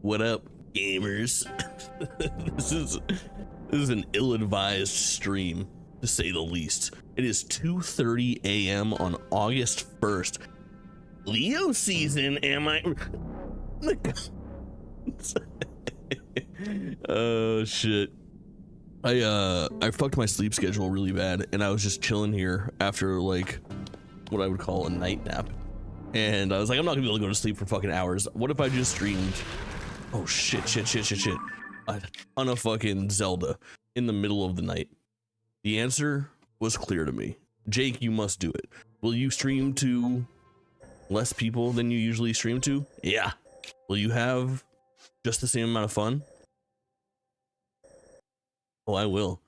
What up, gamers? This is an ill-advised stream, to say the least. It is 2:30 a.m. on August 1st. Leo season, am I? Oh shit. I fucked my sleep schedule really bad, and I was just chilling here after like what I would call a night nap. And I was like, I'm not gonna be able to go to sleep for fucking hours. What if I just streamed? Oh shit. A ton of fucking Zelda in the middle of the night. The answer was clear to me. Jake, you must do it. Will you stream to less people than you usually stream to? Yeah. Will you have just the same amount of fun? Oh, I will.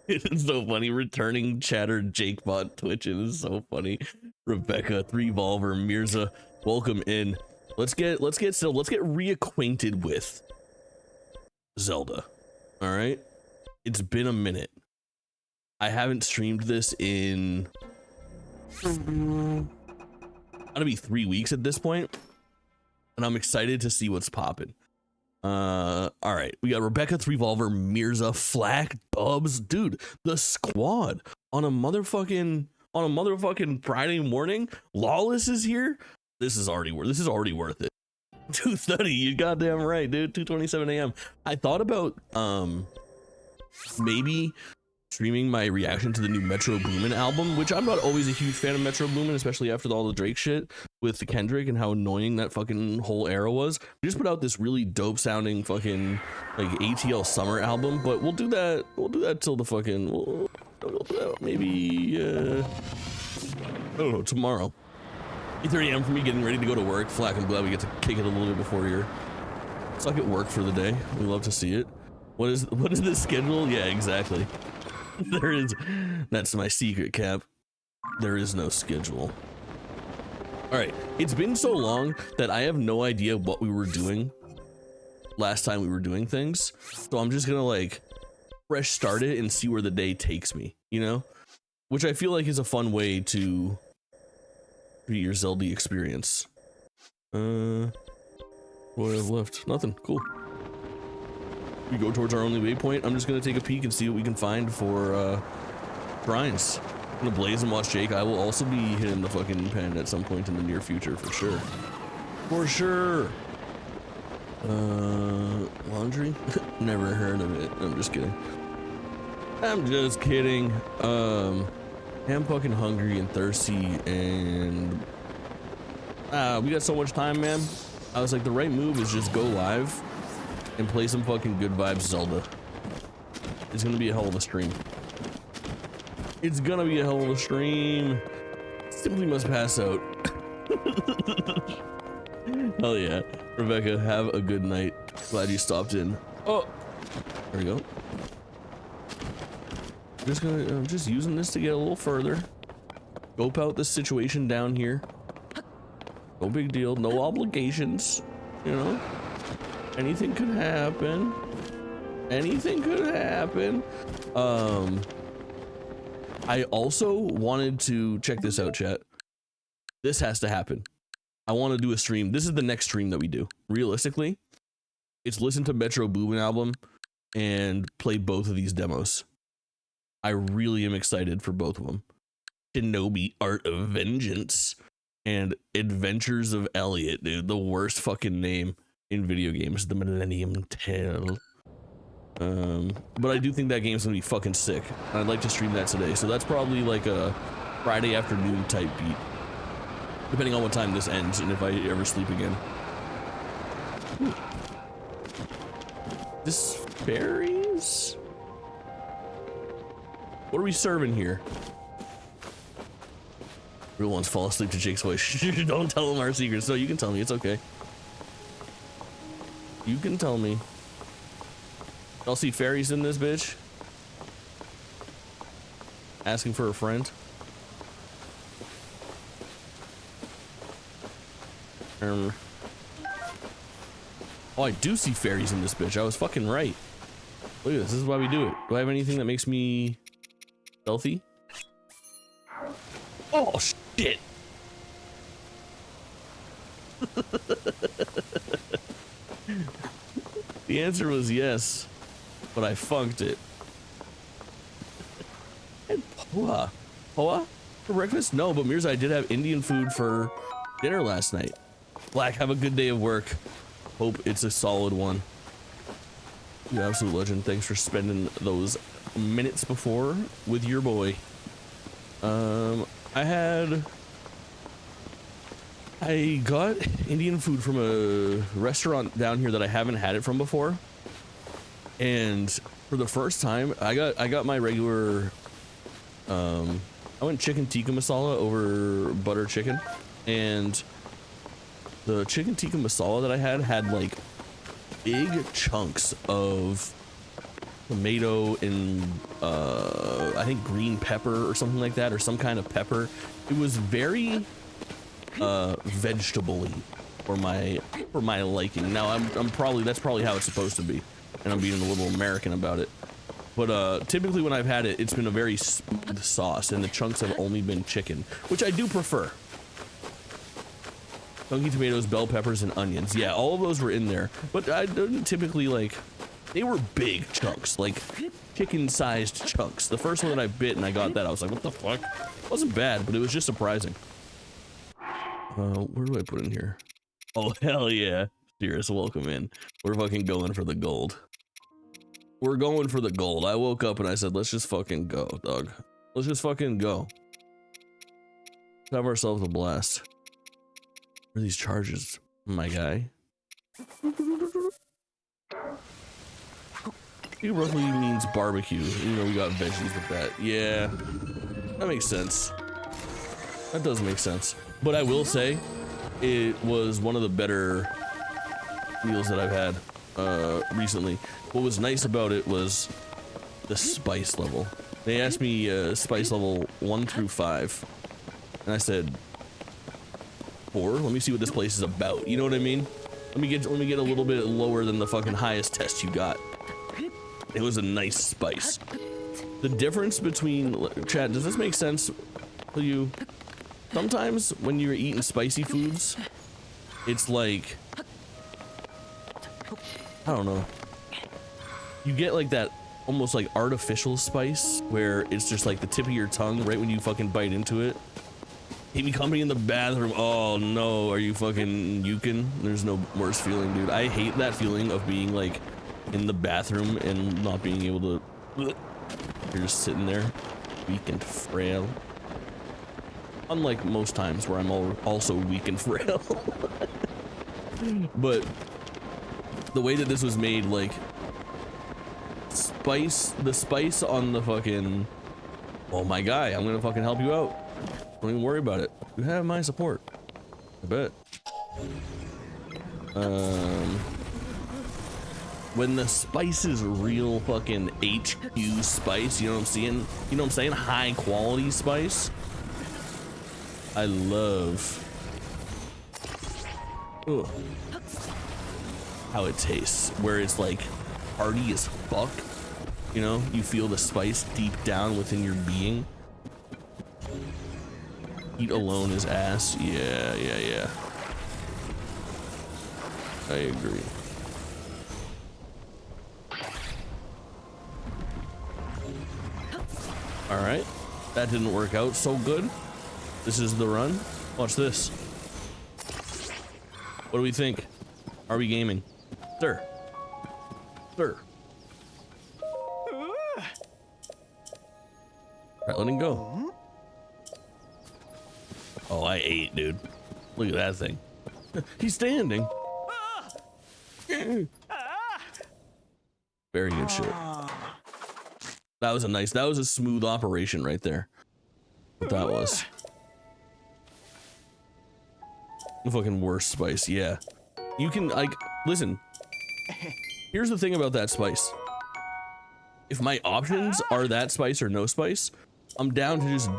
It's so funny. Returning chatter Jake bot Twitch is so funny. Rebecca, 3Volver, Mirza, welcome in. Let's get reacquainted with Zelda. All right, it's been a minute. I haven't streamed this in gotta be 3 weeks at this point, and I'm excited to see what's popping. All right, we got Rebecca, 3Volver, Mirza, Flack, Dubs, dude, the squad on a motherfucking Friday morning. Lawless is here. This is already worth it. 2:30, you goddamn right, dude. 2:27 a.m. I thought about maybe streaming my reaction to the new Metro Boomin album, which I'm not always a huge fan of Metro Boomin, especially after all the Drake shit with the Kendrick and how annoying that fucking whole era was. We just put out this really dope sounding fucking like ATL summer album, but we'll do that till the fucking we'll do that maybe I don't know, tomorrow. 8:30 a.m. for me, getting ready to go to work. Flack, I'm glad we get to kick it a little bit before you're stuck at work for the day. We love to see it. What is the schedule? Yeah, exactly. That's my secret, Cap. There is no schedule. All right, it's been so long that I have no idea what we were doing last time we were doing things. So I'm just gonna like fresh start it and see where the day takes me, you know? Which I feel like is a fun way to be your Zelda experience. What do I have left? Nothing. Cool. We go towards our only waypoint. I'm just gonna take a peek and see what we can find for shrines. I'm gonna blaze and watch Jake. I will also be hitting the fucking pen at some point in the near future for sure. For sure. Laundry? Never heard of it. I'm just kidding. I'm fucking hungry and thirsty, and we got so much time, man. I was like, the right move is just go live and play some fucking good vibes Zelda. It's gonna be a hell of a stream. It's gonna be a hell of a stream. Simply must pass out. Hell yeah. Rebecca, have a good night. Glad you stopped in. Oh, there we go. I'm just using this to get a little further. Scope out this situation down here. No big deal, no obligations, you know? Anything could happen. Anything could happen. I also wanted to check this out, chat. This has to happen. I want to do a stream. This is the next stream that we do. Realistically, it's listen to Metro Boomin album and play both of these demos. I really am excited for both of them. Shinobi Art of Vengeance and Adventures of Elliot, dude. The worst fucking name in video games. The Millennium Tale. But I do think that game's gonna be fucking sick. I'd like to stream that today. So that's probably like a Friday afternoon type beat. Depending on what time this ends and if I ever sleep again. Ooh. This fairies? What are we serving here? Real ones fall asleep to Jake's voice. Don't tell him our secrets. So you can tell me, it's okay. You can tell me. Y'all see fairies in this bitch? Asking for a friend. Oh, I do see fairies in this bitch. I was fucking right. Look at this. This is why we do it. Do I have anything that makes me stealthy? Oh shit. The answer was yes, but I funked it. And poa. Poa for breakfast? No, but Mirza, I did have Indian food for dinner last night. Black, have a good day of work. Hope it's a solid one. You absolute legend. Thanks for spending those minutes before with your boy. I got Indian food from a restaurant down here that I haven't had it from before. And for the first time, I got my regular, I went chicken tikka masala over butter chicken, and the chicken tikka masala that I had like big chunks of tomato and I think green pepper or something like that, or some kind of pepper. It was very vegetable-y for my liking. Now that's probably how it's supposed to be, and I'm being a little American about it. But typically when I've had it, it's been a very smooth sauce, and the chunks have only been chicken, which I do prefer. Chunky tomatoes, bell peppers, and onions. Yeah, all of those were in there, but I don't typically like. They were big chunks, like chicken-sized chunks. The first one that I bit and I got that, I was like, what the fuck? It wasn't bad, but it was just surprising. Where do I put in here? Oh, hell yeah. Tears, welcome in. We're fucking going for the gold. We're going for the gold. I woke up and I said, let's just fucking go, dog. Let's just fucking go. Let's have ourselves a blast. Where are these charges, my guy? He roughly means barbecue. You know, we got veggies with that. Yeah, that makes sense. That does make sense. But I will say, it was one of the better meals that I've had recently. What was nice about it was the spice level. They asked me spice level 1 through 5, and I said 4. Let me see what this place is about. You know what I mean? Let me get a little bit lower than the fucking highest test you got. It was a nice spice. The difference between, Chad, does this make sense to you? Sometimes when you're eating spicy foods, it's like, I don't know. You get like that almost like artificial spice where it's just like the tip of your tongue right when you fucking bite into it. He be coming in the bathroom. Oh no, are you fucking yuking? There's no worse feeling, dude. I hate that feeling of being like in the bathroom and not being able to. You're just sitting there, weak and frail. Unlike most times where I'm also weak and frail. But the way that this was made, like the spice on the fucking. Oh my guy, I'm gonna fucking help you out. Don't even worry about it. You have my support. I bet. When the spice is real fucking HQ spice, you know what I'm saying? You know what I'm saying? High quality spice. I love how it tastes, where it's like hearty as fuck. You know, you feel the spice deep down within your being. Eat alone is ass. Yeah. I agree. All right, that didn't work out so good. This is the run. Watch this. What do we think? Are we gaming? Sir. Sir. All right, let him go. Oh, I ate, dude. Look at that thing. He's standing. Very good shit. That was a smooth operation right there. What that was. The fucking worst spice, yeah. You can, like, listen. Here's the thing about that spice. If my options are that spice or no spice, I'm down to just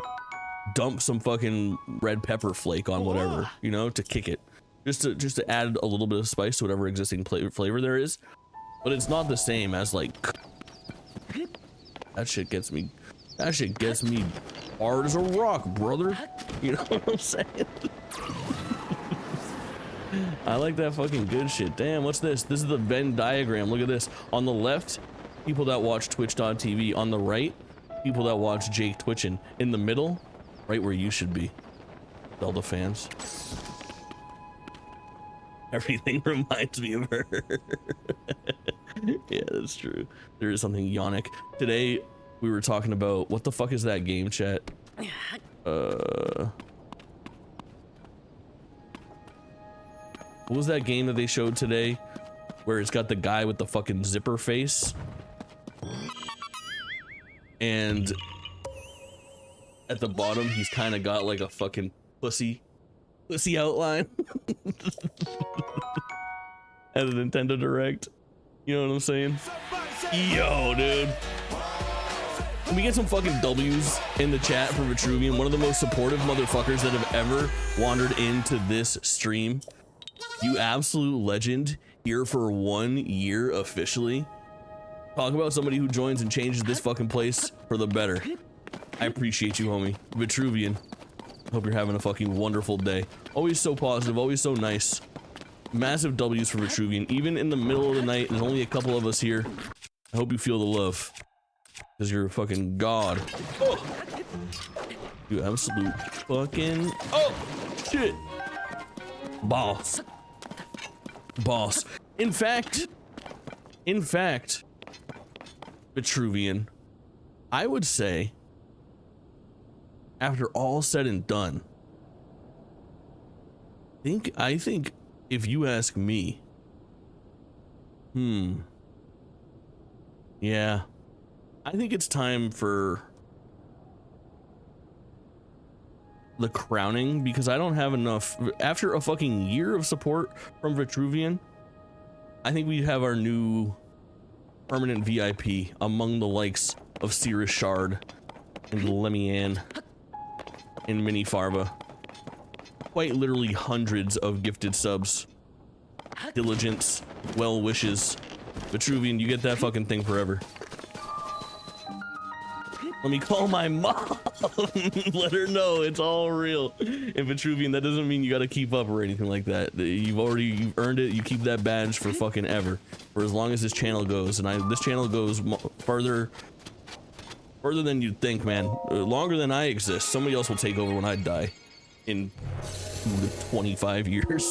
dump some fucking red pepper flake on whatever, you know, to kick it. Just to add a little bit of spice to whatever existing flavor there is. But it's not the same as like, that shit gets me hard as a rock, brother. You know what I'm saying? I like that fucking good shit. Damn, what's this? This is the Venn diagram. Look at this. On the left, people that watch twitch.tv. On the right, people that watch Jake twitching. In the middle, right where you should be, Zelda fans. Everything reminds me of her. Yeah, that's true. There is something yonic. Today, we were talking about, what the fuck is that game, chat? What was that game that they showed today? Where it's got the guy with the fucking zipper face? And at the bottom, he's kind of got like a fucking pussy outline. At a Nintendo Direct. You know what I'm saying? Yo, dude. Can we get some fucking W's in the chat for Vitruvian, one of the most supportive motherfuckers that have ever wandered into this stream? You absolute legend, here for 1 year officially. Talk about somebody who joins and changes this fucking place for the better. I appreciate you, homie. Vitruvian, hope you're having a fucking wonderful day. Always so positive, always so nice. Massive W's for Vitruvian. Even in the middle of the night, there's only a couple of us here. I hope you feel the love. Because you're a fucking god. Oh. You absolute fucking... Oh! Shit! Boss. Boss. In fact, Vitruvian, I would say, after all said and done, I think if you ask me, yeah, I think it's time for the crowning, because I don't have enough. After a fucking year of support from Vitruvian, I think we have our new permanent VIP among the likes of Cirrus Shard and Lemian and Mini Farva. Quite literally hundreds of gifted subs, diligence, well wishes. Vitruvian, you get that fucking thing forever. Let me call my mom. Let her know it's all real. And Vitruvian, that doesn't mean you gotta keep up or anything like that. You've earned it. You keep that badge for fucking ever, for as long as this channel goes. And this channel goes further than you'd think, man. Longer than I exist. Somebody else will take over when I die in 25 years.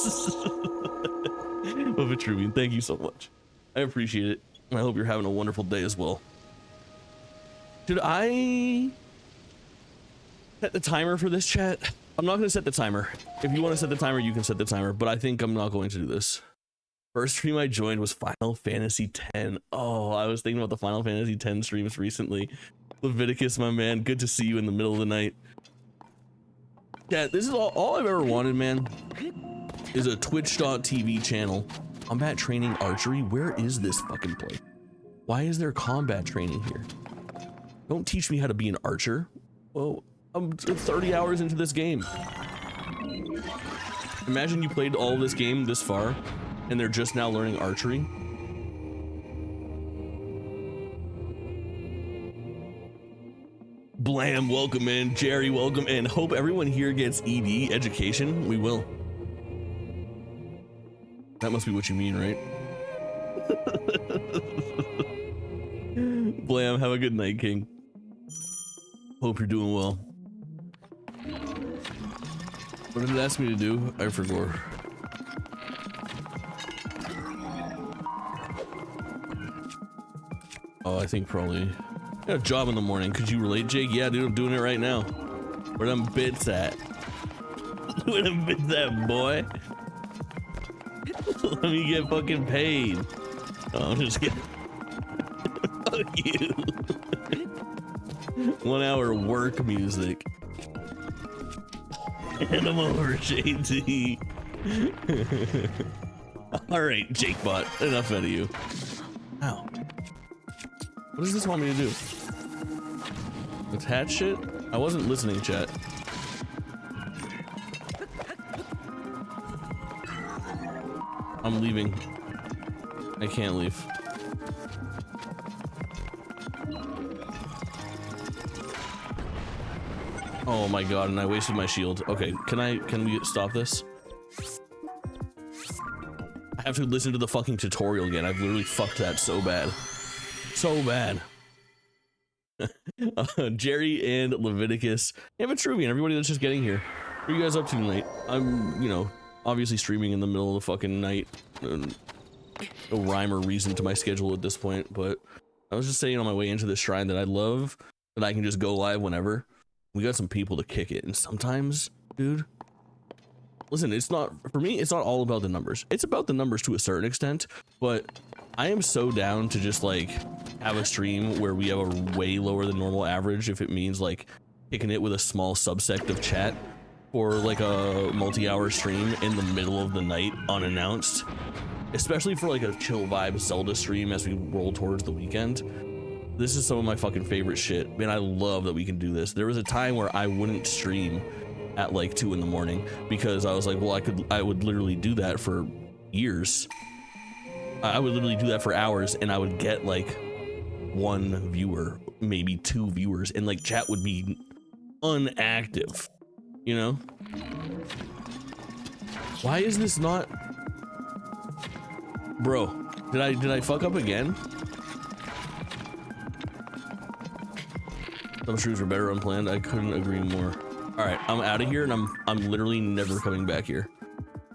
But Vitruvian, thank you so much. I appreciate it. And I hope you're having a wonderful day as well. Should I set the timer for this, chat? I'm not going to set the timer. If you want to set the timer, you can set the timer, but I think I'm not going to do this. First stream I joined was Final Fantasy X. Oh, I was thinking about the Final Fantasy X streams recently. Leviticus, my man, good to see you in the middle of the night. Yeah, this is all I've ever wanted, man, is a twitch.tv channel. Combat training archery? Where is this fucking place? Why is there combat training here? Don't teach me how to be an archer. Well, I'm 30 hours into this game. Imagine you played all this game this far and they're just now learning archery. Blam, welcome in. Jerry, welcome in. Hope everyone here gets ED, education. We will. That must be what you mean, right? Blam, have a good night, King. Hope you're doing well. What did it ask me to do? I forgot. Oh, I think probably got a job in the morning. Could you relate, Jake? Yeah, dude, I'm doing it right now. Where them bits at? Where them bits at, boy? Let me get fucking paid. Oh, I'm just kidding. Fuck you. 1 hour work music. And I'm over, JT. Alright, Jakebot, enough out of you. Ow. What does this want me to do? Attach shit? I wasn't listening, chat. I'm leaving. I can't leave. Oh my god, and I wasted my shield. Okay, can we stop this? I have to listen to the fucking tutorial again. I've literally fucked that so bad. So bad. Jerry and Leviticus and Vitruvian, everybody that's just getting here. What are you guys up to tonight? I'm, you know, obviously streaming in the middle of the fucking night. No rhyme or reason to my schedule at this point, but I was just saying on my way into this shrine that I love that I can just go live whenever. We got some people to kick it, and sometimes, dude, listen, it's not, for me, it's not all about the numbers. It's about the numbers to a certain extent, but I am so down to just like have a stream where we have a way lower than normal average if it means like kicking it with a small subsect of chat for like a multi-hour stream in the middle of the night unannounced, especially for like a chill vibe Zelda stream as we roll towards the weekend. This is some of my fucking favorite shit. Man, I love that we can do this. There was a time where I wouldn't stream at like 2 in the morning because I was like, well, I would literally do that for years. I would literally do that for hours and I would get like 1 viewer, maybe 2 viewers, and like chat would be unactive, you know? Why is this not? Bro, did I fuck up again? Some shrooms are better unplanned. I couldn't agree more. All right, I'm out of here, and I'm literally never coming back here.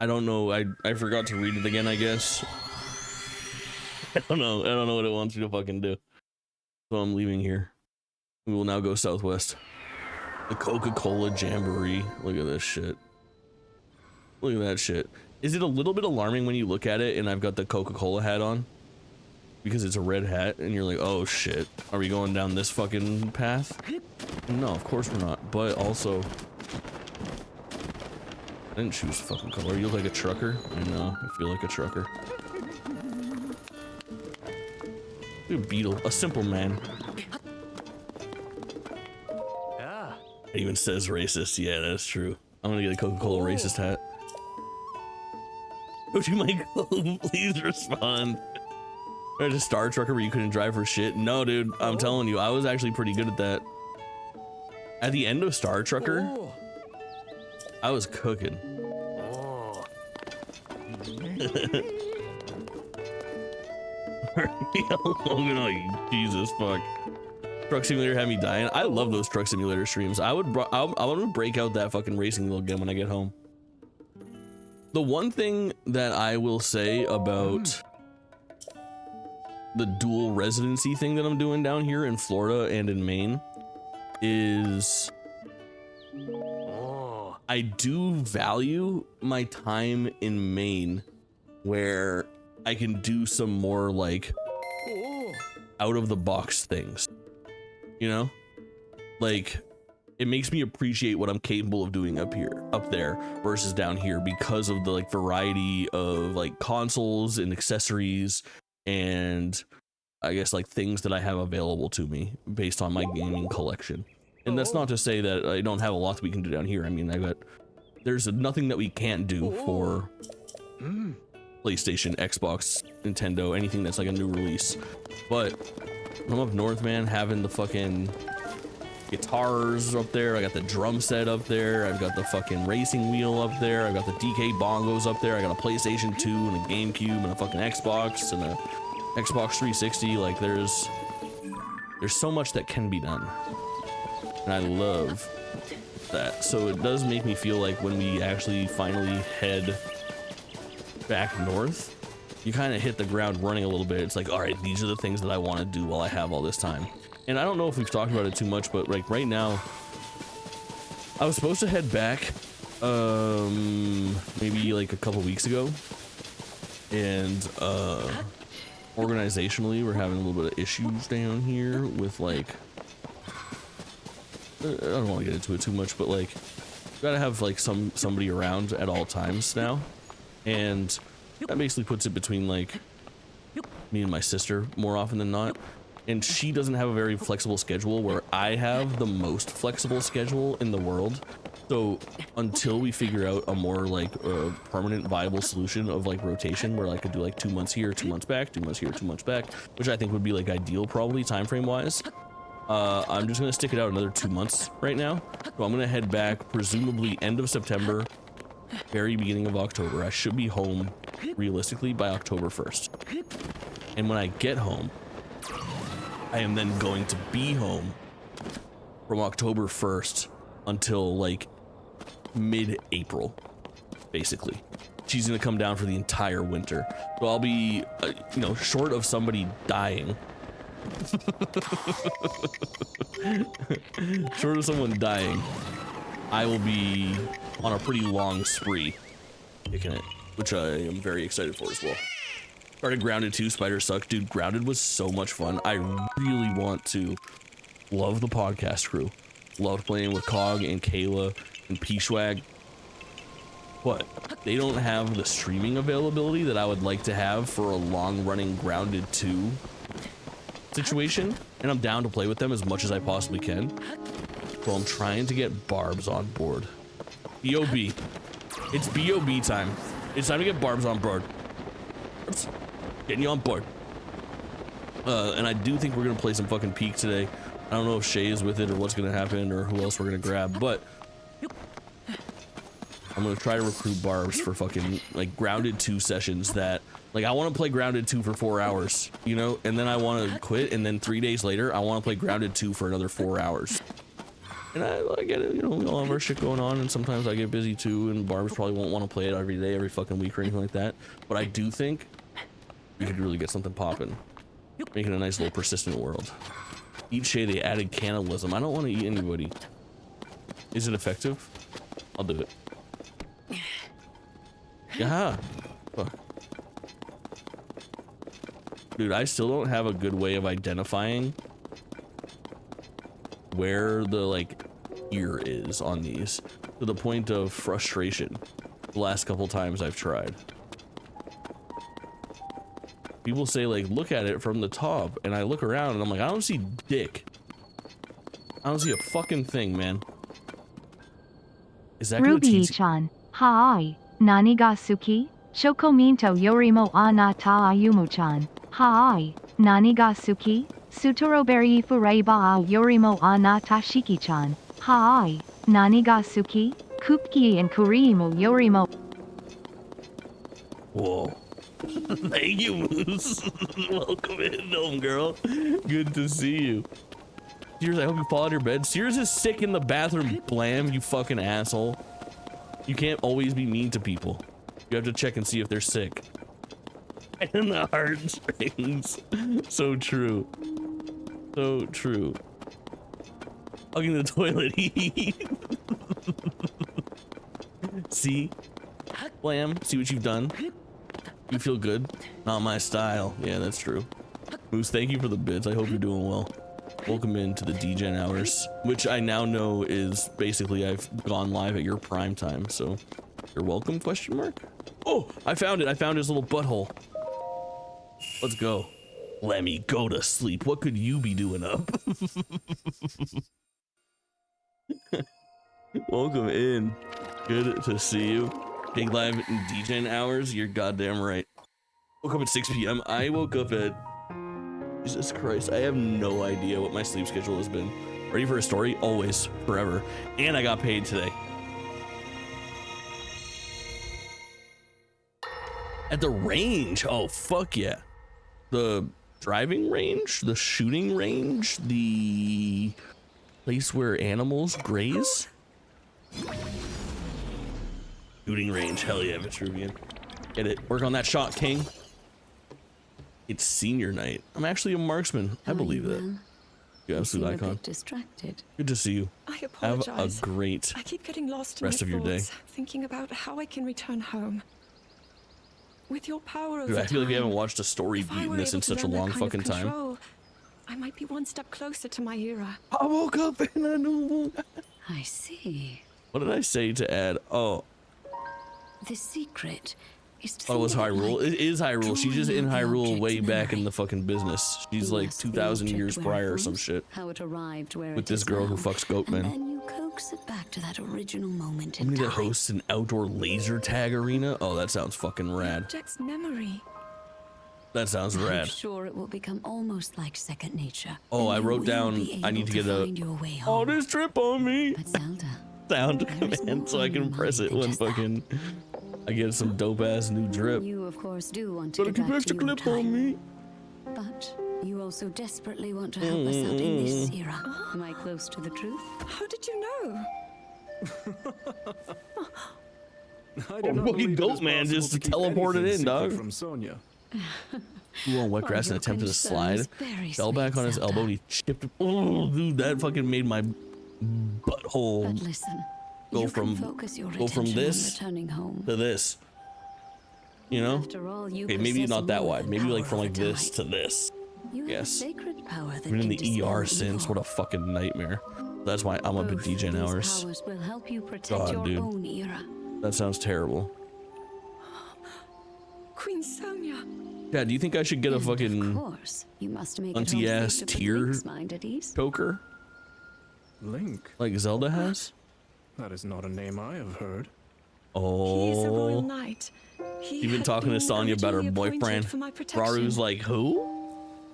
I don't know. I forgot to read it again, I guess. I don't know what it wants me to fucking do. So I'm leaving here. We will now go southwest. The Coca-Cola Jamboree. Look at this shit. Look at that shit. Is it a little bit alarming when you look at it and I've got the Coca-Cola hat on? Because it's a red hat and you're like, oh shit. Are we going down this fucking path? No, of course we're not. But also, I didn't choose fucking color. You look like a trucker. I know, I feel like a trucker. Look at Beetle, a simple man. It even says racist. Yeah, that's true. I'm gonna get a Coca-Cola racist hat. Go to my goal, please respond. There's a Star Trucker where you couldn't drive for shit. No, dude, I'm telling you, I was actually pretty good at that. At the end of Star Trucker, I was cooking. Jesus fuck. Truck Simulator had me dying. I love those Truck Simulator streams. I want to break out that fucking racing wheel again when I get home. The one thing that I will say about the dual residency thing that I'm doing down here in Florida and in Maine is I do value my time in Maine where I can do some more like out of the box things, you know, like it makes me appreciate what I'm capable of doing up there versus down here because of the like variety of like consoles and accessories and I guess like things that I have available to me based on my gaming collection. And that's not to say that I don't have a lot that we can do down here. I mean, there's nothing that we can't do for PlayStation, Xbox, Nintendo, anything that's like a new release. But I'm up north, man, having the fucking guitars up there. I got the drum set up there. I've got the fucking racing wheel up there. I've got the DK bongos up there. I got a PlayStation 2 and a GameCube and a fucking Xbox and a Xbox 360. Like there's so much that can be done. And I love that. So it does make me feel like when we actually finally head back north, you kind of hit the ground running a little bit. It's like, all right, these are the things that I want to do while I have all this time. And I don't know if we've talked about it too much, but like right now, I was supposed to head back maybe like a couple weeks ago. And organizationally, we're having a little bit of issues down here with like, I don't want to get into it too much, but like, you gotta have like somebody around at all times now. And that basically puts it between like me and my sister more often than not. And she doesn't have a very flexible schedule where I have the most flexible schedule in the world. So until we figure out a more like permanent viable solution of like rotation where I could do like 2 months here, 2 months back, 2 months here, 2 months back, which I think would be like ideal probably time frame wise. I'm just gonna stick it out another 2 months right now. So I'm gonna head back presumably end of September very beginning of October. I should be home realistically by October 1st. And when I get home, I am then going to be home from October 1st until like mid-April, basically. She's gonna come down for the entire winter. So I'll be, you know, short of somebody dying. Short of someone dying, I will be on a pretty long spree kicking it, which I am very excited for as well. Started Grounded 2, Spider Suck. Dude, Grounded was so much fun. I really want to love the podcast crew. Loved playing with Cog and Kayla and P-Swag. But they don't have the streaming availability that I would like to have for a long-running Grounded 2 situation. And I'm down to play with them as much as I possibly can. So I'm trying to get Barbs on board. B.O.B. It's B.O.B. time. It's time to get Barbs on board. Getting you on board. And I do think we're gonna play some fucking Peak today. I don't know if Shay is with it or what's gonna happen or who else we're gonna grab, but I'm gonna try to recruit Barbs for fucking like Grounded 2 sessions that like I want to play Grounded 2 for 4 hours, you know, and then I want to quit, and then 3 days later I want to play Grounded 2 for another 4 hours. And I get it, you know, we all have our shit going on, and sometimes I get busy too, and Barbs probably won't want to play it every day, every fucking week or anything like that. But I do think we could really get something popping, making a nice little persistent world. Eat Shay, they added cannibalism. I don't want to eat anybody. Is it effective? I'll do it. Yeah. Fuck. Dude, I still don't have a good way of identifying where the like ear is on these, to the point of frustration the last couple times I've tried. People say like, look at it from the top, and I look around and I'm like, I don't see dick. I don't see a fucking thing, man. Is that Ruby-chan, hi, nani ga suki? Shokominto yorimo anata ayumu-chan, hi, nani ga suki? Sutoroberi furaiba yorimo anata shiki-chan, hi, nani ga suki? Kupki and kurimu yorimo. Whoa. Thank you, Moose. Welcome in, Gnome Girl. Good to see you. Sears, I hope you fall out of your bed. Sears is sick in the bathroom. Blam, you fucking asshole. You can't always be mean to people. You have to check and see if they're sick. And the heartstrings. So true. So true. Hugging the toilet. See? Blam, see what you've done? You feel good? Not my style. Yeah, that's true. Moose, thank you for the bits. I hope you're doing well. Welcome into the DGen hours, which I now know is basically I've gone live at your prime time, so you're welcome, question mark? Oh, I found it. I found his little butthole. Let's go. Let me go to sleep. What could you be doing up? Welcome in. Good to see you. Big live in DGen hours. You're goddamn right. Woke up at 6 p.m. I woke up at... Jesus Christ. I have no idea what my sleep schedule has been. Ready for a story? Always. Forever. And I got paid today. At the range. Oh, fuck yeah. The driving range, the shooting range, the place where animals graze. Shooting range, hell yeah, Vitruvian. Get it, work on that shot, king. It's senior night. I'm actually a marksman. I believe that. You absolute icon. A bit distracted. Good to see you. I apologize. Have a great I keep getting lost in rest my of your day. thoughts, thinking about how I can return home. With your power over Dude, I feel like we time, haven't watched a story if I beat in were this able in to such a learn that long kind of fucking time. control, I might be one step closer to my era. I woke up and I knew. I see. What did I say to add? Oh, The secret is to oh, it was think of it Hyrule. like It is Hyrule. She's just in drawing out the Hyrule objects way in back in memory. the fucking business. She's You like ask the 2,000 object years where prior it or some was, shit. How it arrived where With it this is girl who now, fucks goatmen. And then you coax it back to that original moment in Somebody that time. hosts an outdoor laser tag arena? Oh, that sounds fucking rad. Jack's memory. That sounds I'm rad. sure it will become almost like second nature. Oh, and I you wrote will down, be I need able to get a... find your way Oh, home. this trip on me. But Zelda, sound command so I can press it when fucking I get some dope ass new drip. You, of course, do want to Gotta get keep back extra to your clip on time, me. but you also desperately want to help us out in this era. Am I close to the truth? How did you know? I do not fucking believe it goat is man possible just to keep teleported anything in, secret dog. From Sonia. Who on wet grass and your attempted to concern slide. is very Fell sweet, back on his Zelda. elbow and he chipped. Oh, dude, that fucking made my But butthole listen, Go you from- can focus your go from attention this on returning home. to this. You know? After all, you Okay, maybe possess not that more wide. than Maybe like power from like over this to time. this. You have a yes. sacred power that Been in can the dispel ER since. evil. What a fucking nightmare. That's why I'm up at Both DJ of these hours. powers will help you protect God, your dude. own era. That sounds terrible. Queen Sonia. Dad, do you think I should get a And fucking of course, you must make auntie it home ass safe to put tear Link's mind at ease. choker Link? like Zelda has? That is not a name I have heard. He is a royal Oh. knight. He You've been had talking to been Sonya about her originally appointed boyfriend. for my protection, Raru's like, who?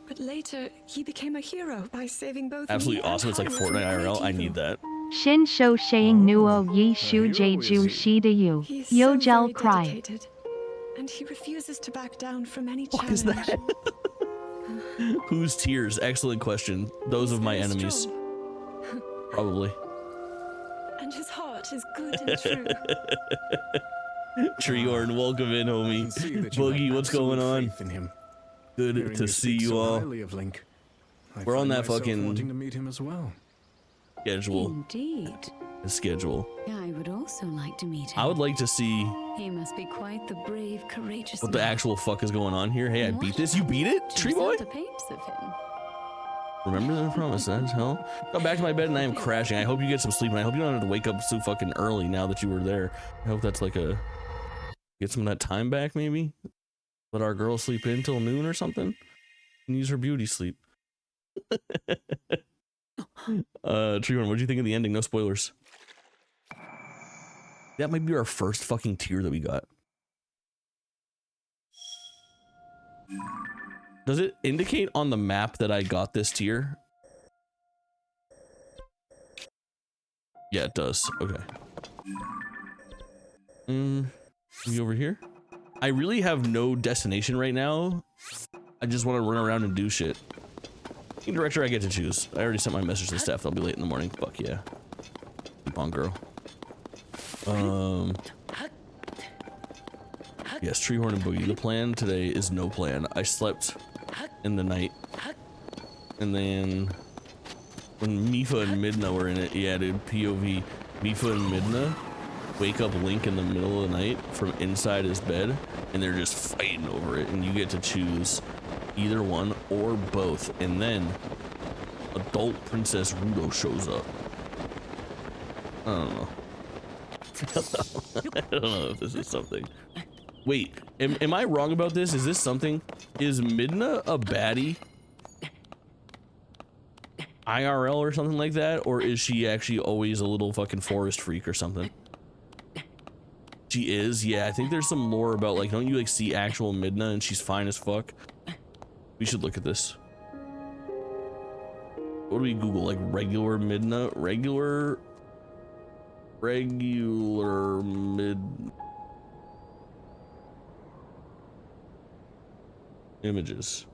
but later he became a hero by saving both me Absolutely and awesome. It's like Hyrule from Fortnite IRL. great I evil. need that. Shin Sho Shaying Nuo Yi Shu hero J is Ju he? Shi De Yu. He is Yo so Gel very Cry. dedicated, and he refuses to back down from any What challenge. is that? Whose tears? Excellent question. Those of my Very enemies. strong, Probably. and his heart is good and true. Treehorn, welcome in, I homie. can see that you have Boogie, what's going absolute on? faith in him. Good Hearing to see speak you so all. highly of Link, I We're on find that myself fucking- wanting to meet him as well. Schedule. Indeed. The schedule. I would also like to meet him. I would like to see He must be quite the brave, courageous what the man. actual fuck is going on here. Hey, I What beat this. You beat it, Tree Boy? Zelda paints of him. Remember the promise, that's hell. Got back to my bed and I am crashing. I hope you get some sleep and I hope you don't have to wake up so fucking early now that you were there. I hope that's like a get some of that time back maybe. Let our girl sleep in till noon or something. And use her beauty sleep. Treehorn, what do you think of the ending? No spoilers. That might be our first fucking tier that we got. Does it indicate on the map that I got this tier? Yeah, it does. Okay. We over here? I really have no destination right now. I just want to run around and do shit. Team director I get to choose. I already sent my message to the staff. I'll be late in the morning. Fuck yeah. Keep on, girl. Yes, Treehorn and Boogie. The plan today is no plan. I slept in the night. And then when Mifa and Midna were in it, yeah, dude, POV. Mifa and Midna wake up Link in the middle of the night from inside his bed, and they're just fighting over it, and you get to choose either one or both, and then adult Princess Rudo shows up. I don't know. I don't know if this is something. Wait, am I wrong about this? Is this something? Is Midna a baddie? IRL or something like that? Or is she actually always a little fucking forest freak or something? She is? Yeah, I think there's some lore about, like, don't you, like, see actual Midna and she's fine as fuck? We should look at this. What do we Google? Like, regular Midna? Regular mid... Images.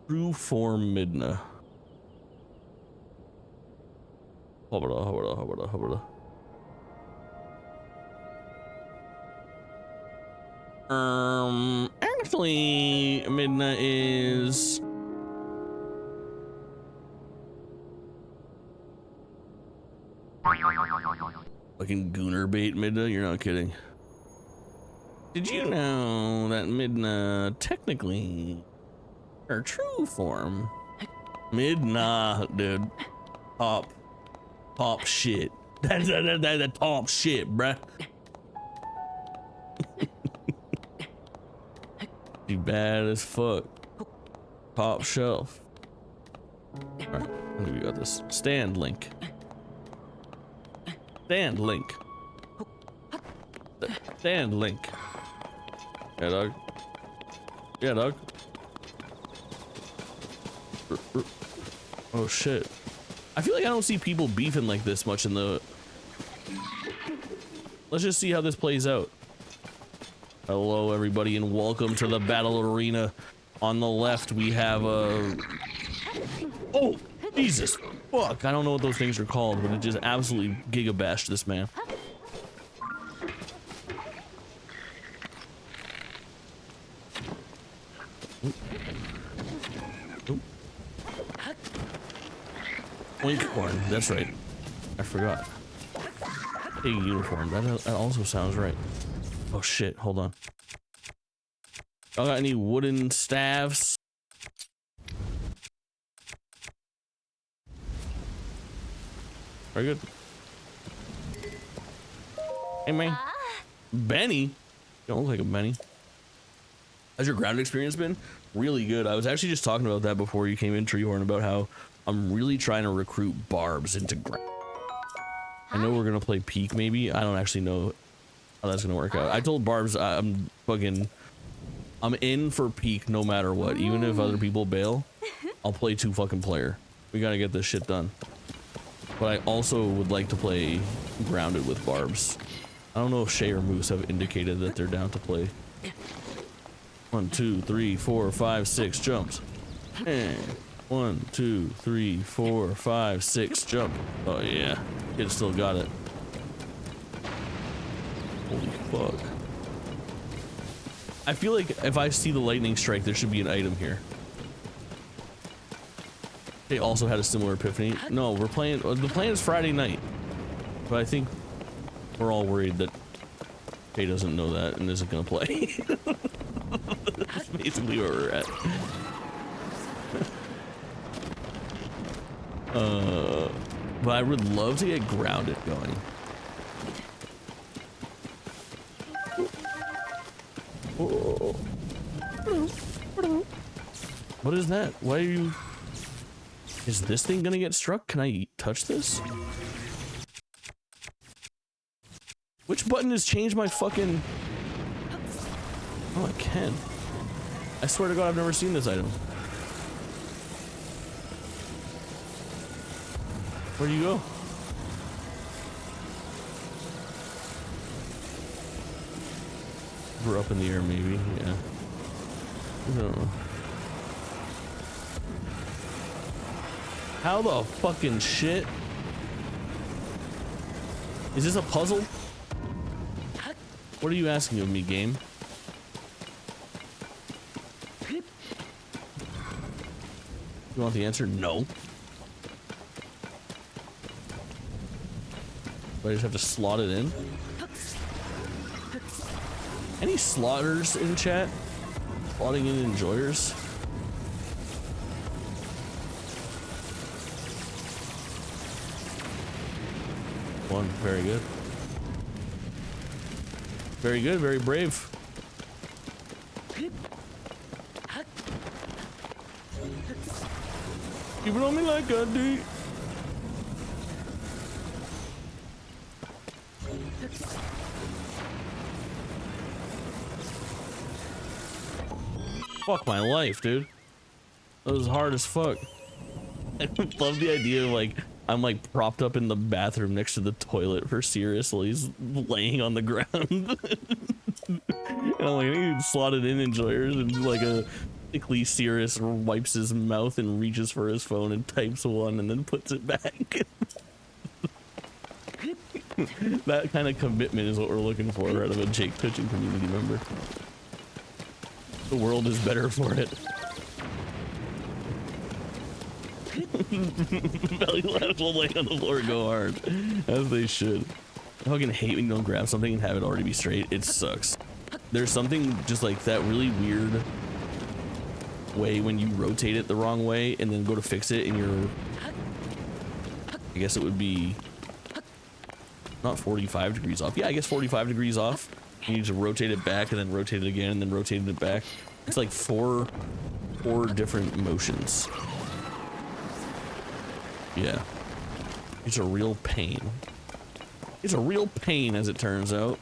True form Midna. Hubba. Actually, Midna is... Fucking gooner bait, Midna? You're not kidding. Did you know that Midna technically her true form? Midna, dude. Top shit. That's the top shit, bruh. You bad as fuck. Top shelf. Alright, I think we got this. Stand Link. Stand Link. Stand Link. Yeah, dog. Yeah, dog. Oh shit. I feel like I don't see people beefing like this much in the let's just see how this plays out. Hello, everybody, and welcome to the battle arena. On the left, we have a... Oh, Jesus. Fuck, I don't know what those things are called, but it just absolutely gigabashed this man. Winkhorn, that's right. I forgot. Big uniform, that also sounds right. Oh shit, hold on. Y'all got any wooden staves? Very good. Hey man. Benny? You don't look like a Benny. How's your ground experience been? Really good. I was actually just talking about that before you came in, Treehorn, about how I'm really trying to recruit Barbs into ground. I know we're gonna play Peak maybe. I don't actually know how that's gonna work out. I told Barbs I'm in for Peak no matter what. Even if other people bail, I'll play 2 fucking player. We gotta get this shit done. But I also would like to play Grounded with Barbs. I don't know if Shay or Moose have indicated that they're down to play. 1, 2, 3, 4, 5, 6 jumps. And 1, 2, 3, 4, 5, 6 jump. Oh yeah, kid still got it. Holy fuck. I feel like if I see the lightning strike, there should be an item here. They also had a similar epiphany. No, we're playing, the plan is Friday night. But I think we're all worried that Kay doesn't know that and isn't gonna play. That's basically where we're at. But I would love to get Grounded going. What is that? Why are you... Is this thing gonna get struck? Can I touch this? Which button has changed my fucking... Oh, I can. I swear to God, I've never seen this item. Where do you go? We're up in the air, maybe. Yeah. No. How the fucking shit? Is this a puzzle? What are you asking of me, game? You want the answer? No. Do I just have to slot it in? Any slaughters in chat? Slotting in enjoyers? One, very good. Very good, very brave. Keep it on me like I do. Fuck my life, dude. That was hard as fuck. I love the idea of like, I'm like propped up in the bathroom next to the toilet for Sirius while he's laying on the ground. And I'm like, I need to slot it in enjoyers, and like a thickly Sirius wipes his mouth and reaches for his phone and types 1 and then puts it back. That kind of commitment is what we're looking for out of a Jake Touching community member. The world is better for it. Belly laughs while laying on the floor and go hard. As they should. I fucking hate when you don't grab something and have it already be straight. It sucks. There's something just like that really weird way when you rotate it the wrong way and then go to fix it and you're... I guess it would be... not 45 degrees off. Yeah, I guess 45 degrees off. You need to rotate it back and then rotate it again and then rotate it back. It's like four different motions. Yeah. It's a real pain. It's a real pain, as it turns out.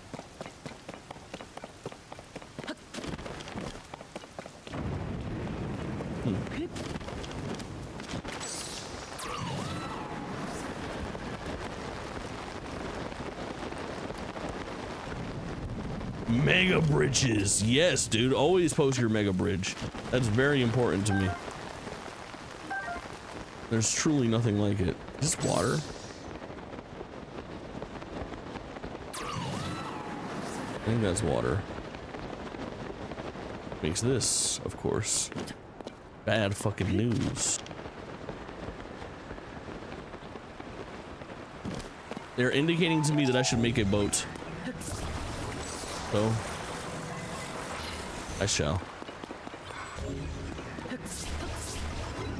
Mega bridges. Yes, dude. Always post your mega bridge. That's very important to me. There's truly nothing like it. Is this water? I think that's water. Makes this, of course, bad fucking news. They're indicating to me that I should make a boat. So, I shall.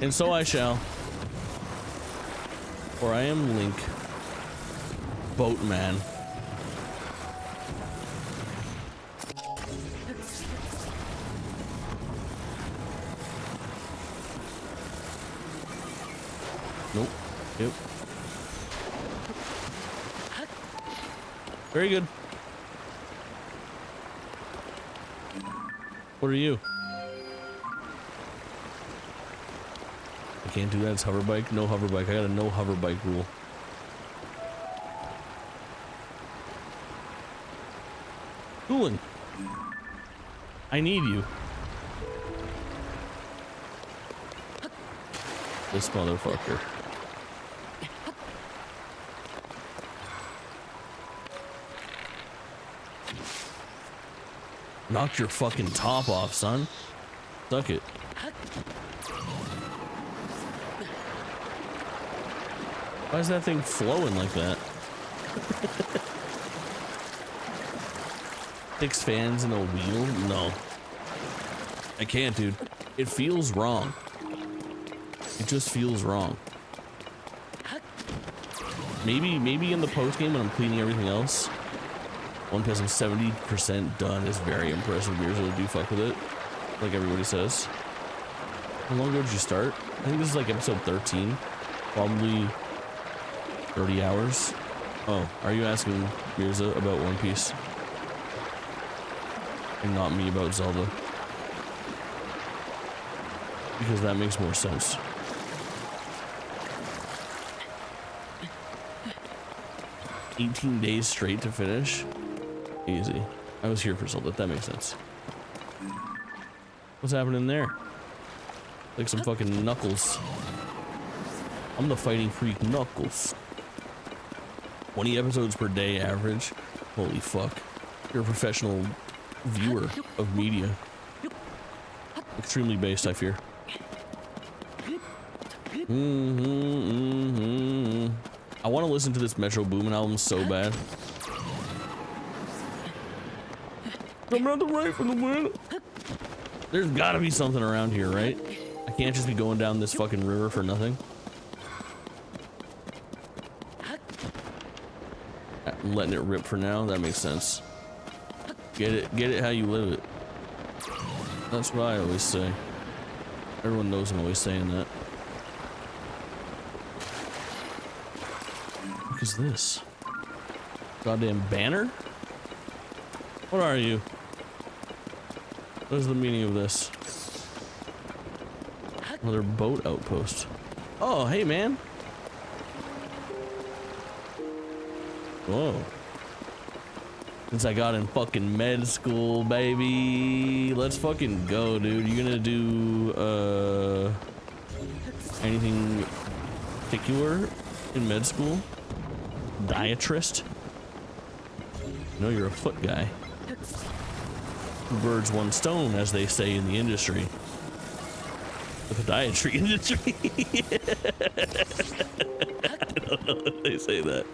And so I shall. For I am Link, Boatman. Nope. Yep. Very good. What are you? I can't do that. It's hover bike. No hover bike. I got a no hover bike rule. Coolin, I need you. This motherfucker. Knocked your fucking top off, son. Suck it. Why is that thing flowing like that? 6 fans and a wheel? No. I can't, dude. It feels wrong. It just feels wrong. Maybe in the post game when I'm cleaning everything else. One because I'm 70% done is very impressive. Years to do fuck with it, like everybody says. How long ago did you start? I think this is like episode 13. Probably 30 hours. Oh, are you asking Mirza about One Piece? And not me about Zelda? Because that makes more sense. $18 days straight to finish? Easy. I was here for Zelda. That makes sense. What's happening there? Like some fucking Knuckles. I'm the fighting freak Knuckles. 20 episodes per day average. Holy fuck. You're a professional viewer of media. Extremely based, I fear. I want to listen to this Metro Boomin album so bad. Coming out the right from the wind. There's gotta be something around here, right? I can't just be going down this fucking river for nothing. I'm letting it rip for now. That makes sense. Get it how you live it. That's what I always say. Everyone knows I'm always saying that. What is this? Goddamn banner? What are you? What is the meaning of this? Another boat outpost. Oh, hey man. Whoa. Since I got in fucking med school, baby. Let's fucking go, dude. You gonna do anything particular in med school? Diatrist? No, you're a foot guy. Two birds, one stone, as they say in the industry. The podiatry industry. I don't know if they say that.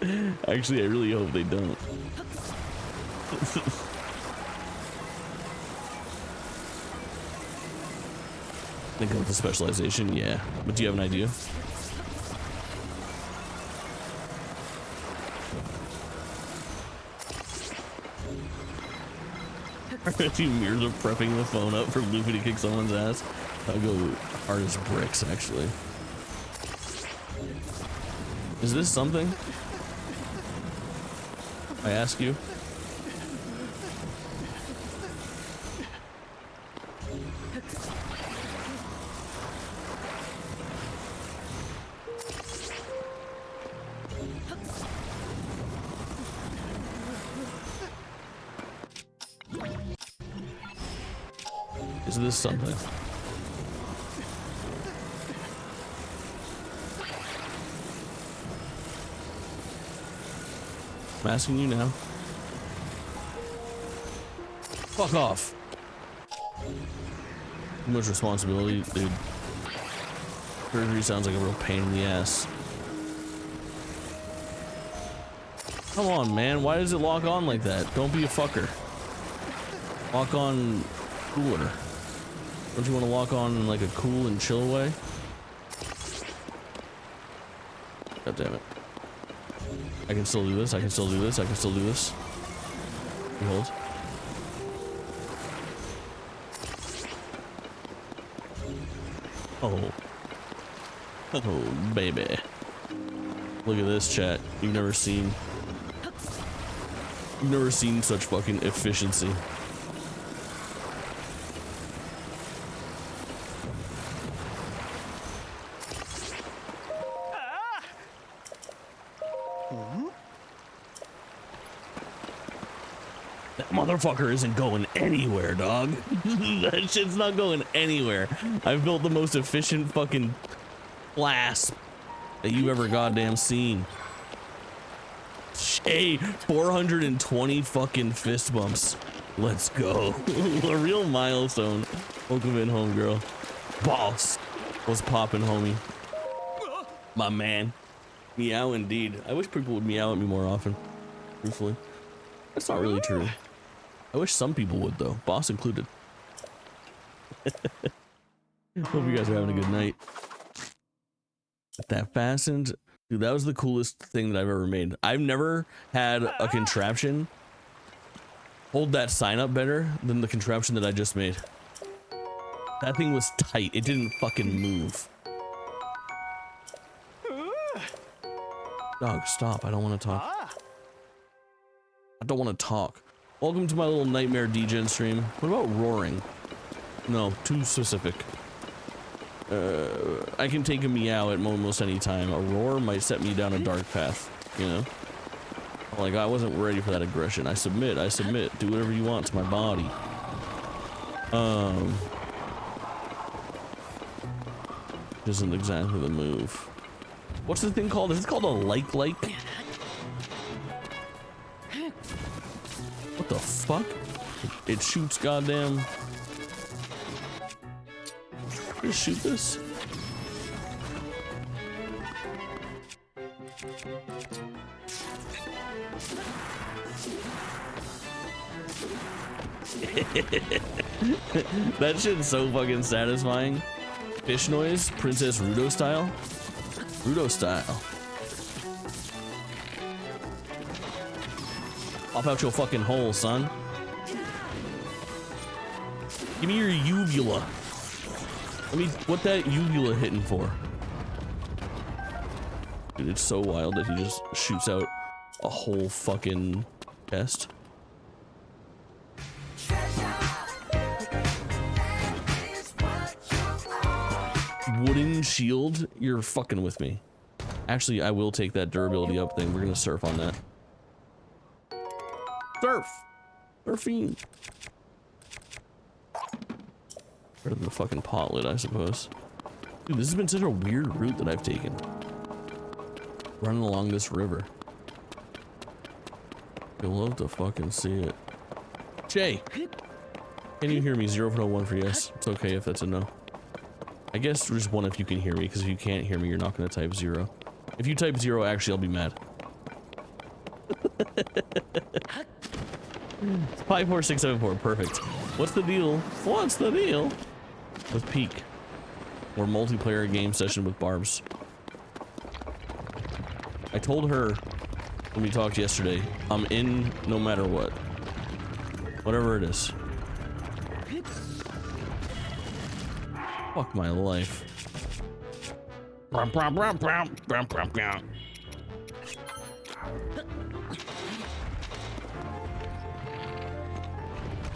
Actually, I really hope they don't. Think of the specialization, yeah. But do you have an idea? Two mirrors are prepping the phone up for Luffy to kick someone's ass. I'll go hard as bricks, actually. Is this something? I ask you? Is this something? I'm asking you now. Fuck off. Too much responsibility, dude. Surgery sounds like a real pain in the ass. Come on, man. Why does it lock on like that? Don't be a fucker. Lock on cooler. Don't you want to lock on in like a cool and chill way? God damn it. I can still do this. I can still do this. I can still do this. Hold. Oh. Oh, baby. Look at this, chat. You've never seen such fucking efficiency. That motherfucker isn't going anywhere, dog. That shit's not going anywhere. I've built the most efficient fucking clasp that you've ever goddamn seen. Hey, 420 fucking fist bumps. Let's go. A real milestone. Welcome in, homegirl. Boss. What's poppin', homie? My man. Meow indeed. I wish people would meow at me more often. Truthfully. That's not really true. I wish some people would, though. Boss included. Hope you guys are having a good night. That fastened. Dude, that was the coolest thing that I've ever made. I've never had a contraption hold that sign up better than the contraption that I just made. That thing was tight. It didn't fucking move. Dog, stop. I don't want to talk. I don't want to talk. Welcome to my little nightmare degen stream. What about roaring? No, too specific. I can take a meow at almost any time. A roar might set me down a dark path, you know? Like, I wasn't ready for that aggression. I submit, I submit. Do whatever you want to my body. Isn't exactly the move. What's the thing called? Is it called a like? What the fuck? It shoots goddamn... Just shoot this. That shit's so fucking satisfying. Fish noise, Princess Rudo style. Rudo style. Pop out your fucking hole, son. Give me your uvula. Let me, what that uvula hitting for? Dude, it's so wild that he just shoots out a whole fucking chest. Wooden shield? You're fucking with me. Actually, I will take that durability up thing. We're gonna surf on that. Surf! Surfing! Better than the fucking pot lid, I suppose. Dude, this has been such a weird route that I've taken. Running along this river. You'll love to fucking see it. Jay! Can you hear me? 0 for no, 1 for yes. It's okay if that's a no. I guess just 1 if you can hear me, because if you can't hear me, you're not going to type 0. If you type 0, actually, I'll be mad. 54674, perfect. What's the deal? What's the deal with Peak? Or multiplayer game session with Barbs? I told her when we talked yesterday, I'm in no matter what. Whatever it is. Fuck my life.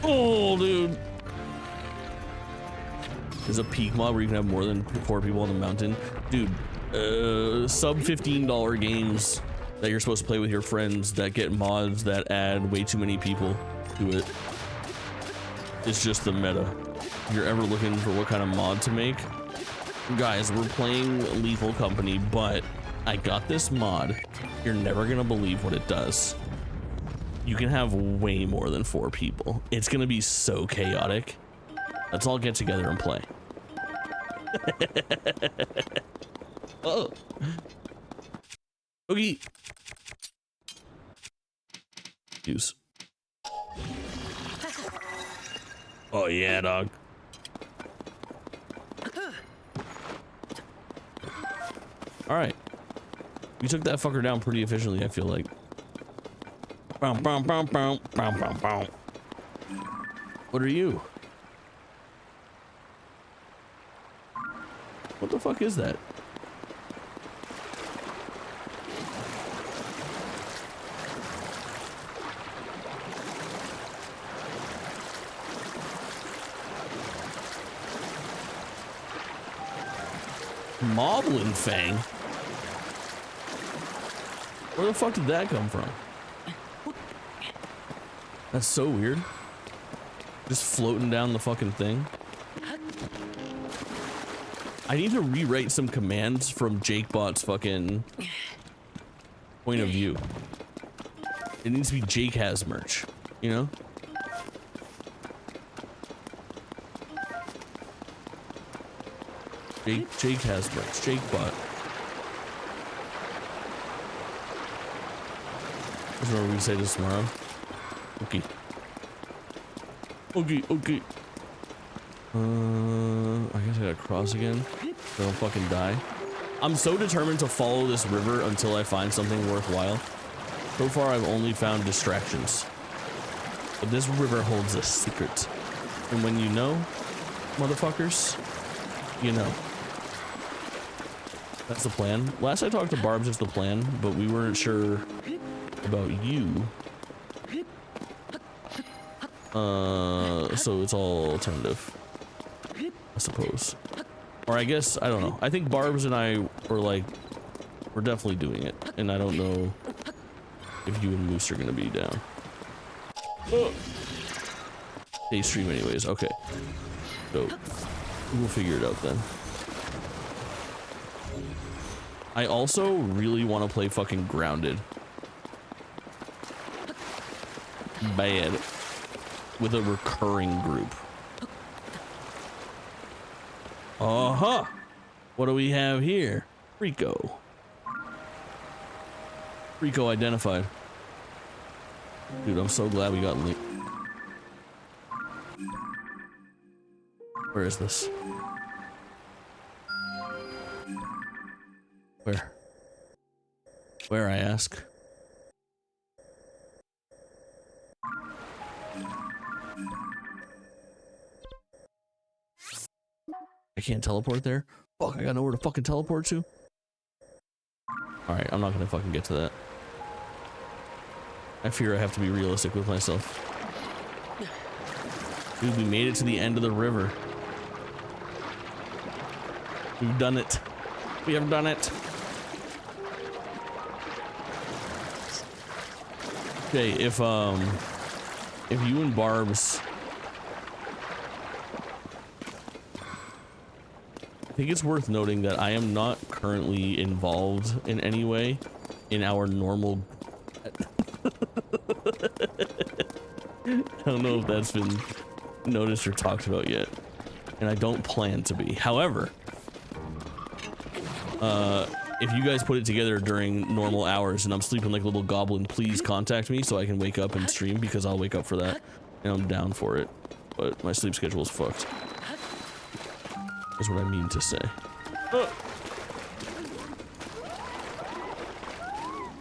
Oh, dude. There's a peak mod where you can have more than 4 people on the mountain. Dude, sub $15 games that you're supposed to play with your friends that get mods that add way too many people to it. It's just the meta. If you're ever looking for what kind of mod to make, guys, we're playing Lethal Company, but I got this mod. You're never gonna believe what it does. You can have way more than 4 people. It's gonna be so chaotic. Let's all get together and play. Oh. Okay. Use. Oh yeah, dog. All right. We took that fucker down pretty efficiently, I feel like. What are you? What the fuck is that? Moblin Fang? Where the fuck did that come from? That's so weird. Just floating down the fucking thing. I need to rewrite some commands from JakeBot's fucking point of view. It needs to be Jake has merch, you know? Jake has merch. JakeBot. That's what we say this tomorrow. Okay. Okay, okay. I guess I gotta cross again. So I don't fucking die. I'm so determined to follow this river until I find something worthwhile. So far, I've only found distractions. But this river holds a secret. And when you know, motherfuckers, you know. That's the plan. Last I talked to Barb's, it's the plan, but we weren't sure about you. So it's all alternative, I suppose. Or I guess, I don't know. I think Barb's and I were like, we're definitely doing it. And I don't know if you and Moose are gonna be down. Oh. They stream anyways, okay. So, we'll figure it out then. I also really want to play fucking Grounded. Bad. With a recurring group. Uh-huh. What do we have here? Rico. Rico identified. Dude, I'm so glad we got Link. Where is this? Where? Where, I ask? I can't teleport there? Fuck, I got nowhere to fucking teleport to? Alright, I'm not gonna fucking get to that. I fear I have to be realistic with myself. Dude, we made it to the end of the river. We've done it. We have done it. Okay, if you and Barb's, I think it's worth noting that I am not currently involved in any way in our normal. I don't know if that's been noticed or talked about yet, and I don't plan to be. However, if you guys put it together during normal hours and I'm sleeping like a little goblin, please contact me so I can wake up and stream, because I'll wake up for that and I'm down for it. But my sleep schedule is fucked. That's what I mean to say.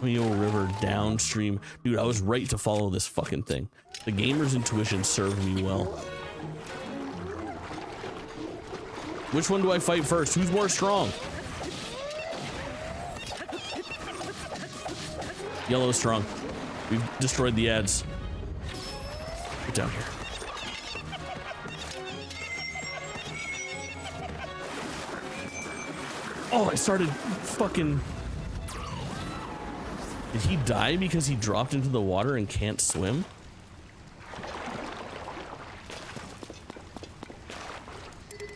Rio River downstream. Dude, I was right to follow this fucking thing. The gamer's intuition served me well. Which one do I fight first? Who's more strong? Yellow is strong. We've destroyed the ads. Get down here. Oh, I started fucking... Did he die because he dropped into the water and can't swim?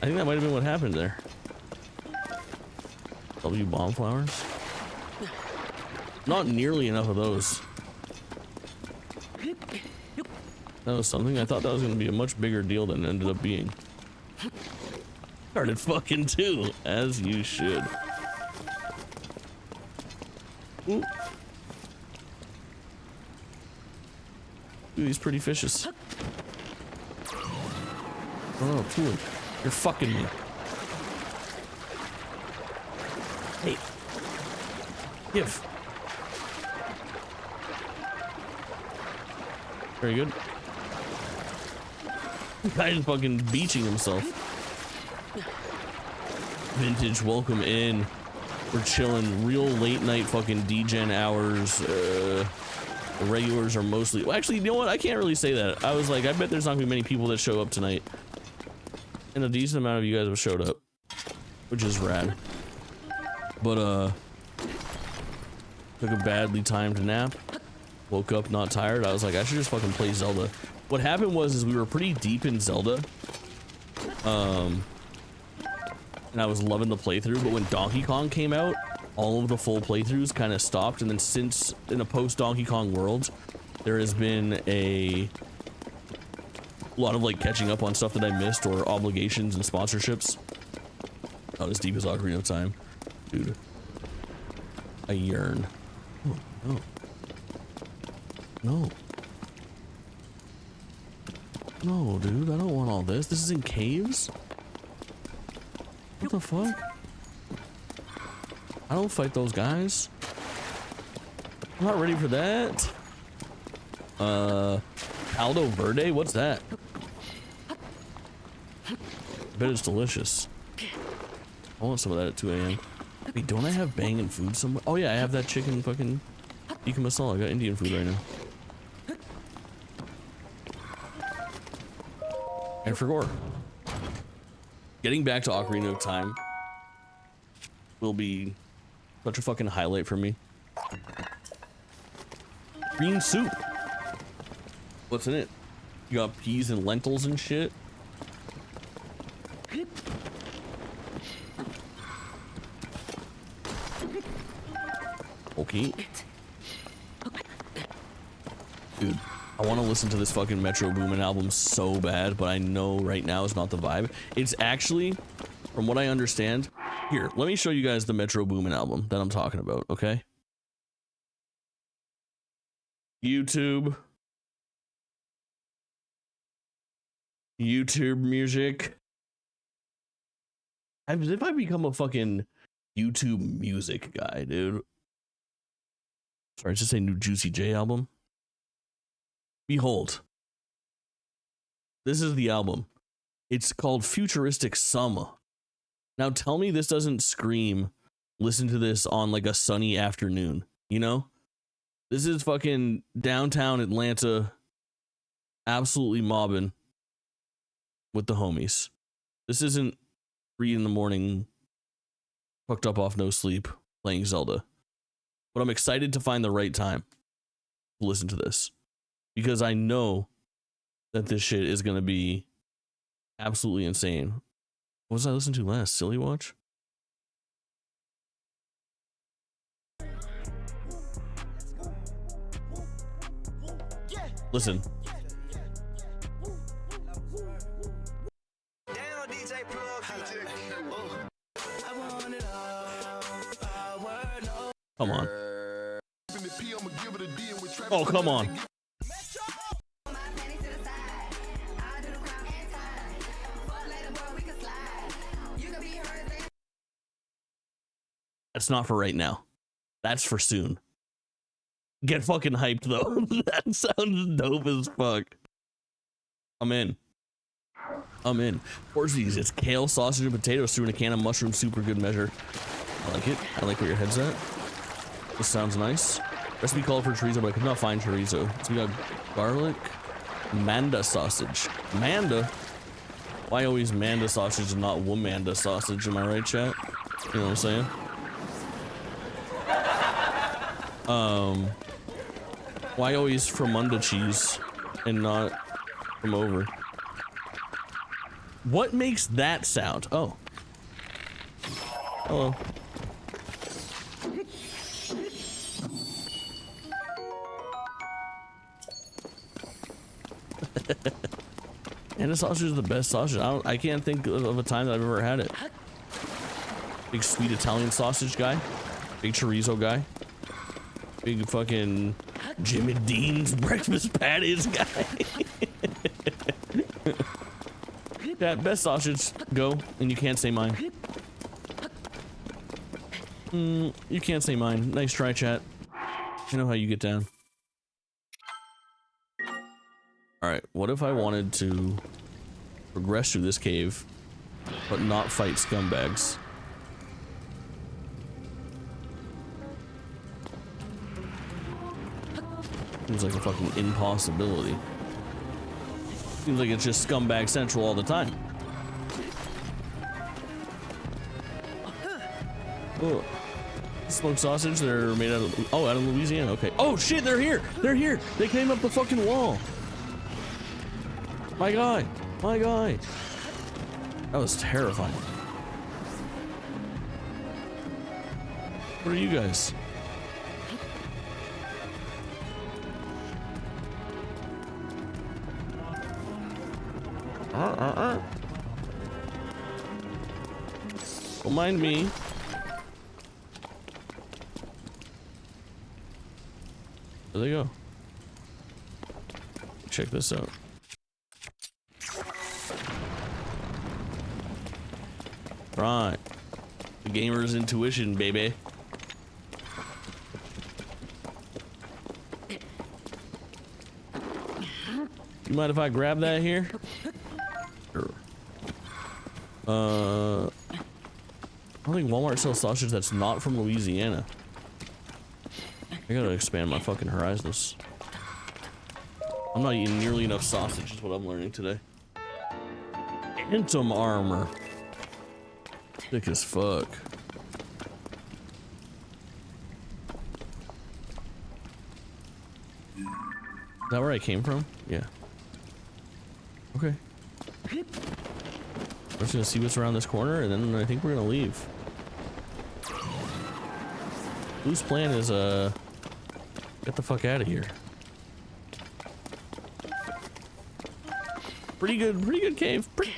I think that might have been what happened there. W bomb flowers. Not nearly enough of those. That was something. I thought that was going to be a much bigger deal than it ended up being. Started fucking too, as you should. Ooh. Ooh, he's pretty vicious. Oh, Tuli, you're fucking me. Hey. Give. Very good. Guy's fucking beaching himself. Vintage, welcome in. We're chilling, real late night fucking degen hours. The regulars are mostly, well, actually, you know what? I can't really say that. I was like, I bet there's not gonna be many people that show up tonight. And a decent amount of you guys have showed up, which is rad. But, took a badly timed nap. Woke up not tired. I was like, I should just fucking play Zelda. What happened was, is we were pretty deep in Zelda. And I was loving the playthrough, but when Donkey Kong came out, all of the full playthroughs kind of stopped. And then since, in a post Donkey Kong world, there has been a lot of like catching up on stuff that I missed, or obligations and sponsorships. Not as deep as Ocarina of Time. Dude. I yearn. Oh, no. No. No, dude, I don't want all this. This is in caves? What the fuck? I don't fight those guys. I'm not ready for that. Aldo Verde? What's that? I bet it's delicious. I want some of that at 2 a.m. Wait, don't I have banging food somewhere? Oh yeah, I have that chicken fucking tikka masala. I got Indian food right now. And for gore. Getting back to Ocarina of Time will be such a fucking highlight for me. Green soup. What's in it? You got peas and lentils and shit. Okay. Dude, I want to listen to this fucking Metro Boomin album so bad, but I know right now is not the vibe. It's actually, from what I understand, here, let me show you guys the Metro Boomin album that I'm talking about, okay? YouTube music. As if I've become a fucking YouTube music guy, dude. Sorry, it's just a new Juicy J album. Behold. This is the album. It's called Futuristic Summer. Now tell me this doesn't scream, listen to this on like a sunny afternoon, you know? This is fucking downtown Atlanta, absolutely mobbing with the homies. This isn't 3 in the morning, fucked up off no sleep, playing Zelda. But I'm excited to find the right time to listen to this, because I know that this shit is going to be absolutely insane. What was I listening to last? Silly Watch? Listen. Come on. Oh, come on. That's not for right now. That's for soon. Get fucking hyped though. That sounds dope as fuck. I'm in. I'm in. Porzies, it's kale, sausage, and potatoes through in a can of mushroom soup for good measure. I like it. I like where your head's at. This sounds nice. Recipe called for chorizo, but I could not find chorizo. So we got garlic, manda sausage. Manda? Why always manda sausage and not womanda sausage? Am I right, chat? You know what I'm saying? Why always from under cheese and not from over? What makes that sound? Oh. Hello. And the sausage is the best sausage. I can't think of a time that I've ever had it. Big sweet Italian sausage guy. Big chorizo guy. Big fucking Jimmy Dean's breakfast patties guy. Yeah, best sausage. Go, and you can't say mine. You can't say mine. Nice try, chat. I know how you get down. Alright, what if I wanted to progress through this cave, but not fight scumbags? Seems like a fucking impossibility. Seems like it's just scumbag central all the time. Oh. Smoked sausage, they're made out of, out of Louisiana, okay. Oh shit, they're here! They're here! They came up the fucking wall! My guy! My guy! That was terrifying. What are you guys? Don't mind me. There they go. Check this out. Right. The gamer's intuition, baby. You mind if I grab that here? Sure. I don't think Walmart sells sausage that's not from Louisiana. I gotta expand my fucking horizons. I'm not eating nearly enough sausage is what I'm learning today. Phantom armor. Thick as fuck. Is that where I came from? Yeah. Okay. We're just gonna see what's around this corner and then I think we're gonna leave. Whose plan is get the fuck out of here. Pretty good cave. Pretty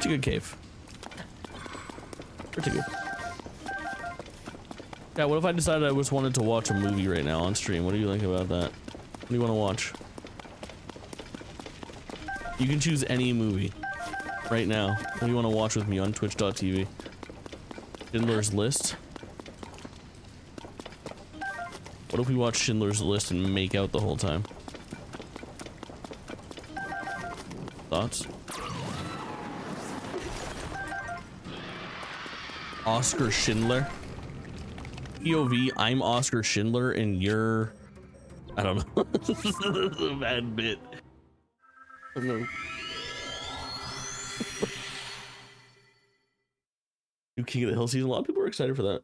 good cave. Pretty good. Yeah, what if I decided I just wanted to watch a movie right now on stream? What do you think about that? What do you want to watch? You can choose any movie right now. What do you want to watch with me on twitch.tv? Schindler's List? What if we watch Schindler's List and make out the whole time? Thoughts? Oscar Schindler? POV, I'm Oscar Schindler and you're... I don't know. This is a bad bit. I don't know. New King of the Hill season. A lot of people are excited for that.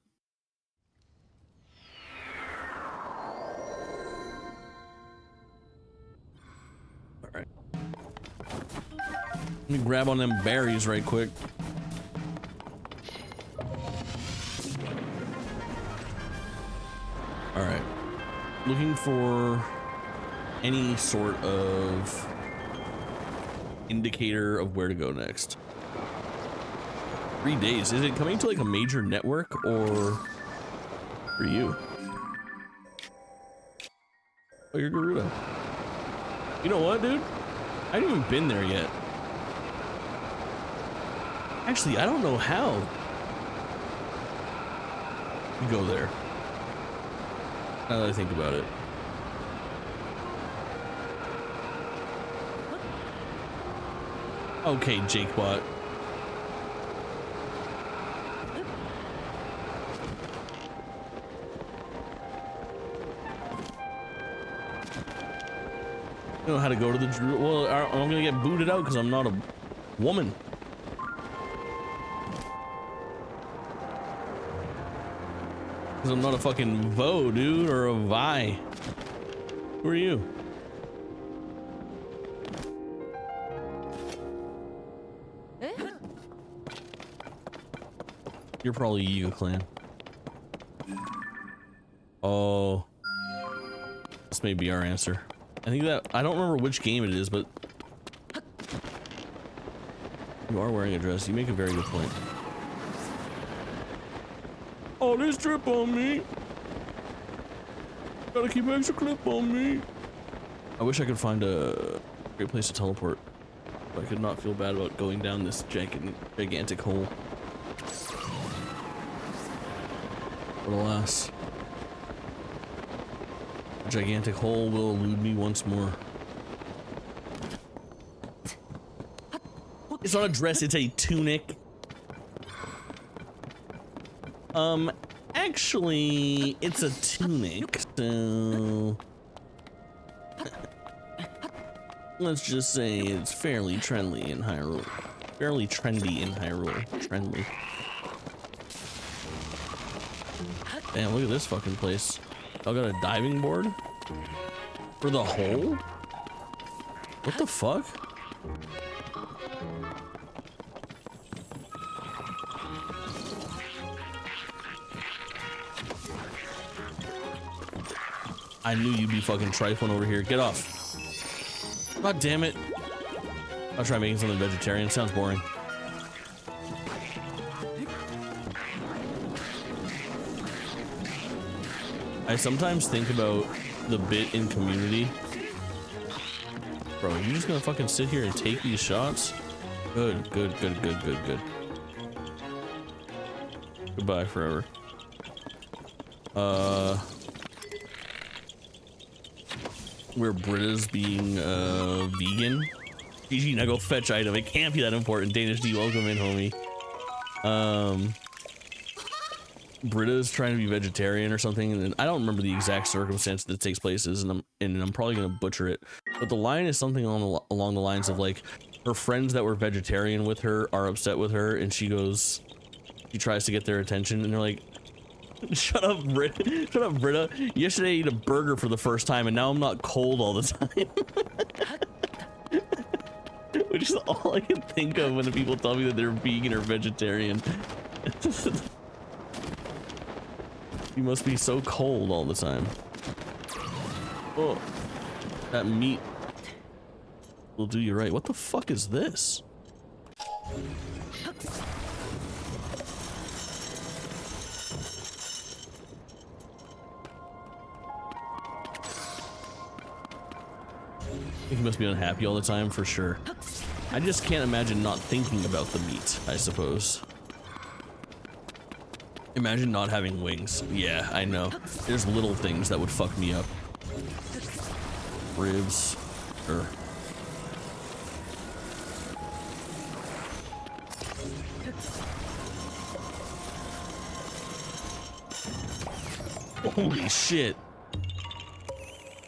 Alright. Let me grab on them berries right quick. Alright. Looking for any sort of indicator of where to go next. 3 days. Is it coming to like a major network or for you? Oh, you're Garuda. You know what, dude? I haven't even been there yet. Actually, I don't know how you go there. Now that I think about it. Okay, Jakebot. I don't know how to go to the Drew. Well, I'm gonna get booted out because I'm not a woman. Because I'm not a fucking Vo, dude, or a Vi. Who are you? You're probably Yiga clan. Oh. This may be our answer. I think that, I don't remember which game it is, but you are wearing a dress. You make a very good point. Oh, there's drip on me. Gotta keep extra clip on me. I wish I could find a great place to teleport. So I could not feel bad about going down this gigantic hole. But alas, a gigantic hole will elude me once more. It's not a dress, it's a tunic. Actually, it's a tunic, so let's just say it's fairly trendy in Hyrule. Fairly trendy in Hyrule. Trendy. Damn, look at this fucking place. Y'all got a diving board? For the hole? What the fuck? I knew you'd be fucking trifling over here. Get off. God damn it. I'll try making something vegetarian. Sounds boring. I sometimes think about the bit in Community. Bro, you just gonna fucking sit here and take these shots? Good, good, good, good, good, good. Goodbye forever. Where Britta's being vegan. GG, now go fetch item. It can't be that important. Danish D, welcome in, homie. Britta's trying to be vegetarian or something, and I don't remember the exact circumstance that takes place, and I'm probably gonna butcher it. But the line is something along the lines of like, her friends that were vegetarian with her are upset with her, and she tries to get their attention, and they're like, shut up, Britta. Shut up, Britta. Yesterday I ate a burger for the first time, and now I'm not cold all the time. Which is all I can think of when people tell me that they're vegan or vegetarian. You must be so cold all the time. Oh, that meat will do you right. What the fuck is this? He must be unhappy all the time, for sure. I just can't imagine not thinking about the meat, I suppose. Imagine not having wings. Yeah, I know. There's little things that would fuck me up. Ribs. Or... holy shit.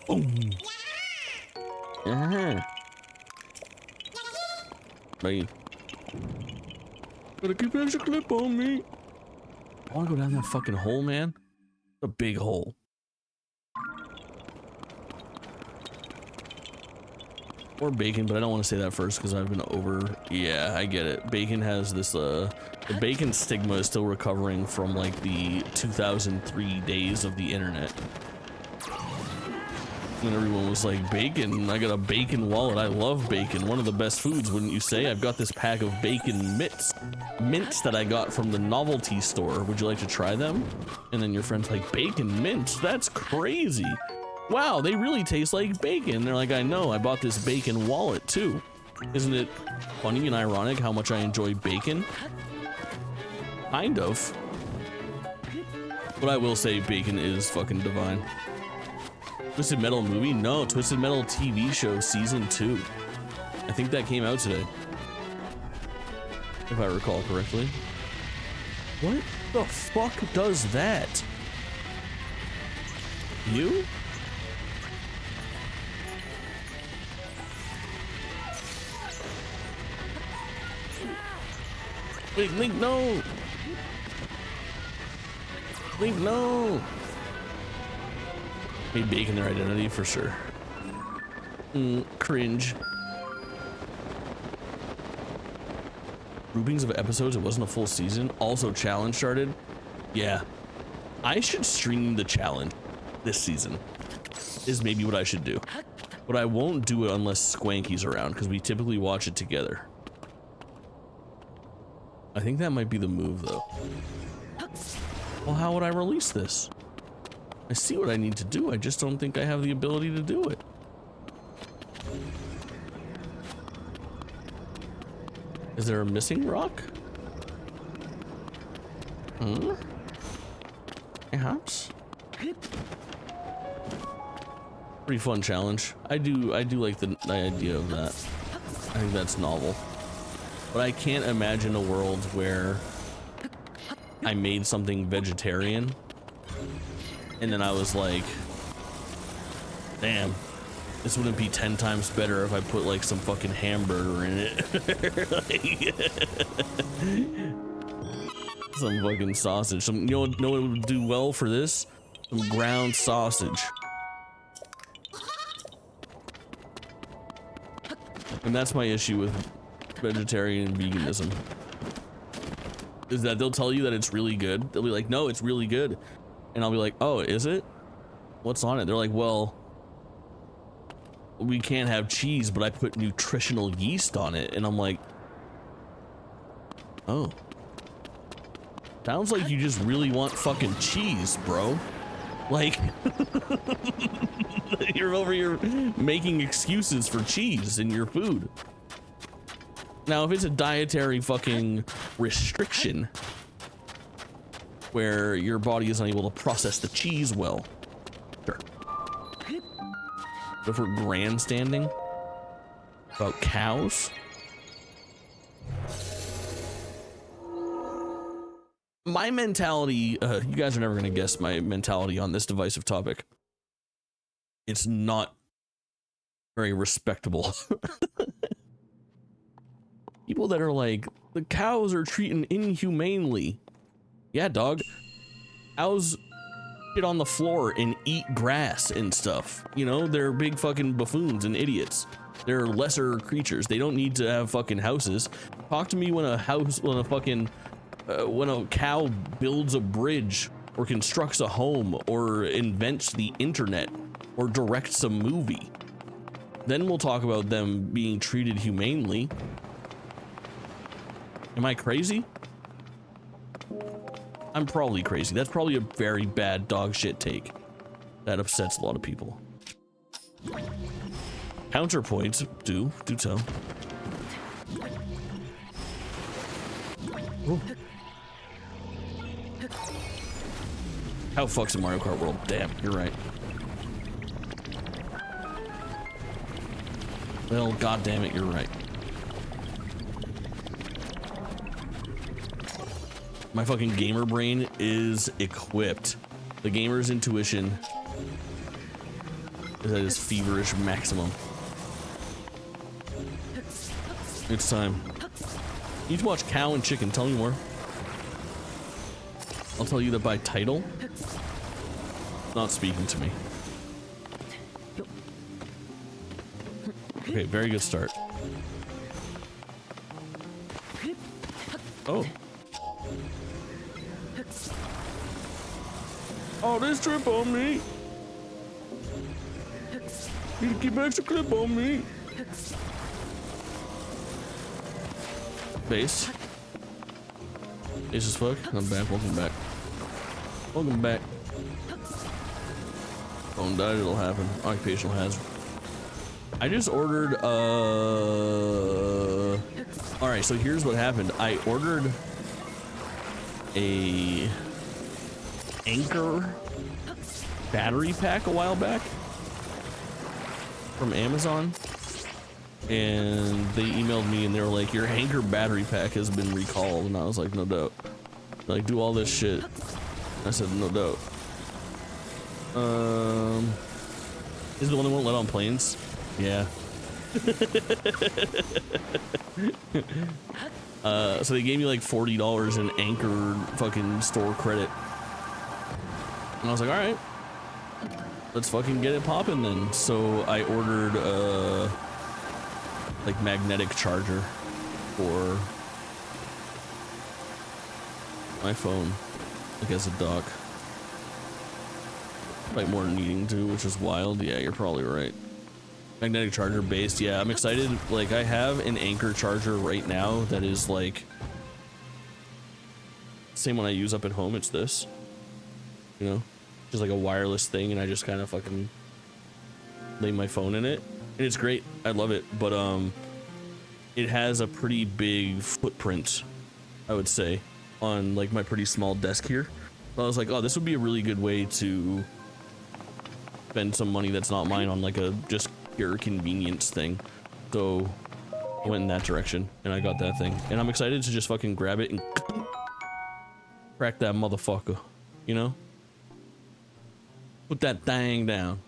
Boom. Bye. Gotta keep extra clip on me. I wanna go down that fucking hole, man. It's a big hole. Or bacon, but I don't want to say that first because I've been over. Yeah, I get it. Bacon has this, the bacon stigma is still recovering from like the 2003 days of the internet. And everyone was like, bacon, I got a bacon wallet. I love bacon. One of the best foods, wouldn't you say? I've got this pack of bacon mints that I got from the novelty store. Would you like to try them? And then your friend's like, bacon mints? That's crazy. Wow, they really taste like bacon. They're like, I know, I bought this bacon wallet too. Isn't it funny and ironic how much I enjoy bacon? Kind of. But I will say bacon is fucking divine. Twisted Metal movie? No, Twisted Metal TV show season 2. I think that came out today. If I recall correctly. What the fuck does that? You? Wait, Link, no! Link, no! Made bacon their identity for sure. Cringe. groupings of episodes. It wasn't a full season. Also, challenge started. Yeah, I should stream the challenge this season. Is maybe what I should do. But I won't do it unless Squanky's around because we typically watch it together. I think that might be the move though. Well, how would I release this? I see what I need to do. I just don't think I have the ability to do it. Is there a missing rock? Perhaps. Pretty fun challenge. I do like the idea of that. I think that's novel. But I can't imagine a world where I made something vegetarian and then I was like, damn, this wouldn't be 10 times better if I put like some fucking hamburger in it. Some fucking sausage. Some, you know what would do well for this? Some ground sausage. And that's my issue with vegetarian veganism. Is that they'll tell you that it's really good. They'll be like, no, it's really good. And I'll be like, oh, is it? What's on it? They're like, well, we can't have cheese, but I put nutritional yeast on it. And I'm like, oh. Sounds like you just really want fucking cheese, bro. Like, you're over here making excuses for cheese in your food. Now, if it's a dietary fucking restriction where your body is unable to process the cheese well, sure. But if we're grandstanding about cows, my mentality, you guys are never going to guess my mentality on this divisive topic. It's not very respectable. People that are like, the cows are treated inhumanely. Yeah, dog. Cows shit on the floor and eat grass and stuff. You know, they're big fucking buffoons and idiots. They're lesser creatures. They don't need to have fucking houses. Talk to me when a cow builds a bridge or constructs a home or invents the internet or directs a movie. Then we'll talk about them being treated humanely. Am I crazy? I'm probably crazy. That's probably a very bad dog shit take. That upsets a lot of people. Counterpoints do tell. Ooh. How fucks in Mario Kart World? Damn, you're right. Well, god damn it, you're right. My fucking gamer brain is equipped. The gamer's intuition is at its feverish maximum. It's time. You need to watch Cow and Chicken. Tell me more. I'll tell you that by title. Not speaking to me. Okay, very good start. Oh. Oh, this trip on me. Need to keep extra clip on me. Base. Base as fuck. I'm back. Welcome back. Welcome back. Phone died, it'll happen. Occupational hazard. I just ordered alright, so here's what happened. I ordered a Anchor battery pack a while back from Amazon, and they emailed me and they were like, your Anchor battery pack has been recalled, and I was like, no doubt. They're like, do all this shit. I said, no doubt. Is the one that won't let on planes? Yeah. So they gave me like $40 in Anchor fucking store credit. And I was like, all right, let's fucking get it popping then. So I ordered like magnetic charger for my phone like as a dock. Like more needing to, which is wild. Yeah, you're probably right. Magnetic charger based. Yeah, I'm excited. Like I have an Anchor charger right now that is like same one I use up at home. It's this, you know, just like a wireless thing, and I just kind of fucking lay my phone in it, and it's great. I love it, but it has a pretty big footprint, I would say, on like my pretty small desk here. So I was like, oh, this would be a really good way to spend some money that's not mine on like a just pure convenience thing. So I went in that direction and I got that thing, and I'm excited to just fucking grab it and crack that motherfucker, you know, put that thing down,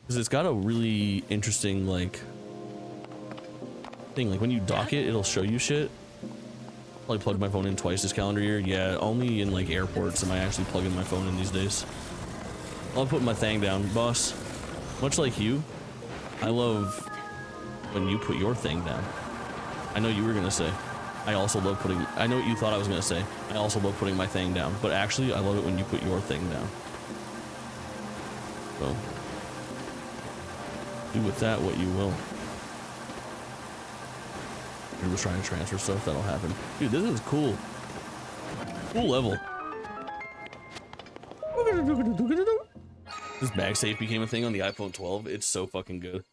because it's got a really interesting like thing. Like when you dock it, it'll show you shit. I plugged my phone in twice this calendar year. Yeah, only in like airports am I actually plugging my phone in these days. I'll put my thing down, boss. Much like you, I love when you put your thing down. I know you were gonna say, I also love putting, I know what you thought I was gonna say, I also love putting my thing down, but actually I love it when you put your thing down. So, do with that what you will. You're just trying to transfer stuff, that'll happen. Dude, this is cool. Cool level. This MagSafe became a thing on the iPhone 12. It's so fucking good.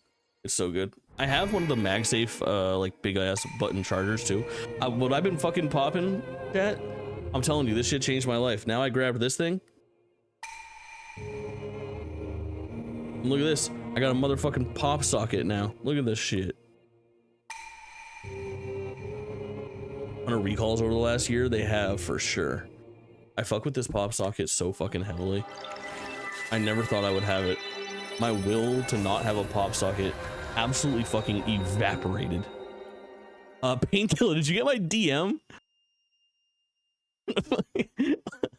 It's so good. I have one of the MagSafe, like big ass button chargers too. What I've been fucking popping, chat, I'm telling you, this shit changed my life. Now I grabbed this thing. And look at this. I got a motherfucking pop socket now. Look at this shit. 100 recalls over the last year, they have for sure. I fuck with this pop socket so fucking heavily. I never thought I would have it. My will to not have a pop socket absolutely fucking evaporated. Painkiller, did you get my DM?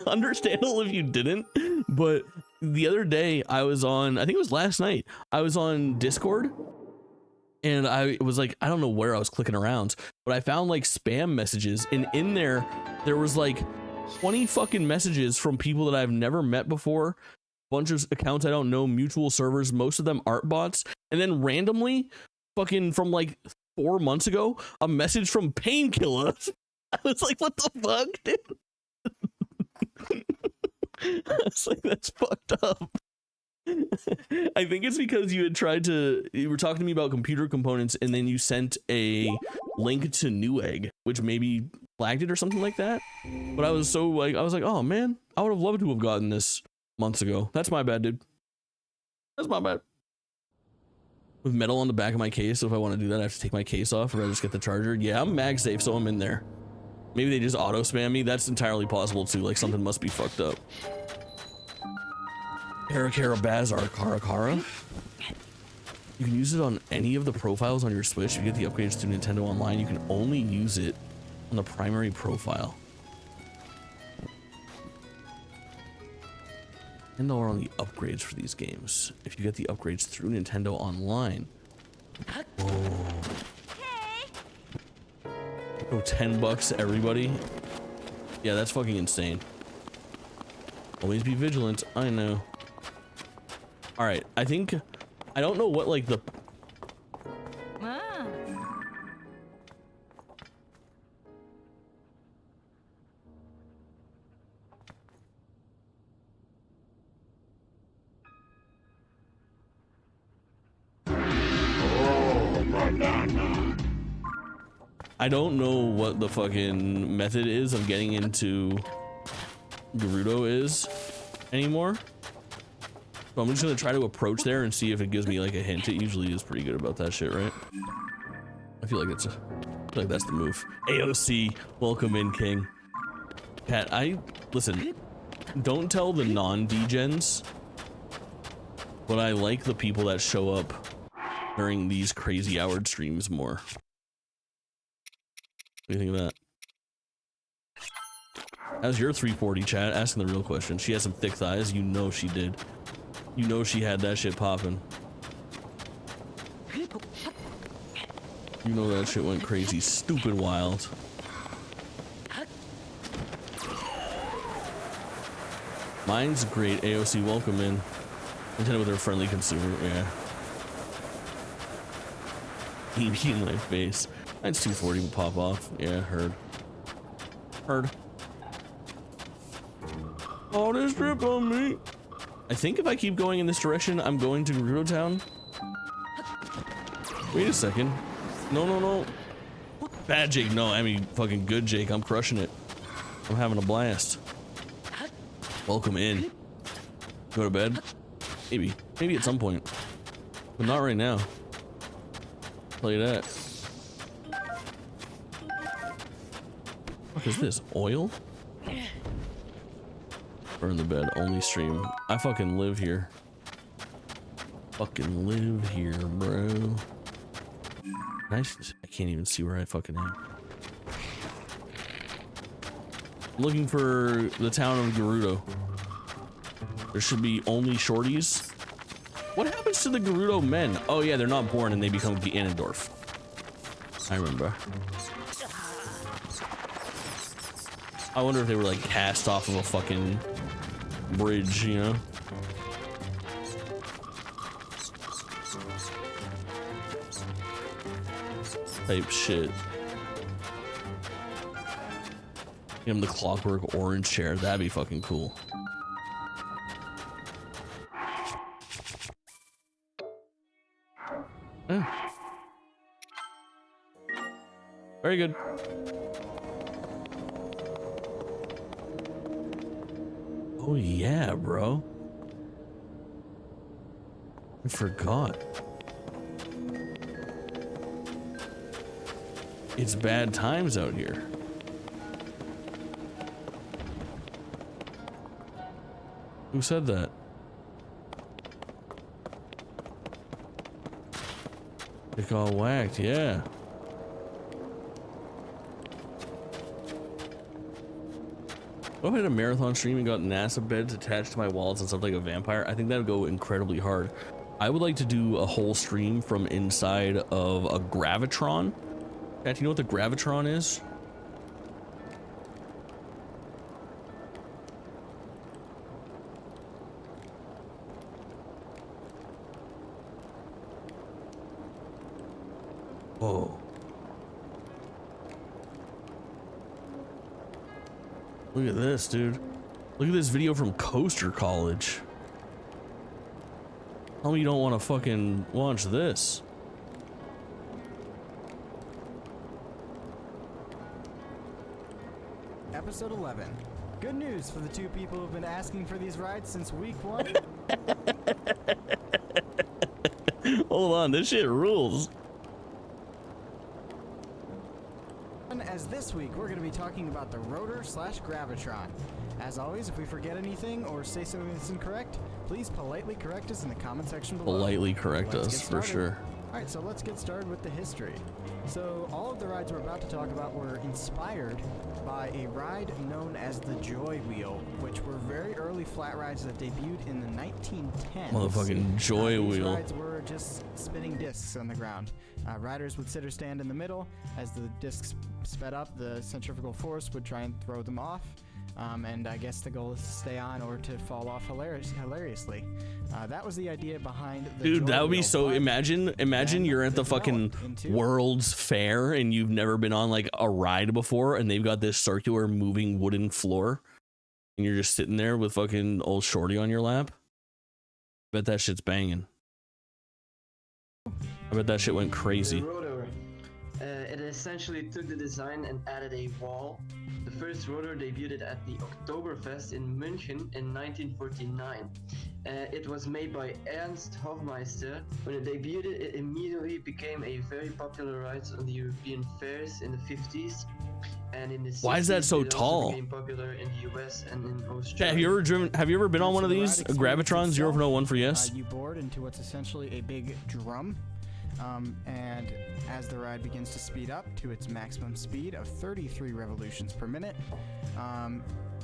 Understandable if you didn't, but the other day I was on, I think it was last night, I was on Discord, and I was like, I don't know where I was clicking around, but I found like spam messages, and in there was like 20 fucking messages from people that I've never met before, bunch of accounts I don't know, mutual servers, most of them art bots, and then randomly, fucking from like 4 months ago, a message from Painkiller. I was like, what the fuck, dude? I was like, that's fucked up. I think it's because you were talking to me about computer components, and then you sent a link to Newegg, which maybe flagged it or something like that. But I was like, oh man, I would have loved to have gotten this months ago. That's my bad, dude. That's my bad. With metal on the back of my case, so if I want to do that, I have to take my case off, or I just get the charger. Yeah, I'm MagSafe, so I'm in there. Maybe they just auto spam me. That's entirely possible too. Like something must be fucked up. Karakara Bazar Karakara. You can use it on any of the profiles on your Switch. If you get the upgrades to Nintendo Online, you can only use it on the primary profile. $10 on the upgrades for these games. If you get the upgrades through Nintendo Online. Oh. Oh, $10 everybody. Yeah, that's fucking insane. Always be vigilant. I know. All right, I think, I don't know what like the I don't know what the fucking method is of getting into Gerudo is anymore. So I'm just gonna try to approach there and see if it gives me like a hint. It usually is pretty good about that shit, right? I feel like that's the move. AOC, welcome in, King. Pat, listen, don't tell the non-degens, but I like the people that show up during these crazy houred streams more. What do you think of that? How's your 340, chat? Asking the real question. She has some thick thighs. You know she did. You know she had that shit popping. You know that shit went crazy, stupid wild. Mine's great. AOC, welcome in. Intended with her friendly consumer. Yeah. EB in my face. Mine's 240 will pop off. Yeah, heard. Heard. Oh, this drip on me. I think if I keep going in this direction, I'm going to Gerudo Town. Wait a second. No, no, no. Bad Jake. No, I mean, fucking good Jake. I'm crushing it. I'm having a blast. Welcome in. Go to bed? Maybe. Maybe at some point. But not right now. Tell you that. What is this? Oil? Burn the bed. Only stream. I fucking live here. Fucking live here, bro. Nice. I can't even see where I fucking am. Looking for the town of Gerudo. There should be only shorties. What happens to the Gerudo men? Oh yeah, they're not born and they become Ganondorf. I remember. I wonder if they were like cast off of a fucking bridge, you know? Type shit. Give him the clockwork orange chair. That'd be fucking cool. Yeah. Very good. Oh yeah, bro. I forgot. It's bad times out here. Who said that? They got whacked, yeah. What if I had a marathon stream and got NASA beds attached to my walls and stuff like a vampire? I think that would go incredibly hard. I would like to do a whole stream from inside of a gravitron. Chat, do you know what the gravitron is? Whoa. Look at this, dude. Look at this video from Coaster College. Tell me you don't want to fucking watch this. Episode 11. Good news for the two people who've been asking for these rides since week 1. Hold on, this shit rules. As this week, we're going to be talking about the rotor/gravitron. As always, if we forget anything or say something that's incorrect, please politely correct us in the comment section below. Politely correct us, for sure. Alright, so let's get started with the history. So, all of the rides we're about to talk about were inspired by a ride known as the Joy Wheel, which were very early flat rides that debuted in the 1910s. Motherfucking Joy These Wheel. rides were just spinning discs on the ground. Riders would sit or stand in the middle. As the discs sped up, the centrifugal force would try and throw them off. And I guess the goal is to stay on or to fall off hilariously. That was the idea behind the Dude, Joy that would be Wheel, so. but Imagine then you're at the fucking developed into- World's Fair and you've never been on like a ride before, and they've got this circular moving wooden floor, and you're just sitting there with fucking old Shorty on your lap. Bet that shit's banging. I bet that shit went crazy. The rotor. It essentially took the design and added a wall. The first rotor debuted at the Oktoberfest in München in 1949. It was made by Ernst Hofmeister. When it debuted, it immediately became a very popular ride on the European fairs in the 50s. And in the 60s, Why is that so it also tall? became popular in the US and in Australia. Chat, have you ever been on one of these? A Gravitron 001 for yes? You board into what's essentially a big drum. And as the ride begins to speed up to its maximum speed of 33 revolutions per minute,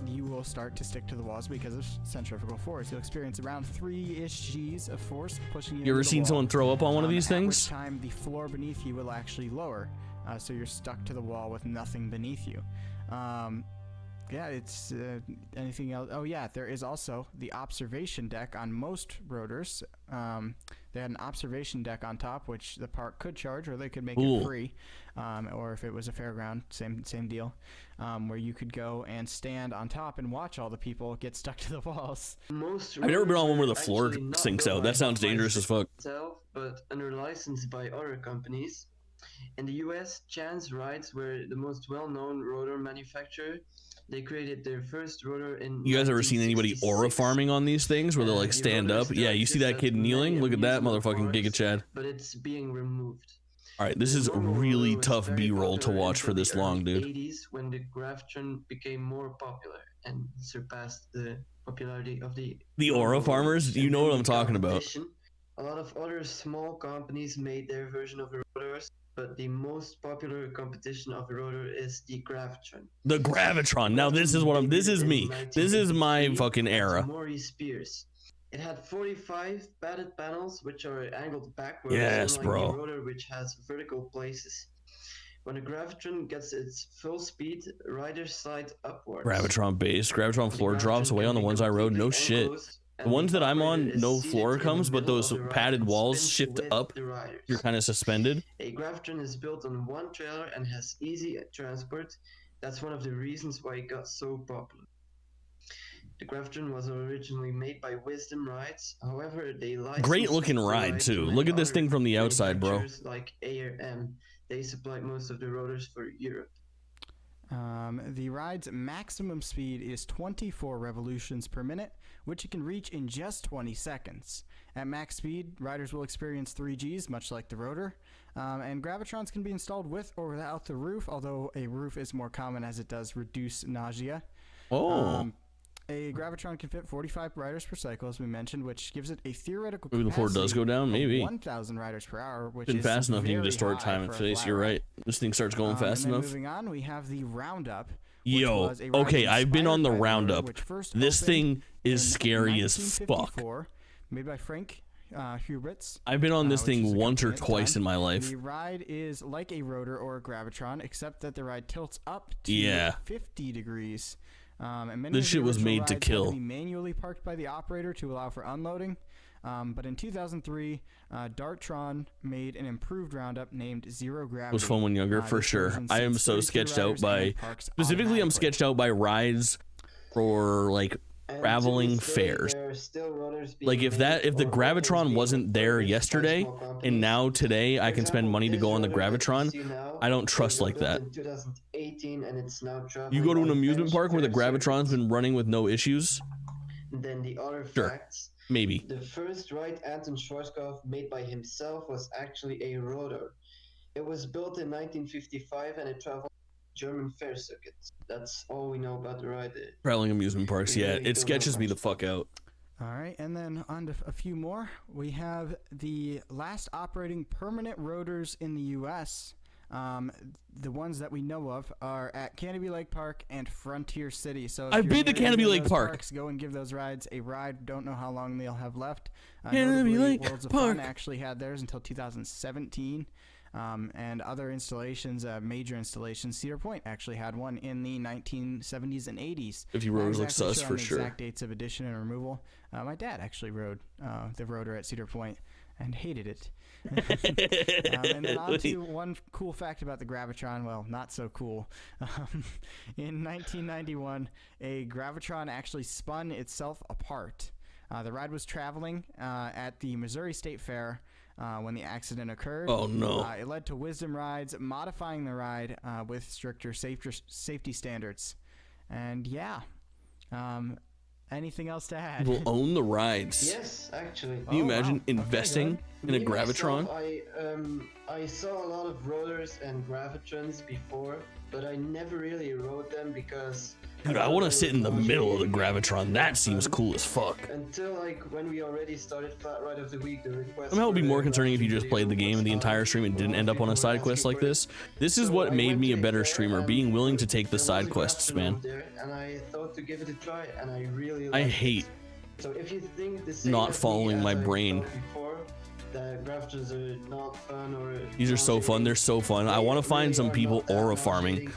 you will start to stick to the walls because of centrifugal force. You'll experience around 3-ish G's of force pushing you. You ever into the seen wall. someone throw up on one of these At which things? time the floor beneath you will actually lower, so you're stuck to the wall with nothing beneath you. yeah, it's anything else. Oh yeah, there is also the observation deck on most rotors. They had an observation deck on top, which the park could charge, or they could make it free. Or if it was a fairground, same deal, where you could go and stand on top and watch all the people get stuck to the walls. Most I've never been on one where the rotors floor actually not sinks built out. by That sounds dangerous as fuck. itself, but under license by other companies. In the US, Chance Rides were the most well-known rotor manufacturer. They created their first rotor in. You guys ever seen anybody aura 1966. farming on these things where they'll like The stand rotor up? still Yeah, you see exists that at kid many kneeling? Look at that amusement motherfucking parks, Giga Chad. But it's being removed. All right, this The is normal really rotor was tough very B-roll to popular watch for until this the long, early dude. 80s when the Graftron became more popular and surpassed the popularity of the Aura farmers, you know what I'm talking about. competition. A lot of other small companies made their version of the rotors, but the most popular competition of the rotor is the Graftron. The Gravitron. Now this is what I'm. This is me. This is my fucking era. Maurice Spears. It had 45 padded panels, which are angled backwards, Yes, unlike bro. the rotor, which has vertical places. When a Gravitron gets its full speed, riders slide upwards. Gravitron base. Gravitron The floor drops Gravitron away can on the be ones I rode. No completely shit. enclosed, The and ones that I'm on, operator is no seated floor in the comes, but middle those of the ride padded and walls spins shift with up. the riders. You're kind of suspended. A Graftron is built on one trailer and has easy transport. That's one of the reasons why it got so popular. The Graftron was originally made by Wisdom Rides. However, they licensed Great looking the ride ride too. to Look many at this other thing from the outside, bro. manufacturers like ARM. They supplied most of the rotors for Europe. The ride's maximum speed is 24 revolutions per minute, which it can reach in just 20 seconds. At max speed, riders will experience 3 Gs, much like the rotor, and Gravitrons can be installed with or without the roof, although a roof is more common as it does reduce nausea. Oh. A Gravitron can fit 45 riders per cycle, as we mentioned, which gives it a theoretical Maybe the floor does go down, of maybe. 1,000 riders per hour, which Been is fast enough, you can very distort high time and for a face. flat You're ride. right. This thing starts going fast and then enough. moving on, we have the Roundup. which Yo, was a ride okay, I've been on the inspired by Roundup. which first This opened thing is in scary as fuck. 1954, made by Frank Hubritz. I've been on this which is thing a once or company at the twice time. in my life. The ride is like a rotor or a Gravitron, except that the ride tilts up to Yeah. 50 degrees. And many This of the shit was original made to rides had kill. be manually parked by the operator to allow for unloading. But in 2003, Dartron made an improved Roundup named Zero Gravity. It was fun when younger, for This sure. version I am seats so 32 sketched out riders by, and parks specifically I'm automatically. sketched out by rides for like And to traveling this day, fairs. there are still rotors being Like if made the or Gravitron rotors being wasn't there refurbished by yesterday small companies. and now today I For can spend example, money to this go on the rotor that you Gravitron, see now I don't was trust like built that. in 2018 and it's now You traveling go to an on amusement bench park where the fair Gravitron's circuits. been running with no issues? Then the other Sure. facts. Maybe. The first ride Anton Schwarzkopf made by himself was actually a rotor. It was built in 1955 and it traveled German fair circuits. That's all we know about the ride. Traveling amusement parks, We yeah. really It don't know sketches me much the fuck out. All right, and then on to a few more. We have the last operating permanent rotors in the U.S. The ones that we know of are at Canopy Lake Park and Frontier City. So if I've you're been to near either Canopy of Lake those Park. parks, go and give those rides a ride. Don't know how long they'll have left. Canopy Notably, Lake Worlds of Park. Fun actually had theirs until 2017. And other installations, major installations, Cedar Point actually had one in the 1970s and 80s. 50 Not rotors look exactly sus sure for on the sure. exact dates of addition and removal. My dad actually rode the rotor at Cedar Point and hated it. And then on to one cool fact about the Gravitron. Well, not so cool. In 1991, a Gravitron actually spun itself apart. The ride was traveling at the Missouri State Fair when the accident occurred. Oh, no. It led to Wisdom Rides modifying the ride with stricter safety standards. And yeah, anything else to add? We'll own the rides. Yes, actually. Can you Oh, imagine wow. Okay, investing in a Me, Gravitron? myself, I saw a lot of rotors and Gravitrons before, but I never really rode them because... Dude, I want to sit in the middle of the Gravitron. That seems cool as fuck. Until like when we already started Flat Ride of the Week, the request... Somehow it would be for more a concerning if you just Gravitron played the video game was the entire stream and up. didn't end up on a People were side quest asking like for it. this. This is So what I made went me a to better fair streamer, and being willing to take the there was side a quests, Gravitron man. out there, and I thought to give it a try, and I really I liked hate it. So if you think the same not as me following as my I brain. thought before, The gravitrons are not fun or. These are so fun. They're so fun. I want to find some people aura farming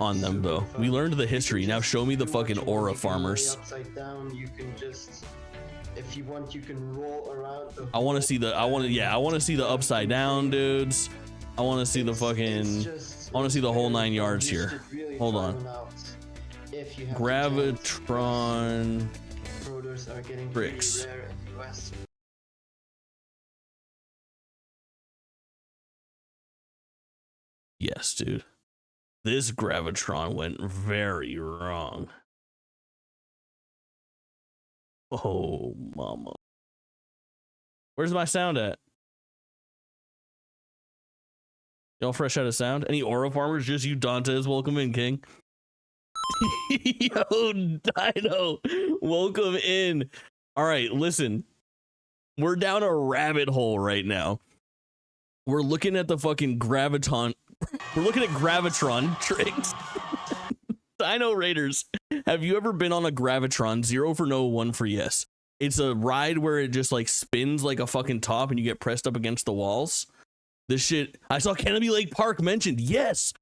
on them though. We learned the history. Now show me the fucking aura farmers. Upside down, you can just, if you want, you can roll around. I want to see the. I want to see the upside down dudes. I want to see the fucking. I want to see the whole 9 yards here. Hold on. Gravitron bricks. Yes, dude. This Gravitron went very wrong. Oh, mama. Where's my sound at? Y'all fresh out of sound? Any aura farmers? Just you, Dantes. Welcome in, King. Yo, Dino. Welcome in. All right, listen. We're down a rabbit hole right now. We're looking at the fucking Graviton. We're looking at Gravitron tricks. Dino Raiders. Have you ever been on a Gravitron? 0 for no, 1 for yes. It's a ride where it just like spins like a fucking top and you get pressed up against the walls. This shit, I saw Canopy Lake Park mentioned. Yes,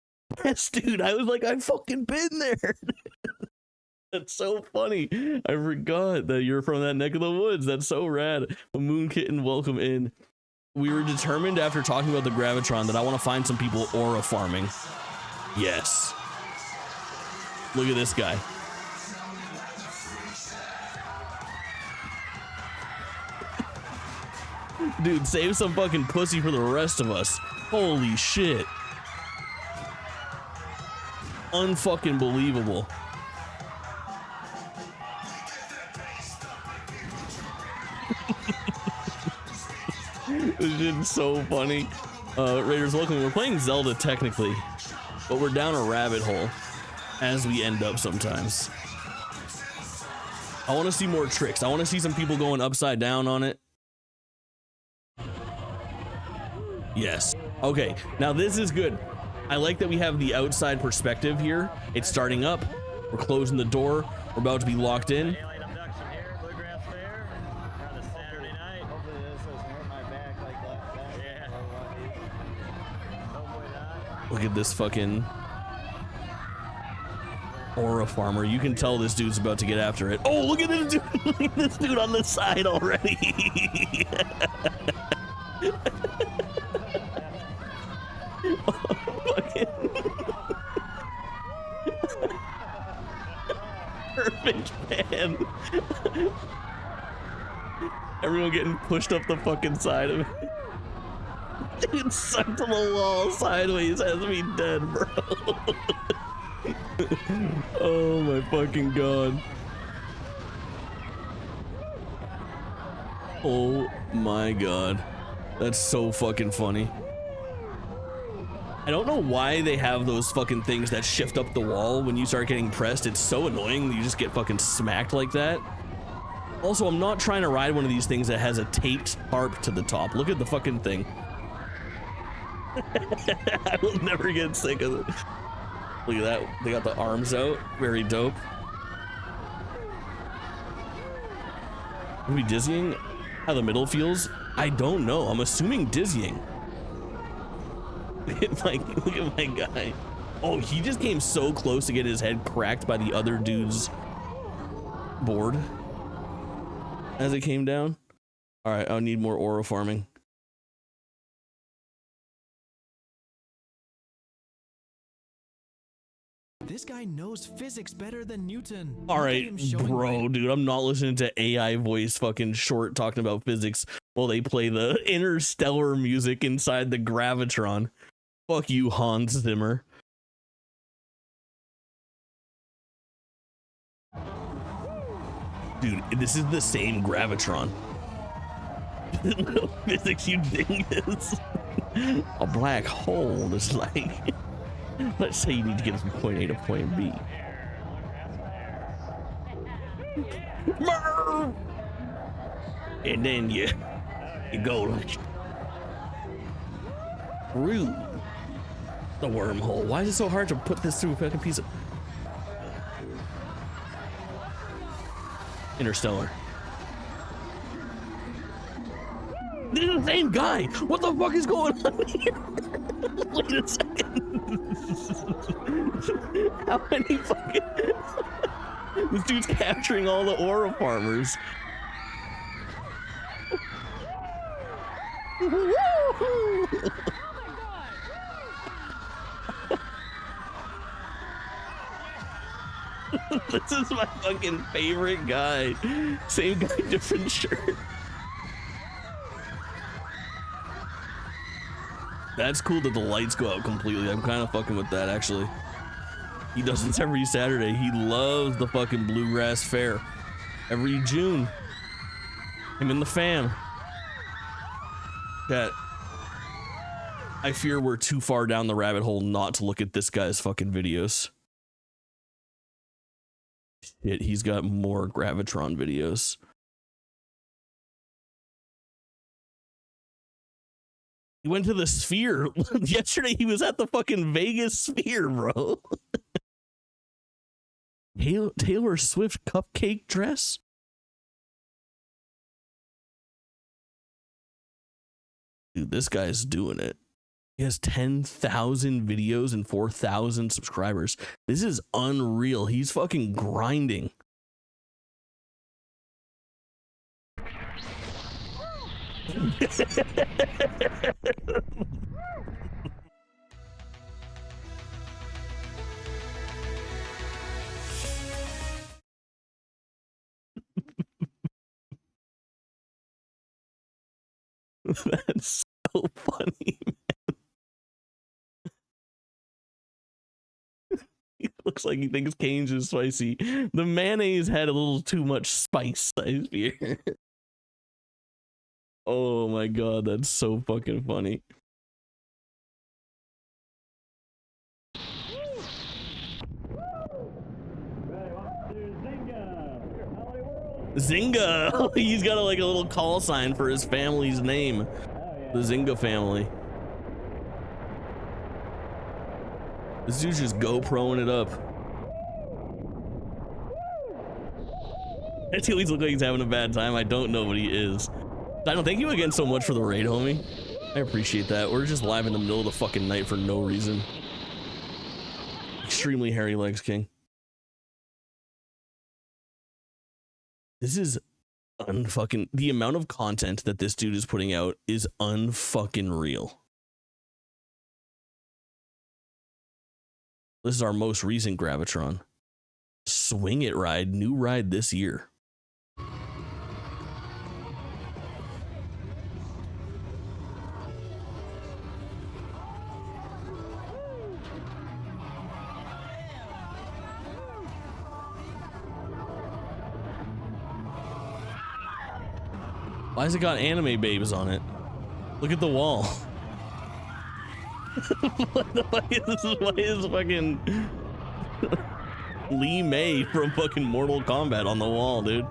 dude. I was like, I've fucking been there. That's so funny. I forgot that you're from that neck of the woods. That's so rad. Moon Kitten, welcome in. We were determined after talking about the Gravitron that I want to find some people aura farming. Yes. Look at this guy. Dude, save some fucking pussy for the rest of us. Holy shit. Unfucking believable. This shit's so funny. Raiders, welcome. We're playing Zelda technically, but we're down a rabbit hole as we end up sometimes. I want to see more tricks. I want to see some people going upside down on it. Yes. Okay, now this is good. I like that we have the outside perspective here. It's starting up. We're closing the door. We're about to be locked in. Look at this fucking aura farmer. You can tell this dude's about to get after it. Oh, look at this dude. Look at this dude on the side already. Perfect pan. Everyone getting pushed up the fucking side of it. Dude sucked to the wall sideways, has me dead, bro. Oh my fucking god. Oh my god. That's so fucking funny. I don't know why they have those fucking things that shift up the wall when you start getting pressed. It's so annoying that you just get fucking smacked like that. Also, I'm not trying to ride one of these things that has a taped tarp to the top. Look at the fucking thing. I will never get sick of it. Look at that. They got the arms out. Very dope. Would be dizzying? How the middle feels? I don't know. I'm assuming dizzying. Look at my guy. Oh, he just came so close to get his head cracked by the other dude's board as it came down. All right, I'll need more aura farming. This guy knows physics better than Newton. All right, bro, dude, I'm not listening to AI voice fucking short talking about physics while they play the interstellar music inside the Gravitron. Fuck you, Hans Zimmer. Dude, this is the same Gravitron. Little physics, you dingus. A black hole is like... Let's say you need to get from point A to point B. And then you go like through the wormhole. Why is it so hard to put this through a fucking piece of Interstellar? This is the same guy. What the fuck is going on here? Wait a second. How many fucking... This dude's capturing all the aura farmers. This is my fucking favorite guy. Same guy, different shirt. That's cool that the lights go out completely. I'm kind of fucking with that, actually. He does this every Saturday. He loves the fucking Bluegrass Fair. Every June. Him and the fam. That. I fear we're too far down the rabbit hole not to look at this guy's fucking videos. Shit, he's got more Gravitron videos. He went to the Sphere. Yesterday he was at the fucking Vegas Sphere, bro. Taylor Swift cupcake dress? Dude, this guy's doing it. He has 10,000 videos and 4,000 subscribers. This is unreal. He's fucking grinding. That's so funny, man. He looks like he thinks Cane's is spicy. The mayonnaise had a little too much spice, I fear. Oh my god, that's so fucking funny. Zynga! He's got like a little call sign for his family's name. The Zynga family. This dude's just GoProing it up. I see he's looking like he's having a bad time. I don't know what he is. I don't thank you again so much for the raid, homie. I appreciate that. We're just live in the middle of the fucking night for no reason. Extremely hairy legs, King. This is unfucking... The amount of content that this dude is putting out is unfucking real. This is our most recent Gravitron. Swing It ride. New ride this year. Why has it got anime babes on it? Look at the wall. Why is fucking Lee May from fucking Mortal Kombat on the wall, dude?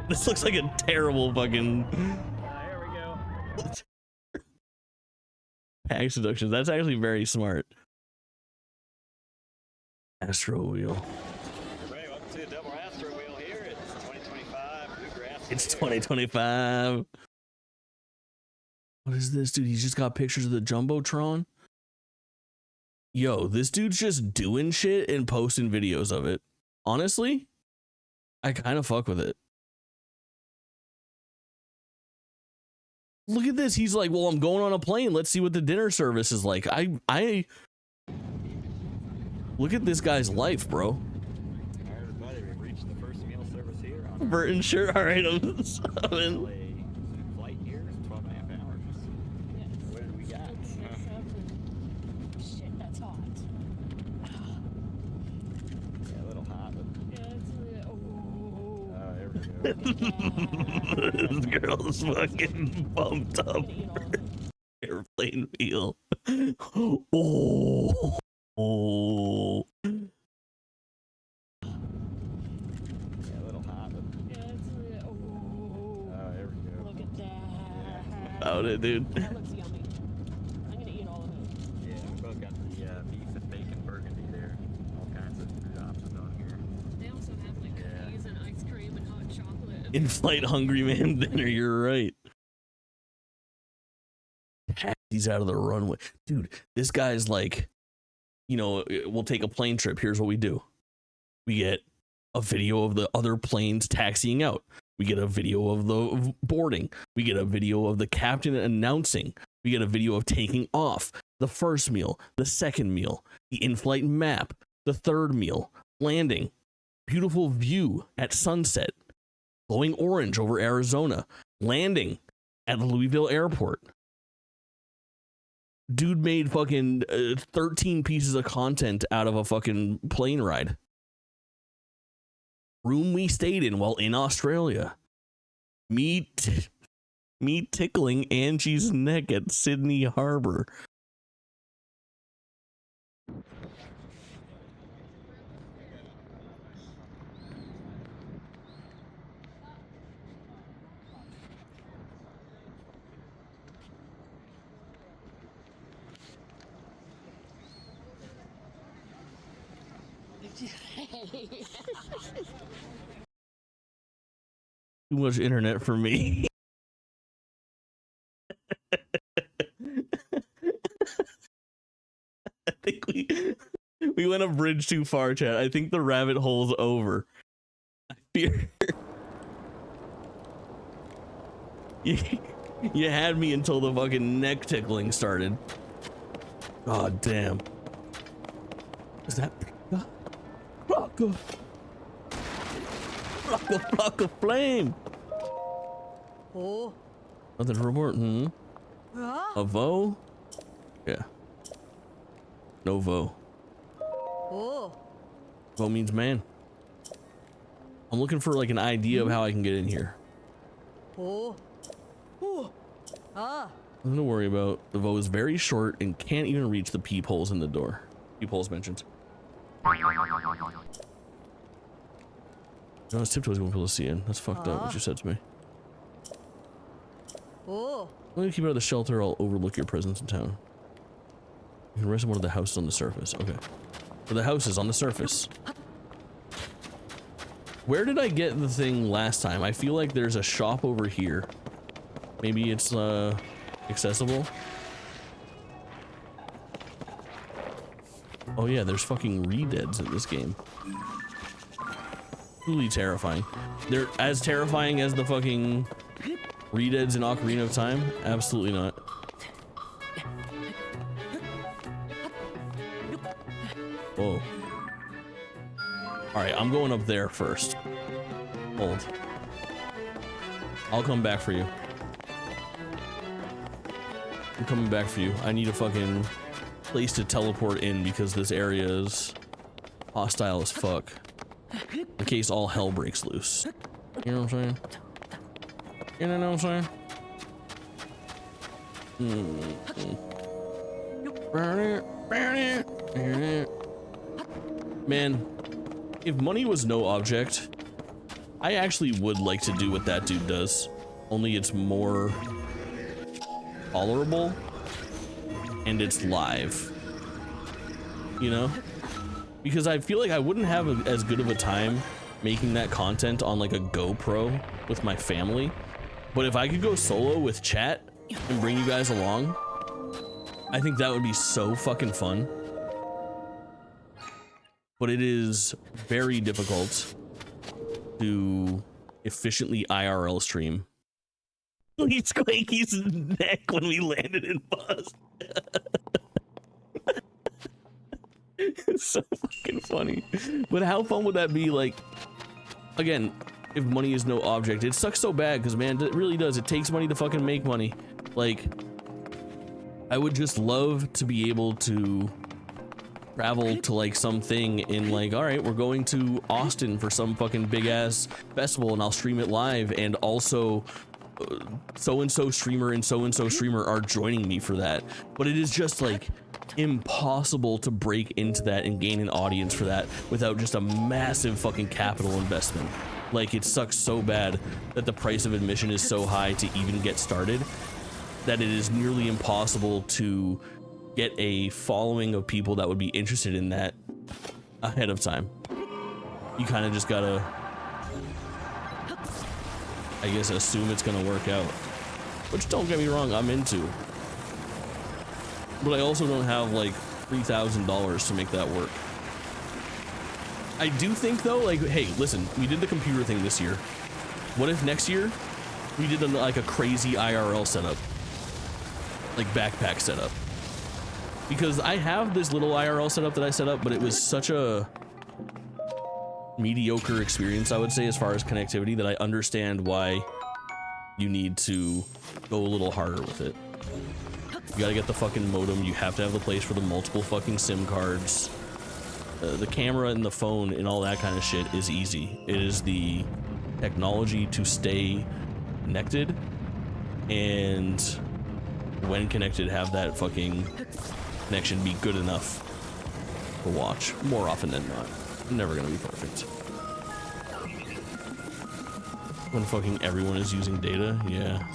This looks like a terrible fucking... Here we go. Pack seductions. That's actually very smart. Astro Wheel. Everybody, welcome to the Double Astro Wheel here. It's 2025. Bluegrass. It's 2025. What is this, dude? He's just got pictures of the Jumbotron. Yo, this dude's just doing shit and posting videos of it. Honestly, I kind of fuck with it. Look at this. He's like, well, I'm going on a plane. Let's see what the dinner service is like. I look at this guy's life, bro. All right, everybody, we've reached the first meal service here. On Burton shirt. All right, I'm subbing. a flight here, 12 and a half hours. Yes. What did we got? Shit, that's hot. Yeah, a little hot, but Yeah, it's really, there we go. This girl's fucking bumped up. Airplane feel. Oh. Oh. Yeah, a little hot, but yeah, it's really, there we go. look at that. About it, dude. That looks yummy. I'm gonna eat all of it. Yeah, we both got the beef and bacon burger In-flight hungry man dinner. You're right. Taxis out of the runway, dude. This guy's like, you know, we'll take a plane trip. Here's what we do: we get a video of the other planes taxiing out. We get a video of the boarding. We get a video of the captain announcing. We get a video of taking off. The first meal, the second meal, the in-flight map, the third meal, landing, beautiful view at sunset, glowing orange over Arizona, landing at the Louisville airport. Dude made fucking 13 pieces of content out of a fucking plane ride. Room we stayed in while in Australia. Me tickling Angie's neck at Sydney Harbor. Too much internet for me. I think we went a bridge too far, chat. I think the rabbit hole's over. I fear you had me until the fucking neck tickling started. God damn. Is that rock of flame? Oh. Nothing to report. A vo? Yeah. No vo. Oh. Vo means man. I'm looking for like an idea of how I can get in here. Oh. Oh. Ah. Nothing to worry about. The vo is very short and can't even reach the peepholes in the door. Peepholes mentioned. No, it's tiptoes won't be able to see in. That's fucked up what you said to me. Oh. Let me keep it out of the shelter. I'll overlook your presence in town. You can rest in one of the houses on the surface. Okay. For the houses on the surface. Where did I get the thing last time? I feel like there's a shop over here. Maybe it's accessible. Oh yeah, there's fucking re-deads in this game. Truly terrifying. They're as terrifying as the fucking re-deads in Ocarina of Time? Absolutely not. Whoa. Alright, I'm going up there first. Hold. I'll come back for you. I'm coming back for you. I need a fucking place to teleport in because this area is hostile as fuck. In case all hell breaks loose. You know what I'm saying? You know what I'm saying? Man, if money was no object, I actually would like to do what that dude does. Only it's more tolerable and it's live. You know? Because I feel like I wouldn't have as good of a time making that content on like a GoPro with my family. But if I could go solo with chat and bring you guys along, I think that would be so fucking fun. But it is very difficult to efficiently IRL stream. He Squeaky's neck when we landed in Boston. It's so fucking funny. But how fun would that be? Like, again, if money is no object, it sucks so bad because, man, it really does. It takes money to fucking make money. Like, I would just love to be able to travel to like something in like, all right, we're going to Austin for some fucking big ass festival and I'll stream it live, and also so-and-so streamer and so-and-so streamer are joining me for that. But it is just like impossible to break into that and gain an audience for that without just a massive fucking capital investment. Like, it sucks so bad that the price of admission is so high to even get started that it is nearly impossible to get a following of people that would be interested in that ahead of time. You kind of just gotta I guess, assume it's gonna work out. Which, don't get me wrong, I'm into. But I also don't have like $3,000 to make that work. I do think though, like, hey, listen, we did the computer thing this year. What if next year we did like a crazy IRL setup? Like backpack setup. Because I have this little IRL setup that I set up, but it was such a mediocre experience, I would say, as far as connectivity, that I understand why you need to go a little harder with it. You gotta get the fucking modem, you have to have the place for the multiple fucking SIM cards. The camera and the phone and all that kind of shit is easy. It is the technology to stay connected, and when connected, have that fucking connection be good enough to watch more often than not. Never gonna be perfect. When fucking everyone is using data, yeah.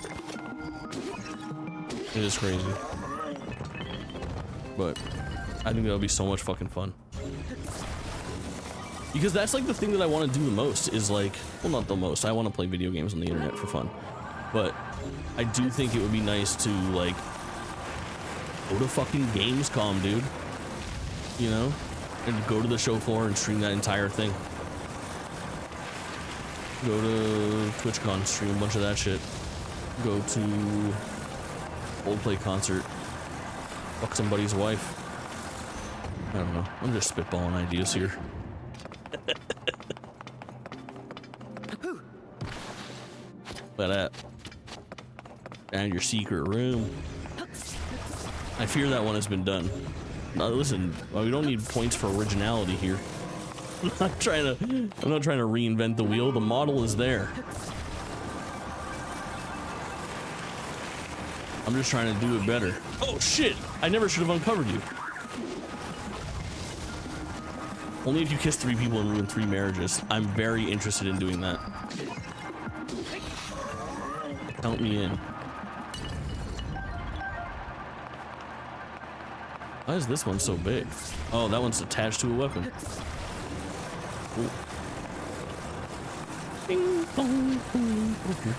It is crazy. But I think that'll be so much fucking fun. Because that's like the thing that I want to do the most is like, well, not the most, I want to play video games on the internet for fun. But I do think it would be nice to like go to fucking Gamescom, dude. You know? And go to the show floor and stream that entire thing. Go to TwitchCon, stream a bunch of that shit. Go to Coldplay concert. Fuck somebody's wife. I don't know. I'm just spitballing ideas here. Look at that. And your secret room. I fear that one has been done. Now listen, we don't need points for originality here. I'm not trying to reinvent the wheel. The model is there. I'm just trying to do it better. Oh shit! I never should have uncovered you. Only if you kiss 3 people and ruin 3 marriages. I'm very interested in doing that. Count me in. Why is this one so big? Oh, that one's attached to a weapon. Cool. Ding, dong, boom, okay.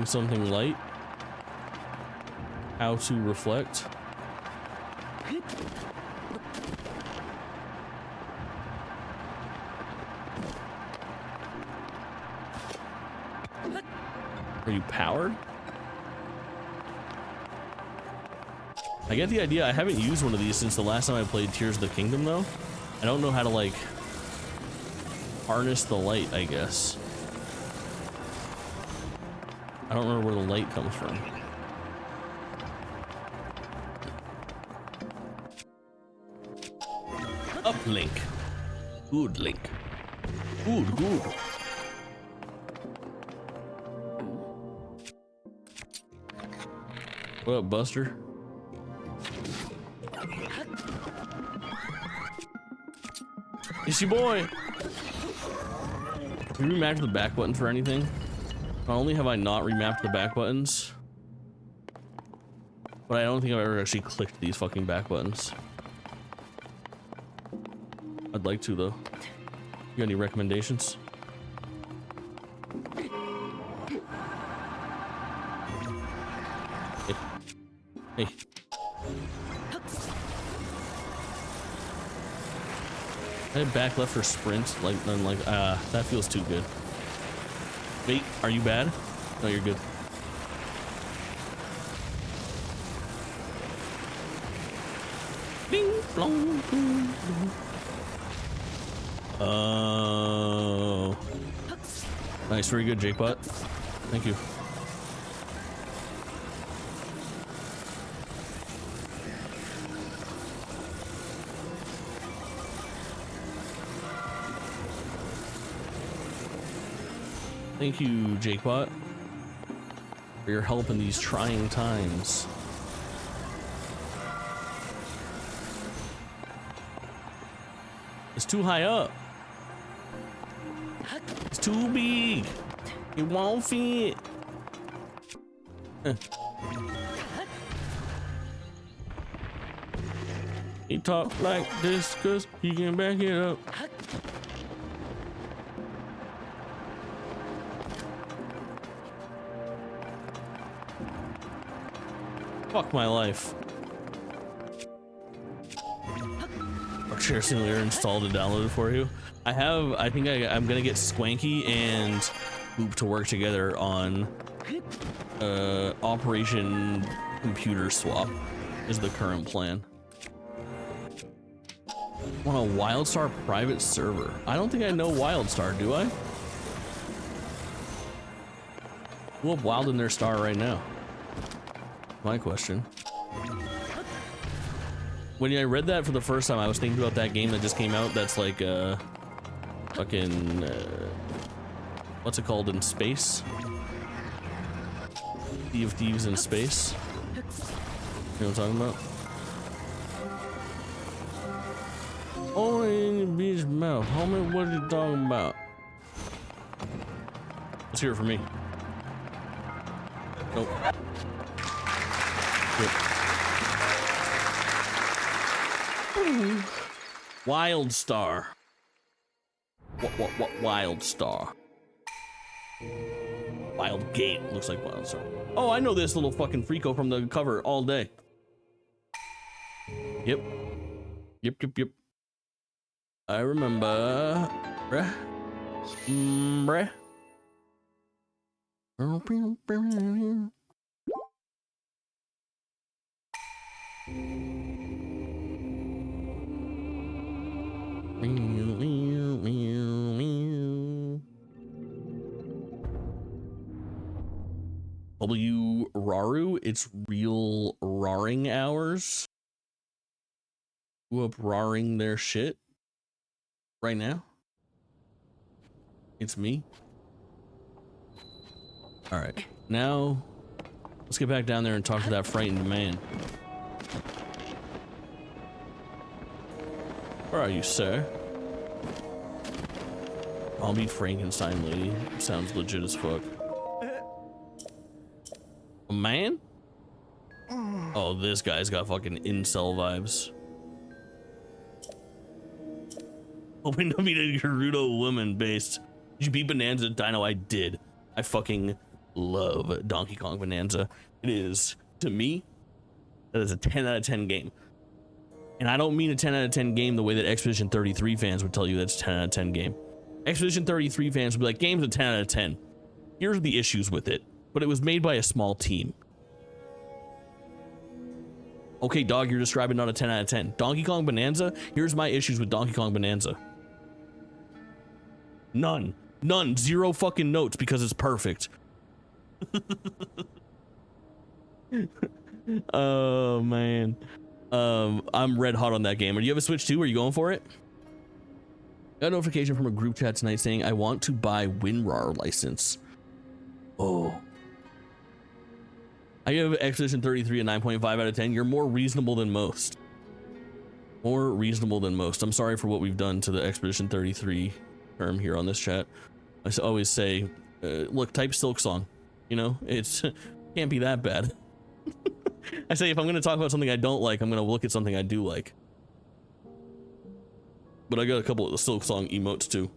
Something light. How to reflect. Are you powered? I get the idea. I haven't used one of these since the last time I played Tears of the Kingdom, though. I don't know how to, like, harness the light, I guess. I don't remember where the light comes from. Uplink. Good link. Good, good. What up, Buster? It's your boy. Have you remapped the back buttons for anything? Not only have I not remapped the back buttons, but I don't think I've ever actually clicked these fucking back buttons. I'd like to, though. You got any recommendations? Hey. Hey. I had back left for sprint, like, then like, that feels too good. Wait, are you bad? No, you're good. Ding, blong, boom, boom. Oh. Nice, very good, Jake-Bot. Thank you. Thank you, Jake-Bot, for your help in these trying times. It's too high up. It's too big. It won't fit. He talk like this cause he can back it up. Fuck my life. Share Simulator installed and downloaded for you. I think I'm gonna get Swanky and Boop to work together on Operation Computer Swap is the current plan. On a WildStar private server. I don't think I know WildStar, do I? Pull up Wild in their star right now. My question. When I read that for the first time, I was thinking about that game that just came out that's like fucking what's it called in space? Sea of Thieves in space. You know what I'm talking about? Only in the beach mouth. Homie, what are you talking about? Let's hear it from me. Nope. Yep. WildStar. What WildStar? Wildgate looks like WildStar. Oh, I know this little fucking freako from the cover all day. Yep. Yep. I remember. Bruh. Bruh. W Raru, it's real roaring hours. Who up roaring their shit right now? It's me. All right, now let's get back down there and talk to that frightened man. Where are you, sir? I'll be Frankenstein lady. Sounds legit as fuck. A man? Oh, this guy's got fucking incel vibes. Hoping to meet a Gerudo woman based. Did you beat Bonanza Dino? I did. I fucking love Donkey Kong Bonanza. It is, to me, that is a 10 out of 10 game. And I don't mean a 10 out of 10 game the way that Expedition 33 fans would tell you that's a 10 out of 10 game. Expedition 33 fans would be like, game's a 10 out of 10. Here's the issues with it. But it was made by a small team. Okay, dog, you're describing not a 10 out of 10. Donkey Kong Bonanza, here's my issues with Donkey Kong Bonanza. None. Zero fucking notes because it's perfect. Oh, man. I'm red hot on that game. Do you have a Switch too? Are you going for it? Got a notification from a group chat tonight saying I want to buy WinRAR license. Oh. I give Expedition 33 a 9.5 out of 10. You're more reasonable than most. More reasonable than most. I'm sorry for what we've done to the Expedition 33 term here on this chat. I always say, look, type Silk Song. You know, it's can't be that bad. I say if I'm going to talk about something I don't like, I'm going to look at something I do like. But I got a couple of the Silk Song emotes too.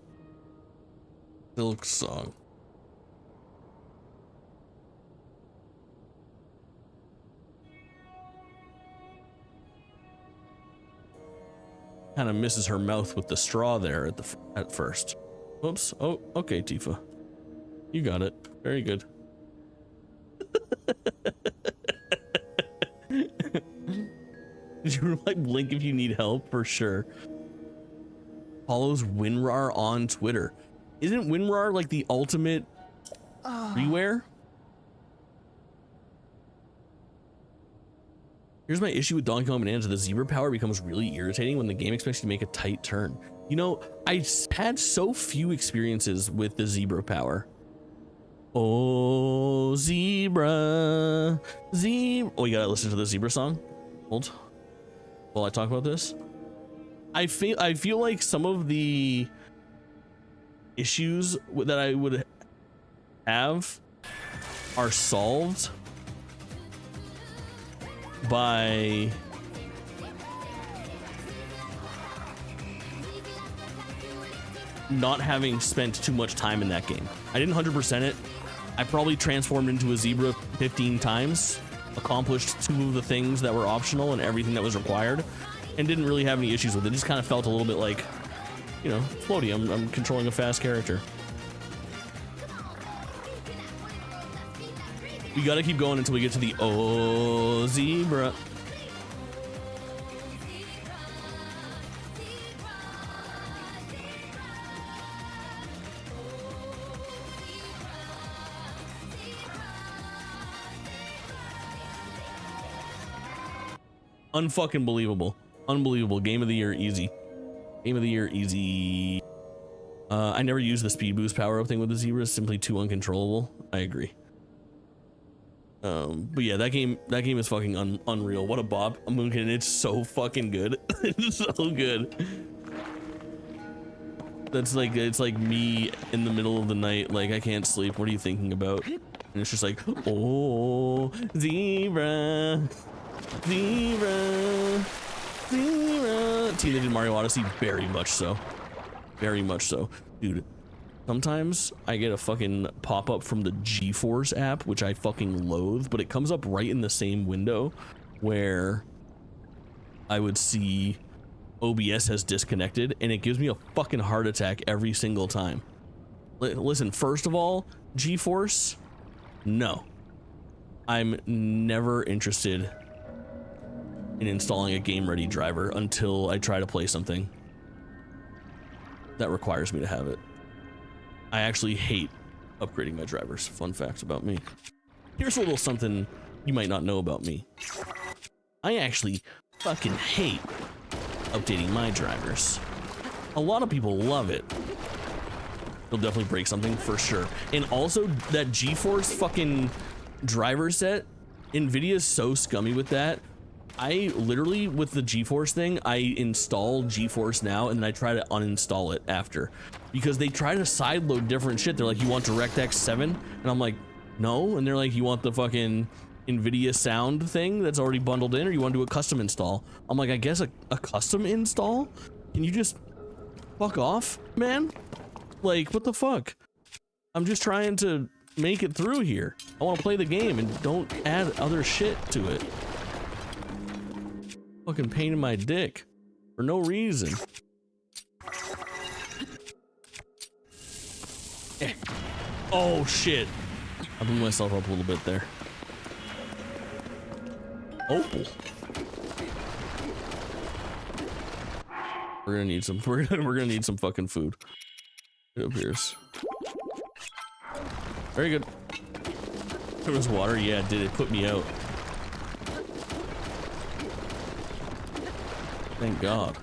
Silk Song. Kind of misses her mouth with the straw there at first. Oops. Oh, okay, Tifa. You got it. Very good. Did you like blink if you need help? For sure. Follows WinRAR on Twitter. Isn't WinRAR like the ultimate freeware? Here's my issue with Donkey Kong Bonanza. The zebra power becomes really irritating when the game expects you to make a tight turn. You know, I had so few experiences with the zebra power. Oh, zebra. Oh, you gotta listen to the zebra song? Hold. While I talk about this. I feel like some of the issues that I would have are solved by not having spent too much time in that game. I didn't 100% it. I probably transformed into a zebra 15 times, accomplished 2 of the things that were optional and everything that was required, and didn't really have any issues with it. It just kind of felt a little bit like, you know, floaty. I'm controlling a fast character. We gotta keep going until we get to the zebra. Unfucking believable. Unbelievable. Game of the year easy. Game of the year easy. I never used the speed boost power up thing with the zebras, simply too uncontrollable. I agree. But yeah, that game is fucking unreal. What a bop. Moonkin, it's so fucking good. It's so good. That's like, it's like me in the middle of the night, like I can't sleep. What are you thinking about? And it's just like, oh, zebra. Zebra, zebra. Teenage Mario Odyssey, very much so. Very much so. Dude, sometimes I get a fucking pop-up from the GeForce app, which I fucking loathe, but it comes up right in the same window where I would see OBS has disconnected, and it gives me a fucking heart attack every single time. Listen, first of all, GeForce, no. I'm never interested in installing a game-ready driver until I try to play something that requires me to have it. I actually hate upgrading my drivers. Fun facts about me. Here's a little something you might not know about me. I actually fucking hate updating my drivers. A lot of people love it. It'll definitely break something for sure. And also that GeForce fucking driver set, NVIDIA's so scummy with that. I literally, with the GeForce thing, I install GeForce Now and then I try to uninstall it after, because they try to sideload different shit. They're like, you want DirectX 7? And I'm like, no. And they're like, you want the fucking NVIDIA sound thing that's already bundled in, or you want to do a custom install? I'm like, I guess a custom install? Can you just fuck off, man? Like, what the fuck? I'm just trying to make it through here. I want to play the game and don't add other shit to it. Fucking pain in my dick for no reason. Oh shit. I blew myself up a little bit there. Opal. We're gonna need some we're gonna need some fucking food. It appears. Very good. There was water, yeah, it did. It put me out. Thank God.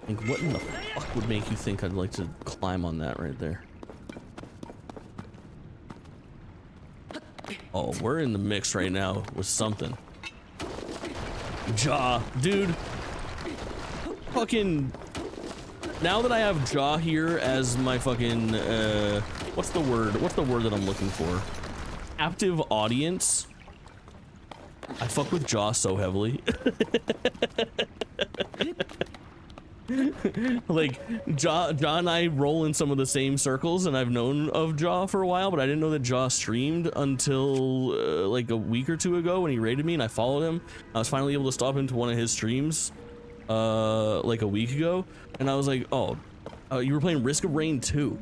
Like, what in the fuck would make you think I'd like to climb on that right there? Oh, we're in the mix right now with something. Jaw, dude. Fucking. Now that I have Jaw here as my fucking, what's the word? What's the word that I'm looking for? Captive audience. I fuck with Jaw so heavily. Like, Jaw and I roll in some of the same circles, and I've known of Jaw for a while, but I didn't know that Jaw streamed until like a week or two ago when he raided me and I followed him. I was finally able to stop into one of his streams like a week ago, and I was like, oh, you were playing Risk of Rain 2.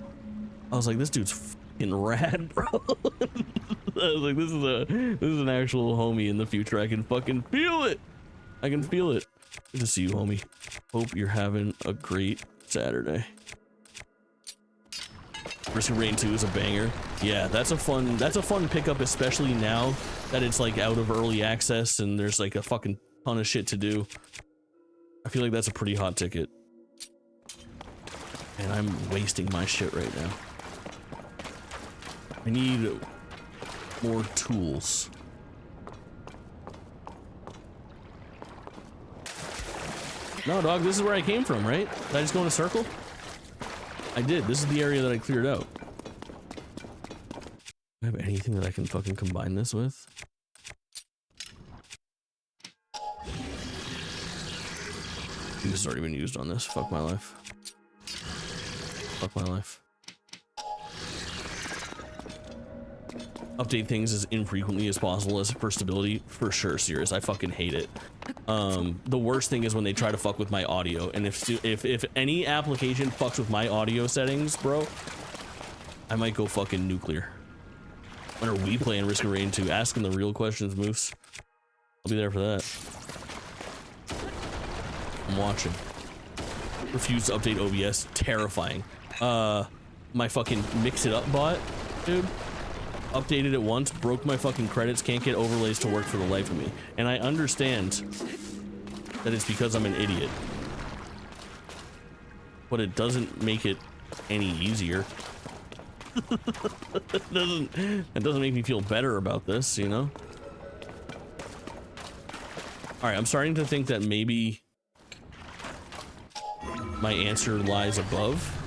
I was like, this dude's fucking rad, bro. I was like, this is an actual homie in the future. I can fucking feel it. I can feel it. Good to see you, homie. Hope you're having a great Saturday. Risk of Rain 2 is a banger. Yeah, that's a fun pickup, especially now that it's like out of early access and there's like a fucking ton of shit to do. I feel like that's a pretty hot ticket. And I'm wasting my shit right now. I need more tools. No, dog, this is where I came from, right? Did I just go in a circle? I did. This is the area that I cleared out. Do I have anything that I can fucking combine this with? This has already been used on this. Fuck my life. Fuck my life. Update things as infrequently as possible as for stability, for sure. Serious, I fucking hate it. The worst thing is when they try to fuck with my audio, and if any application fucks with my audio settings, bro, I might go fucking nuclear. When are we playing Risk of Rain 2? Asking the real questions, Moose. I'll be there for that. I'm watching. Refuse to update OBS. Terrifying. My fucking Mix It Up bot, dude. Updated it once, broke my fucking credits, can't get overlays to work for the life of me. And I understand that it's because I'm an idiot. But it doesn't make it any easier. It doesn't make me feel better about this, you know? Alright, I'm starting to think that maybe my answer lies above.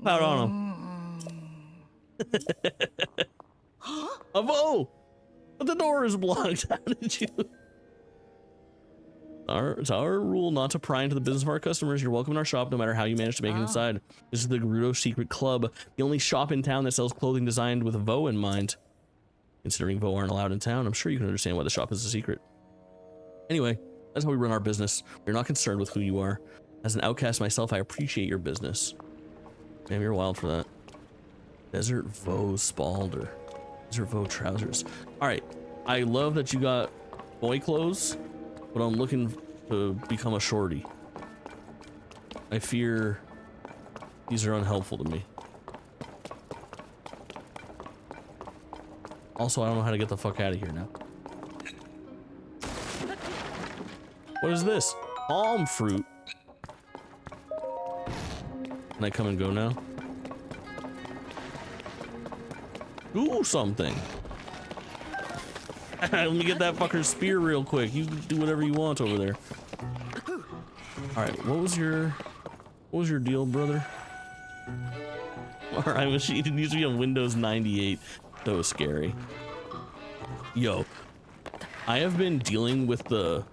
Power on him. Oh, but the door is blocked. How did you? It's our rule not to pry into the business of our customers. You're welcome in our shop no matter how you manage to make it inside. This is the Gerudo Secret Club, the only shop in town that sells clothing designed with Vo in mind. Considering Vo aren't allowed in town, I'm sure you can understand why the shop is a secret. Anyway, that's how we run our business. We're not concerned with who you are. As an outcast myself, I appreciate your business. Damn, you're wild for that. Desert Vo Spalder. Desert Vo trousers. Alright, I love that you got boy clothes, but I'm looking to become a shorty. I fear these are unhelpful to me. Also, I don't know how to get the fuck out of here now. What is this? Palm fruit. Can I come and go now? Do something. Let me get that fucker's spear real quick. You do whatever you want over there. Alright, what was your deal, brother? Alright, machine. It needs to be on Windows 98. So scary. Yo, I have been dealing with the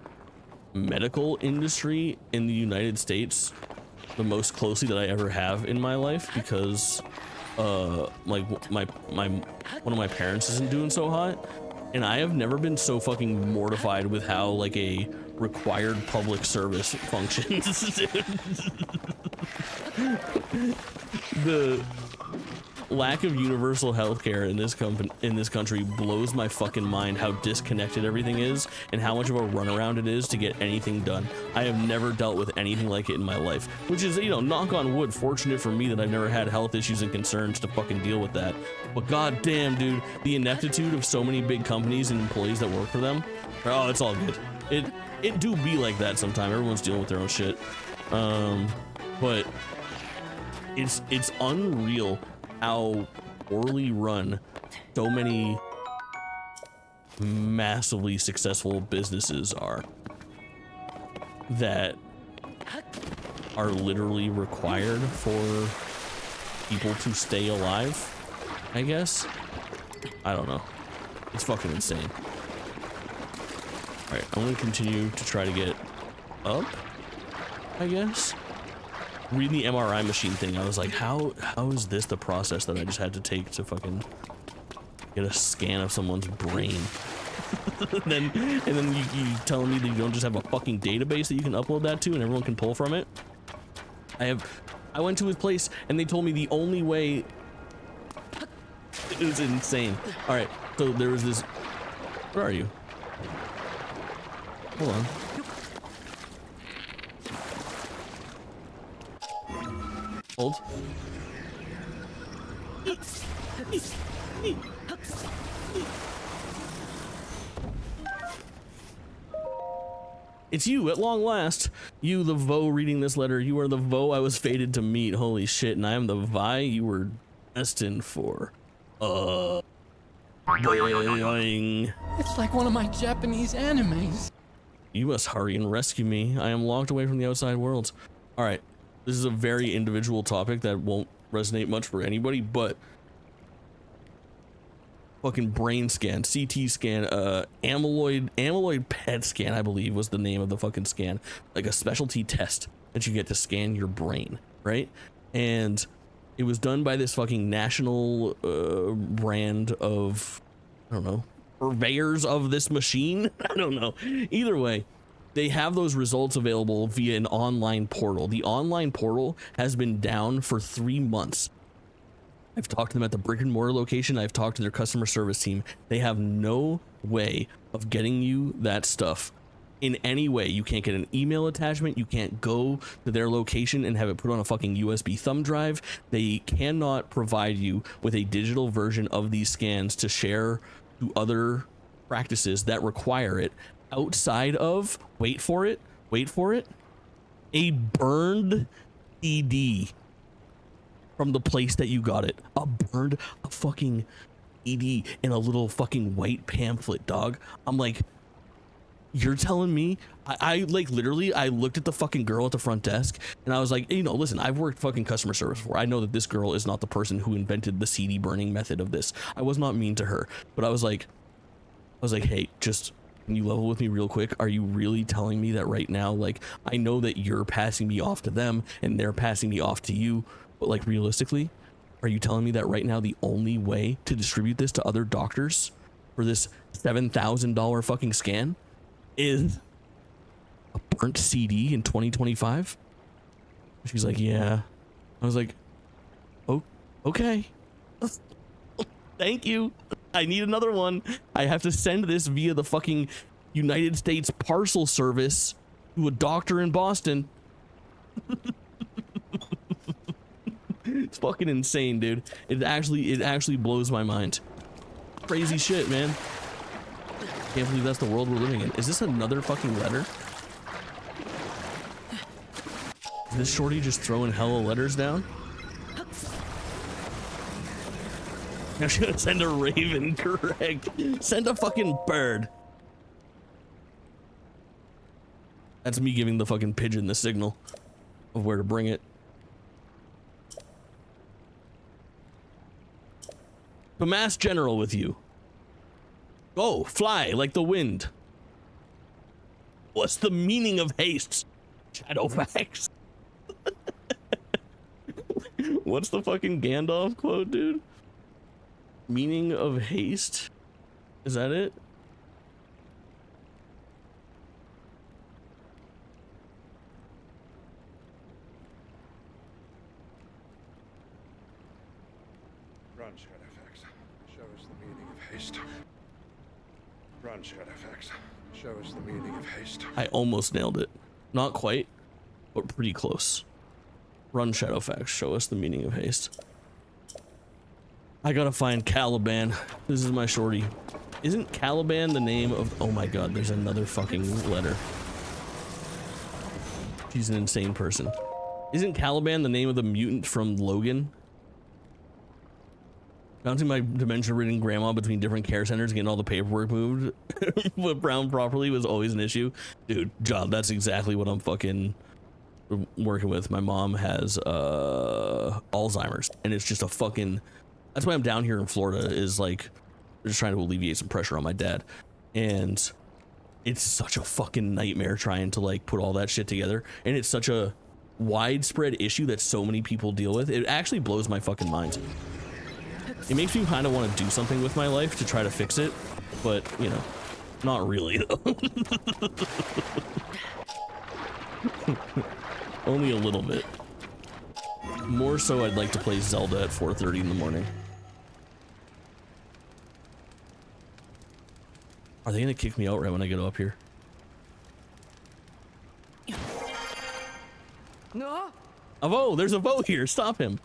medical industry in the United States the most closely that I ever have in my life because like one of my parents isn't doing so hot, and I have never been so fucking mortified with how like a required public service functions. The lack of universal healthcare in this country blows my fucking mind. How disconnected everything is and how much of a runaround it is to get anything done. I have never dealt with anything like it in my life, which is, you know, knock on wood, fortunate for me that I've never had health issues and concerns to fucking deal with that. But goddamn, dude, the ineptitude of so many big companies and employees that work for them. Oh, it's all good. It do be like that sometime. Everyone's dealing with their own shit. But it's unreal how poorly run so many massively successful businesses are that are literally required for people to stay alive, I guess. I don't know. It's fucking insane. Alright, I'm gonna continue to try to get up, I guess. Reading the MRI machine thing, I was like, how is this the process that I just had to take to fucking get a scan of someone's brain? and then you telling me that you don't just have a fucking database that you can upload that to and everyone can pull from it? I went to his place and they told me the only way. It was insane. All right, so there was this. Where are you? Hold on. Hold. It's you at long last. You, the Vo reading this letter. You are the Vo I was fated to meet. Holy shit. And I am the Vi you were destined for. Boing. It's like one of my Japanese animes. You must hurry and rescue me. I am locked away from the outside world. All right. This is a very individual topic that won't resonate much for anybody, but fucking brain scan, CT scan, amyloid PET scan, I believe was the name of the fucking scan, like a specialty test that you get to scan your brain, right? And it was done by this fucking national brand of, I don't know, purveyors of this machine. I don't know. Either way, they have those results available via an online portal. The online portal has been down for 3 months. I've talked to them at the brick and mortar location. I've talked to their customer service team. They have no way of getting you that stuff in any way. You can't get an email attachment. You can't go to their location and have it put on a fucking USB thumb drive. They cannot provide you with a digital version of these scans to share to other practices that require it outside of, wait for it, a burned CD from the place that you got it. A fucking CD in a little fucking white pamphlet, dog. I'm like, you're telling me? I like literally, I looked at the fucking girl at the front desk and I was like, you know, listen, I've worked fucking customer service before. I know that this girl is not the person who invented the CD burning method of this. I was not mean to her, but I was like, hey, just, can you level with me real quick? Are you really telling me that right now? Like, I know that you're passing me off to them and they're passing me off to you, but like realistically, are you telling me that right now the only way to distribute this to other doctors for this $7,000 fucking scan is a burnt CD in 2025? She's like, yeah. I was like, oh, okay. Thank you. I need another one. I have to send this via the fucking United States Parcel Service to a doctor in Boston. It's fucking insane, dude. It actually blows my mind. Crazy shit, man. Can't believe that's the world we're living in. Is this another fucking letter? Is this shorty just throwing hella letters down? I'm gonna send a raven, correct. Send a fucking bird. That's me giving the fucking pigeon the signal of where to bring it. The Mass General with you. Go, fly like the wind. What's the meaning of haste? Shadowfax. What's the fucking Gandalf quote, dude? Meaning of haste? Is that it? Run, Shadowfax. Show us the meaning of haste. Run, Shadowfax. Show us the meaning of haste. I almost nailed it. Not quite, but pretty close. Run, Shadowfax. Show us the meaning of haste. I gotta find Caliban. This is my shorty. Isn't Caliban the name of... Oh my god, there's another fucking letter. She's an insane person. Isn't Caliban the name of the mutant from Logan? Bouncing my dementia-ridden grandma between different care centers, getting all the paperwork moved but brown properly was always an issue. Dude, job, that's exactly what I'm fucking working with. My mom has Alzheimer's, and it's just a fucking... That's why I'm down here in Florida, is like, just trying to alleviate some pressure on my dad. And it's such a fucking nightmare trying to like put all that shit together. And it's such a widespread issue that so many people deal with. It actually blows my fucking mind. It makes me kind of want to do something with my life to try to fix it, but you know, not really though. Only a little bit. More so, I'd like to play Zelda at 4:30 in the morning. Are they gonna kick me out right when I get up here? No. A Vo! There's a Vo here! Stop him!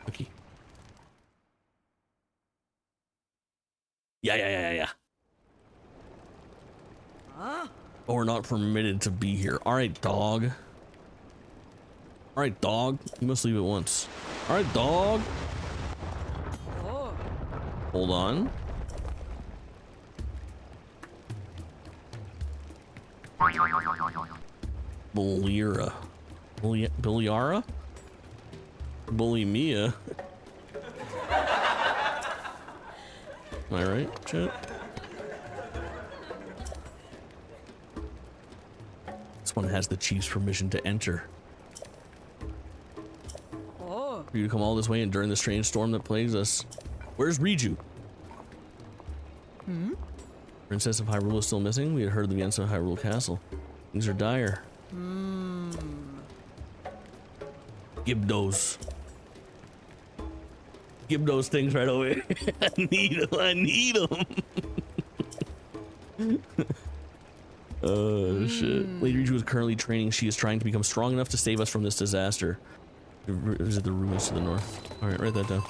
Okay. Yeah. Huh? Oh, we're not permitted to be here. All right, dog. All right, dog. You must leave at once. All right, dog. Oh. Hold on. Buliara. Buliara? Bulimia? Am I right, chat? This one has the chief's permission to enter. Oh. For you to come all this way and during the strange storm that plagues us. Where's Riju? Hmm? Princess of Hyrule is still missing? We had heard the events of Hyrule Castle. Things are dire. Hmm. Give those. Give those things right away. I need them. I need them. Oh shit. Lady Riju is currently training. She is trying to become strong enough to save us from this disaster. Visit the ruins to the north. Alright, write that down.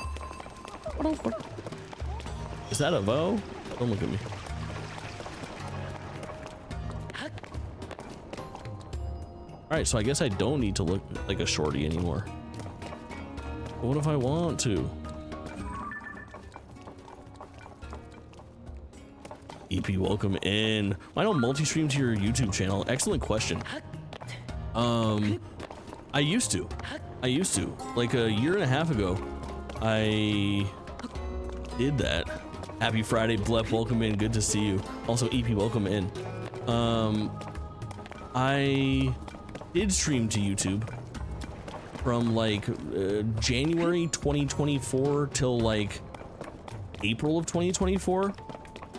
Is that a vow? Don't look at me. Alright, so I guess I don't need to look like a shorty anymore. But what if I want to? EP, welcome in. Why don't multi-stream to your YouTube channel? Excellent question. I used to. Like a year and a half ago, I did that. Happy Friday, Blep, welcome in. Good to see you. Also, EP, welcome in. I did stream to YouTube from like January 2024 till like April of 2024.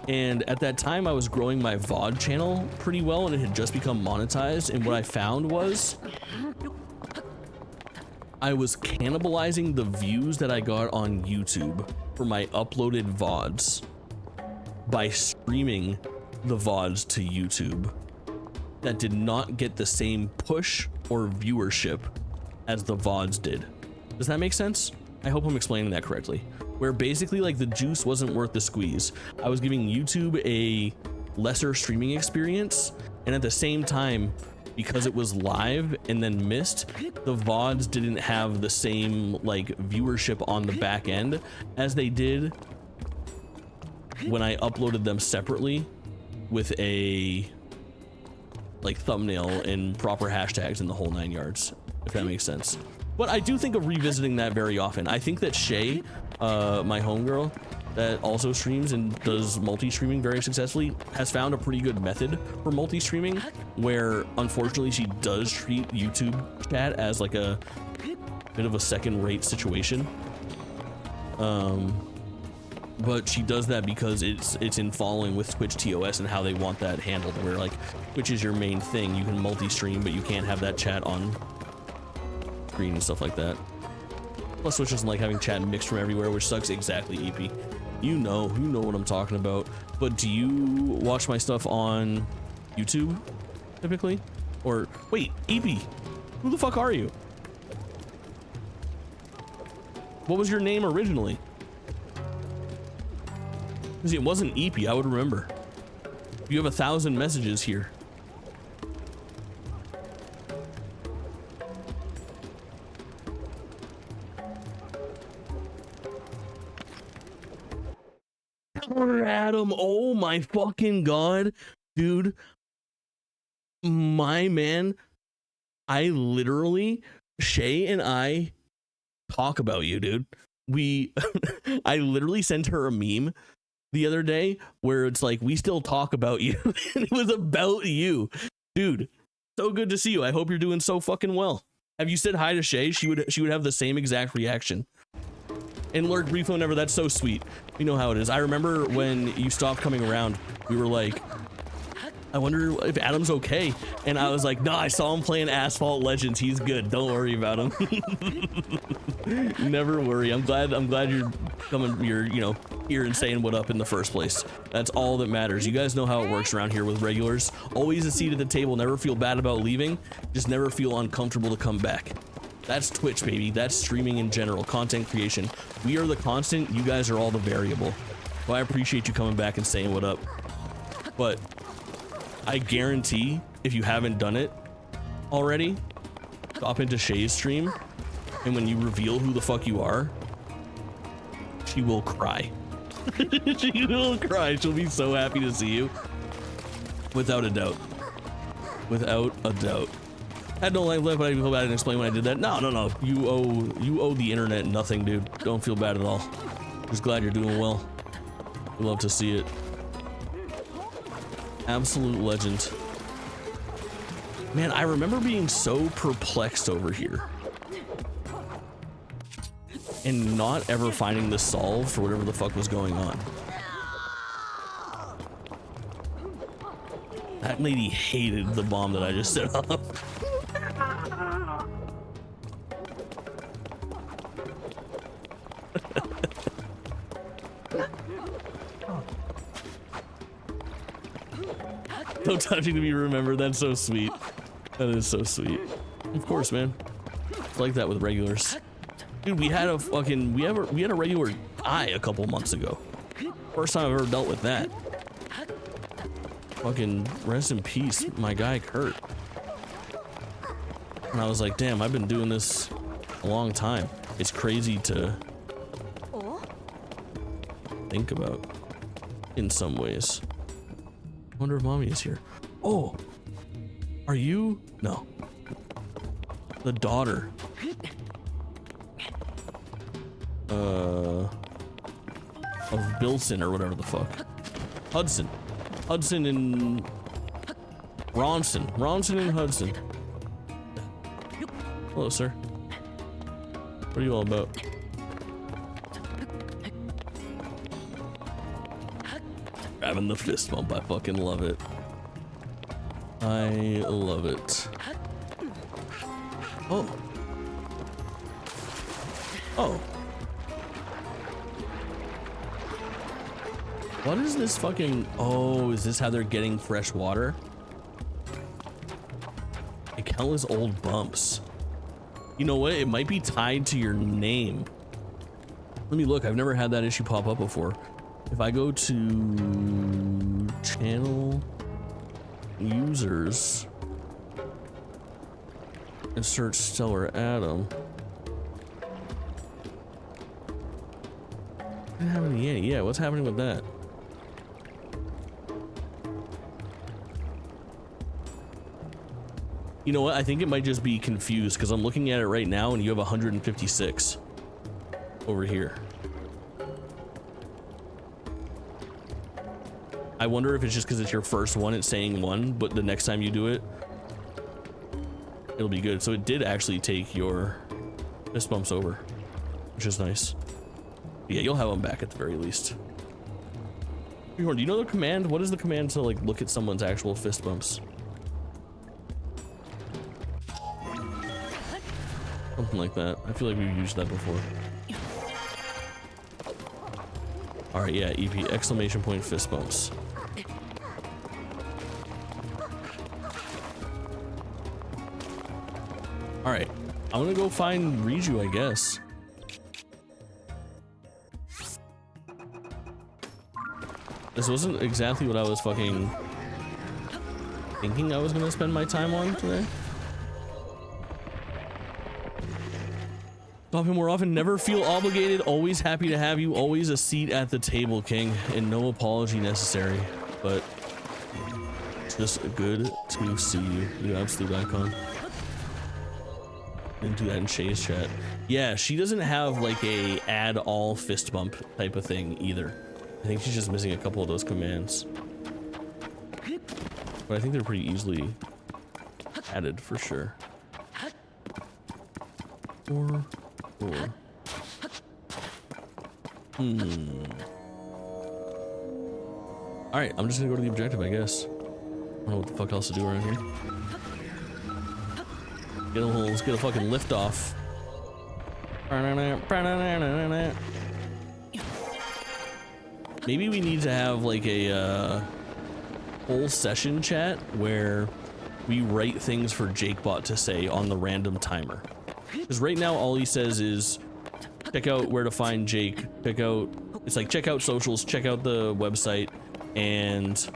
And at that time I was growing my VOD channel pretty well and it had just become monetized, and what I found was I was cannibalizing the views that I got on YouTube for my uploaded VODs by streaming the VODs to YouTube that did not get the same push or viewership as the VODs did. Does that make sense? I hope I'm explaining that correctly. Where basically like the juice wasn't worth the squeeze. I was giving YouTube a lesser streaming experience, and at the same time, because it was live and then missed, the VODs didn't have the same like viewership on the back end as they did when I uploaded them separately with a like thumbnail and proper hashtags and the whole 9 yards, if that makes sense. But I do think of revisiting that very often. I think that Shay, my homegirl that also streams and does multi-streaming very successfully, has found a pretty good method for multi-streaming, where unfortunately she does treat YouTube chat as like a bit of a second-rate situation. But she does that because it's in following with Twitch TOS and how they want that handled, where like Twitch is your main thing. You can multi-stream, but you can't have that chat on screen and stuff like that. Plus Twitch doesn't like having chat mixed from everywhere, which sucks. Exactly, EP. You know what I'm talking about. But do you watch my stuff on YouTube typically? Or wait, EP, who the fuck are you? What was your name originally? Because it wasn't EP, I would remember. You have 1,000 messages here. Adam, oh my fucking god, dude, my man, I literally, Shay and I talk about you, dude. I literally sent her a meme the other day where it's like, we still talk about you, and it was about you, dude. So good to see you. I hope you're doing so fucking well. Have you said hi to Shay? She would have the same exact reaction. And Lurk Briefo Never, that's so sweet. You know how it is. I remember when you stopped coming around, we were like, I wonder if Adam's okay. And I was like, no, I saw him playing Asphalt Legends. He's good. Don't worry about him. Never worry. I'm glad you're coming, you're here and saying what up in the first place. That's all that matters. You guys know how it works around here with regulars. Always a seat at the table. Never feel bad about leaving. Just never feel uncomfortable to come back. That's Twitch, baby. That's streaming in general, content creation. We are the constant, you guys are all the variable. Well, I appreciate you coming back and saying what up. But I guarantee if you haven't done it already, hop into Shay's stream, and when you reveal who the fuck you are, she will cry. She will cry. She'll be so happy to see you. Without a doubt. Without a doubt. I had no life left, but I feel bad and explain when I did that. No. You owe the internet nothing, dude. Don't feel bad at all. Just glad you're doing well. We love to see it. Absolute legend. Man, I remember being so perplexed over here. And not ever finding the solve for whatever the fuck was going on. That lady hated the bomb that I just set up. So touching to be remembered. That's so sweet. That is so sweet. Of course, man. It's like that with regulars. Dude, we had a fucking we had a regular eye a couple months ago. First time I've ever dealt with that. Fucking rest in peace, my guy Kurt. And I was like, damn, I've been doing this a long time. It's crazy to think about in some ways. I wonder if mommy is here. Oh, are you? No. The daughter. Of Bilson or whatever the fuck. Hudson and Ronson and Hudson. Hello, sir. What are you all about? Grabbing the fist bump. I fucking love it. I love it. Oh. Oh. What is this fucking... Oh, is this how they're getting fresh water? They count as old bumps. You know what? It might be tied to your name. Let me look. I've never had that issue pop up before. If I go to channel users and search Stellar Adam. Didn't have any, yeah, what's happening with that? You know what? I think it might just be confused because I'm looking at it right now and you have 156 over here. I wonder if it's just because it's your first one, it's saying 1, but the next time you do it, it'll be good. So it did actually take your fist bumps over, which is nice. Yeah, you'll have them back at the very least. Do you know the command? What is the command to like look at someone's actual fist bumps? Something like that. I feel like we've used that before. All right, yeah, EP, exclamation point fist bumps. All right, I'm gonna go find Riju, I guess. This wasn't exactly what I was fucking thinking I was gonna spend my time on today. Stop him more often, never feel obligated, always happy to have you, always a seat at the table, King, and no apology necessary, but it's just good to see you, you absolute icon. Didn't do that in Shay's chat. Yeah, she doesn't have like a add all fist bump type of thing either. I think she's just missing a couple of those commands. But I think they're pretty easily added for sure. Or. Alright, I'm just gonna go to the objective, I guess. I don't know what the fuck else to do around here. Let's get a fucking lift off. Maybe we need to have like a whole session chat where we write things for JakeBot to say on the random timer. Because right now all he says is check out where to find Jake, check out, it's like check out socials, check out the website, and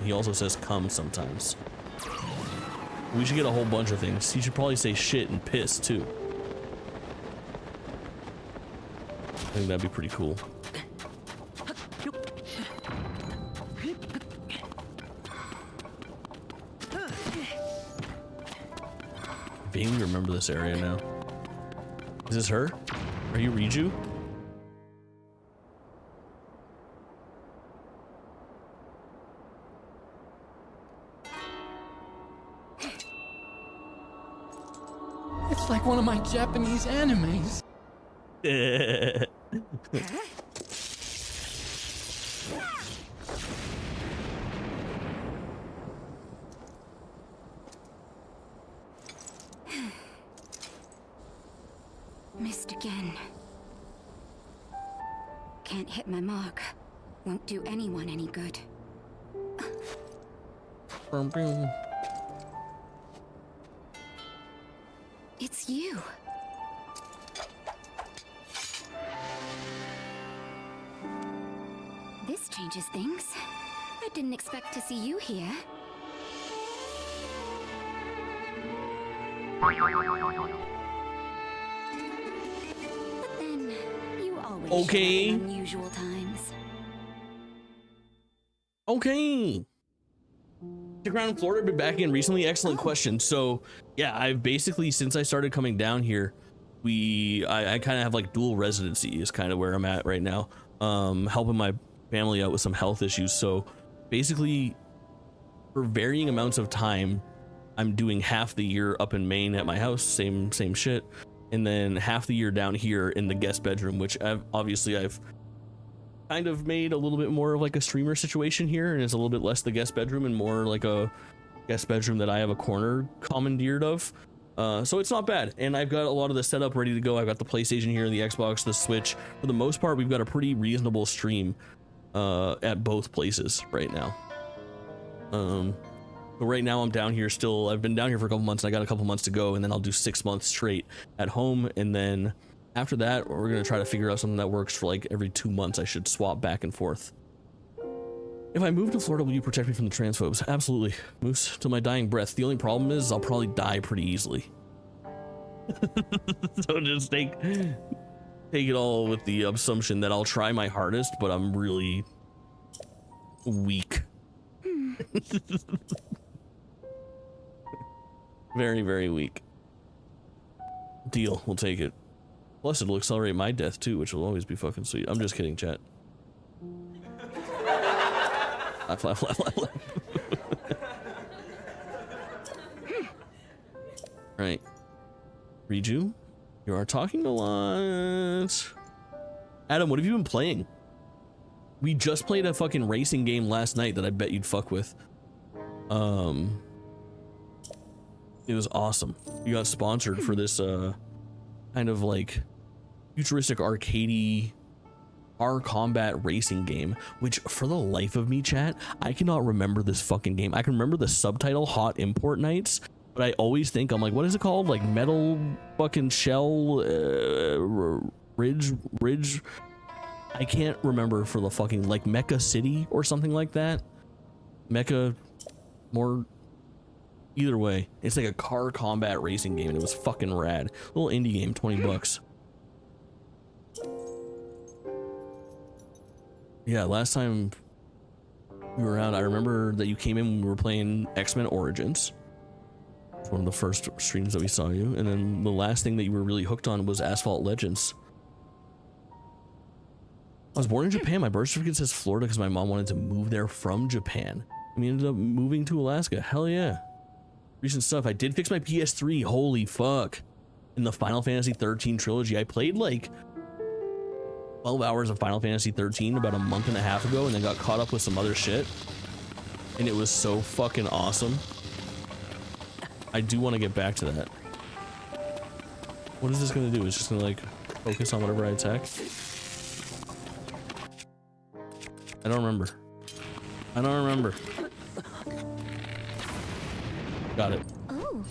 He also says come sometimes. We should get a whole bunch of things. He should probably say shit and piss too. I think that'd be pretty cool. Vaguely remember this area now. Is this her? Are you Riju? It's like one of my Japanese animes. Missed again. Can't hit my mark. Won't do anyone any good. It's you. This changes things. I didn't expect to see you here. But then, you always Okay. show up at unusual times. Okay. Stick around in Florida, been back in recently. Excellent question. So yeah, I've basically, since I started coming down here, I kind of have like dual residency is kind of where I'm at right now. Helping my family out with some health issues. So basically for varying amounts of time, I'm doing half the year up in Maine at my house, same shit. And then half the year down here in the guest bedroom, which I've kind of made a little bit more of like a streamer situation here, and it's a little bit less the guest bedroom and more like a guest bedroom that I have a corner commandeered of. So it's not bad, and I've got a lot of the setup ready to go. I've got the PlayStation here, the Xbox, the Switch. For the most part, we've got a pretty reasonable stream at both places right now. But right now I'm down here still. I've been down here for a couple months, and I got a couple months to go, and then I'll do 6 months straight at home, and then after that, we're gonna try to figure out something that works for like every 2 months. I should swap back and forth. If I move to Florida, will you protect me from the transphobes? Absolutely, Moose, till my dying breath. The only problem is I'll probably die pretty easily. So just take it all with the assumption that I'll try my hardest, but I'm really weak. Very, very weak. Deal, we'll take it. Plus, it'll accelerate my death too, which will always be fucking sweet. I'm just kidding, chat. Laugh. Right. Riju, you are talking a lot. Adam, what have you been playing? We just played a fucking racing game last night that I bet you'd fuck with. It was awesome. You got sponsored for this kind of like futuristic arcadey car combat racing game, which for the life of me, chat, I cannot remember this fucking game. I can remember the subtitle Hot Import Nights, but I always think, I'm like, what is it called? Like Metal fucking Shell Ridge. I can't remember for the fucking, like Mecha City or something like that. Mecha more. Either way, it's like a car combat racing game, and it was fucking rad. Little indie game, $20. Yeah, last time we were out, I remember that you came in when we were playing X-Men Origins. It's one of the first streams that we saw you, and then the last thing that you were really hooked on was Asphalt Legends. I was born in Japan. My birth certificate says Florida because my mom wanted to move there from Japan. And we ended up moving to Alaska. Hell yeah. Recent stuff. I did fix my PS3. Holy fuck. In the Final Fantasy 13 trilogy, I played like 12 hours of Final Fantasy 13 about a month and a half ago, and then got caught up with some other shit, and it was so fucking awesome. I do want to get back to that. What is this gonna do? It's just gonna like focus on whatever I attack? I don't remember. Got it. Oh.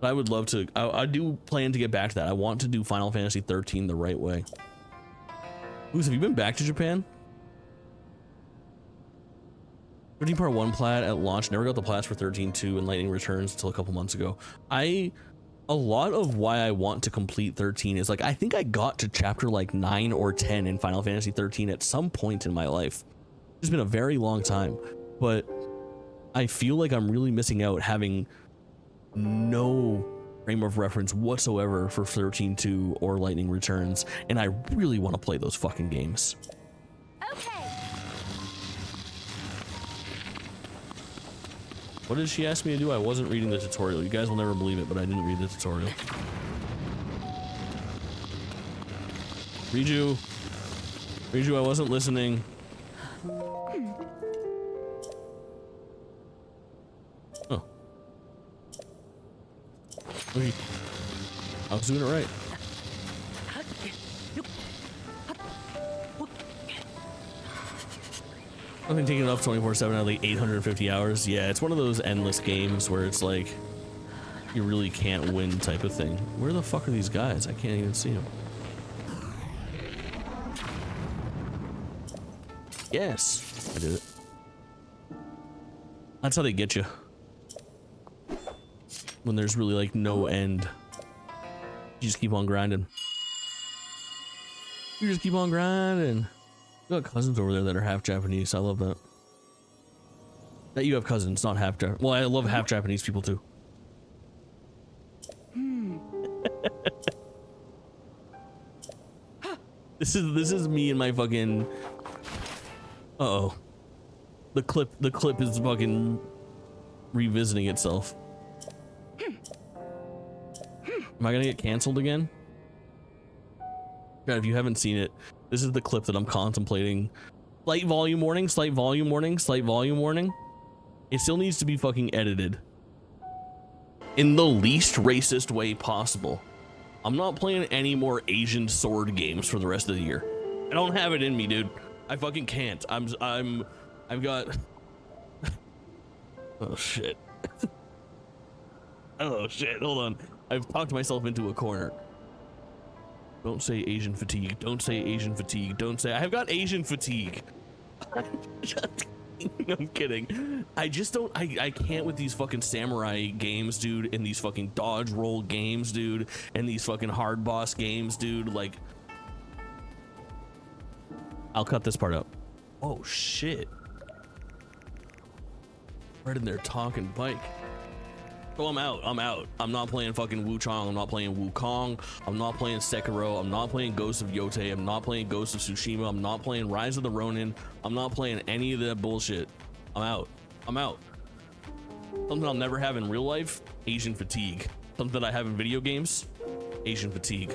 But I would love to. I do plan to get back to that. I want to do Final Fantasy 13 the right way. Moose, have you been back to Japan? 13 Part 1 plat at launch. Never got the plats for 13.2 and Lightning Returns until a couple months ago. A lot of why I want to complete 13 is like, I think I got to chapter like 9 or 10 in Final Fantasy 13 at some point in my life. It's been a very long time, but I feel like I'm really missing out having no frame of reference whatsoever for 13.2 or Lightning Returns, and I really want to play those fucking games. What did she ask me to do? I wasn't reading the tutorial. You guys will never believe it, but I didn't read the tutorial. Riju, I wasn't listening. Oh. Okay. I was doing it right. I've been taking it off 24/7 at like 850 hours. Yeah, it's one of those endless games where it's like you really can't win type of thing. Where the fuck are these guys? I can't even see them. Yes, I did it. That's how they get you. When there's really like no end. You just keep on grinding. You just keep on grinding. You got cousins over there that are half Japanese. I love that. That you have cousins, not half Japanese. Well, I love half Japanese people too. This is me and my fucking. Uh-oh. The clip is fucking revisiting itself. Am I gonna get canceled again? God, if you haven't seen it, this is the clip that I'm contemplating. Slight volume warning, slight volume warning, slight volume warning. It still needs to be fucking edited in the least racist way possible. I'm not playing any more Asian sword games for the rest of the year. I don't have it in me, dude. I fucking can't. I've got oh shit. Oh shit, hold on. I've talked myself into a corner. Don't say Asian fatigue. Don't say Asian fatigue. Don't say I've got Asian fatigue. I'm kidding. I just don't. I can't with these fucking samurai games, dude, and these fucking dodge roll games, dude, and these fucking hard boss games, dude. Like, I'll cut this part out. Oh shit! Right in there talking bike. Oh, I'm out. I'm out. I'm not playing fucking Wuchang. I'm not playing Wukong. I'm not playing Sekiro. I'm not playing Ghost of Yotei. I'm not playing Ghost of Tsushima. I'm not playing Rise of the Ronin. I'm not playing any of that bullshit. I'm out. I'm out. Something I'll never have in real life, Asian fatigue. Something that I have in video games, Asian fatigue.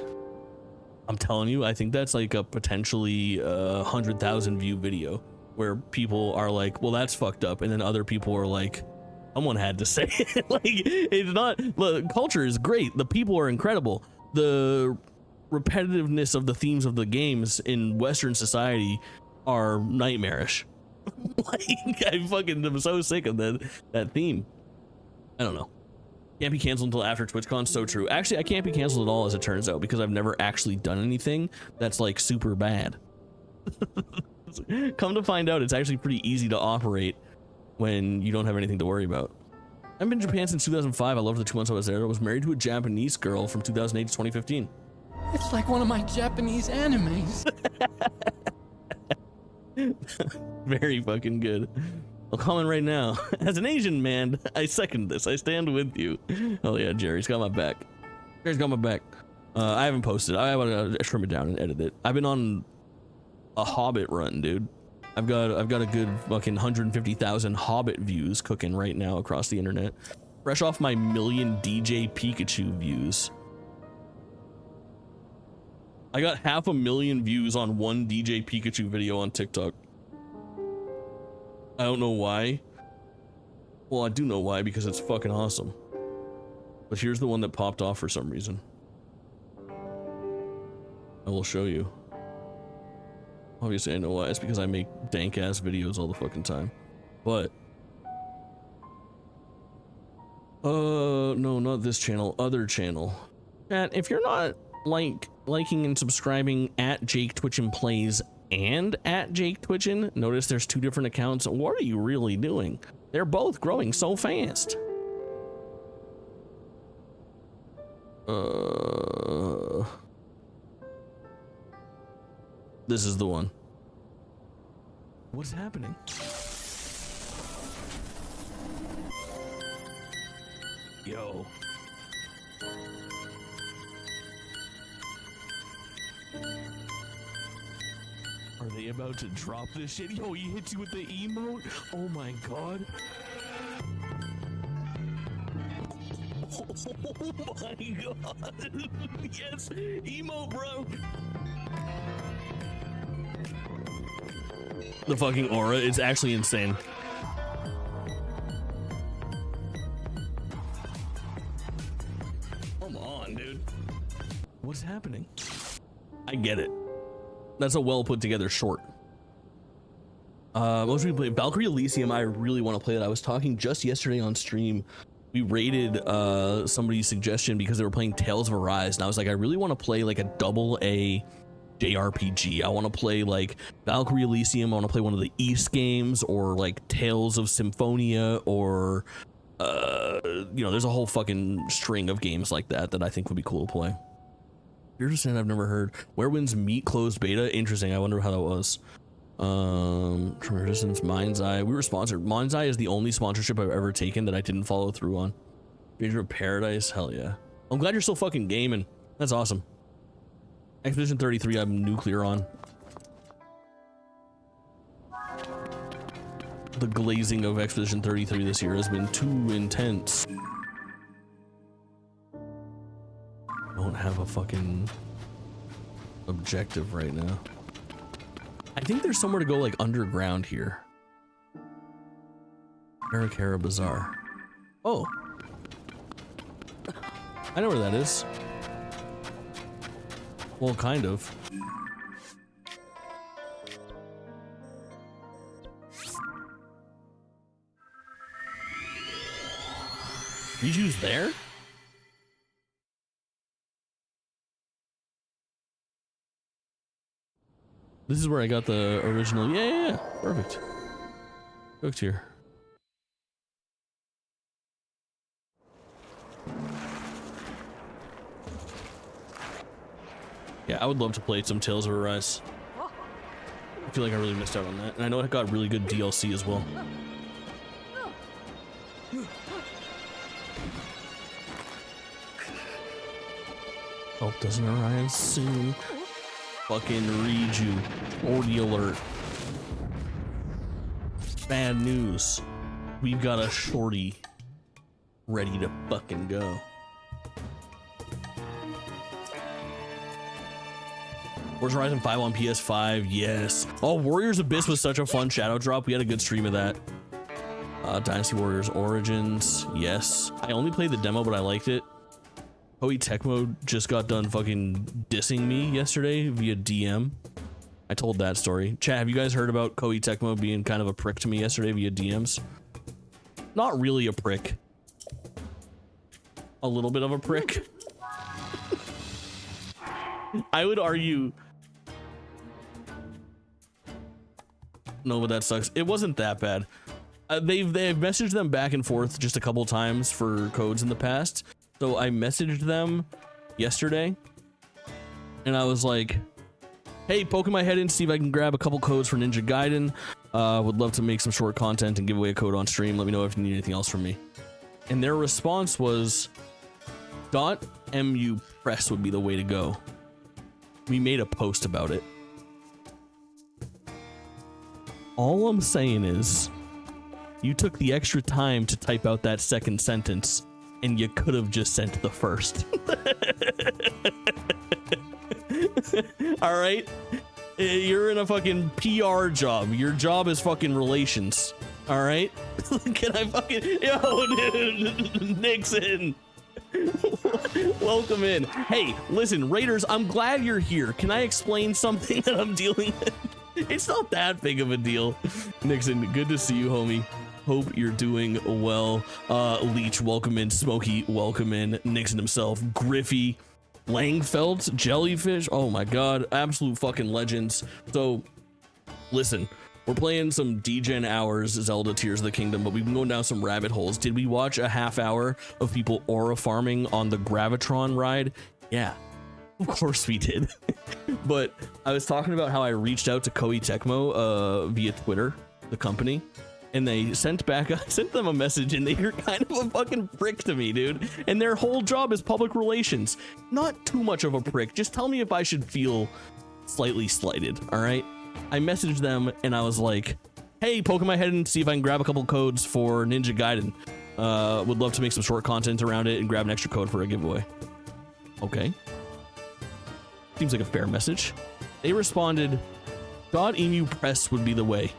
I'm telling you, I think that's like a potentially 100,000 view video where people are like, well, that's fucked up. And then other people are like, someone had to say it. Like, it's not, the culture is great. The people are incredible. The repetitiveness of the themes of the games in Western society are nightmarish. Like, I fucking am so sick of that theme. I don't know. Can't be canceled until after TwitchCon. So true. Actually, I can't be canceled at all, as it turns out, because I've never actually done anything that's like super bad. Come to find out, it's actually pretty easy to operate when you don't have anything to worry about. I've been in Japan since 2005. I loved the 2 months I was there. I was married to a Japanese girl from 2008 to 2015. It's like one of my Japanese animes. Very fucking good. I'll comment right now. As an Asian man, I second this. I stand with you. Oh yeah, Jerry's got my back. Jerry's got my back. I haven't posted. I want to trim it down and edit it. I've been on a Hobbit run, dude. I've got a good fucking 150,000 Hobbit views cooking right now across the internet. Fresh off my 1 million DJ Pikachu views. I got 500,000 views on one DJ Pikachu video on TikTok. I don't know why. Well, I do know why, because it's fucking awesome. But here's the one that popped off for some reason. I will show you. Obviously I know why. It's because I make dank ass videos all the fucking time. But No, not this channel, other channel. Chat, if you're not liking and subscribing at Jake Twitchin Plays and at Jake Twitchin, notice there's two different accounts. What are you really doing? They're both growing so fast. This is the one. What's happening? Yo. Are they about to drop this shit? Yo, he hits you with the emote? Oh my god. Oh my god. Yes, emote, bro. The fucking aura is actually insane. Come on, dude. What's happening? I get it. That's a well put together short. Most we play Valkyrie Elysium. I really want to play that. I was talking just yesterday on stream. We rated somebody's suggestion because they were playing Tales of Arise, and I was like, I really want to play like a double A JRPG. I want to play like Valkyrie Elysium. I want to play one of the East games, or like Tales of Symphonia, or you know, there's a whole fucking string of games like that that I think would be cool to play. Here's a saying I've never heard. Where Winds Meet closed beta. Interesting. I wonder how that was. From Resistance, Mind's Eye. We were sponsored. Mind's Eye is the only sponsorship I've ever taken that I didn't follow through on. Stranger of Paradise. Hell yeah. I'm glad you're still fucking gaming. That's awesome. Expedition 33, I'm nuclear on. The glazing of Expedition 33 this year has been too intense. Don't have a fucking objective right now. I think there's somewhere to go like underground here. Karakara Bazaar. Oh. I know where that is. Well, kind of. Riju's there? This is where I got the original. Yeah. Perfect. Cooked here. Yeah, I would love to play some Tales of Arise. I feel like I really missed out on that. And I know it got really good DLC as well. Help doesn't arrive soon. Fucking Riju. 40 alert. Bad news. We've got a shorty ready to fucking go. Forza Horizon 5 on PS5, yes. Oh, Warriors Abyss was such a fun shadow drop. We had a good stream of that. Dynasty Warriors Origins, yes. I only played the demo, but I liked it. Koei Tecmo just got done fucking dissing me yesterday via DM. I told that story. Chat, have you guys heard about Koei Tecmo being kind of a prick to me yesterday via DMs? Not really a prick. A little bit of a prick. I would argue. No, but that sucks. It wasn't that bad. They've messaged them back and forth just a couple times for codes in the past. So I messaged them yesterday, and I was like, hey, poking my head in to see if I can grab a couple codes for Ninja Gaiden. Would love to make some short content and give away a code on stream. Let me know if you need anything else from me. And their response was, .mu press would be the way to go. We made a post about it. All I'm saying is, you took the extra time to type out that second sentence, and you could have just sent the first. All right? You're in a fucking PR job. Your job is fucking relations. All right? Can I fucking... Yo, dude. Nixon. Welcome in. Hey, listen, Raiders, I'm glad you're here. Can I explain something that I'm dealing with? It's not that big of a deal. Nixon, good to see you, homie. Hope you're doing well. Leech, welcome in. Smokey, welcome in. Nixon himself, Griffey, Langfeld, Jellyfish. Oh my god, absolute fucking legends. So listen, we're playing some DGen hours Zelda Tears of the Kingdom, but we've been going down some rabbit holes. Did we watch a half hour of people aura farming on the Gravitron ride? Yeah, of course we did. But I was talking about how I reached out to Koei Tecmo via Twitter, the company, and they sent back, I sent them a message and they were kind of a fucking prick to me, dude. And their whole job is public relations. Not too much of a prick. Just tell me if I should feel slightly slighted, all right? I messaged them and I was like, hey, poking my head and see if I can grab a couple codes for Ninja Gaiden. Would love to make some short content around it and grab an extra code for a giveaway. Okay. Seems like a fair message. They responded, God Emu Press would be the way.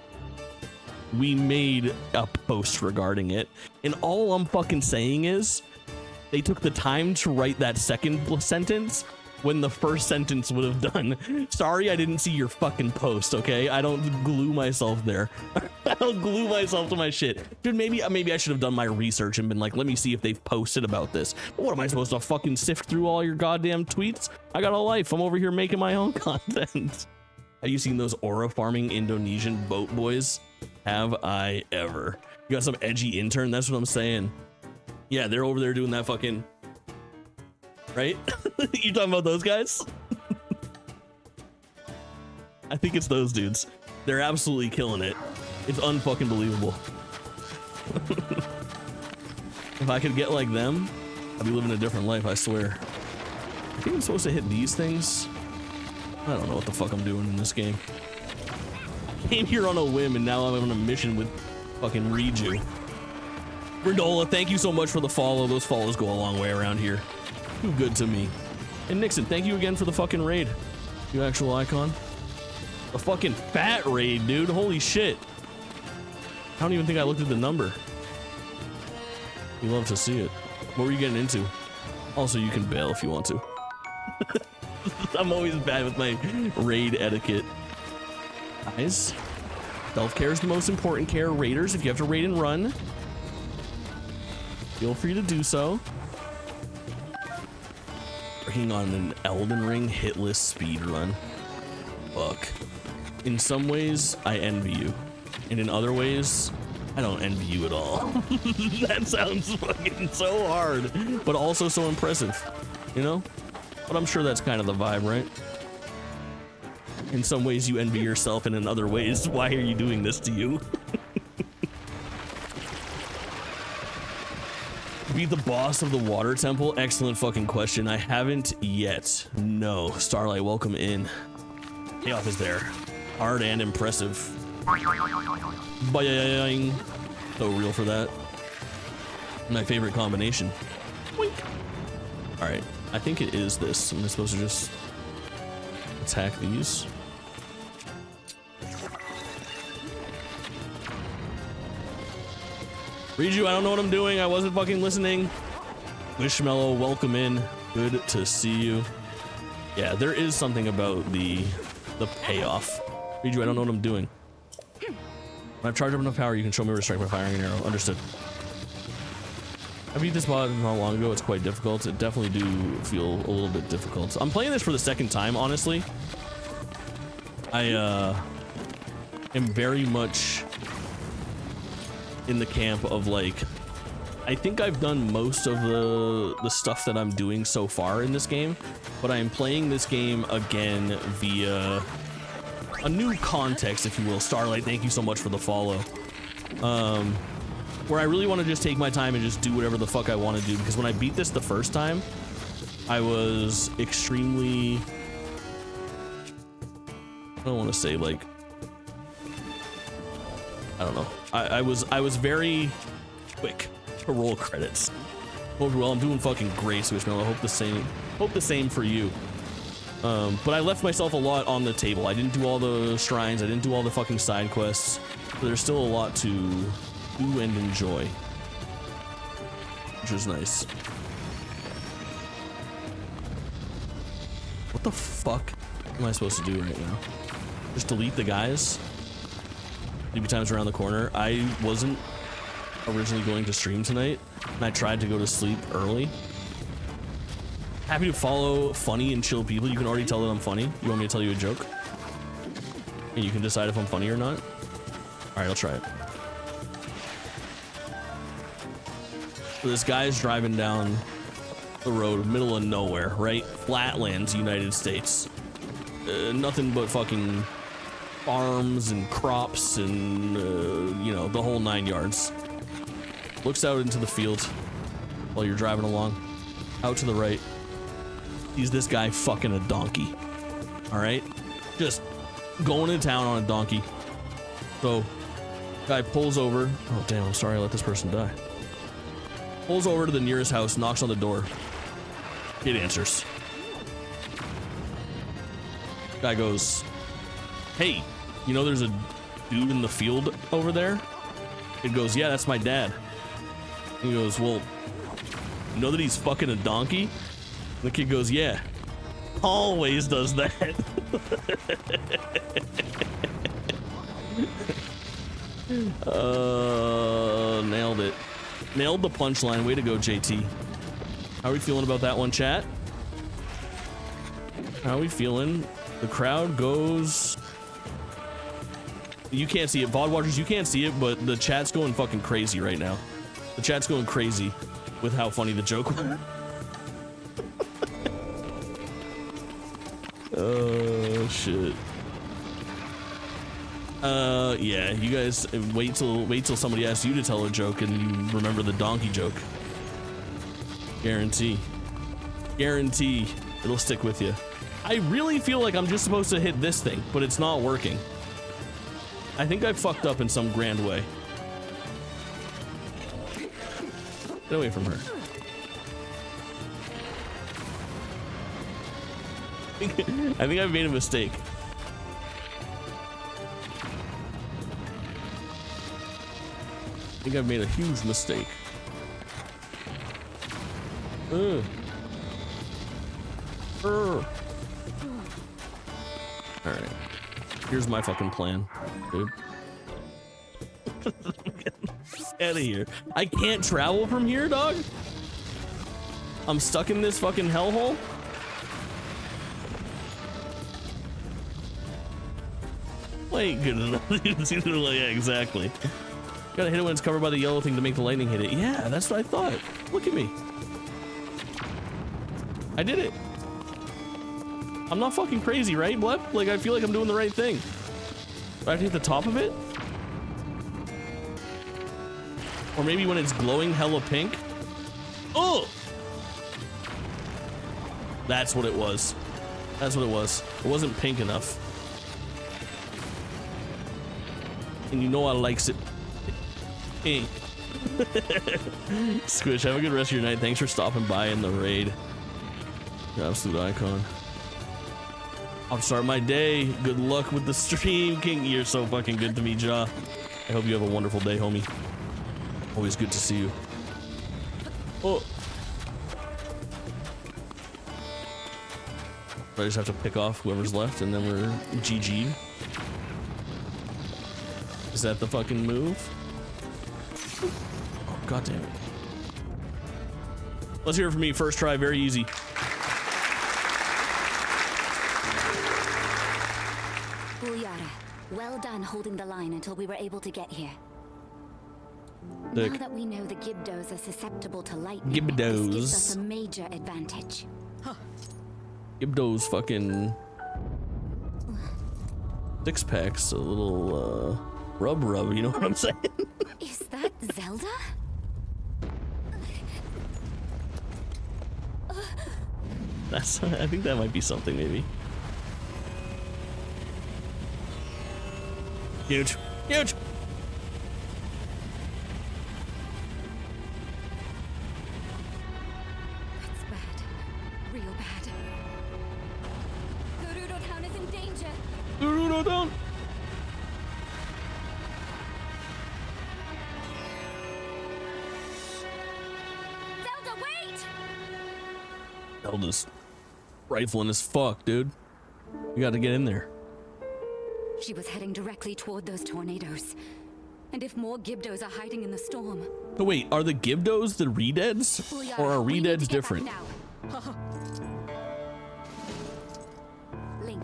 We made a post regarding it, and all I'm fucking saying is they took the time to write that second sentence when the first sentence would have done. Sorry, I didn't see your fucking post, okay? I don't glue myself there. I don't glue myself to my shit. Dude, maybe I should have done my research and been like, let me see if they've posted about this. But what am I supposed to fucking sift through all your goddamn tweets? I got a life. I'm over here making my own content. Have you seen those aura farming Indonesian boat boys? Have I ever? You got some edgy intern, that's what I'm saying. Yeah, they're over there doing that fucking... Right? You talking about those guys? I think it's those dudes. They're absolutely killing it. It's unfucking believable. If I could get like them, I'd be living a different life, I swear. I think I'm supposed to hit these things. I don't know what the fuck I'm doing in this game. Came here on a whim and now I'm on a mission with fucking Riju. Rendola, thank you so much for the follow. Those follows go a long way around here. Too good to me. And Nixon, thank you again for the fucking raid. You actual icon. A fucking fat raid, dude. Holy shit. I don't even think I looked at the number. We love to see it. What were you getting into? Also, you can bail if you want to. I'm always bad with my raid etiquette. Guys, self-care is the most important care. Raiders, if you have to raid and run, feel free to do so. Working on an Elden Ring hitless speed run. Fuck. In some ways, I envy you. And in other ways, I don't envy you at all. That sounds fucking so hard, but also so impressive, you know? But I'm sure that's kind of the vibe, right? In some ways you envy yourself, and in other ways, why are you doing this to you? Beat the boss of the water temple? Excellent fucking question. I haven't yet. No. Starlight, welcome in. Payoff is there. Hard and impressive. Boing. So real for that. My favorite combination. Wink. All right. I think it is this. Am I supposed to just attack these? Riju, I don't know what I'm doing. I wasn't fucking listening. Wishmellow, welcome in. Good to see you. Yeah, there is something about the payoff. Riju, I don't know what I'm doing. When I've charged up enough power, you can show me where to strike by firing an arrow. Understood. I beat this mod not long ago. It's quite difficult. It definitely do feel a little bit difficult. I'm playing this for the second time, honestly. I am very much in the camp of like, I think I've done most of the stuff that I'm doing so far in this game, but I am playing this game again via a new context, if you will. Starlight, thank you so much for the follow. Where I really want to just take my time and just do whatever the fuck I want to do, because when I beat this the first time, I was extremely, I don't want to say like, I don't know. I was very quick to roll credits. Hope well, I'm doing fucking great, Swishmill. I hope the same for you. But I left myself a lot on the table. I didn't do all the shrines. I didn't do all the fucking side quests. So there's still a lot to do and enjoy, which is nice. What the fuck am I supposed to do right now? Just delete the guys? DB times around the corner. I wasn't originally going to stream tonight, and I tried to go to sleep early. Happy to follow funny and chill people. You can already tell that I'm funny. You want me to tell you a joke? And you can decide if I'm funny or not? Alright, I'll try it. So this guy's driving down the road, middle of nowhere, right? Flatlands, United States. Nothing but fucking farms and crops and, you know, the whole 9 yards. Looks out into the field while you're driving along. Out to the right. Sees this guy fucking a donkey. Alright? Just going to town on a donkey. So, guy pulls over. Oh, damn, I'm sorry I let this person die. Pulls over to the nearest house, knocks on the door. It answers. Guy goes, hey, you know there's a dude in the field over there? It goes, yeah, that's my dad. He goes, well, you know that he's fucking a donkey? And the kid goes, yeah. Always does that. Nailed it. Nailed the punchline. Way to go, JT. How are we feeling about that one, chat? How are we feeling? The crowd goes... You can't see it. VOD watchers, you can't see it, but the chat's going fucking crazy right now. The chat's going crazy with how funny the joke was. Oh, shit. Yeah, you guys wait till somebody asks you to tell a joke and you remember the donkey joke. Guarantee. Guarantee it'll stick with you. I really feel like I'm just supposed to hit this thing, but it's not working. I think I fucked up in some grand way. Get away from her. I think I've made a mistake. I think I've made a huge mistake. Alright. Here's my fucking plan, dude. Get out of here. I can't travel from here, dog? I'm stuck in this fucking hellhole? Wait, good enough. Yeah, exactly. Gotta hit it when it's covered by the yellow thing to make the lightning hit it. Yeah, that's what I thought. Look at me. I did it. I'm not fucking crazy, right, Blep? Like, I feel like I'm doing the right thing. Do I have to hit the top of it? Or maybe when it's glowing hella pink? Oh! That's what it was. That's what it was. It wasn't pink enough. And you know I likes it. Hey. Squish, have a good rest of your night. Thanks for stopping by in the raid. Your absolute icon. I'll start my day. Good luck with the stream, King. You're so fucking good to me, Ja. I hope you have a wonderful day, homie. Always good to see you. Oh. I just have to pick off whoever's left and then we're GG'd. Is that the fucking move? Oh, god damn it. Let's hear it from me. First try, very easy. Bulyara, well done holding the line until we were able to get here. Dick. Now that we know the Gibdos are susceptible to lightning, Gibdos. this gives us a major advantage. Gibdos fucking 6-packs, a little rub, you know what I'm saying? Is that Zelda? That's, I think that might be something, maybe. Huge. Huge! That's bad. Real bad. Gerudo Town is in danger. Gerudo Town! Zelda, wait! Zelda's rifling as fuck, dude. You gotta get in there. She was heading directly toward those tornadoes. And if more Gibdos are hiding in the storm. So wait, are the Gibdos the Redeads? Or are Redeads different? Link.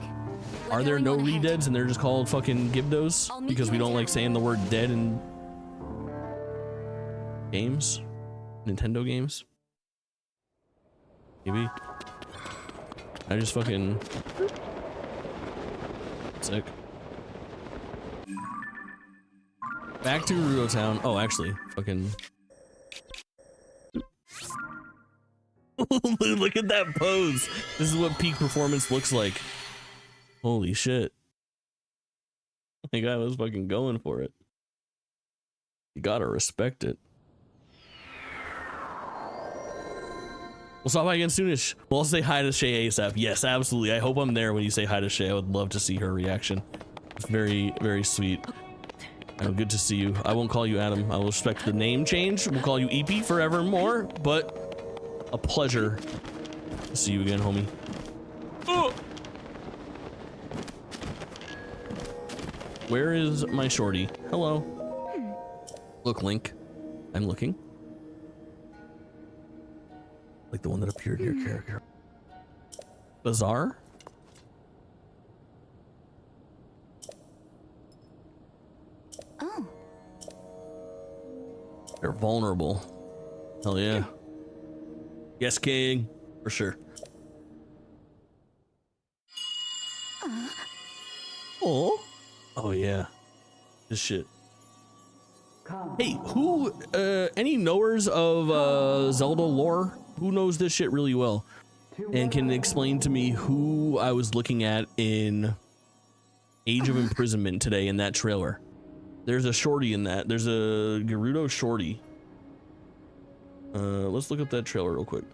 Are there no Redeads and they're just called fucking Gibdos? Because we don't like saying the word dead in games? Nintendo games? Maybe. I just fucking... Sick. Back to Gerudo Town. Oh, actually, fucking... Look at that pose. This is what peak performance looks like. Holy shit. My guy was fucking going for it. You gotta respect it. We'll stop by again soonish. Well, I'll say hi to Shay ASAP. Yes, absolutely. I hope I'm there when you say hi to Shay. I would love to see her reaction. It's very, very sweet. Good to see you. I won't call you Adam. I will respect the name change. We'll call you EP forevermore, but a pleasure to see you again, homie. Oh! Where is my shorty? Hello. Look, Link. I'm looking. Like the one that appeared in your character. Bizarre? Oh. They're vulnerable. Hell yeah. Yes, King. For sure. Oh. Oh yeah. This shit. Hey, who, any knowers of Zelda lore? Who knows this shit really well? And can explain to me who I was looking at in Age of Imprisonment today in that trailer? There's a shorty in that. There's a Gerudo shorty. Let's look up that trailer real quick.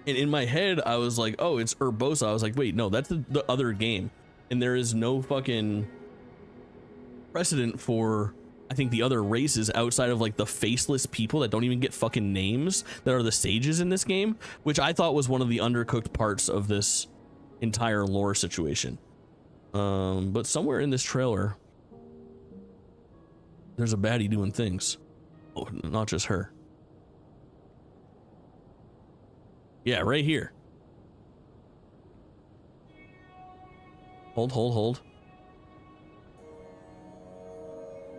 And in my head, I was like, oh, it's Urbosa. I was like, wait, no, that's the other game. And there is no fucking precedent for, I think, the other races outside of like the faceless people that don't even get fucking names that are the sages in this game, which I thought was one of the undercooked parts of this entire lore situation. But somewhere in this trailer, there's a baddie doing things. Oh, not just her. Yeah, right here. Hold.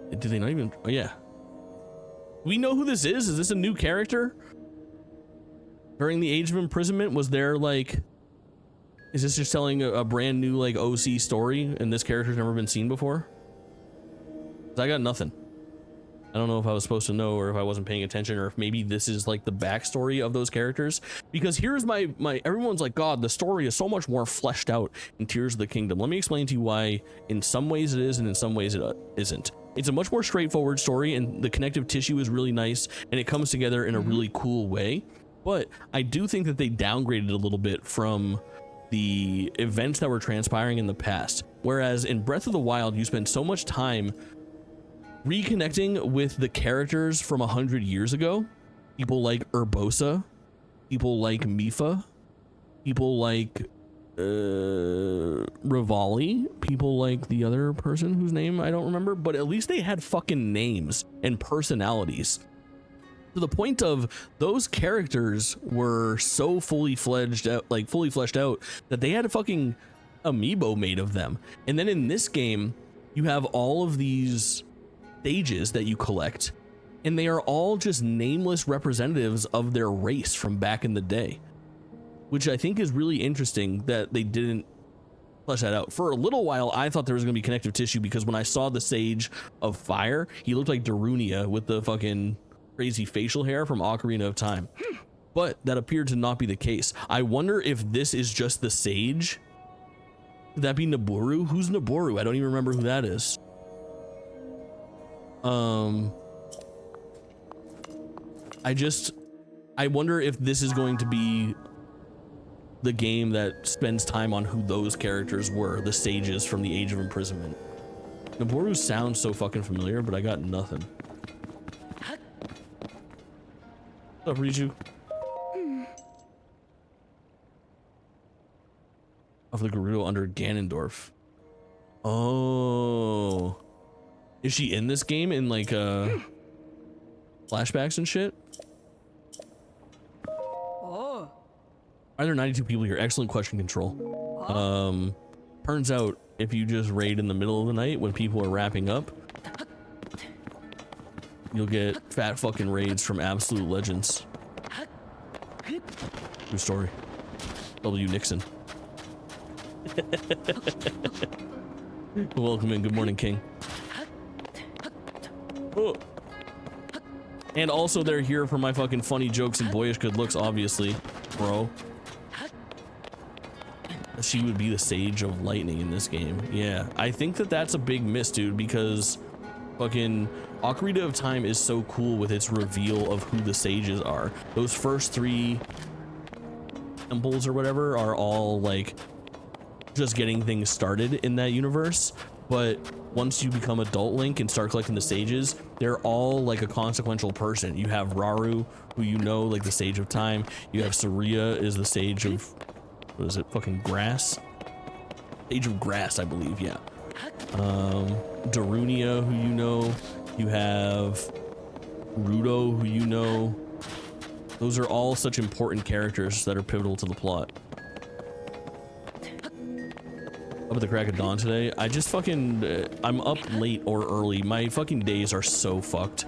Did they not even? Oh yeah. We know who this is? Is this a new character? During the Age of Imprisonment, was there like... Is this just telling a brand new like OC story and this character's never been seen before? 'Cause I got nothing. I don't know if I was supposed to know or if I wasn't paying attention or if maybe this is like the backstory of those characters. Because here's my everyone's like, God, the story is so much more fleshed out in Tears of the Kingdom. Let me explain to you why in some ways it is and in some ways it isn't. It's a much more straightforward story and the connective tissue is really nice and it comes together in a really cool way. But I do think that they downgraded a little bit from the events that were transpiring in the past. Whereas in Breath of the Wild, you spend so much time reconnecting with the characters from 100 years ago. People like Urbosa, people like Mipha, people like Rivali, people like the other person whose name I don't remember, but at least they had fucking names and personalities. To the point of those characters were so fully fleshed out that they had a fucking amiibo made of them. And then in this game, you have all of these stages that you collect, and they are all just nameless representatives of their race from back in the day, which I think is really interesting that they didn't flesh that out. For a little while, I thought there was going to be connective tissue because when I saw the Sage of Fire, he looked like Darunia with the fucking crazy facial hair from Ocarina of Time, but that appeared to not be the case. I wonder if this is just the Sage. Could that be Nabooru? Who's Nabooru? I don't even remember who that is. I wonder if this is going to be the game that spends time on who those characters were, the sages from the Age of Imprisonment. Nabooru sounds so fucking familiar, but I got nothing. What's up, Riju? Of the Gerudo under Ganondorf. Oh. Is she in this game in like flashbacks and shit? Oh. Are there 92 people here? Excellent question, Control. Turns out if you just raid in the middle of the night when people are wrapping up, you'll get fat fucking raids from absolute legends. True story. W. Nixon. Welcome in. Good morning, King. Oh. And also they're here for my fucking funny jokes and boyish good looks, obviously, bro. She would be the Sage of Lightning in this game. Yeah, I think that that's a big miss, dude, because fucking Ocarina of Time is so cool with its reveal of who the sages are. Those first 3 temples or whatever are all like just getting things started in that universe, but once you become adult Link and start collecting the sages, they're all like a consequential person. You have Raru, who you know, like the Sage of Time. You have Saria is the Sage of, what is it, fucking grass? Sage of Grass, I believe, yeah. Darunia, who you know. You have Rudo, who you know. Those are all such important characters that are pivotal to the plot. Up at the crack of dawn today. I just fucking, I'm up late or early. My fucking days are so fucked.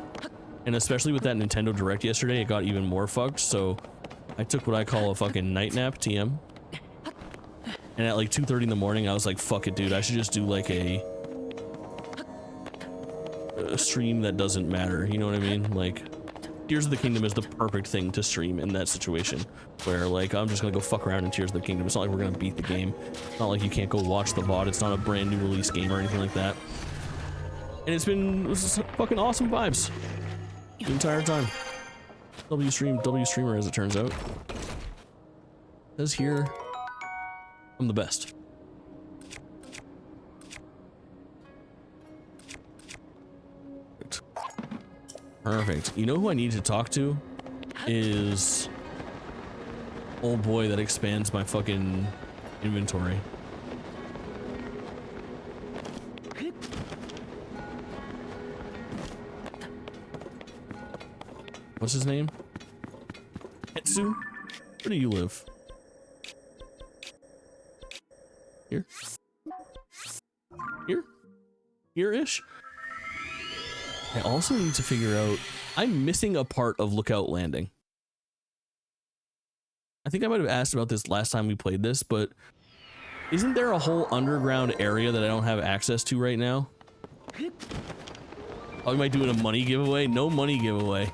And especially with that Nintendo Direct yesterday, it got even more fucked. So I took what I call a fucking night nap, TM. And at like 2:30 in the morning, I was like, fuck it, dude. I should just do like a stream that doesn't matter. You know what I mean? Like, Tears of the Kingdom is the perfect thing to stream in that situation, where like I'm just gonna go fuck around in Tears of the Kingdom. It's not like we're gonna beat the game. It's not like you can't go watch the VOD. It's not a brand new release game or anything like that. And it's been fucking awesome vibes the entire time. W streamer as it turns out. Says here, I'm the best. Perfect. You know who I need to talk to is old boy that expands my fucking inventory. What's his name? Etsu? Where do you live? Here? Here? Here-ish? I also need to figure out, I'm missing a part of Lookout Landing. I think I might have asked about this last time we played this, but isn't there a whole underground area that I don't have access to right now? Oh, we might do it a money giveaway? No money giveaway.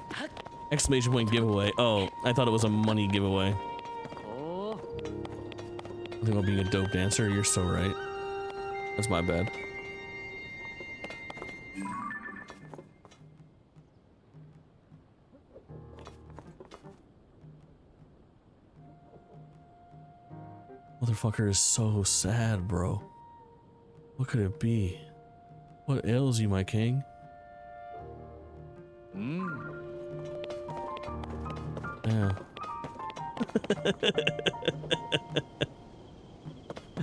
Exclamation point giveaway. Oh, I thought it was a money giveaway. I think about being a dope dancer. You're so right. That's my bad. Motherfucker is so sad, bro. What could it be? What ails you, my king? Yeah.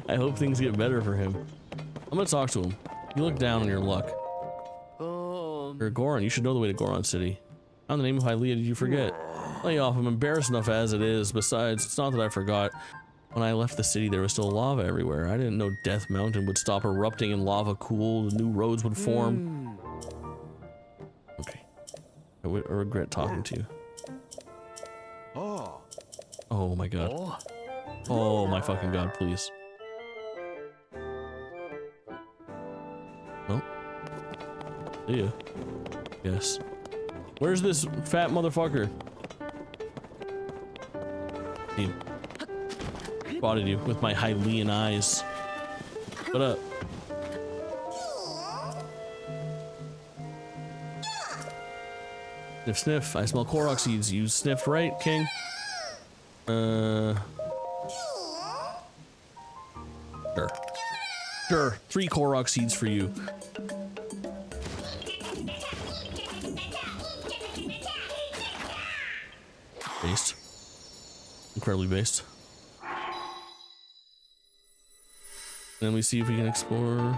I hope things get better for him. I'm gonna talk to him. You look down on your luck. You're Goron. You should know the way to Goron City. On the name of Hyrule, did you forget? Lay off. I'm embarrassed enough as it is. Besides, it's not that I forgot. When I left the city, there was still lava everywhere. I didn't know Death Mountain would stop erupting and lava cool. New roads would form. Okay. I regret talking to you. Oh my god. Oh my fucking god, please. No. See ya. Yes. Where's this fat motherfucker? Damn. Spotted you with my Hylian eyes. What up? Sniff, sniff. I smell Korok seeds. You sniffed right, King? Sure. Sure. 3 Korok seeds for you. Based. Incredibly based. Then we see if we can explore.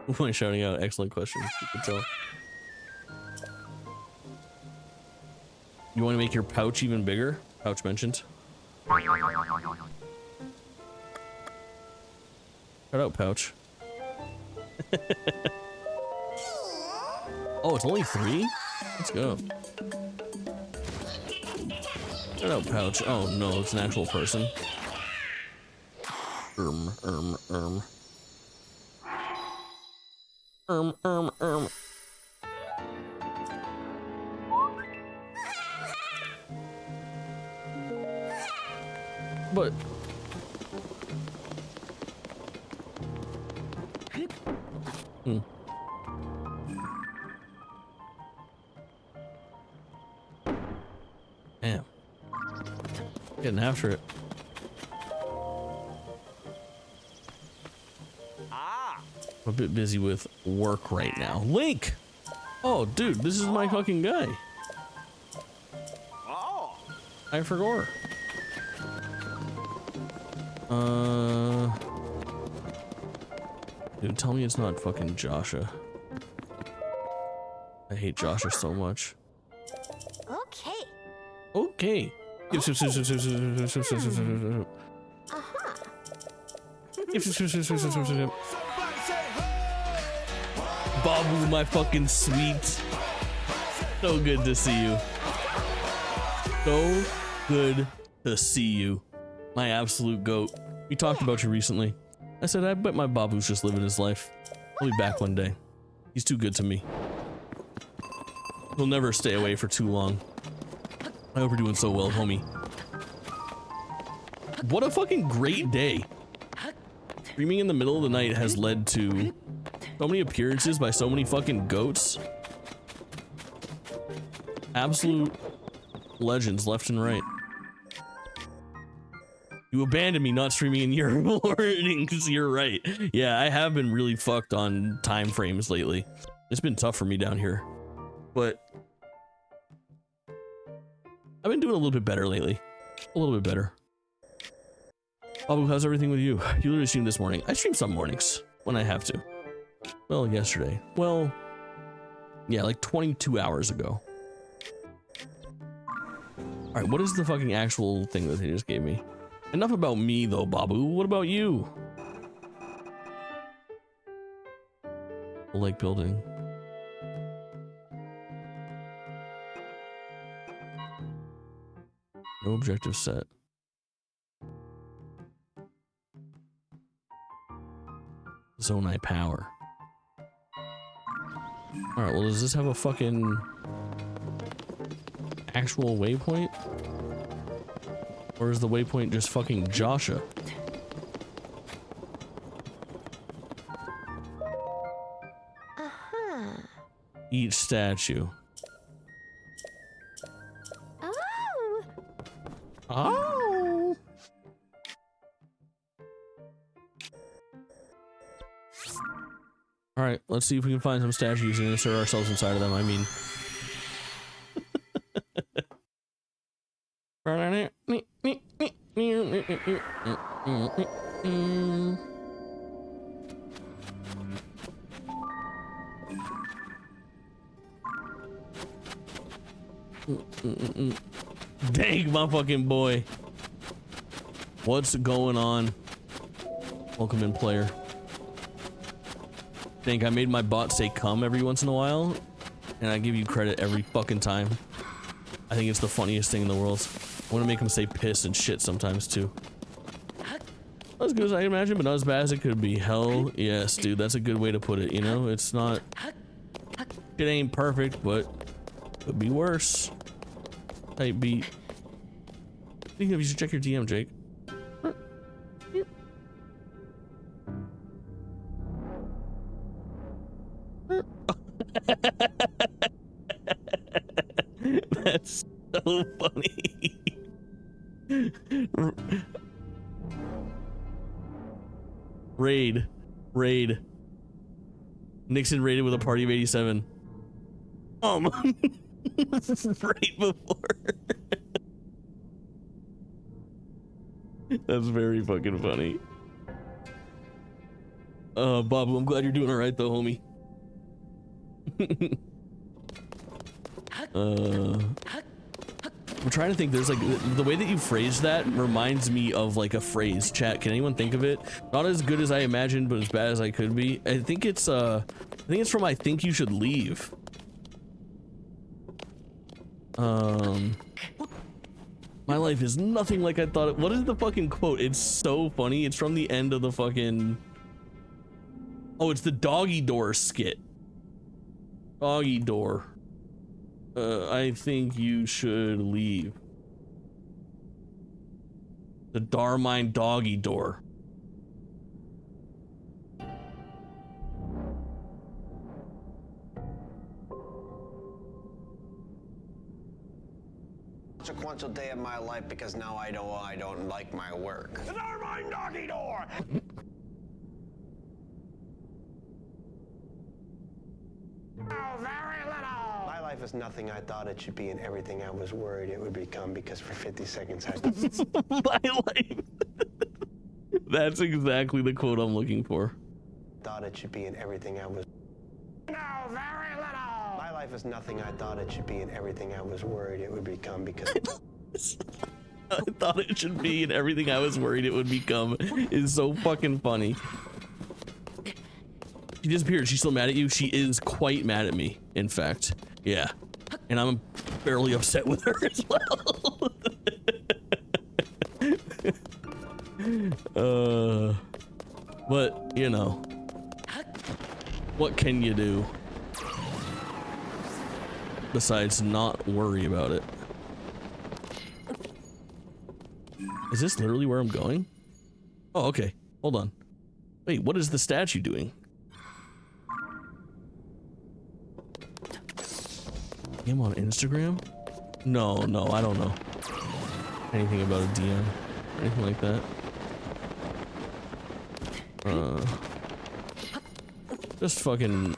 Who am I shouting out? Excellent question. You can tell. You want to make your pouch even bigger? Pouch mentioned. Shout out, pouch. Oh, it's only 3? Let's go. Shout out, pouch. Oh no, it's an actual person. But damn. Getting after it. I'm a bit busy with work right now. Link! Oh, dude, this is my fucking guy. I forgot. Dude, tell me it's not fucking Joshua. I hate Joshua so much. Okay. Okay. Babu, my fucking sweet. So good to see you. So good to see you. My absolute goat. We talked about you recently. I said, I bet my Babu's just living his life. I'll be back one day. He's too good to me. He'll never stay away for too long. I hope you're doing so well, homie. What a fucking great day. Streaming in the middle of the night has led to so many appearances by so many fucking goats. Absolute legends left and right. You abandoned me not streaming in your mornings. You're right. Yeah, I have been really fucked on time frames lately. It's been tough for me down here. But I've been doing a little bit better lately. A little bit better. Babu, how's everything with you? You literally streamed this morning. I stream some mornings when I have to. Well, yesterday. Well, yeah, like 22 hours ago. Alright, what is the fucking actual thing that they just gave me? Enough about me though, Babu. What about you? The lake building. No objective set. Zonai power. Alright, well, does this have a fucking actual waypoint? Or is the waypoint just fucking Joshua? Each statue. Oh. Oh. All right, let's see if we can find some statues and insert ourselves inside of them. I mean, dang, my fucking boy. What's going on? Welcome in, player. Think I made my bot say come every once in a while, and I give you credit every fucking time. I think it's the funniest thing in the world. I want to make him say piss and shit sometimes too. Not as good as I imagine, but not as bad as it could be. Hell yes, dude. That's a good way to put it. You know, it's not. It ain't perfect, but could be worse. Type beat. Speaking of, you should check your DM, Jake. That's so funny. Raid. Nixon raided with a party of 87. Right before. That's very fucking funny. Babu, I'm glad you're doing all right though, homie. I'm trying to think. There's like the way that you phrased that reminds me of like a phrase. Chat, can anyone think of it? Not as good as I imagined, but as bad as I could be. I think it's from I Think You Should Leave. My life is nothing like I thought it. What is the fucking quote? It's so funny. It's from the end of the fucking. Oh, it's the doggy door skit. Doggy door. I think you should leave. The Darmine doggy door. Consequential day of my life because now I don't like my work. The Darmine doggy door. Very little. My life is nothing I thought it should be and everything I was worried it would become because for 50 seconds I my life. That's exactly the quote I'm looking for. Thought it should be and everything I was. No, very little. My life is nothing I thought it should be and everything I was worried it would become because. I thought it should be and everything I was worried it would become is so fucking funny. She disappeared. She's still mad at you? She is quite mad at me, in fact. Yeah. And I'm fairly upset with her as well. But, you know. What can you do? Besides not worry about it. Is this literally where I'm going? Oh, okay. Hold on. Wait, what is the statue doing? Him on Instagram? No, I don't know anything about a DM or anything like that. Just fucking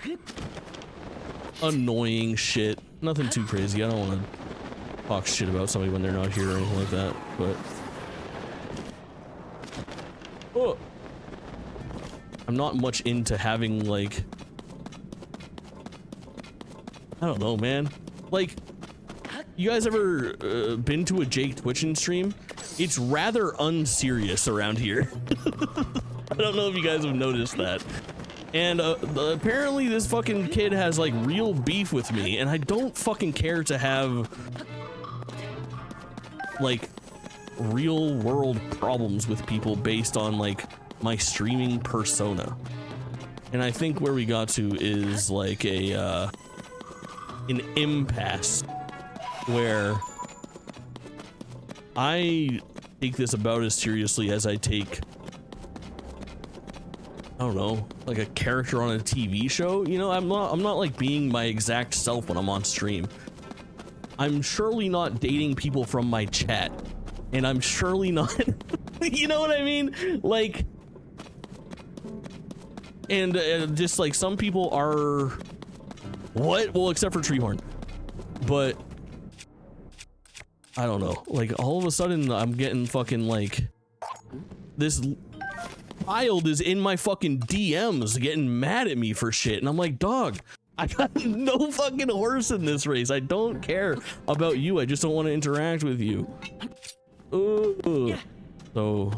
annoying shit. Nothing too crazy. I don't want to talk shit about somebody when they're not here or anything like that, but oh, I'm not much into having like, I don't know, man. Like, you guys ever been to a Jake Twitchin stream? It's rather unserious around here. I don't know if you guys have noticed that. And apparently this fucking kid has like real beef with me, and I don't fucking care to have like real world problems with people based on like my streaming persona. And I think where we got to is like a an impasse where I take this about as seriously as I take, I don't know, like a character on a TV show. You know, I'm not like being my exact self when I'm on stream. I'm surely not dating people from my chat, and I'm surely not you know what I mean? Like, and just like some people are what? Well, except for Treehorn. But I don't know. Like all of a sudden I'm getting fucking like this child is in my fucking DMs getting mad at me for shit, and I'm like, dog, I got no fucking horse in this race. I don't care about you. I just don't want to interact with you. Ooh. So,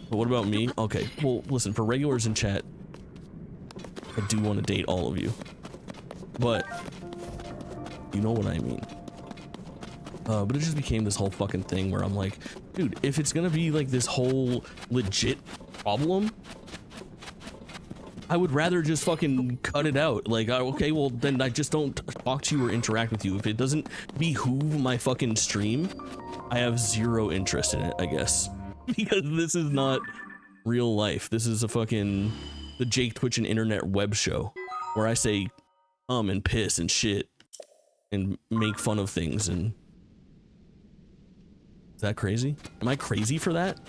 but what about me? Okay, well, listen, for regulars in chat, I do want to date all of you, but you know what I mean. But it just became this whole fucking thing where I'm like, dude, if it's gonna be like this whole legit problem, I would rather just fucking cut it out. Like, okay, well then I just don't talk to you or interact with you. If it doesn't behoove my fucking stream, I have zero interest in it, I guess. Because this is not real life. This is a fucking the Jake Twitchin internet web show where I say and piss and shit and make fun of things. And is that crazy? Am I crazy for that?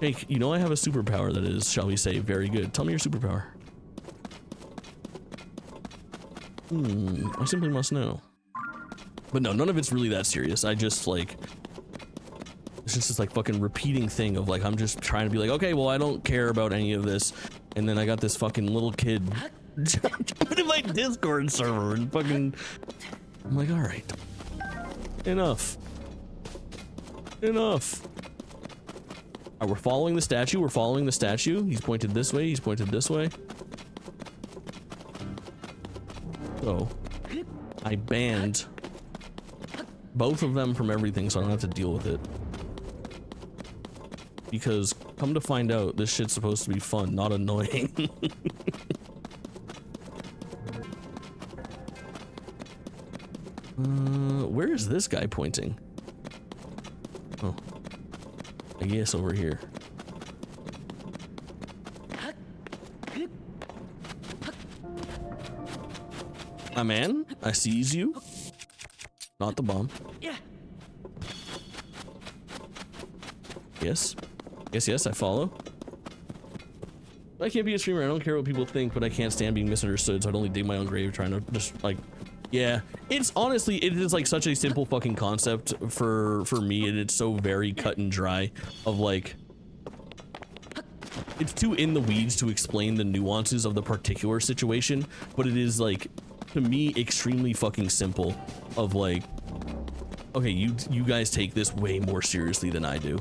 Hey, you know I have a superpower that is, shall we say, very good. Tell me your superpower. I simply must know. But no, none of it's really that serious. I just like, it's just this like fucking repeating thing of like, I'm just trying to be like, okay, well, I don't care about any of this. And then I got this fucking little kid jumping in my Discord server and fucking, I'm like, all right, enough. Enough. All right, we're following the statue. We're following the statue. He's pointed this way. He's pointed this way. So I banned both of them from everything, so I don't have to deal with it. Because come to find out, this shit's supposed to be fun, not annoying. Where is this guy pointing? Oh, I guess over here. My man, I sees you. Not the bomb. Yes. Yes, I follow. I can't be a streamer. I don't care what people think, but I can't stand being misunderstood, so I'd only dig my own grave trying to just like, yeah. It's honestly, it is like such a simple fucking concept for me, and it's so very cut and dry of like, it's too in the weeds to explain the nuances of the particular situation, but it is like, to me, extremely fucking simple of like, okay, you guys take this way more seriously than I do.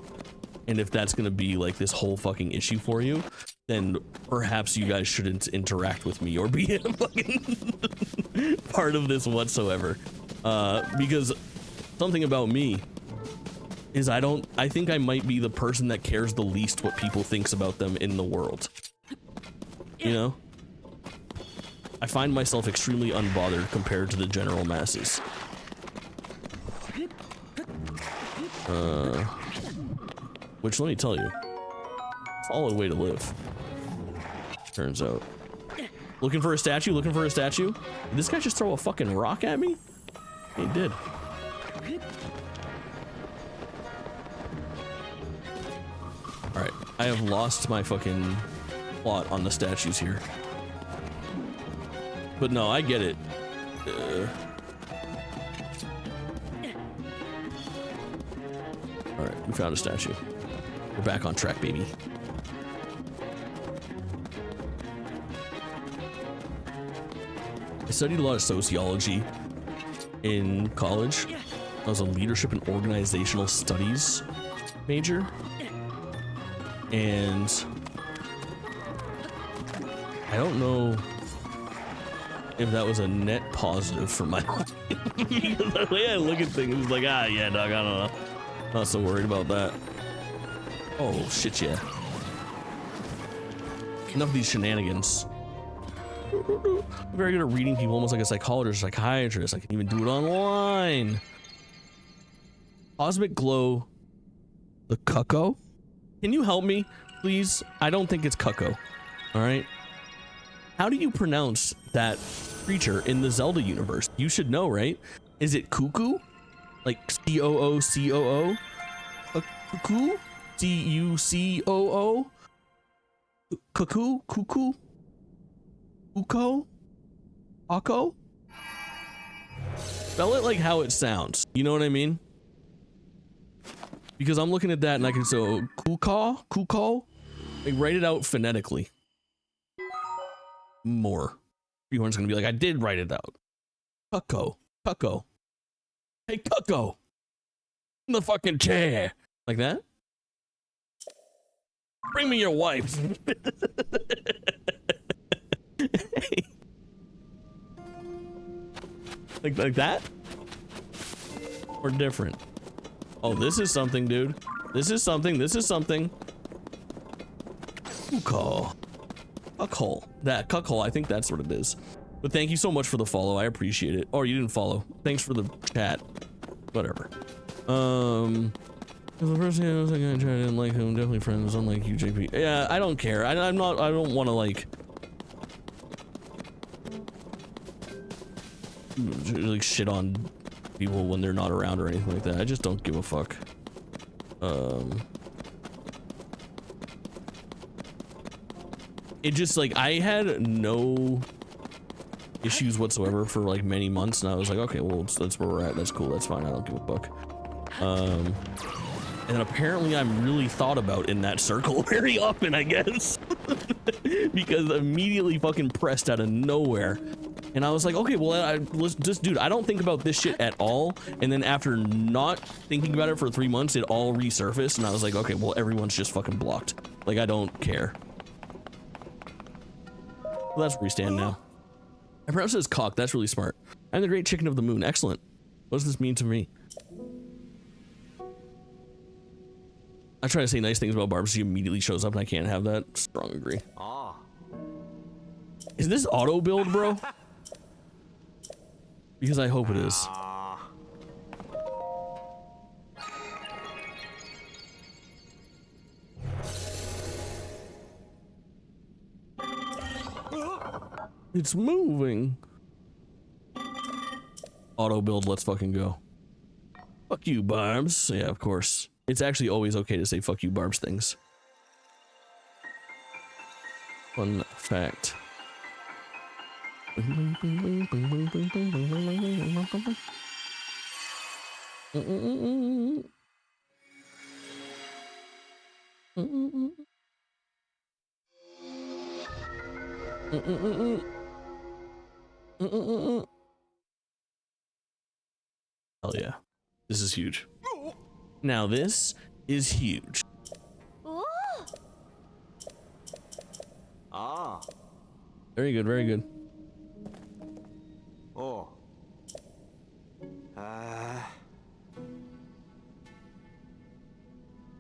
And if that's gonna be like this whole fucking issue for you, then perhaps you guys shouldn't interact with me or be a fucking part of this whatsoever. Because something about me is I think I might be the person that cares the least what people thinks about them in the world. You know? I find myself extremely unbothered compared to the general masses. Which, let me tell you, solid way to live. Turns out. Looking for a statue? Looking for a statue? Did this guy just throw a fucking rock at me? He did. Alright, I have lost my fucking plot on the statues here. But no, I get it. Alright, we found a statue. We're back on track, baby. I studied a lot of sociology in college. I was a leadership and organizational studies major. And I don't know if that was a net positive for my life. Because the way I look at things is like, yeah, dog, I don't know. Not so worried about that. Oh, shit, yeah. Enough of these shenanigans. I'm very good at reading people, almost like a psychologist, psychiatrist. I can even do it online. Cosmic Glow. The Cucko? Can you help me, please? I don't think it's Cucko. Alright? How do you pronounce that creature in the Zelda universe? You should know, right? Is it Cuckoo? Like C-O-O-C-O-O? Cuckoo? C-U-C-O-O? Cuckoo? Cuckoo? Uko? Akko? Spell it like how it sounds. You know what I mean? Because I'm looking at that and I can say, Kuko? Kuko? Like, write it out phonetically. More. Everyone's gonna be like, I did write it out. Cucko. Cucko. Hey, Cucko. In the fucking chair. Like that? Bring me your wife. like that? Or different? Oh, this is something, dude. This is something. This is something. Cucko. Cuckhole. That cuckhole. I think that's what it is. But thank you so much for the follow. I appreciate it. Oh, you didn't follow. Thanks for the chat. Whatever. The first thing I was like, I didn't like him. Definitely friends. Unlike you, JP. Yeah, I don't care. I'm not. I don't want to like shit on people when they're not around or anything like that. I just don't give a fuck. It just like I had no issues whatsoever for like many months, and I was like, okay, well that's where we're at. That's cool. That's fine. I don't give a fuck. And apparently I'm really thought about in that circle very often, I guess. Because immediately fucking pressed out of nowhere. And I was like, okay, well, dude, I don't think about this shit at all. And then after not thinking about it for 3 months, it all resurfaced. And I was like, okay, well, everyone's just fucking blocked. Like, I don't care. Well, that's where we stand now. I pronounced it as cock. That's really smart. I'm the great chicken of the moon. Excellent. What does this mean to me? I try to say nice things about Barb, so she immediately shows up and I can't have that. Strong agree. Is this auto build, bro? Because I hope it is. It's moving. Auto build, let's fucking go. Fuck you, Barbs. Yeah, of course. It's actually always okay to say fuck you, Barbs things. Fun fact. Hell yeah. This is huge. Now this is huge. Very good, very good. I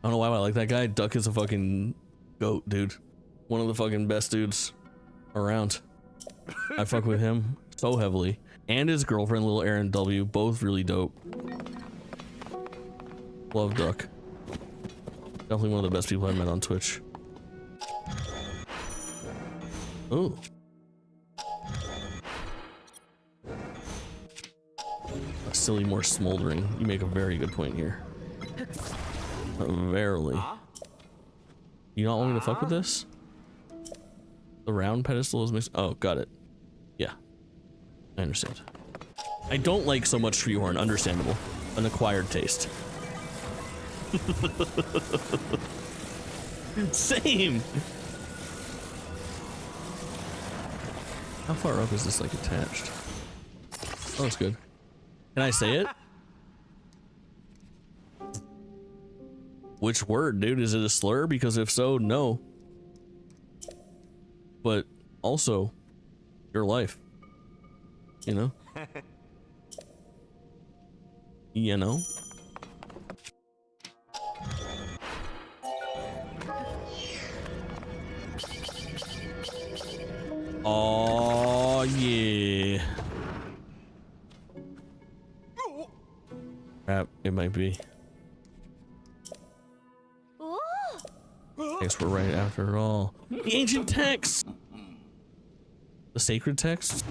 don't know why I like that guy. Duck is a fucking goat, dude. One of the fucking best dudes around. I fuck with him so heavily. And his girlfriend, little Aaron W, both really dope. Love Duck. Definitely one of the best people I've met on Twitch. Ooh. A silly more smoldering. You make a very good point here. Verily. You not want me to fuck with this? The round pedestal is mixed. Oh, got it. Yeah. I understand. I don't like so much tree horn. Understandable. An acquired taste. Same. How far up is this like attached? Oh, that's good. Can I say it? Which word, dude? Is it a slur? Because if so, no. But also, your life. You know? You know? Oh, yeah. Crap, it might be. I guess we're right after it all. The ancient text! The sacred text?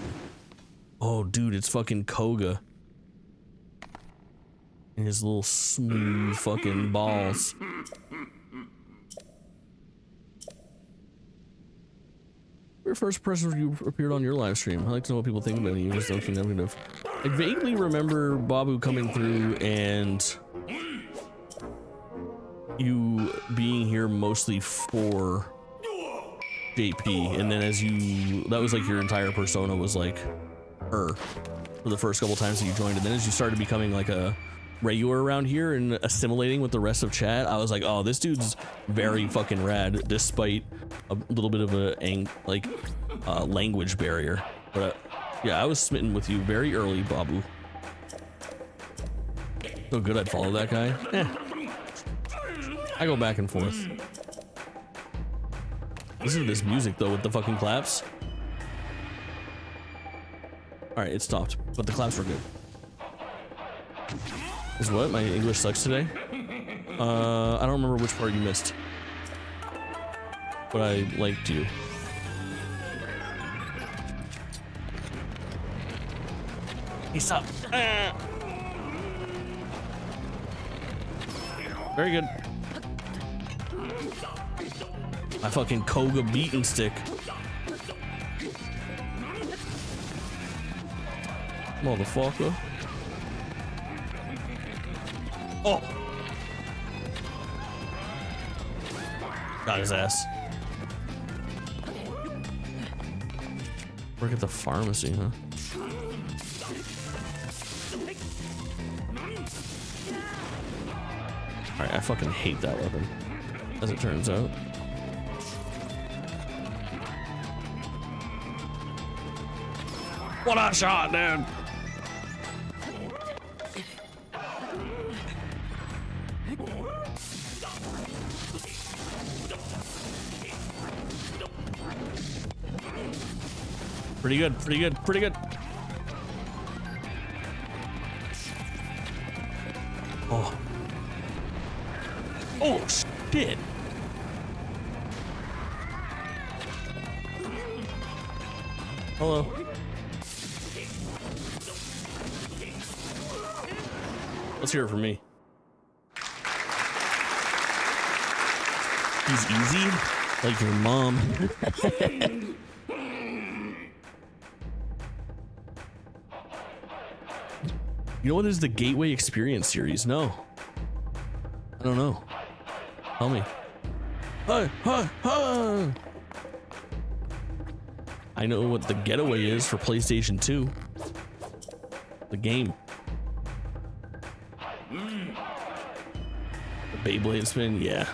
Oh, dude, it's fucking Koga. And his little smooth fucking balls. Your first impression you appeared on your live stream. I like to know what people think about you. Just don't think negative. I vaguely remember Babu coming through and you being here mostly for JP, and then as you, that was like your entire persona was like her for the first couple times that you joined, and then as you started becoming like a regular around here and assimilating with the rest of chat, I was like, oh, this dude's very fucking rad, despite a little bit of a language barrier. But yeah, I was smitten with you very early, Babu. So good I'd follow that guy. I go back and forth. Listen to this music though with the fucking claps. Alright, it stopped, but the claps were good. Is what? My English sucks today? I don't remember which part you missed. But I liked you. He stopped. Very good. My fucking Koga beating stick. Motherfucker. Oh. Got his ass. Work at the pharmacy, huh? Alright, I fucking hate that weapon, as it turns out. What a shot, dude! Pretty good, pretty good, pretty good. Oh. Oh, shit. Hello. Let's hear it from me. He's easy? Like your mom. You know what is the Gateway Experience series? No. I don't know. Tell me. Hi, hi, hi. I know what the Getaway is for PlayStation 2. The game. The Beyblade spin, yeah.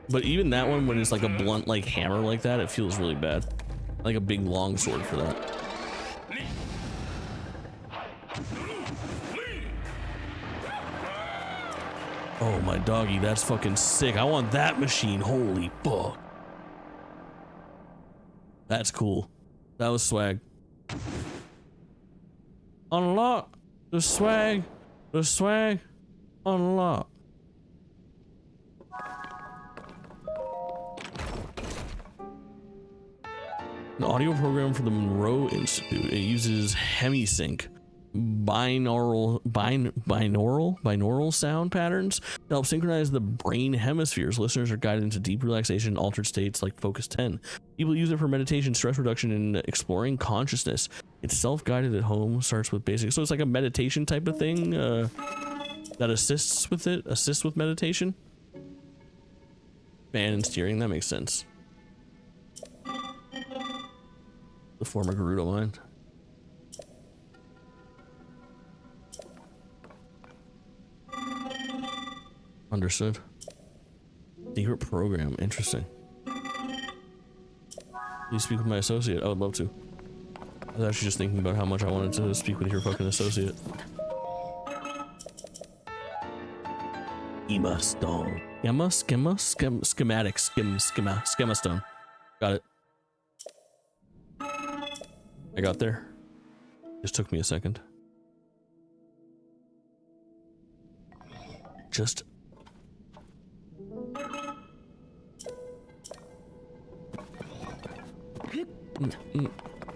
But even that one, when it's like a blunt like hammer like that, it feels really bad. Like a big long sword for that. Oh my doggy, that's fucking sick. I want that machine. Holy fuck. That's cool. That was swag. Unlock the swag. The swag. Unlock. An audio program for the Monroe Institute. It uses hemisync, binaural sound patterns to help synchronize the brain hemispheres. Listeners are guided into deep relaxation and altered states like Focus 10. People use it for meditation, stress reduction, and exploring consciousness. It's self-guided at home, starts with basic. So it's like a meditation type of thing that assists with it, assists with meditation. Fan and steering, that makes sense. The former Gerudo mind. Understood. Secret program, interesting. Please speak with my associate. I would love to. I was actually just thinking about how much I wanted to speak with your fucking associate. Schema stone. Schema stone. Got it. I got there. Just took me a second. Just.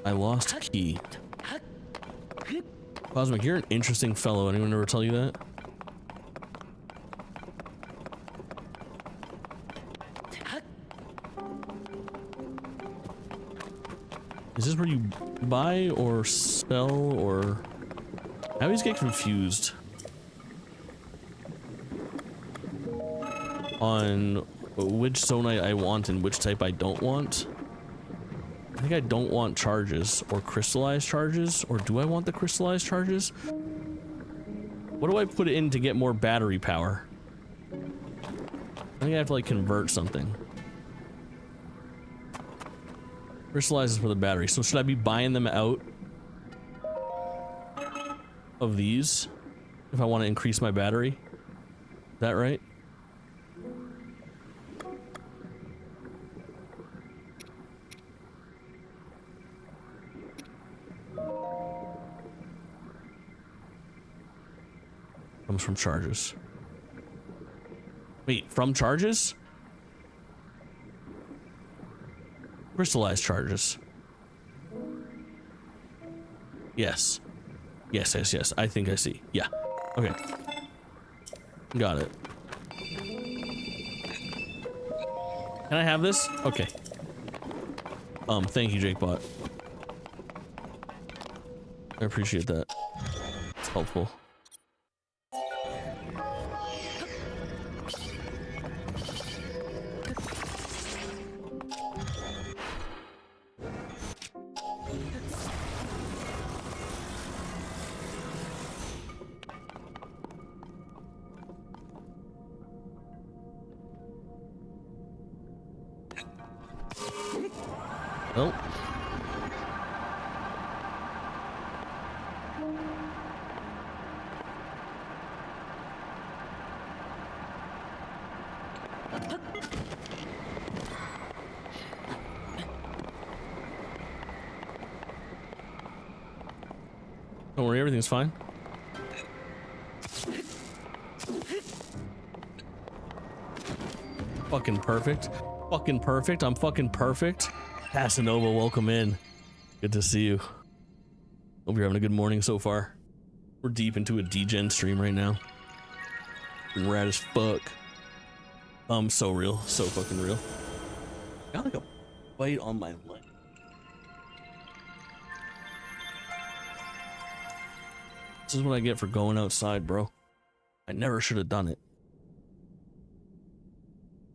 I lost key. Cosmic, you're an interesting fellow. Anyone ever tell you that? Is this where you buy or sell or... I always get confused on which Zonite I want and which type I don't want. I think I don't want charges or crystallized charges, or do I want the crystallized charges? What do I put in to get more battery power? I think I have to like convert something. Crystallizes for the battery. So should I be buying them out of these if I want to increase my battery? Is that right? Comes from charges. Wait, from charges? Crystallized charges. Yes. Yes, yes, yes. I think I see. Yeah. Okay. Got it. Can I have this? Okay. Thank you, JakeBot. I appreciate that. It's helpful. Nope. Don't worry, everything's fine. Fucking perfect. Fucking perfect. I'm fucking perfect. Casanova, welcome in. Good to see you. Hope you're having a good morning so far. We're deep into a D-Gen stream right now. Rad as fuck. So real. So fucking real. Got like a bite on my leg. This is what I get for going outside, bro. I never should have done it.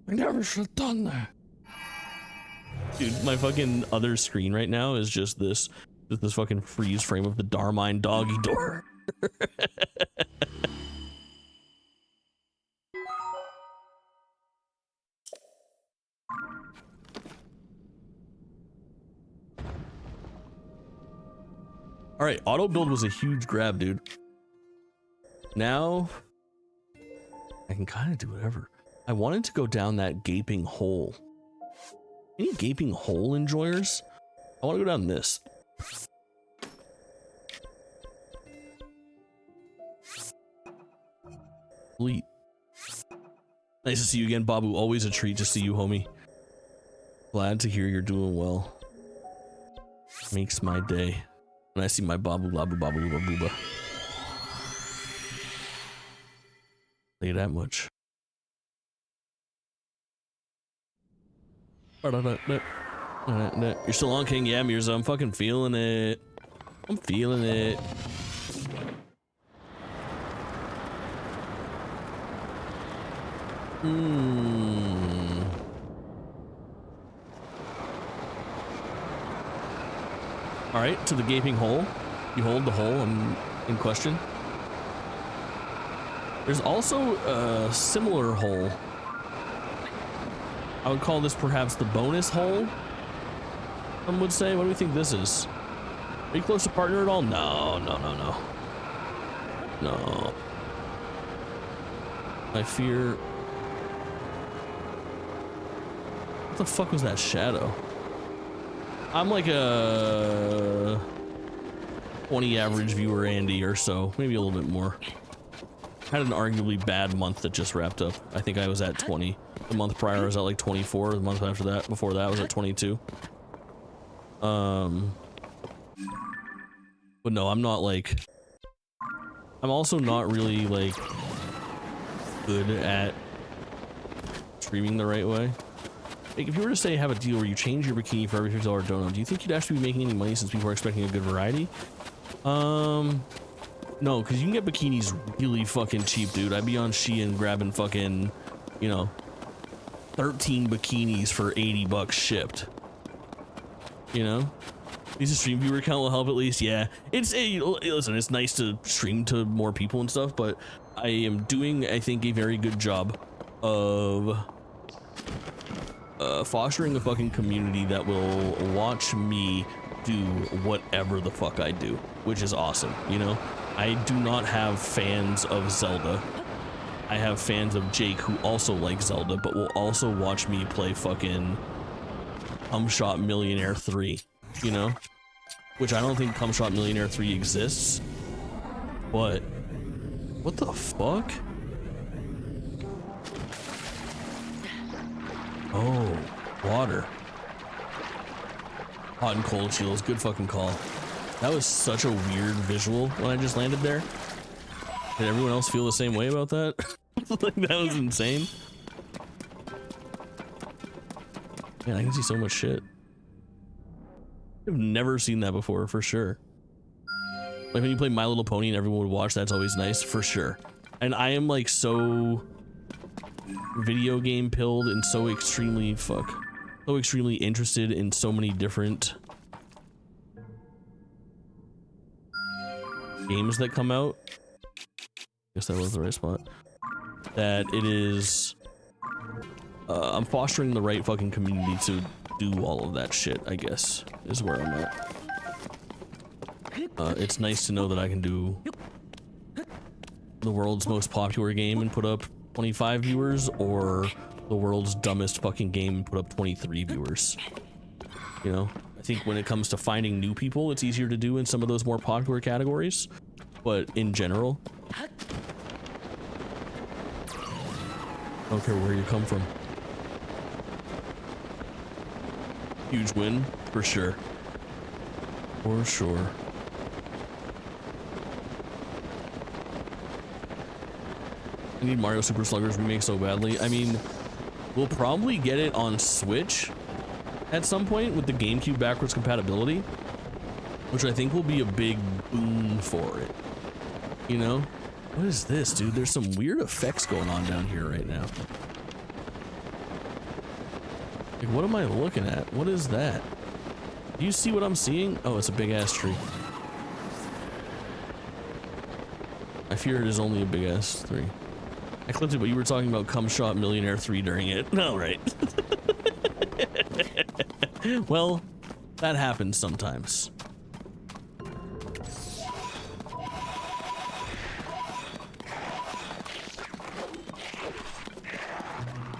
I never should have done that. Dude, my fucking other screen right now is just this fucking freeze frame of the Darmine doggy door. All right, auto build was a huge grab, dude. Now I can kind of do whatever. I wanted to go down that gaping hole. Any gaping hole enjoyers? I want to go down this. Sweet. Nice to see you again, Babu. Always a treat to see you, homie. Glad to hear you're doing well. Makes my day when I see my Babu Labu Babu Luba Booba. Tell you that much. You're still on, King? Yeah, Mirza, I'm fucking feeling it. I'm feeling it. Alright, to the gaping hole. You hold the hole in question. There's also a similar hole. I would call this perhaps the bonus hole. Some would say. What do we think this is? Are you close to partner at all? No, no, no, no. No. I fear... What the fuck was that shadow? I'm like a 20 average viewer Andy or so, maybe a little bit more. Had an arguably bad month that just wrapped up. I think I was at 20. The month prior I was at like 24. The month after that, before that, I was at 22. But no, I'm not like... I'm also not really like good at streaming the right way. Like, if you were to say have a deal where you change your bikini for every $50 donut, do you think you'd actually be making any money since people are expecting a good variety? No, because you can get bikinis really fucking cheap, dude. I'd be on Shein grabbing fucking, you know, 13 bikinis for 80 bucks shipped. You know? At least a stream viewer count will help at least, yeah. Listen, it's nice to stream to more people and stuff, but I am doing, I think, a very good job of fostering a fucking community that will watch me do whatever the fuck I do, which is awesome, you know? I do not have fans of Zelda. I have fans of Jake who also like Zelda, but will also watch me play fucking Cumshot Millionaire 3, you know? Which I don't think Cumshot Millionaire 3 exists, but what the fuck? Oh, water. Hot and cold chills, good fucking call. That was such a weird visual when I just landed there. Did everyone else feel the same way about that? Like, that was insane. Man, I can see so much shit. I've never seen that before, for sure. Like when you play My Little Pony and everyone would watch, that's always nice, for sure. And I am like so video game pilled and so extremely interested in so many different games that come out. Guess that was the right spot. That it is I'm fostering the right fucking community to do all of that shit, I guess, is where I'm at. It's nice to know that I can do the world's most popular game and put up 25 viewers, or the world's dumbest fucking game and put up 23 viewers. You know, I think when it comes to finding new people, it's easier to do in some of those more popular categories, but in general, I don't care where you come from. Huge win, for sure. For sure. I need Mario Super Sluggers remake so badly. I mean, we'll probably get it on Switch at some point with the GameCube backwards compatibility, which I think will be a big boon for it. You know? What is this, dude? There's some weird effects going on down here right now. Like, what am I looking at? What is that? Do you see what I'm seeing? Oh, it's a big ass tree. I fear it is only a big ass tree. I clipped it, but you were talking about Cum Shot Millionaire 3 during it. No, right. Well, that happens sometimes.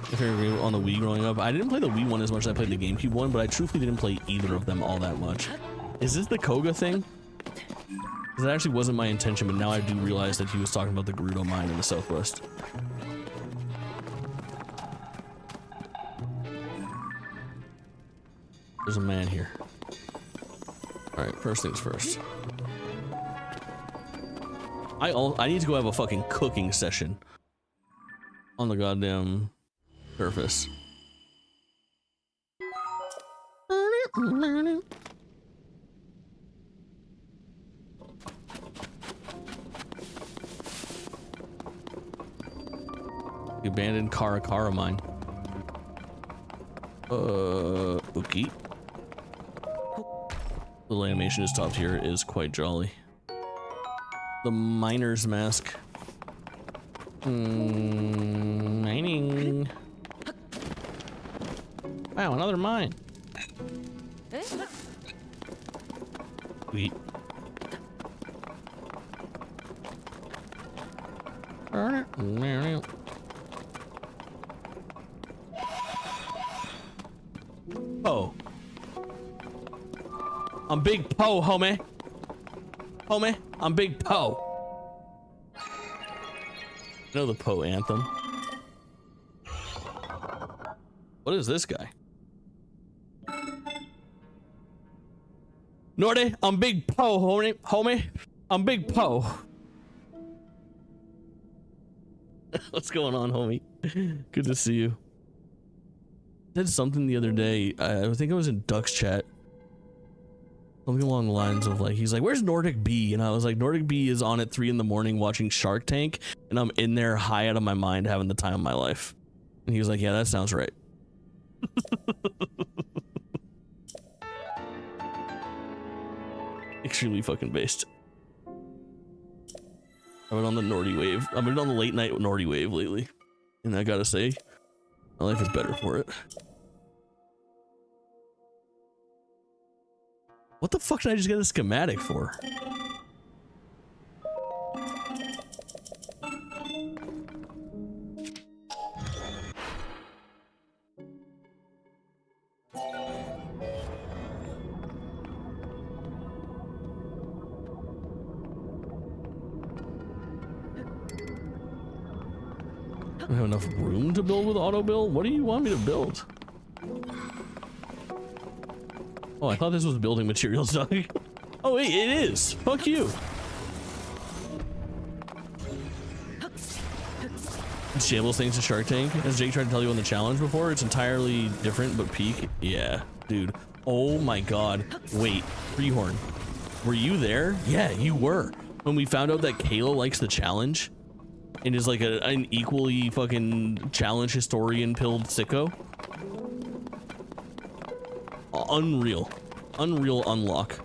My favorite game on the Wii growing up. I didn't play the Wii one as much as I played the GameCube one, but I truthfully didn't play either of them all that much. Is this the Koga thing? Because that actually wasn't my intention, but now I do realize that he was talking about the Gerudo mine in the southwest. There's a man here. Alright, first things first. I need to go have a fucking cooking session on the goddamn surface. The abandoned Karakara mine. Okay. The animation is top tier, is quite jolly. The miner's mask. Mining. Wow, another mine. Sweet. Oh. I'm Big Poe, homie. Homie, I'm Big Poe. You know the Poe anthem. What is this guy? Nordy, I'm Big Poe, homie. I'm Big Poe. What's going on, homie? Good to see you. I did something the other day. I think I was in Duck's chat. Something along the lines of like, he's like, where's Nordic B? And I was like, Nordic B is on at 3 in the morning watching Shark Tank, and I'm in there high out of my mind having the time of my life. And he was like, yeah, that sounds right. Extremely fucking based. I've been on the Nordy wave. I've been on the late night Nordy wave lately. And I gotta say, my life is better for it. What the fuck did I just get a schematic for? I don't have enough room to build with auto build? What do you want me to build? Oh, I thought this was building materials, Doug. Oh, wait, it is. Fuck you. Shambles things to Shark Tank. As Jake tried to tell you on the challenge before, it's entirely different, but peak. Yeah, dude. Oh my god. Wait, Freehorn. Were you there? Yeah, you were. When we found out that Kayla likes the challenge and is like an equally fucking challenge historian pilled sicko. Unreal. Unreal unlock.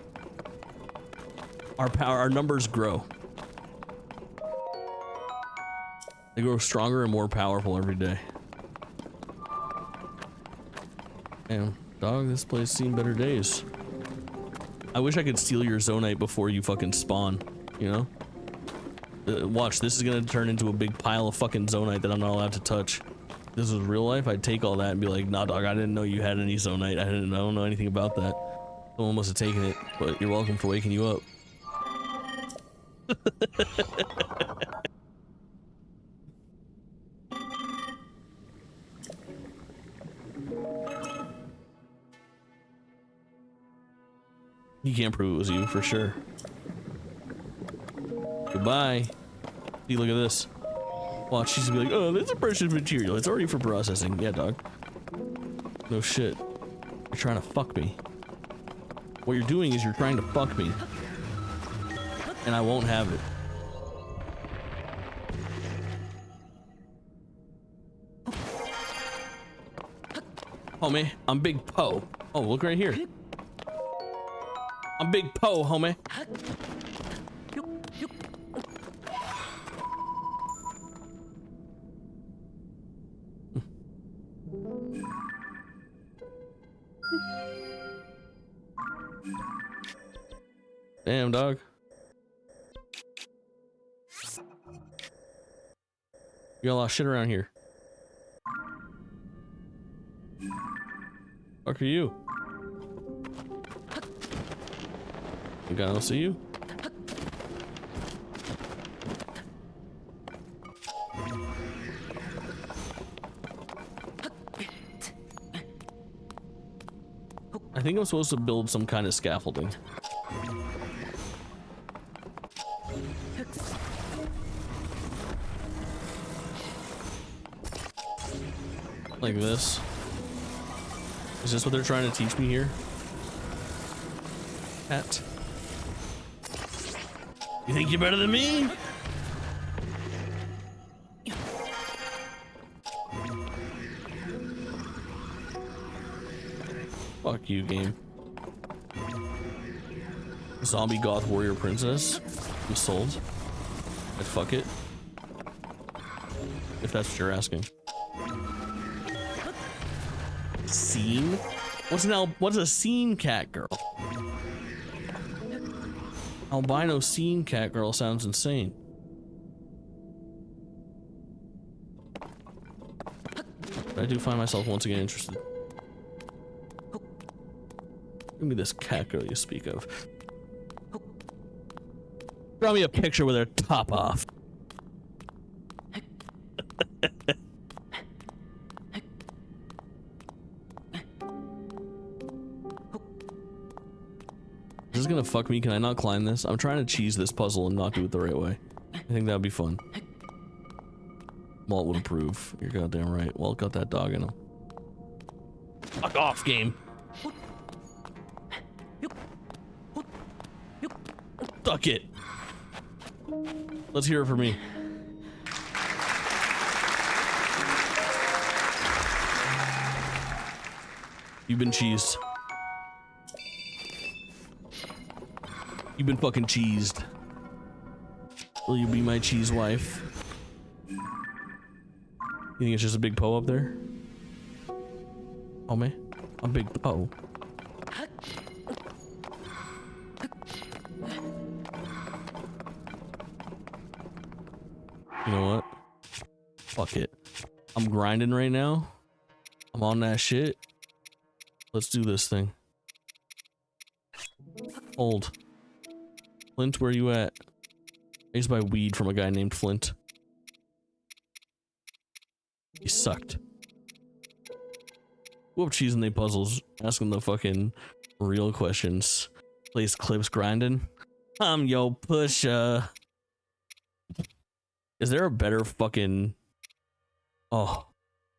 Our numbers grow. They grow stronger and more powerful every day. Damn. Dog, this place seen better days. I wish I could steal your Zonite before you fucking spawn, you know? Watch, this is gonna turn into a big pile of fucking Zonite that I'm not allowed to touch. If this was real life, I'd take all that and be like, nah dog, I didn't know you had any Zonite. I don't know anything about that. Someone must have taken it, but you're welcome for waking you up. You can't prove it was you, for sure. Goodbye. See, look at this. Watch, she's gonna be like, oh, that's a precious material. It's already for processing. Yeah, dog. No shit. You're trying to fuck me. What you're doing is you're trying to fuck me. And I won't have it. Homie, I'm Big Poe. Oh, look right here. I'm Big Poe, homie. Damn, dog. You got a lot of shit around here. Fuck are you? Think I don't see you? I think I'm supposed to build some kind of scaffolding. Like this. Is this what they're trying to teach me here? Cat. You think you're better than me? Fuck you, game. Zombie goth warrior princess. I'm sold. I'd fuck it. If that's what you're asking. Scene? What's a scene cat girl? Albino scene cat girl sounds insane. But I do find myself once again interested. Give me this cat girl you speak of. Draw me a picture with her top off. Is this gonna fuck me? Can I not climb this? I'm trying to cheese this puzzle and not do it the right way. I think that would be fun. Walt would approve. You're goddamn right. Walt got that dog in him. Fuck off, game. Suck it. Let's hear it from me. You've been cheesed. You've been fucking cheesed. Will you be my cheese wife? You think it's just a big Poe up there? Oh man, I'm Big Poe. You know what? Fuck it. I'm grinding right now. I'm on that shit. Let's do this thing. Hold. Flint, where you at? I used to buy weed from a guy named Flint. He sucked. Whoop, cheesing they puzzles. Asking the fucking real questions. Plays clips grinding. I'm yo pusher. Is there a better fucking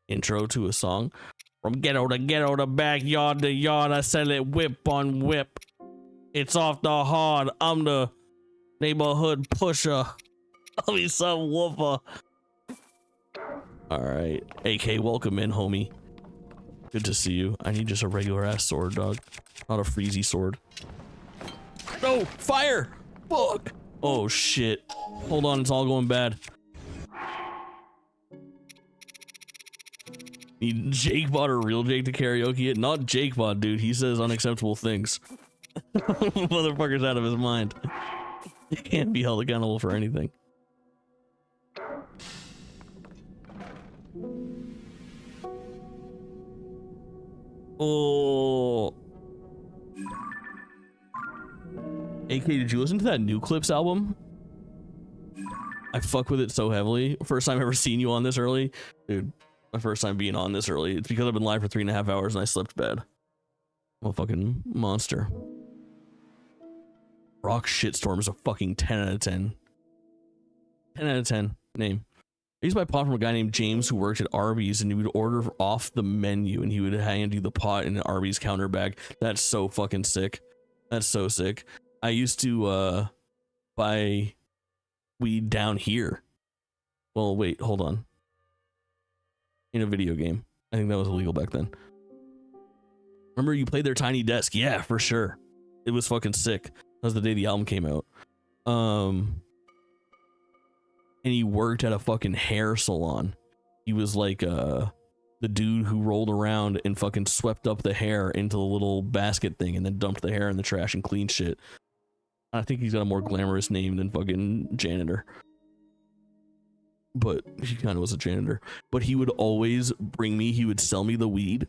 intro to a song? From ghetto to ghetto to backyard to yard, I sell it whip on whip. It's off the hard. I'm the neighborhood pusher. I'll be some woofer. Alright. AK, welcome in, homie. Good to see you. I need just a regular ass sword, dog. Not a freezy sword. No! Fire! Fuck! Oh shit. Hold on, it's all going bad. Need Jakebot or real Jake to karaoke it? Not Jakebot, dude. He says unacceptable things. Motherfucker's out of his mind. He can't be held accountable for anything. Oh. AK, did you listen to that New Clips album? I fuck with it so heavily. First time ever seen you on this early. Dude, my first time being on this early. It's because I've been live for 3.5 hours and I slept bad. I'm a fucking monster. Rock Shitstorm is a fucking 10 out of 10. 10 out of 10. Name. I used to buy pot from a guy named James who worked at Arby's, and he would order off the menu and he would hand you the pot in an Arby's counter bag. That's so fucking sick. That's so sick. I used to buy weed down here. Well, wait, hold on. In a video game. I think that was illegal back then. Remember you played their Tiny Desk? Yeah, for sure. It was fucking sick. That was the day the album came out. And he worked at a fucking hair salon. He was like the dude who rolled around and fucking swept up the hair into the little basket thing and then dumped the hair in the trash and cleaned shit. I think he's got a more glamorous name than fucking janitor. But he kind of was a janitor. But he would always bring me, he would sell me the weed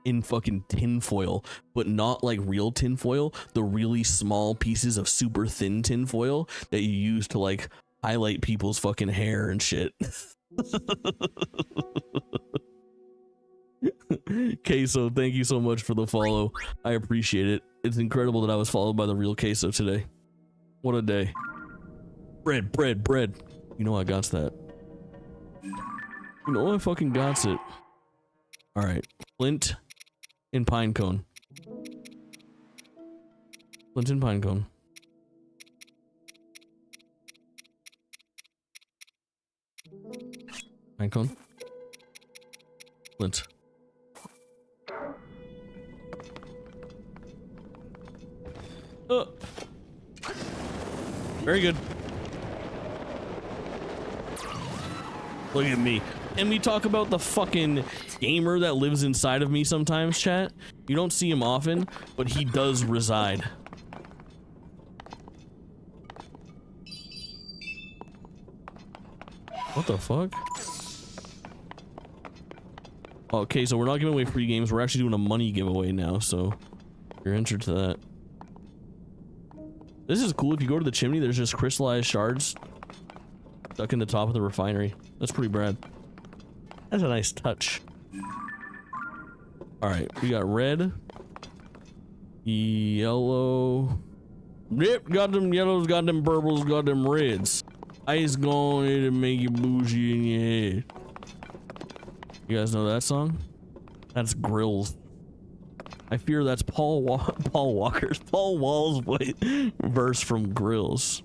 in fucking tinfoil, but not like real tinfoil, the really small pieces of super thin tinfoil that you use to like highlight people's fucking hair and shit. Queso, thank you so much for the follow. I appreciate it. It's incredible that I was followed by the real Queso today. What a day. Bread, bread, bread. You know I got that. You know I fucking got it. Alright. Flint and Pinecone. Flint and Pinecone. Pinecone. Flint. Very good. Look at me. And we talk about the fucking gamer that lives inside of me sometimes, chat. You don't see him often, but he does reside. What the fuck? Okay, so we're not giving away free games. We're actually doing a money giveaway now, so you're entered to that. This is cool. If you go to the chimney, there's just crystallized shards stuck in the top of the refinery. That's pretty rad. That's a nice touch. Alright, we got red, yellow. Yep, got them yellows, got them purples, got them reds. Ice going in to make you bougie in your head. You guys know that song? That's Grills. I fear that's Paul Wall's verse from Grills.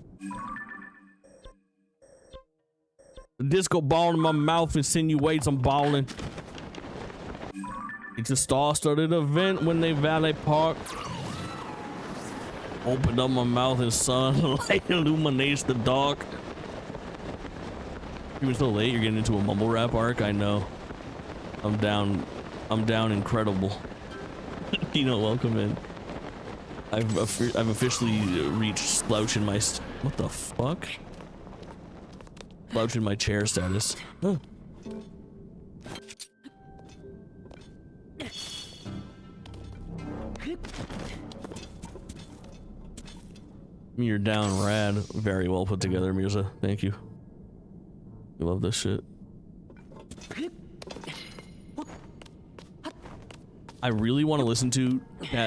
The disco ball in my mouth insinuates I'm balling. It's a star-studded event when they valet park. Opened up my mouth and sunlight illuminates the dark. Even so late, you're getting into a mumble rap arc. I know. I'm down incredible. Dino, welcome in. I've officially reached slouch in my what the fuck? Slouch in my chair status. Huh. You're down rad. Very well put together, Mirza. Thank you. I love this shit. I really want to listen to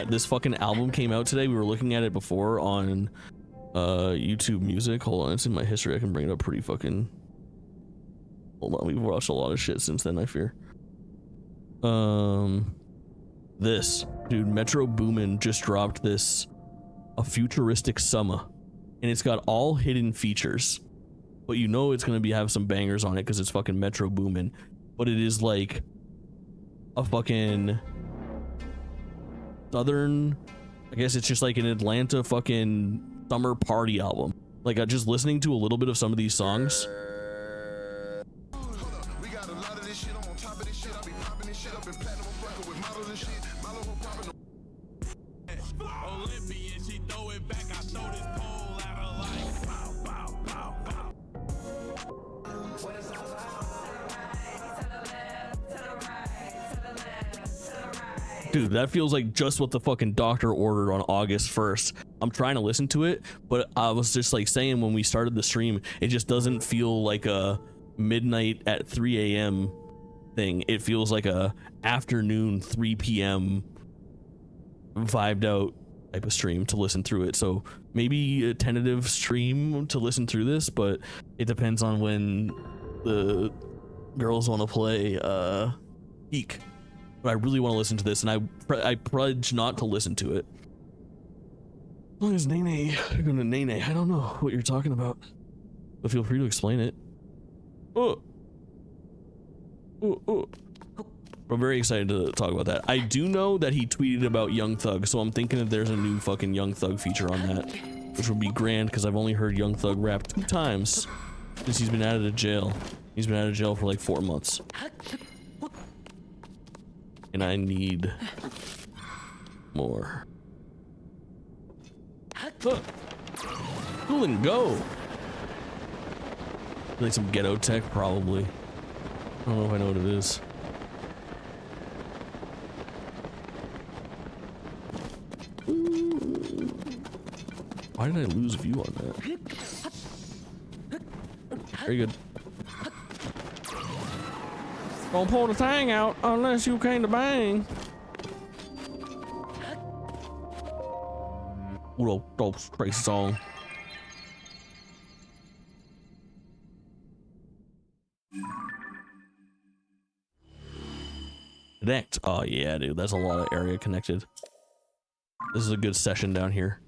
this fucking album came out today. We were looking at it before on YouTube Music. Hold on, it's in my history. I can bring it up pretty fucking. Hold on, we've watched a lot of shit since then, I fear. This dude, Metro Boomin just dropped this a futuristic summer, and it's got all hidden features, but you know it's gonna have some bangers on it because it's fucking Metro Boomin. But it is like a fucking southern, I guess it's just like an Atlanta fucking summer party album. Like just listening to a little bit of some of these songs. Dude, that feels like just what the fucking doctor ordered on August 1st. I'm trying to listen to it, but I was just like saying when we started the stream, it just doesn't feel like a midnight at 3 a.m. thing. It feels like a afternoon 3 p.m. vibed out type of stream to listen through it. So maybe a tentative stream to listen through this, but it depends on when the girls want to play Eek. But I really want to listen to this, and I pledge not to listen to it. As long as Nene, you're gonna Nene. I don't know what you're talking about, but feel free to explain it. Oh. I'm very excited to talk about that. I do know that he tweeted about Young Thug, so I'm thinking that there's a new fucking Young Thug feature on that, which would be grand because I've only heard Young Thug rap 2 times since he's been out of jail. He's been out of jail for like 4 months. And I need more. Cool and go. Like some ghetto tech, probably. I don't know if I know what it is. Why did I lose view on that? Very good. Don't pull the thing out unless you came to bang. Ooh, those crazy song. Connect. Oh yeah, dude, that's a lot of area connected. This is a good session down here.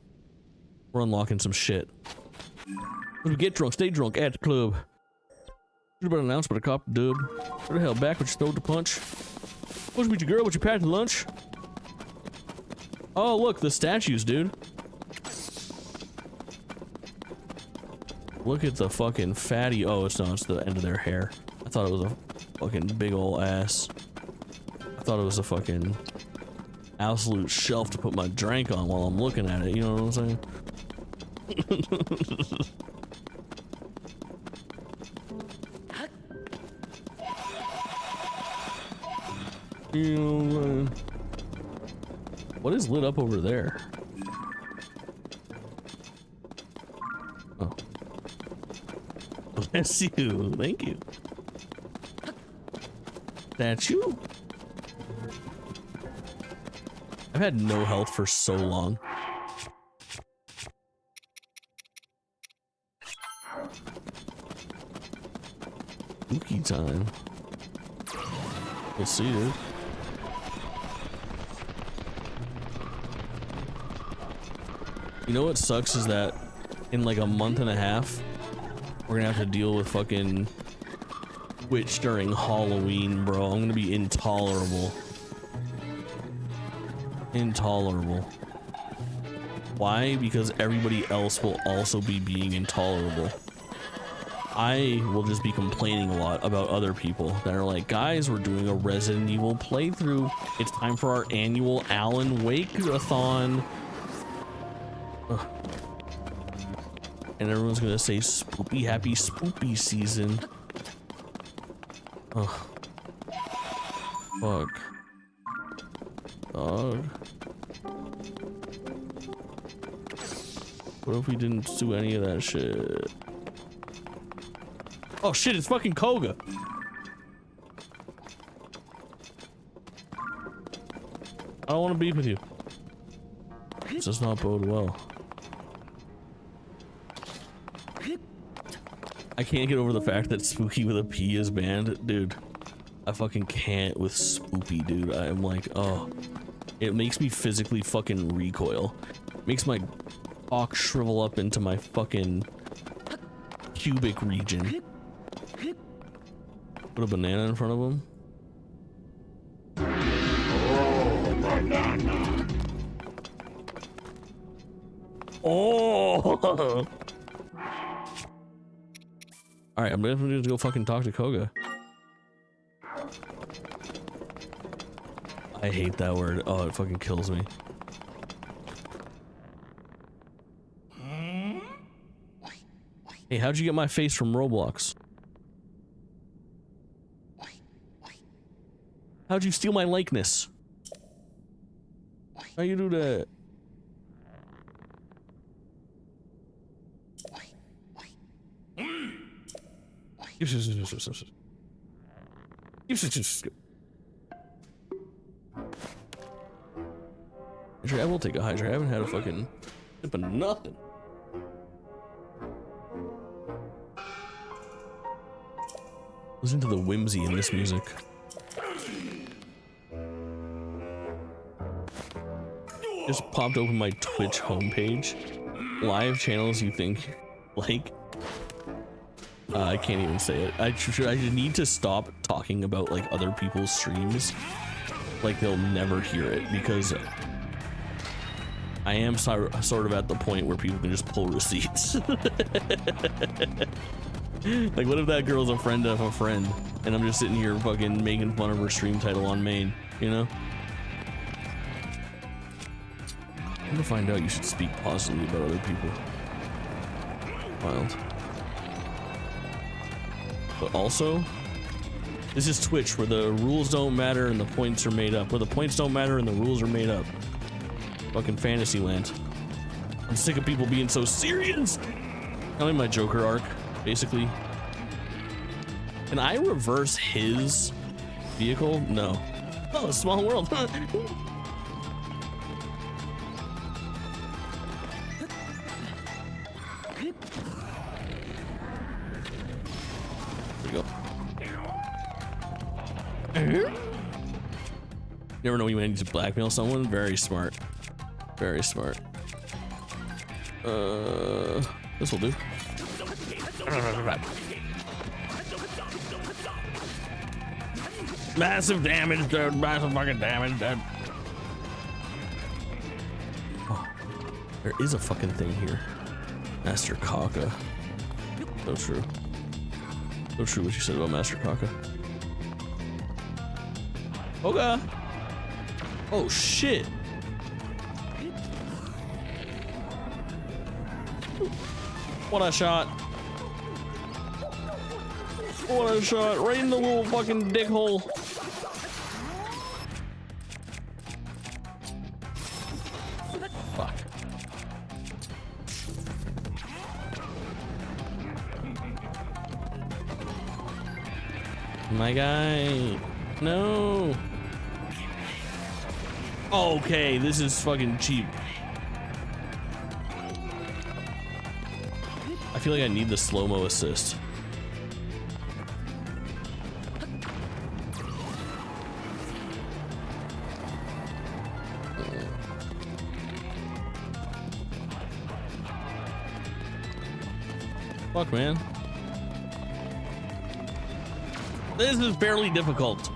We're unlocking some shit. When we get drunk, stay drunk at the club. Should have been announced by the cop, dub. Where the hell back when you stole the punch? What's with your girl? What you packing lunch? Oh, look, the statues, dude. Look at the fucking fatty. Oh, it's not. It's the end of their hair. I thought it was a fucking big ol' ass. I thought it was a fucking absolute shelf to put my drink on while I'm looking at it. You know what I'm saying? You know, what is lit up over there? Oh. Bless you. Thank you. That's you. I've had no health for so long. Spooky time. We'll see, dude. You know what sucks is that in like a month and a half, we're gonna have to deal with fucking Twitch during Halloween, bro. I'm gonna be intolerable. Intolerable. Why? Because everybody else will also be being intolerable. I will just be complaining a lot about other people that are like, guys, we're doing a Resident Evil playthrough. It's time for our annual Alan Wake-a-thon. Ugh. And everyone's gonna say spoopy, happy spoopy season. Ugh. Fuck. Dog. What if we didn't do any of that shit? Oh shit, it's fucking Koga. I don't want to beef with you. This does not bode well. I can't get over the fact that Spooky with a P is banned. Dude, I fucking can't with Spoopy, dude. I'm like, oh. It makes me physically fucking recoil. Makes my cock shrivel up into my fucking pubic region. Put a banana in front of him. Oh, banana. Oh. All right, I'm definitely gonna go fucking talk to Koga. I hate that word. Oh, it fucking kills me. Hey, how'd you get my face from Roblox? How'd you steal my likeness? How you do that? Actually, I will take a Hydra. I haven't had a fucking sip of nothing. Listen to the whimsy in this music. Just popped open my Twitch homepage. Live channels you think like? I can't even say it. I need to stop talking about like other people's streams. Like they'll never hear it because I am sort of at the point where people can just pull receipts. Like what if that girl's a friend of a friend and I'm just sitting here fucking making fun of her stream title on main, you know? I'm gonna find out you should speak positively about other people. Wild. But also, this is Twitch where the rules don't matter and the points are made up. Where the points don't matter and the rules are made up. Fucking fantasy land. I'm sick of people being so serious. I'm in my Joker arc, basically. Can I reverse his vehicle? No. Oh, small world. Here we go. Never know when you need to blackmail someone. Very smart. Very smart. This will do. Massive damage, dude. Massive fucking damage, dude. Oh, there is a fucking thing here. Master Kaka. So true. So true what you said about Master Kaka. Okay. Oh shit. What a shot. What a shot. Right in the little fucking dick hole. Fuck. My guy. No. Okay, this is fucking cheap. I feel like I need the slow-mo assist. Fuck, man. This is fairly difficult.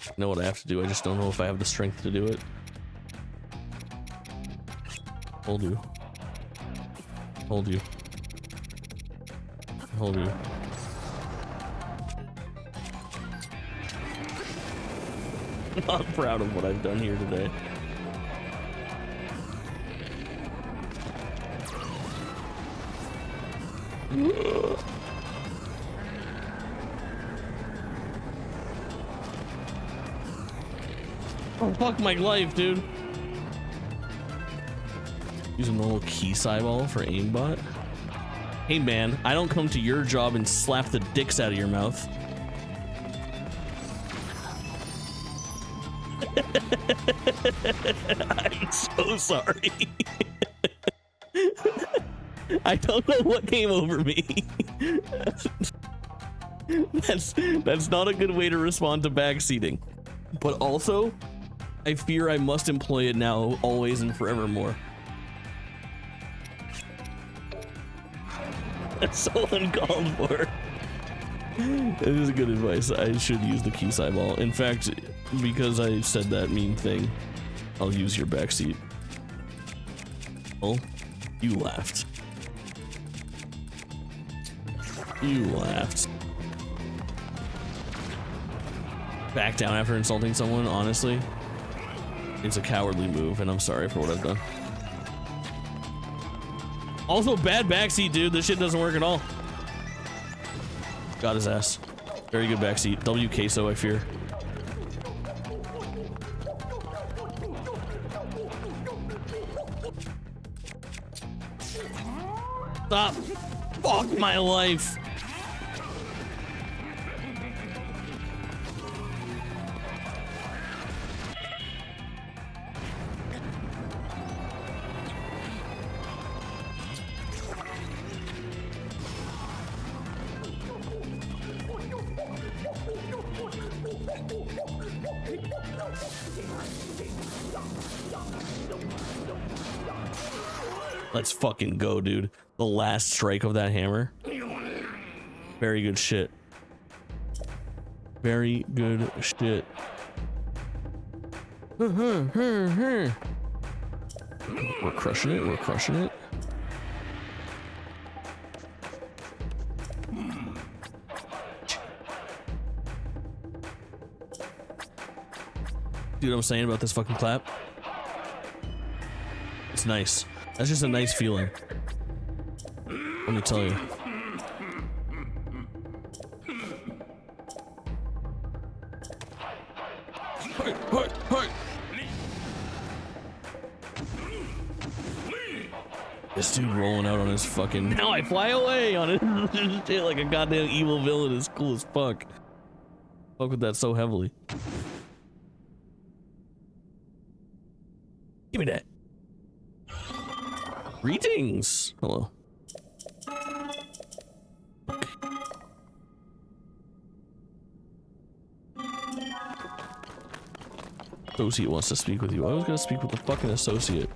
I know what I have to do, I just don't know if I have the strength to do it. Hold you. Hold you. Hold you. I'm not proud of what I've done here today. Oh, fuck my life, dude. Using the little key eyeball for aimbot. Hey man, I don't come to your job and slap the dicks out of your mouth. I'm so sorry. I don't know what came over me. That's not a good way to respond to backseating. But also, I fear I must employ it now, always and forevermore. That's so uncalled for. That is good advice. I should use the key eyeball. In fact, because I said that mean thing, I'll use your backseat. Oh, you laughed. You laughed. Back down after insulting someone, honestly, it's a cowardly move, and I'm sorry for what I've done. Also, bad backseat, dude. This shit doesn't work at all. Got his ass. Very good backseat. W queso, I fear. Stop. Fuck my life. Let's fucking go, dude. The last strike of that hammer. Very good shit. Very good shit. We're crushing it. We're crushing it. See what I'm saying about this fucking clap? It's nice. That's just a nice feeling. Let me tell you. This dude rolling out on his fucking now I fly away on it shit like a goddamn evil villain is cool as fuck. Fuck with that so heavily. Give me that. Greetings. Hello. Associate wants to speak with you. I was gonna speak with the fucking associate.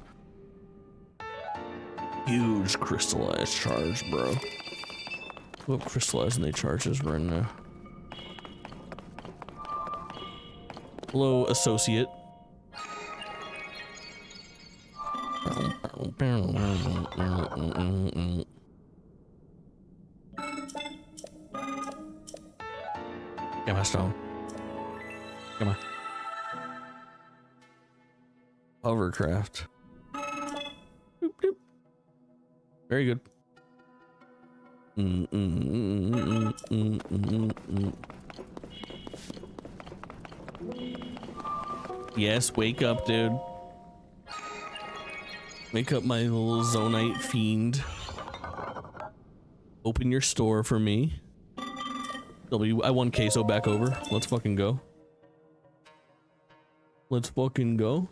Huge crystallized charge, bro. What crystallizing they charges right now? Hello, associate. Get my stone. Come on. Hovercraft. Boop, boop. Very good. Yes, wake up, dude. Wake up, my little Zonite fiend. Open your store for me. I won queso back over. Let's fucking go. Let's fucking go.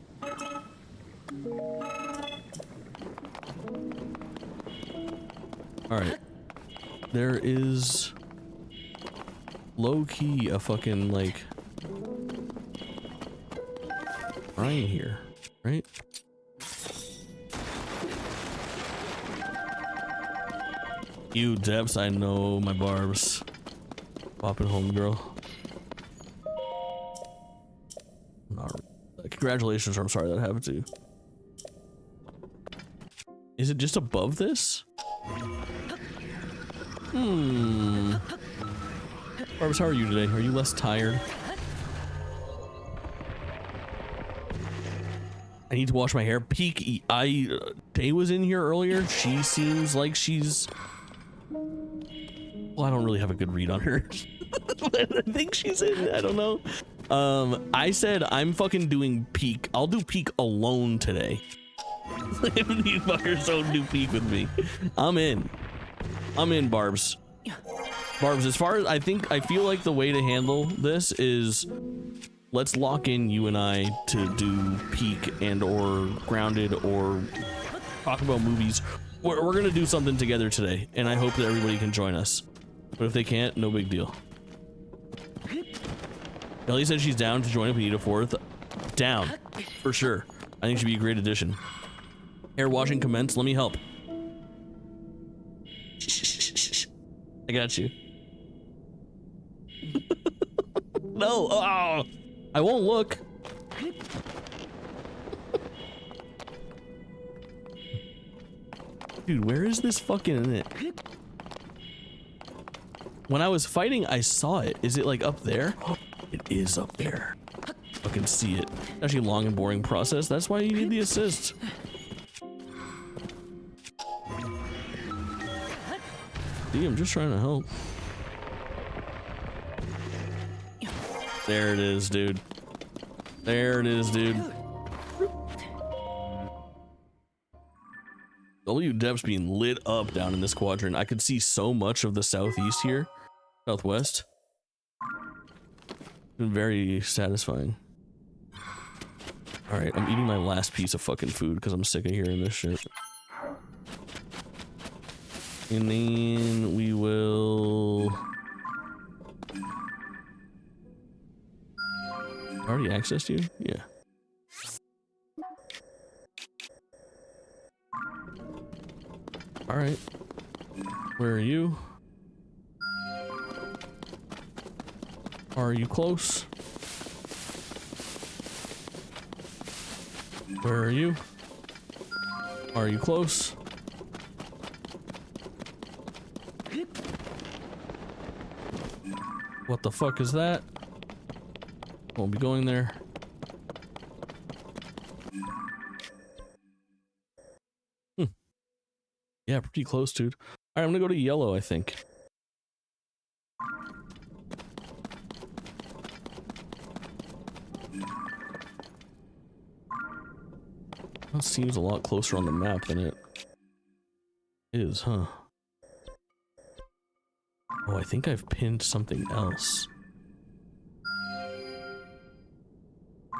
Alright. There is low-key a fucking, like, Ryan here, right? You Debs, I know my barbs. Popping home, girl. Congratulations, or I'm sorry that happened to you. Is it just above this? Barbs, how are you today? Are you less tired? I need to wash my hair. Peek, Day was in here earlier. She seems like she's... Well, I don't really have a good read on her. I think she's in, I don't know. I said I'm fucking doing Peek. I'll do Peek alone today. You fuckers don't do Peek with me. I'm in. I'm in, Barbs. Barbs, as far as I feel like the way to handle this is let's lock in you and I to do Peek and or Grounded or talk about movies. We're gonna do something together today, and I hope that everybody can join us. But if they can't, no big deal. Ellie said she's down to join if we need a fourth. Down, for sure. I think she'd be a great addition. Hair washing commence. Let me help. I got you. No, oh, I won't look. Dude, where is this fucking it? When I was fighting, I saw it. Is it like up there? It is up there. I can see it. Actually, long and boring process. That's why you need the assist. I'm just trying to help. There it is, dude. There it is, dude. W depth's being lit up down in this quadrant. I could see so much of the southeast here. Southwest. Been very satisfying. Alright, I'm eating my last piece of fucking food because I'm sick of hearing this shit. And then we will... Already accessed you? Yeah. Alright. Where are you? Are you close? Where are you? Are you close? What the fuck is that? Won't be going there. Yeah, pretty close, dude. Alright, I'm gonna go to yellow, I think. That seems a lot closer on the map than it is, huh? Oh, I think I've pinned something else.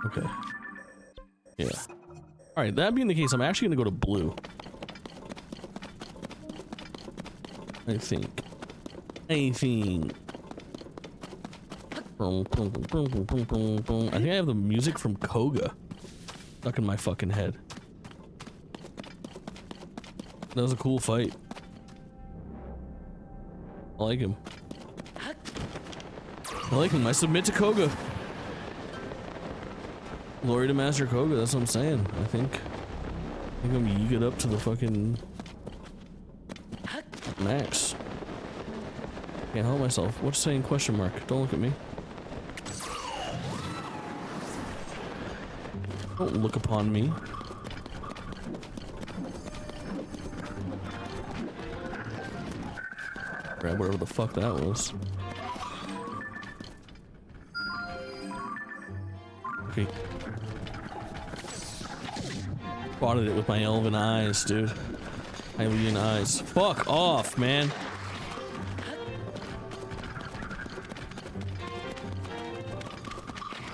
Okay. Yeah. Alright, that being the case, I'm actually gonna go to blue. I think. I think I have the music from Koga stuck in my fucking head. That was a cool fight. I like him. I like him. I submit to Koga. Glory to Master Koga, that's what I'm saying. I think I'm yeeted up to the fucking max. Can't help myself. What's saying question mark? Don't look at me. Don't look upon me. Grab whatever the fuck that was. Okay. Spotted it with my elven eyes, dude. Hylian eyes. Fuck off, man.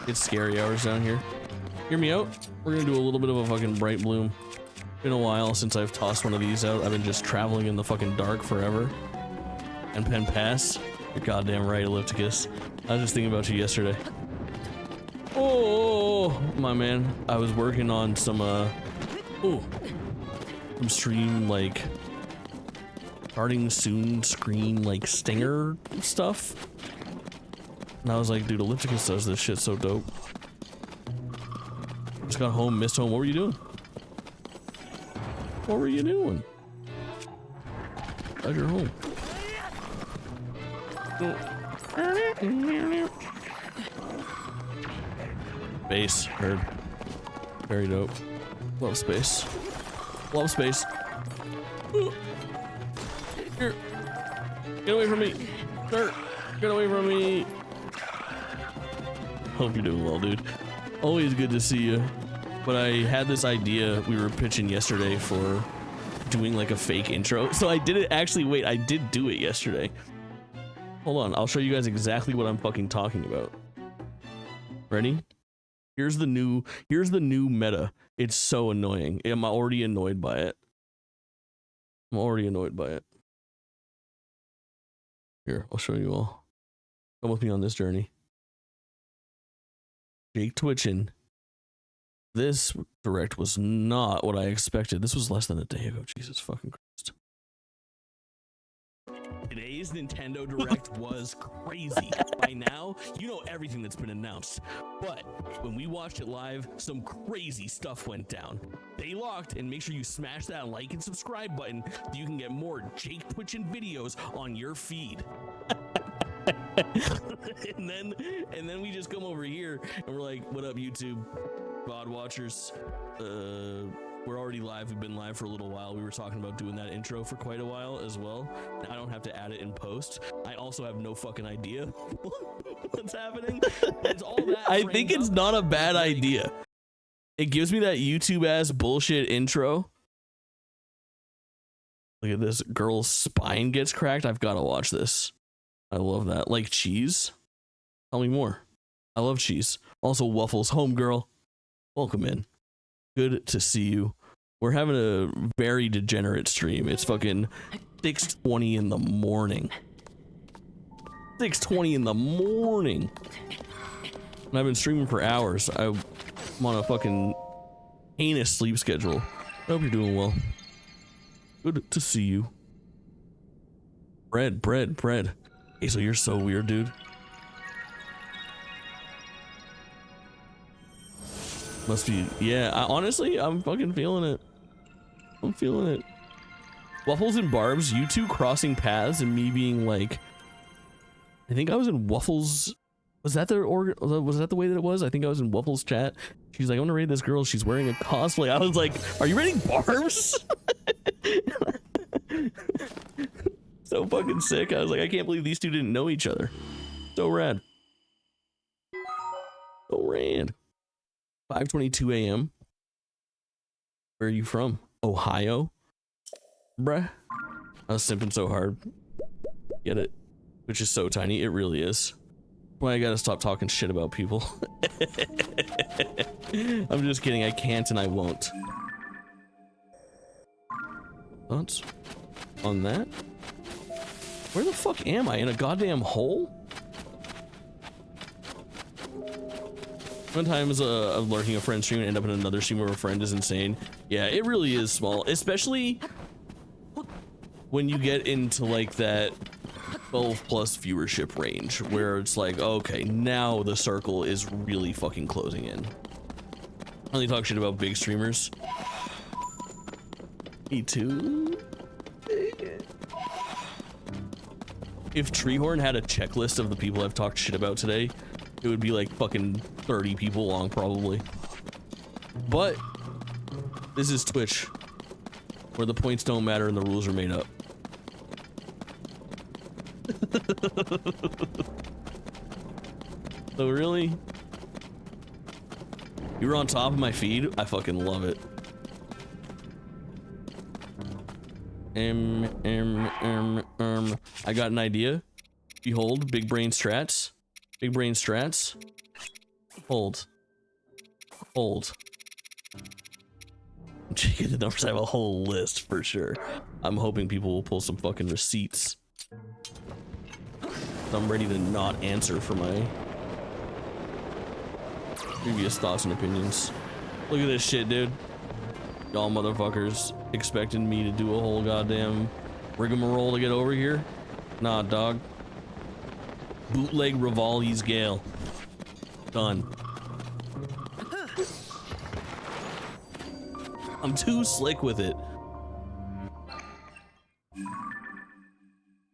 It's scary hours down here. Hear me out. We're gonna do a little bit of a fucking bright bloom. Been a while since I've tossed one of these out. I've been just traveling in the fucking dark forever. And pen pass. You're goddamn right, Ellipticus. I was just thinking about you yesterday. Oh, my man. I was working on some stream, like, starting soon screen, like, stinger stuff. And I was like, dude, Ellipticus does this shit so dope. Just got home, missed home. What were you doing? What were you doing? Glad you're home. Space, heard. Very dope. Love space. Love space. Here. Get away from me. Sir, get away from me. Hope you're doing well, dude. Always good to see you. But I had this idea we were pitching yesterday for doing like a fake intro. So I did it actually, wait, I did do it yesterday. Hold on, I'll show you guys exactly what I'm fucking talking about. Ready? Here's the new meta. It's so annoying. I'm already annoyed by it. I'm already annoyed by it. Here, I'll show you all. Come with me on this journey. Jake twitching. This direct was not what I expected. This was less than a day ago. Jesus fucking Christ. Today's Nintendo Direct was crazy. By now, you know everything that's been announced. But when we watched it live, some crazy stuff went down. Stay locked and make sure you smash that like and subscribe button so you can get more Jake twitching videos on your feed. and then we just come over here and we're like, what up, YouTube? VOD watchers, We're already live. We've been live for a little while. We were talking about doing that intro for quite a while as well. And I don't have to add it in post. I also have no fucking idea what's happening. It's all that I think it's not a bad idea. It gives me that YouTube ass bullshit intro. Look at this. Girl's spine gets cracked. I've got to watch this. I love that. Like cheese? Tell me more. I love cheese. Also, Waffles, homegirl. Welcome in. Good to see you. We're having a very degenerate stream. It's fucking 6:20 in the morning. 6:20 in the morning. And I've been streaming for hours. I'm on a fucking heinous sleep schedule. I hope you're doing well. Good to see you. Bread. Hey, so you're so weird, dude. Must be, yeah. Honestly, I'm fucking feeling it. I'm feeling it. Waffles and Barbs, you two crossing paths and me being like, I think I was in Waffles. Was that the way that it was? I think I was in Waffles chat. She's like, I want to raid this girl. She's wearing a cosplay. I was like, are you raiding Barbs? So fucking sick. I was like, I can't believe these two didn't know each other. So rad. So rad. 5:22 a.m. Where are you from? Ohio? Bruh. I was simping so hard. Get it? Which is so tiny. It really is. Why I gotta stop talking shit about people. I'm just kidding. I can't and I won't. Thoughts on that? Where the fuck am I? In a goddamn hole? Sometimes lurking a friend stream and end up in another stream where a friend is insane. Yeah, it really is small, especially when you get into like that 12 plus viewership range where it's like, okay, now the circle is really fucking closing in. I only talk shit about big streamers. Me too. If Treehorn had a checklist of the people I've talked shit about today, it would be like fucking 30 people long probably. But this is Twitch, where the points don't matter and the rules are made up. So really? You were on top of my feed? I fucking love it. I got an idea. Behold, big brain strats. Big brain strats. Hold. I'm checking the numbers. I have a whole list for sure. I'm hoping people will pull some fucking receipts. I'm ready to not answer for my previous thoughts and opinions. Look at this shit, dude. Y'all motherfuckers expecting me to do a whole goddamn rigmarole to get over here? Nah, dog. Bootleg Rivali's Gale. Done. I'm too slick with it.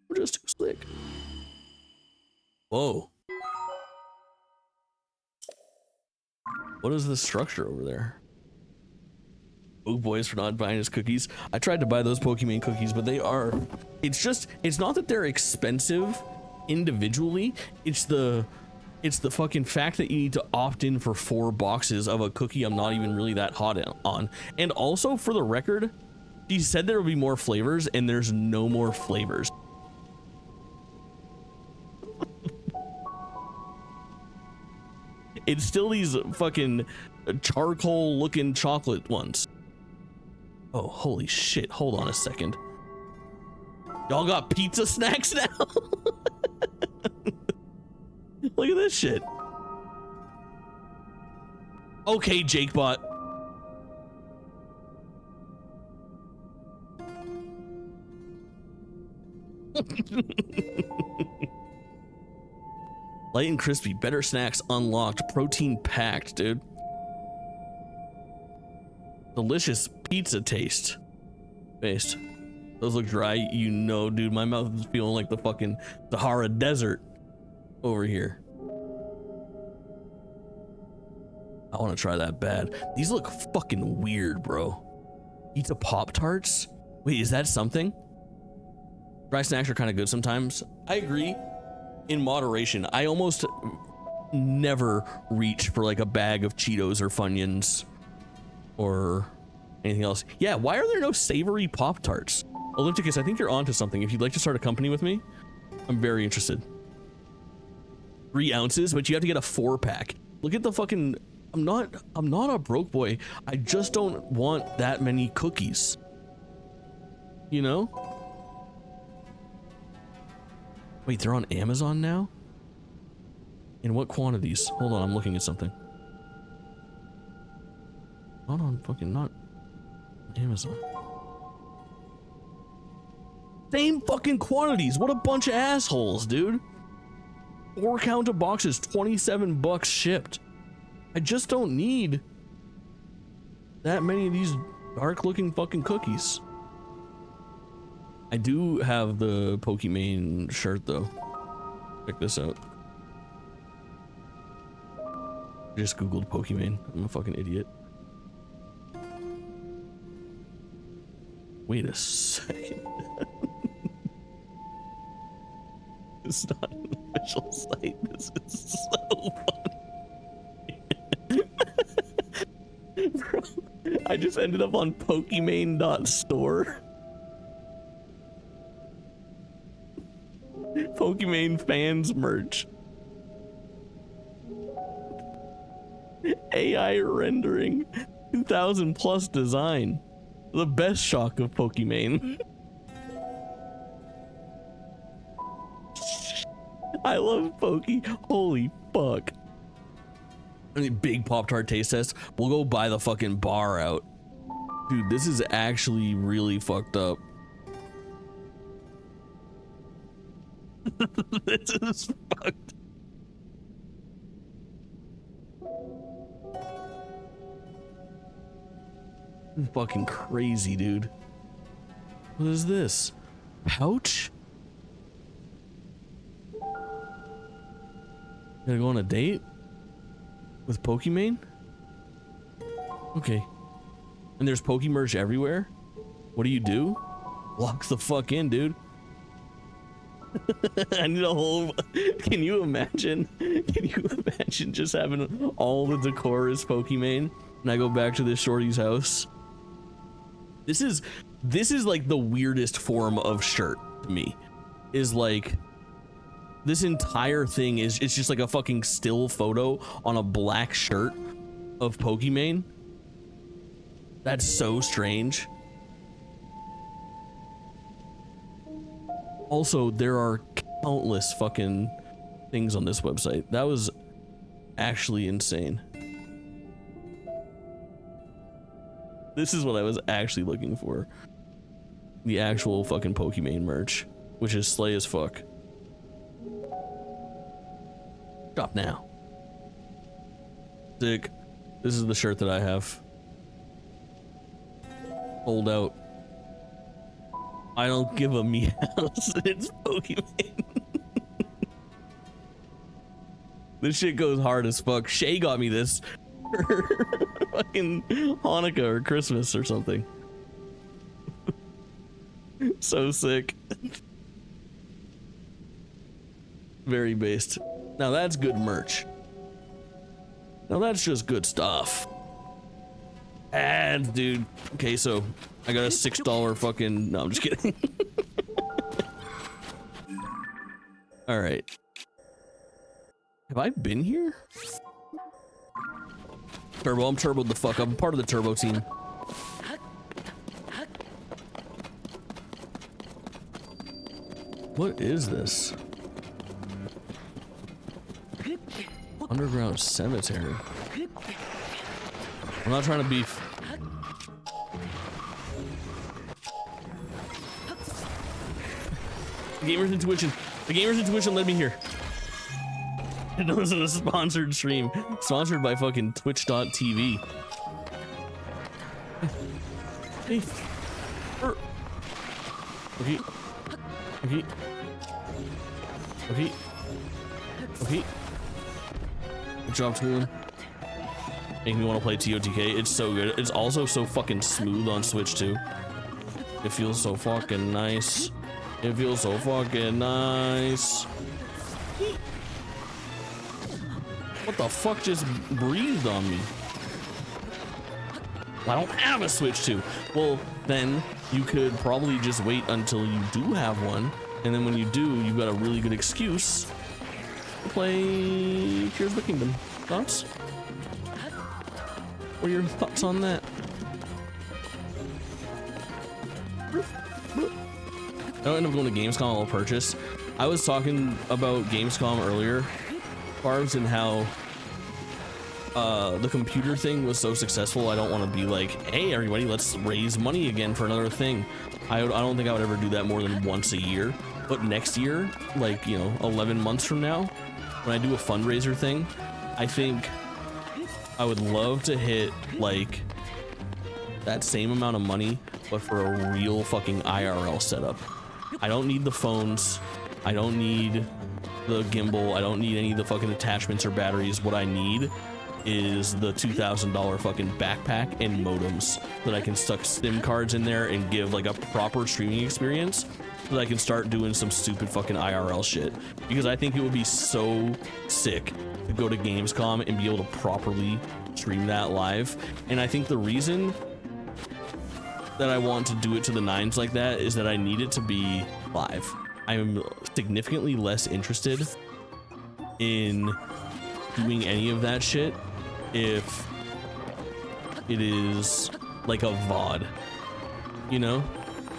We're just too slick. Whoa. What is this structure over there? Oh, boys for not buying his cookies. I tried to buy those Pokemon cookies, but they are, it's not that they're expensive individually. It's the fucking fact that you need to opt in for 4 boxes of a cookie I'm not even really that hot on. And also, for the record, she said there will be more flavors and there's no more flavors. It's still these fucking charcoal looking chocolate ones. Oh, holy shit. Hold on a second. Y'all got pizza snacks now? Look at this shit. Okay, Jakebot. Light and crispy, better snacks unlocked, protein packed, dude. Delicious pizza taste. Based. Those look dry, you know, dude. My mouth is feeling like the fucking Sahara Desert over here. I want to try that bad. These look fucking weird, bro. Pizza Pop-Tarts? Wait, is that something? Dry snacks are kind of good sometimes. I agree. In moderation. I almost never reach for like a bag of Cheetos or Funyuns or anything else. Yeah, why are there no savory Pop-Tarts? Olympicus, I think you're onto something. If you'd like to start a company with me, I'm very interested. 3 ounces, but you have to get a 4-pack. Look at the fucking... I'm not a broke boy. I just don't want that many cookies. You know? Wait, they're on Amazon now? In what quantities? Hold on, I'm looking at something. Not on fucking, not Amazon. Same fucking quantities. What a bunch of assholes, dude. 4 count of boxes, 27 bucks shipped. I just don't need that many of these dark looking fucking cookies. I do have the Pokimane shirt though. Check this out. I just googled Pokimane. I'm a fucking idiot. Wait a second. It's not an official site. This is so funny. Bro, I just ended up on Pokimane.store. Pokimane fans merch. AI rendering. 2000 plus design. The best shock of Pokimane. I love Pokey. Holy fuck. I mean, big Pop-Tart taste test. We'll go buy the fucking bar out. Dude, this is actually really fucked up. This is fucked. Fucking crazy, dude. What is this? Pouch? Gonna go on a date? With Pokimane? Okay. And there's Pokemerch everywhere? What do you do? Lock the fuck in, dude. I need a whole... Can you imagine? Can you imagine just having all the decor as Pokimane? And I go back to this shorty's house. This is like the weirdest form of shirt to me. Is like... This entire thing is, it's just like a fucking still photo on a black shirt of Pokimane. That's so strange. Also, there are countless fucking things on this website. That was actually insane. This is what I was actually looking for. The actual fucking Pokimane merch, which is slay as fuck. Shop now. Sick. This is the shirt that I have. Hold out. I don't give a meows. It's Pokimane. This shit goes hard as fuck. Shay got me this for fucking Hanukkah or Christmas or something. So sick. Very based. Now that's good merch. Now that's just good stuff. Ads, dude. Okay, so I got a $6 fucking... No, I'm just kidding. All right. Have I been here? Turbo, I'm turboed the fuck up. I'm part of the turbo team. What is this? Underground cemetery. I'm not trying to beef. Gamers Intuition. The Gamers Intuition led me here. It wasn't a sponsored stream. Sponsored by fucking Twitch.tv. Hey. Okay. Okay. Okay. Okay. Good job, Toolin. making me want to play TOTK. It's so good. It's also so fucking smooth on Switch too. It feels so fucking nice. It feels so fucking nice. What the fuck just breathed on me? I don't have a Switch 2. Well, then you could probably just wait until you do have one, and then when you do, you've got a really good excuse to play Tears of the Kingdom. Thoughts? What are your thoughts on that? I don't end up going to Gamescom, I'll purchase. I was talking about Gamescom earlier, Barbs, and how the computer thing was so successful. I don't want to be like, hey everybody, let's raise money again for another thing. I don't think I would ever do that more than once a year. But next year, like, you know, 11 months from now, when I do a fundraiser thing, I think I would love to hit like that same amount of money, but for a real fucking IRL setup. I don't need the phones. I don't need the gimbal. I don't need any of the fucking attachments or batteries. What I need is the $2,000 fucking backpack and modems that I can stuck SIM cards in there and give like a proper streaming experience so that I can start doing some stupid fucking IRL shit. Because I think it would be so sick to go to Gamescom and be able to properly stream that live. And I think the reason that I want to do it to the nines like that is that I need it to be live. I'm significantly less interested in doing any of that shit if it is like a VOD, you know?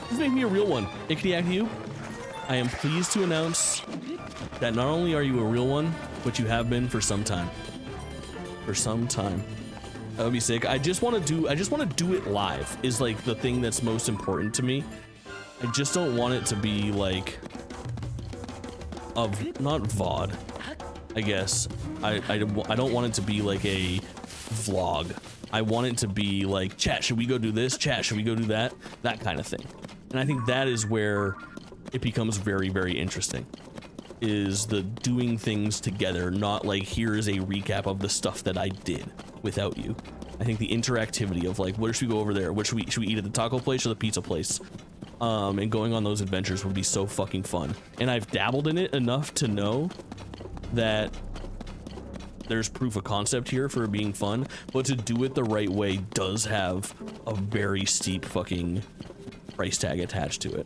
Just make me a real one. Ikdiak, I am pleased to announce that not only are you a real one, but you have been for some time. For some time. That would be sick. I just want to do it live is like the thing that's most important to me. I just don't want it to be like not VOD, I guess. I don't want it to be like a vlog. I want it to be like, chat, should we go do this? Chat, should we go do that? That kind of thing. And I think that is where it becomes very, very interesting, is the doing things together, not like here is a recap of the stuff that I did without you. I think the interactivity of like, where should we go over there? What should we eat at the taco place or the pizza place? And going on those adventures would be so fucking fun. And I've dabbled in it enough to know that there's proof of concept here for it being fun, but to do it the right way does have a very steep fucking price tag attached to it.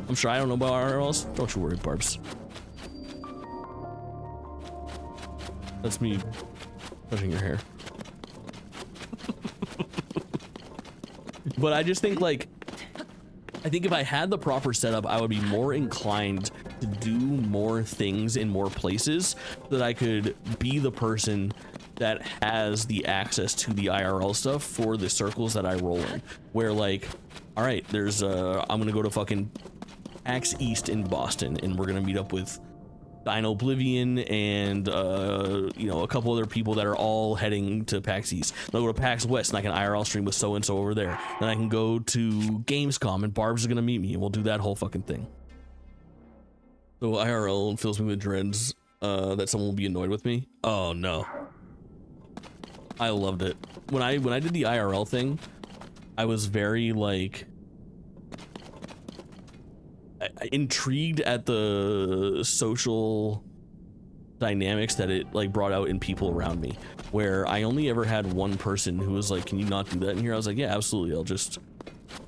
I'm sure I don't know about RLs. Don't you worry, Barbs. That's me touching your hair. But I just think like, I think if I had the proper setup, I would be more inclined to do more things in more places so that I could be the person that has the access to the IRL stuff for the circles that I roll in. Where like, all right, there's I'm gonna go to fucking PAX East in Boston and we're gonna meet up with Dino Oblivion and you know, a couple other people that are all heading to PAX East. Then I'll go to PAX West and I can IRL stream with so and so over there. Then I can go to Gamescom and Barb's is gonna meet me and we'll do that whole fucking thing. So IRL fills me with dreads that someone will be annoyed with me. Oh no. I loved it. When I did the IRL thing, I was very like intrigued at the social dynamics that it like brought out in people around me, where I only ever had one person who was like, can you not do that in here? I was like, yeah, absolutely, I'll just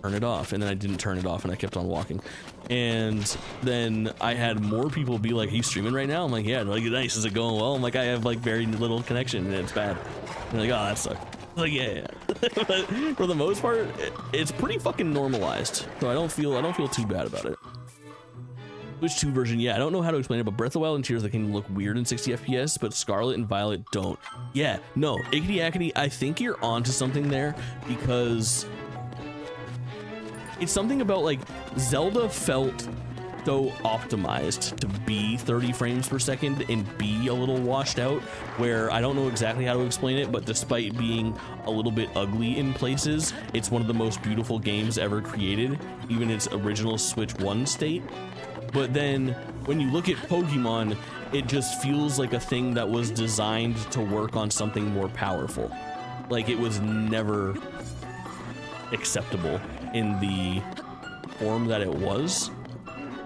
turn it off. And then I didn't turn it off and I kept on walking. And then I had more people be like, are you streaming right now? I'm like, yeah. They're like, nice, is it going well? I'm like, I have like very little connection and it's bad. And they're like, oh, that sucks. I'm like, yeah. But for the most part, it's pretty fucking normalized. So I don't feel too bad about it. Switch 2 version, yeah, I don't know how to explain it, but Breath of the Wild and Tears of the Kingdom look weird in 60 FPS, but Scarlet and Violet don't. Yeah, no, Ikdiakity, I think you're onto something there, because it's something about like Zelda felt so optimized to be 30 frames per second and be a little washed out, where I don't know exactly how to explain it, but despite being a little bit ugly in places, it's one of the most beautiful games ever created, even its original Switch 1 state. But then when you look at Pokemon, it just feels like a thing that was designed to work on something more powerful. Like, it was never acceptable in the form that it was,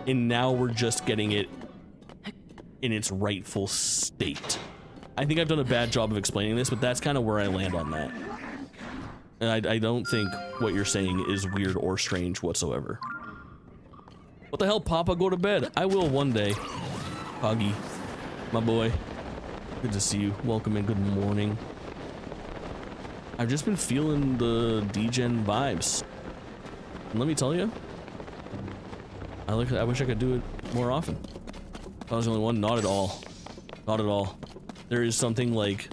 and now we're just getting it in its rightful state. I think I've done a bad job of explaining this, but that's kind of where I land on that. And I don't think what you're saying is weird or strange whatsoever. What the hell, Papa? Go to bed. I will one day. Huggy, my boy. Good to see you. Welcome and good morning. I've just been feeling the D-Gen vibes. And let me tell you, I wish I could do it more often. If I was the only one, not at all. Not at all. There is something like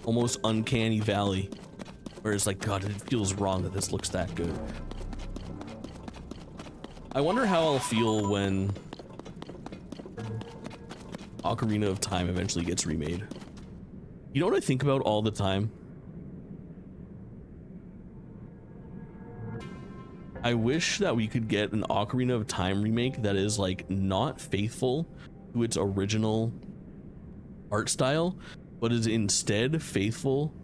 almost uncanny valley where it's like, God, it feels wrong that this looks that good. I wonder how I'll feel when Ocarina of Time eventually gets remade. You know what I think about all the time? I wish that we could get an Ocarina of Time remake that is like not faithful to its original art style, but is instead faithful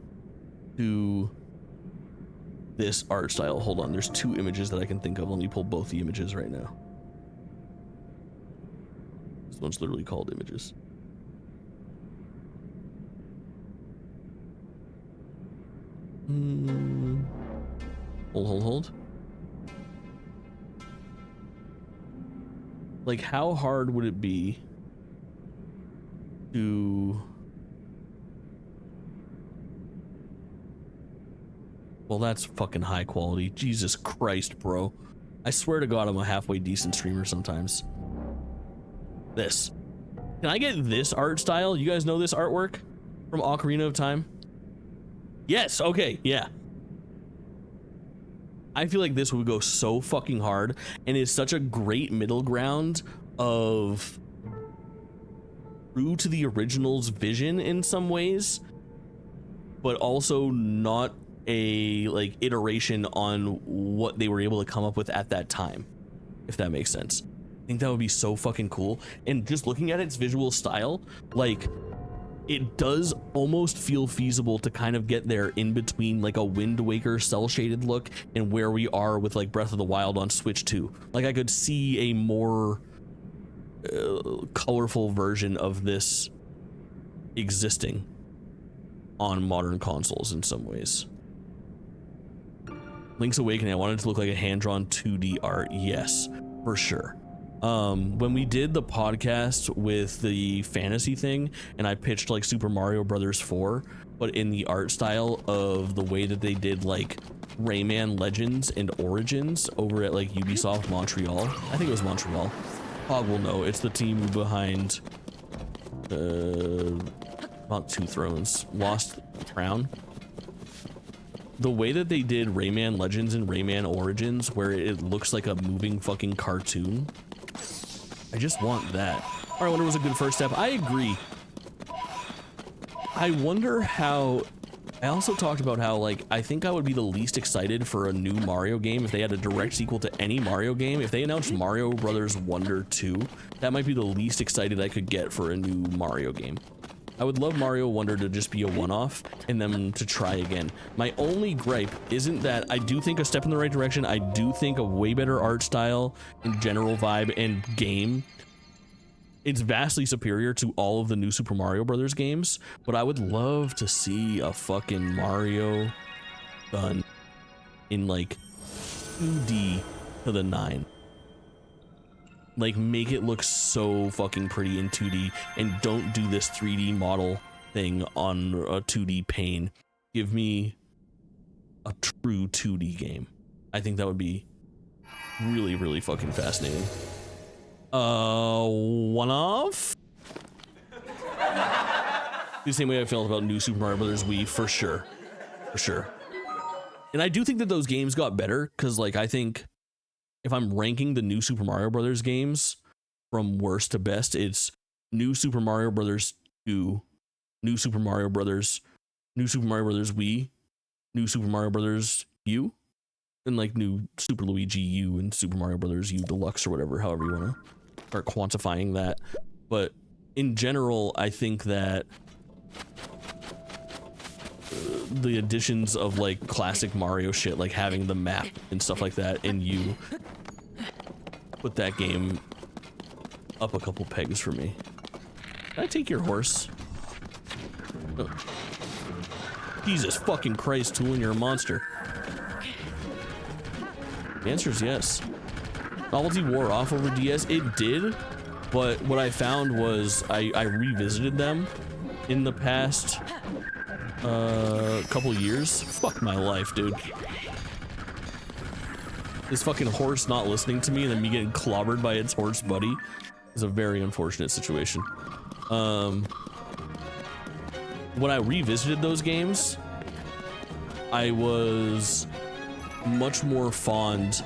to this art style. Hold on, there's two images that I can think of. Let me pull both the images right now. This one's literally called images. Hold. Like, how hard would it be to... Well, that's fucking high quality. Jesus Christ, bro. I swear to God, I'm a halfway decent streamer sometimes. This. Can I get this art style? You guys know this artwork from Ocarina of Time? Yes, okay, yeah. I feel like this would go so fucking hard and is such a great middle ground of true to the original's vision in some ways, but also not a like iteration on what they were able to come up with at that time, if that makes sense. I think that would be so fucking cool. And just looking at its visual style, like, it does almost feel feasible to kind of get there in between like a Wind Waker cell shaded look and where we are with like Breath of the Wild on Switch 2. Like, I could see a more colorful version of this existing on modern consoles in some ways. Link's Awakening, I wanted it to look like a hand-drawn 2D art. Yes, for sure. When we did the podcast with the fantasy thing and I pitched like Super Mario Brothers 4, but in the art style of the way that they did like Rayman Legends and Origins over at like Ubisoft Montreal. I think it was Montreal. Hog will know. It's the team behind not Two Thrones, Lost Crown. The way that they did Rayman Legends and Rayman Origins, where it looks like a moving fucking cartoon, I just want that. All right, Wonder was a good first step. I agree. I wonder how... I also talked about how, like, I think I would be the least excited for a new Mario game if they had a direct sequel to any Mario game. If they announced Mario Brothers Wonder 2, that might be the least excited I could get for a new Mario game. I would love Mario Wonder to just be a one-off and then to try again. My only gripe isn't that I do think a step in the right direction. I do think a way better art style and general vibe and game. It's vastly superior to all of the new Super Mario Brothers games, but I would love to see a fucking Mario done in like 2D to the 9. Like, make it look so fucking pretty in 2D and don't do this 3D model thing on a 2D pane. Give me a true 2D game. I think that would be really, really fucking fascinating. One-off? The same way I felt about new Super Mario Brothers Wii, for sure. For sure. And I do think that those games got better, because, like, I think if I'm ranking the new Super Mario Brothers games from worst to best, it's new Super Mario Brothers 2, new Super Mario Brothers, new Super Mario Brothers Wii, new Super Mario Brothers U, and like new Super Luigi U and Super Mario Brothers U Deluxe or whatever, however you want to start quantifying that. But in general, I think that the additions of like classic Mario shit, like having the map and stuff like that, and you put that game up a couple pegs for me. Can I take your horse? Oh. Jesus fucking Christ, Toolin, you're a monster. The answer is yes. Novelty wore off over DS. It did, but what I found was I revisited them in the past couple years. Fuck my life, dude. This fucking horse not listening to me and then me getting clobbered by its horse buddy is a very unfortunate situation. When I revisited those games, I was much more fond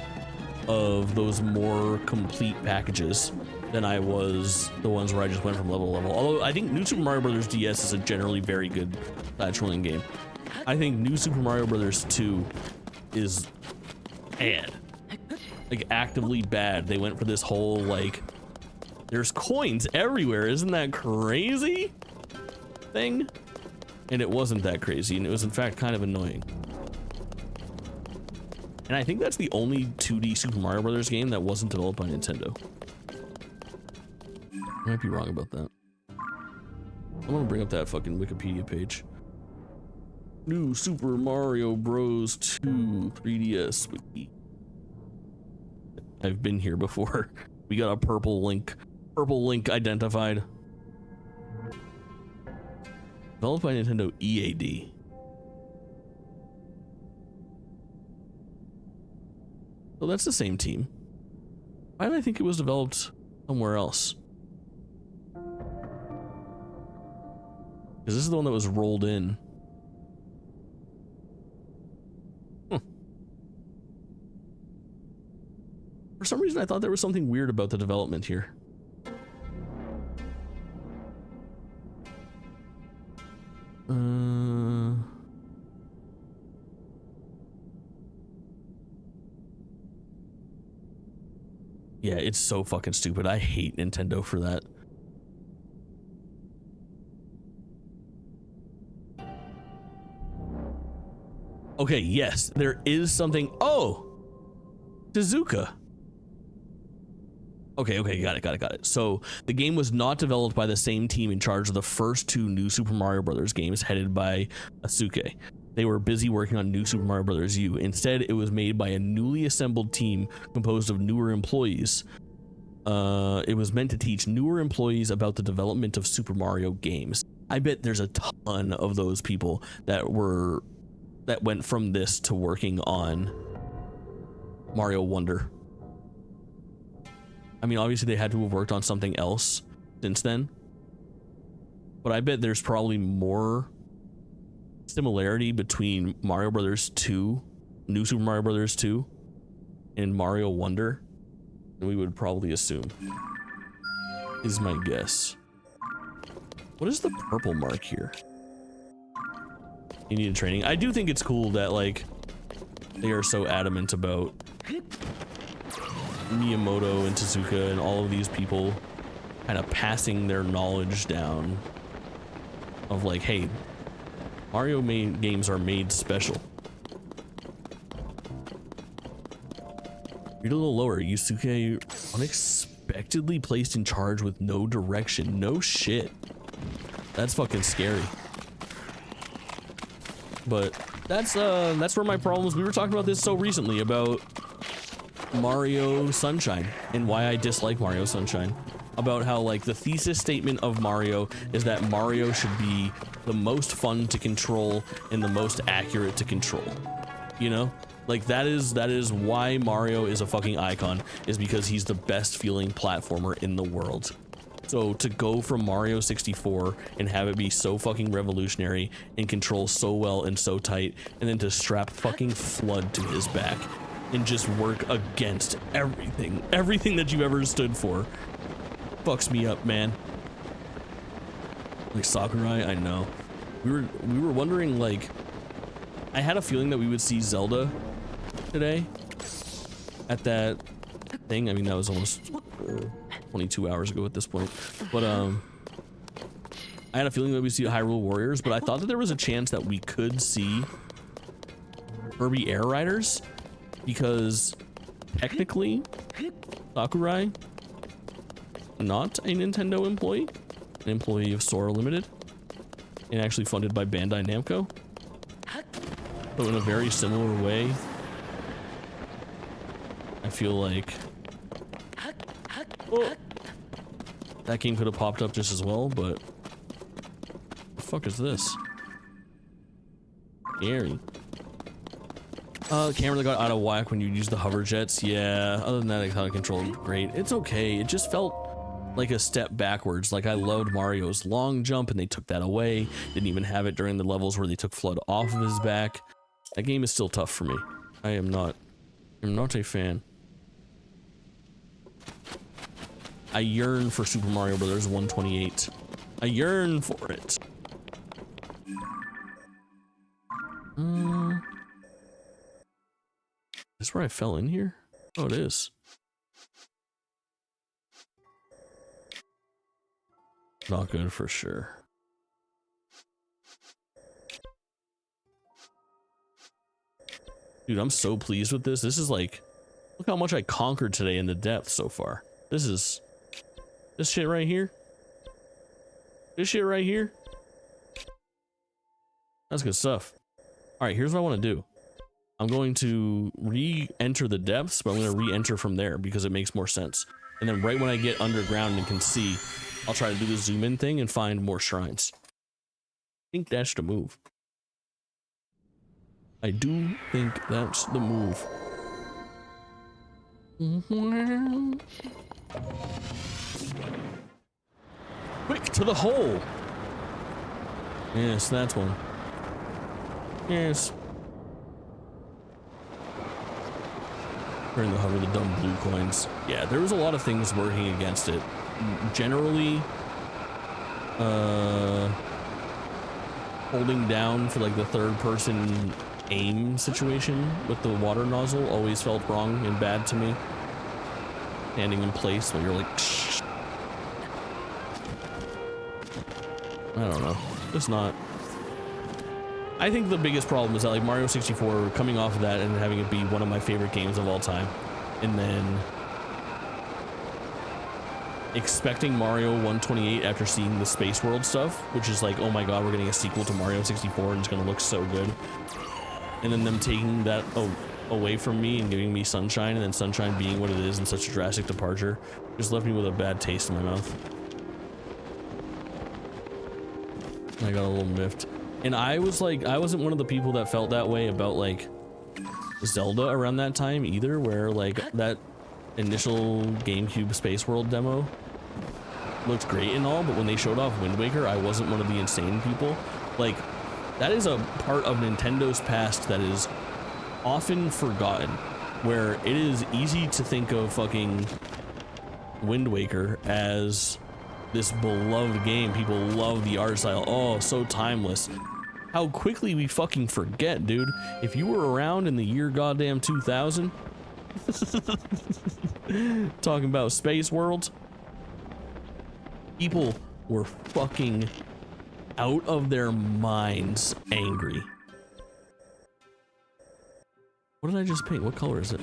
of those more complete packages than I was the ones where I just went from level to level. Although I think New Super Mario Bros. DS is a generally very good platforming game. I think New Super Mario Bros. 2 is bad. Like actively bad. They went for this whole like, there's coins everywhere, isn't that crazy? Thing. And it wasn't that crazy, and it was in fact kind of annoying. And I think that's the only 2D Super Mario Bros. Game that wasn't developed by Nintendo. I might be wrong about that. I want to bring up that fucking Wikipedia page. New Super Mario Bros. 2 3DS Wiki. I've been here before. We got a purple link. Purple link identified. Developed by Nintendo EAD. So that's the same team. Why did I think it was developed somewhere else? Because this is the one that was rolled in. For some reason, I thought there was something weird about the development here. Yeah, it's so fucking stupid. I hate Nintendo for that. Okay, yes, there is something. Oh, Tezuka. Okay, got it. So the game was not developed by the same team in charge of the first two New Super Mario Bros. Games, headed by Asuke. They were busy working on New Super Mario Bros. U. Instead, it was made by a newly assembled team composed of newer employees. It was meant to teach newer employees about the development of Super Mario games. I bet there's a ton of those people that went from this to working on Mario Wonder. I mean, obviously they had to have worked on something else since then, but I bet there's probably more similarity between Mario Brothers 2, New Super Mario Brothers 2, and Mario Wonder than we would probably assume, is my guess. What is the purple mark here? You need training. I do think it's cool that like they are so adamant about Miyamoto and Tezuka and all of these people kind of passing their knowledge down of like, hey, Mario games are made special. Read a little lower. Yusuke unexpectedly placed in charge with no direction. No shit. That's fucking scary. But that's where my problem is. We were talking about this so recently about Mario Sunshine and why I dislike Mario Sunshine. About how like the thesis statement of Mario is that Mario should be the most fun to control and the most accurate to control. You know? Like that is why Mario is a fucking icon, is because he's the best feeling platformer in the world. So to go from Mario 64 and have it be so fucking revolutionary and control so well and so tight, and then to strap fucking FLUDD to his back and just work against everything that you've ever stood for, fucks me up, man. Like Sakurai, I know. We were wondering, like, I had a feeling that we would see Zelda today at that thing. I mean, that was almost 22 hours ago at this point, but I had a feeling that we'd see Hyrule Warriors, but I thought that there was a chance that we could see Kirby Air Riders, because technically Sakurai, not a Nintendo employee, an employee of Sora Limited, and actually funded by Bandai Namco. So in a very similar way, I feel like that game could have popped up just as well, but the fuck is this? Scary. The camera that got out of whack when you use the hover jets. Yeah, other than that, I thought it controlled great. It's okay. It just felt like a step backwards. Like, I loved Mario's long jump and they took that away. Didn't even have it during the levels where they took Flood off of his back. That game is still tough for me. I'm not a fan. I yearn for Super Mario Brothers 128. I yearn for it. Is this where I fell in here? Oh, it is. Not good for sure. Dude, I'm so pleased with this. This is like, look how much I conquered today in the depth so far. This is, this shit right here. This shit right here. That's good stuff. All right, here's what I want to do. I'm going to re-enter the depths, but I'm going to re-enter from there because it makes more sense. And then right when I get underground and can see, I'll try to do the zoom in thing and find more shrines. I think that's the move. I do think that's the move. Quick to the hole. Yes, that's one. Yes. During the hover, the dumb blue coins. Yeah, there was a lot of things working against it. Generally, holding down for like the third person aim situation with the water nozzle always felt wrong and bad to me. Standing in place while you're like, shh. I don't know. It's not. I think the biggest problem is that like Mario 64 coming off of that and having it be one of my favorite games of all time, and then expecting Mario 128 after seeing the Space World stuff, which is like, oh my god, we're getting a sequel to Mario 64 and it's gonna look so good, and then them taking that away from me and giving me Sunshine, and then Sunshine being what it is and such a drastic departure just left me with a bad taste in my mouth. I got a little miffed. And I was like, I wasn't one of the people that felt that way about like Zelda around that time either, where like that initial GameCube Space World demo looked great and all, but when they showed off Wind Waker, I wasn't one of the insane people. Like, that is a part of Nintendo's past that is often forgotten, where it is easy to think of fucking Wind Waker as this beloved game. People love the art style. Oh, so timeless. How quickly we fucking forget, dude. If you were around in the year goddamn 2000, talking about Space World, people were fucking out of their minds angry. What did I just paint? What color is it?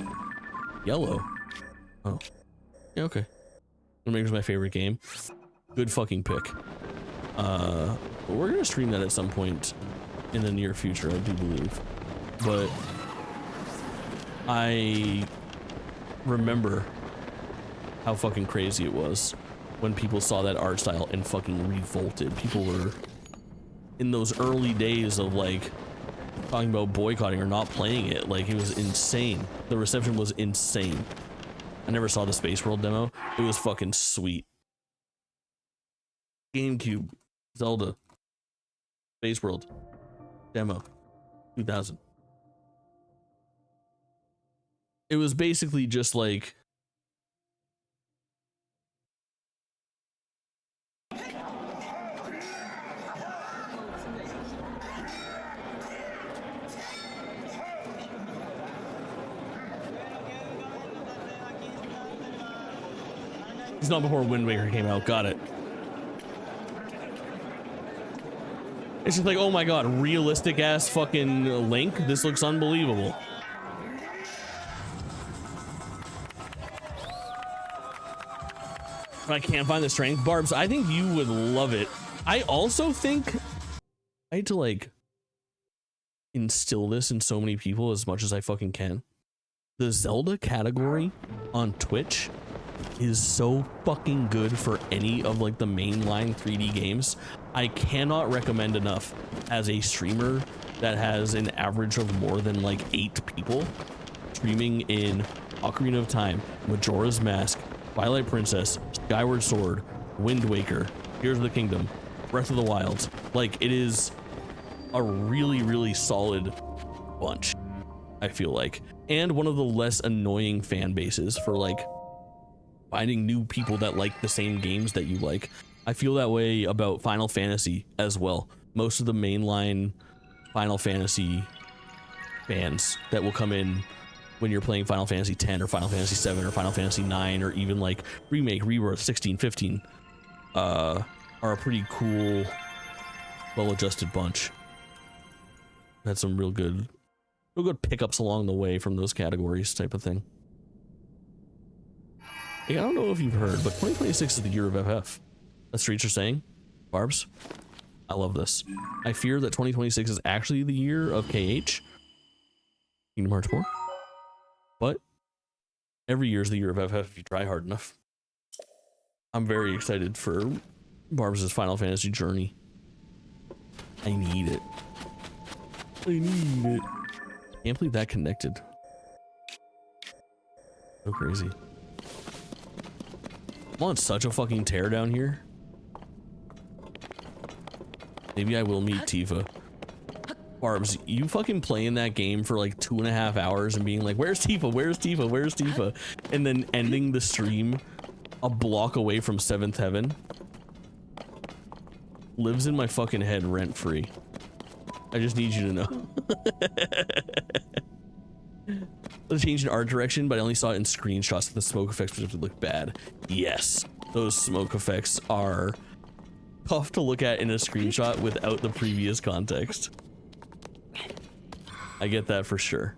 Yellow. Oh. Yeah, okay. Wind Waker's my favorite game. Good fucking pick. We're gonna stream that at some point in the near future, I do believe. But I remember how fucking crazy it was when people saw that art style and fucking revolted. People were in those early days of like talking about boycotting or not playing it. Like, it was insane. The reception was insane. I never saw the Space World demo. It was fucking sweet. GameCube, Zelda, Space World, demo, 2000. It was basically just like, it's not before Wind Waker came out, got it. It's just like, oh my god, realistic ass fucking Link. This looks unbelievable. But I can't find the strength. Barbs, I think you would love it. I also think I had to like instill this in so many people as much as I fucking can. The Zelda category on Twitch is so fucking good for any of like the mainline 3D games. I cannot recommend enough as a streamer that has an average of more than like 8 people streaming in Ocarina of Time, Majora's Mask, Twilight Princess, Skyward Sword, Wind Waker, Tears of the Kingdom, Breath of the Wild. Like, it is a really, really solid bunch, I feel like. And one of the less annoying fan bases for like finding new people that like the same games that you like. I feel that way about Final Fantasy as well. Most of the mainline Final Fantasy fans that will come in when you're playing Final Fantasy X or Final Fantasy 7 or Final Fantasy 9 or even like Remake, Rebirth, 16, 15 are a pretty cool, well-adjusted bunch. Had some real good pickups along the way from those categories type of thing. Hey, I don't know if you've heard, but 2026 is the year of FF. That's Streets are saying. Barbs, I love this. I fear that 2026 is actually the year of KH, Kingdom Hearts 4. But every year is the year of FF if you try hard enough. I'm very excited for Barbs' Final Fantasy journey. I need it. I need it. Can't believe that connected. So crazy. I'm on such a fucking tear down here. Maybe I will meet Tifa. Barbs, you fucking playing that game for like 2.5 hours and being like, where's Tifa? Where's Tifa? Where's Tifa? And then ending the stream a block away from 7th Heaven lives in my fucking head rent free. I just need you to know. They changed in art direction, but I only saw it in screenshots that the smoke effects would look bad. Yes, those smoke effects are tough to look at in a screenshot without the previous context. I get that for sure.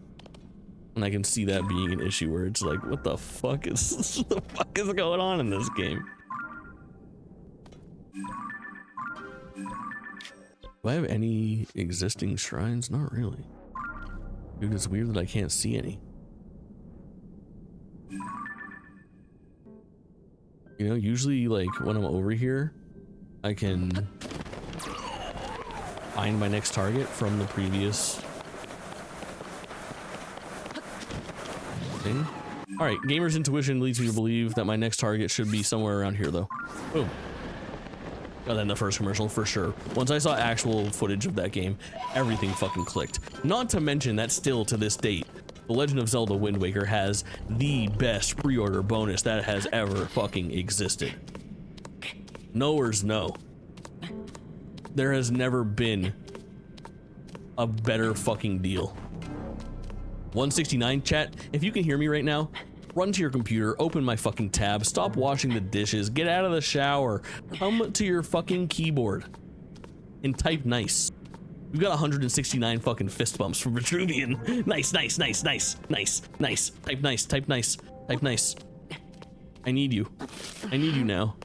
And I can see that being an issue where it's like, what the fuck is going on in this game? Do I have any existing shrines? Not really. Dude, it's weird that I can't see any. You know, usually like when I'm over here, I can find my next target from the previous thing. All right, gamer's intuition leads me to believe that my next target should be somewhere around here though. Boom. And then the first commercial for sure. Once I saw actual footage of that game, everything fucking clicked. Not to mention that still to this date, The Legend of Zelda Wind Waker has the best pre-order bonus that has ever fucking existed. Knowers know. There has never been a better fucking deal. 169 chat, if you can hear me right now, run to your computer, open my fucking tab, stop washing the dishes, get out of the shower, come to your fucking keyboard, and type nice. We've got 169 fucking fist bumps from Vitruvian. Nice, nice, nice, nice, nice, nice. Type nice, type nice, type nice. I need you. I need you now.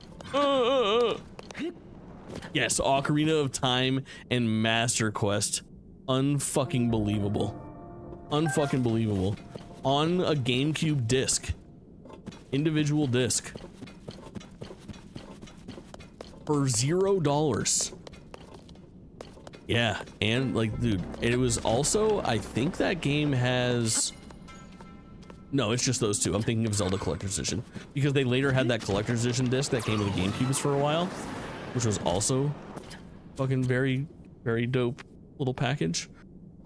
Yes, Ocarina of Time and Master Quest. Unfucking believable. Unfucking believable. On a GameCube disc. Individual disc. For $0. Yeah, and like, dude, it was also, I think that game has... No, it's just those two. I'm thinking of Zelda Collector's Edition. Because they later had that Collector's Edition disc that came with the GameCubes for a while. Which was also fucking very, very dope little package.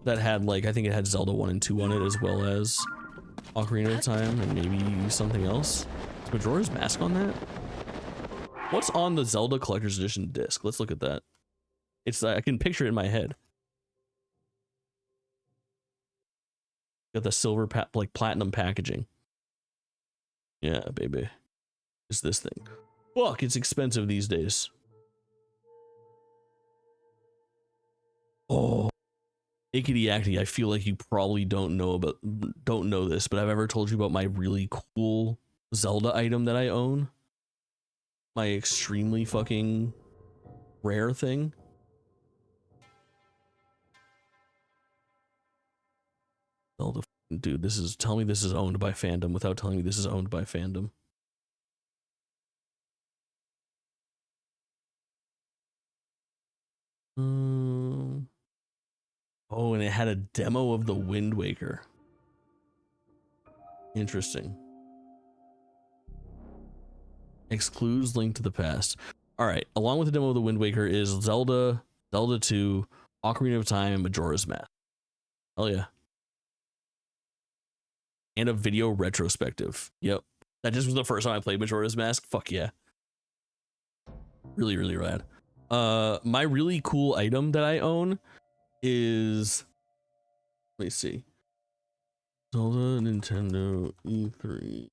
That had like, I think it had Zelda 1 and 2 on it, as well as Ocarina of Time and maybe something else. Is Majora's Mask on that? What's on the Zelda Collector's Edition disc? Let's look at that. It's I can picture it in my head. Got the silver like platinum packaging. Yeah, baby. It's this thing. Fuck, it's expensive these days. Oh, Akity Acty, I feel like you probably don't know this, but I've ever told you about my really cool Zelda item that I own. My extremely fucking rare thing. Zelda, dude, tell me this is owned by fandom without telling me this is owned by fandom. Oh, and it had a demo of the Wind Waker. Interesting. Excludes Link to the Past. All right, along with the demo of the Wind Waker is Zelda, Zelda 2, Ocarina of Time, and Majora's Mask. Hell yeah. And a video retrospective. Yep. That just was the first time I played Majora's Mask. Fuck yeah. Really, really rad. My really cool item that I own is, let me see. Zelda Nintendo E3.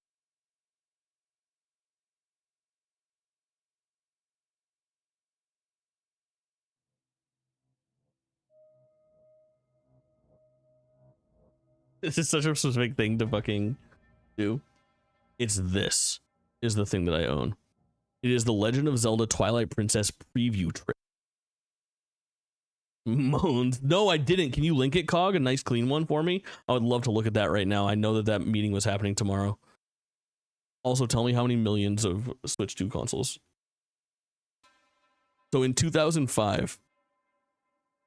This is such a specific thing to fucking do. This is the thing that I own. It is the Legend of Zelda Twilight Princess preview trailer. Moans. No, I didn't. Can you link it, Cog? A nice clean one for me? I would love to look at that right now. I know that meeting was happening tomorrow. Also, tell me how many millions of Switch 2 consoles. So in 2005,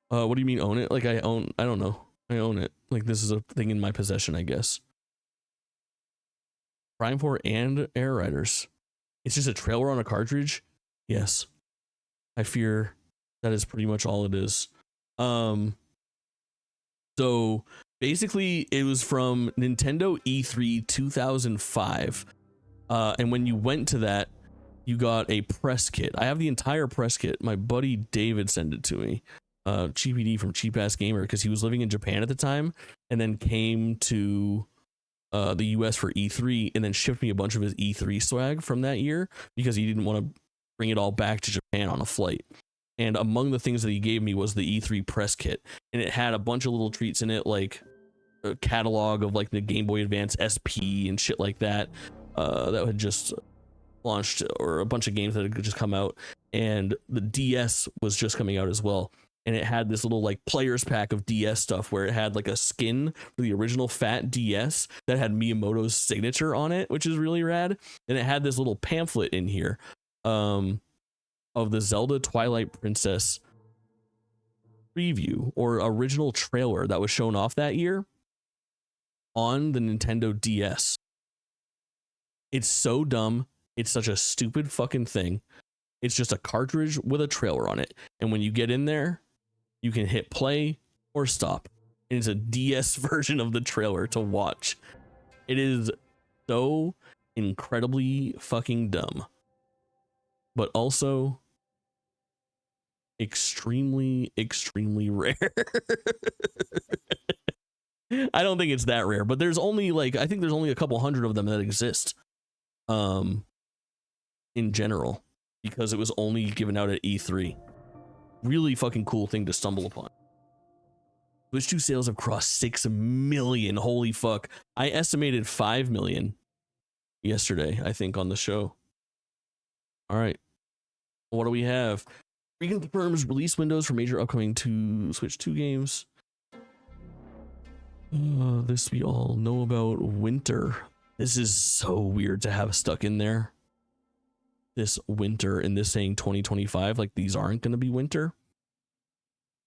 what do you mean own it? Like I don't know. I own it. Like this is a thing in my possession, I guess. Prime 4 and Air Riders. It's just a trailer on a cartridge? Yes. I fear that is pretty much all it is. So basically it was from Nintendo E3 2005. And when you went to that, you got a press kit. I have the entire press kit. My buddy David sent it to me. CPD from Cheap Ass Gamer, because he was living in Japan at the time and then came to the US for E3 and then shipped me a bunch of his E3 swag from that year because he didn't want to bring it all back to Japan on a flight. And among the things that he gave me was the E3 press kit, and it had a bunch of little treats in it, like a catalog of like the Game Boy Advance SP and shit like that, that had just launched, or a bunch of games that had just come out, and the DS was just coming out as well. And it had this little like players pack of DS stuff where it had like a skin for the original fat DS that had Miyamoto's signature on it, which is really rad. And it had this little pamphlet in here of the Zelda Twilight Princess preview or original trailer that was shown off that year on the Nintendo DS. It's so dumb. It's such a stupid fucking thing. It's just a cartridge with a trailer on it. And when you get in there, you can hit play or stop. And it's a DS version of the trailer to watch. It is so incredibly fucking dumb, but also extremely, extremely rare. I don't think it's that rare, but there's only like, I think there's only a couple hundred of them that exist in general, because it was only given out at E3. Really fucking cool thing to stumble upon. Switch 2 sales have crossed 6 million. Holy fuck. I estimated 5 million yesterday, I think, on the show. All right. What do we have? Reconfirms release windows for major upcoming Switch 2 games. This we all know about. Winter. This is so weird to have stuck in there. This winter, and this saying 2025, like these aren't going to be winter.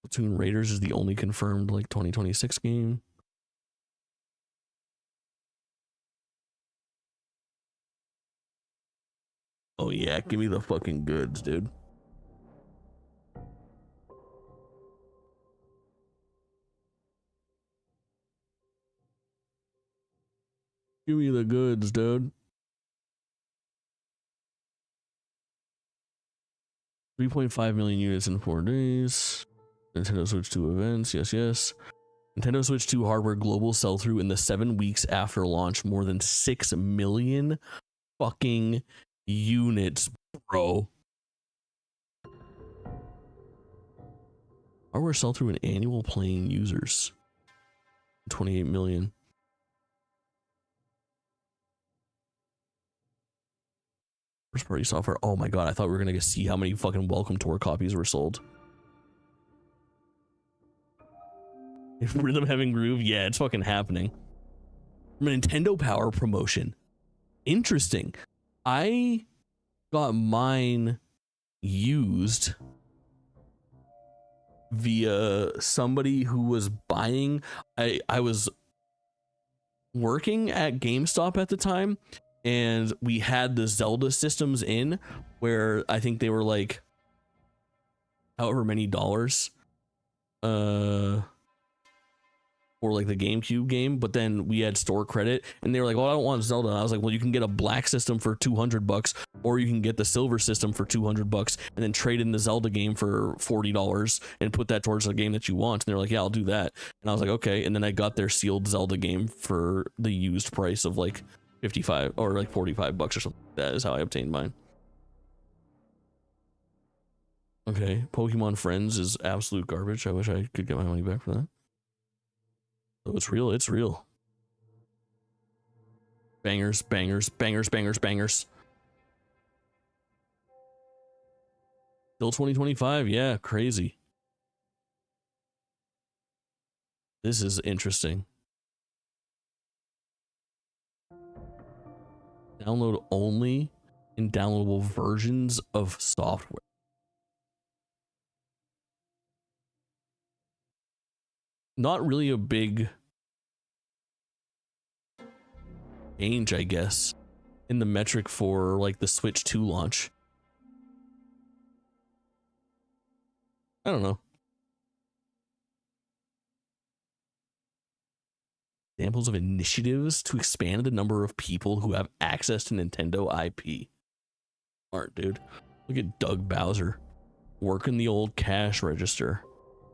Platoon Raiders is the only confirmed like 2026 game. Oh yeah, give me the fucking goods, dude. Give me the goods, dude. 3.5 million units in 4 days. Nintendo Switch 2 events. Yes, yes. Nintendo Switch 2 hardware global sell-through in the 7 weeks after launch. More than 6 million fucking units, bro. Hardware sell through an annual playing users. 28 million. First party software. Oh my god, I thought we were gonna see how many fucking Welcome Tour copies were sold. Rhythm Having Groove, yeah, it's fucking happening. From a Nintendo Power promotion. Interesting. I got mine used via somebody who was buying. I was working at GameStop at the time, and we had the Zelda systems in where I think they were like however many dollars for like the GameCube game, but then we had store credit and they were like, well, I don't want Zelda. And I was like, well, you can get a black system for $200 or you can get the silver system for $200 and then trade in the Zelda game for $40 and put that towards the game that you want. And they're like, yeah, I'll do that. And I was like, okay. And then I got their sealed Zelda game for the used price of like 55 or like $45 or something. That is how I obtained mine. Okay, Pokemon Friends is absolute garbage. I wish I could get my money back for that. Oh, it's real, it's real. Bangers, bangers, bangers, bangers, bangers. Still 2025, yeah, crazy. This is interesting. Download only in downloadable versions of software. Not really a big change, I guess, in the metric for like the Switch 2 launch. I don't know. Examples of initiatives to expand the number of people who have access to Nintendo IP. Smart, dude. Look at Doug Bowser working the old cash register.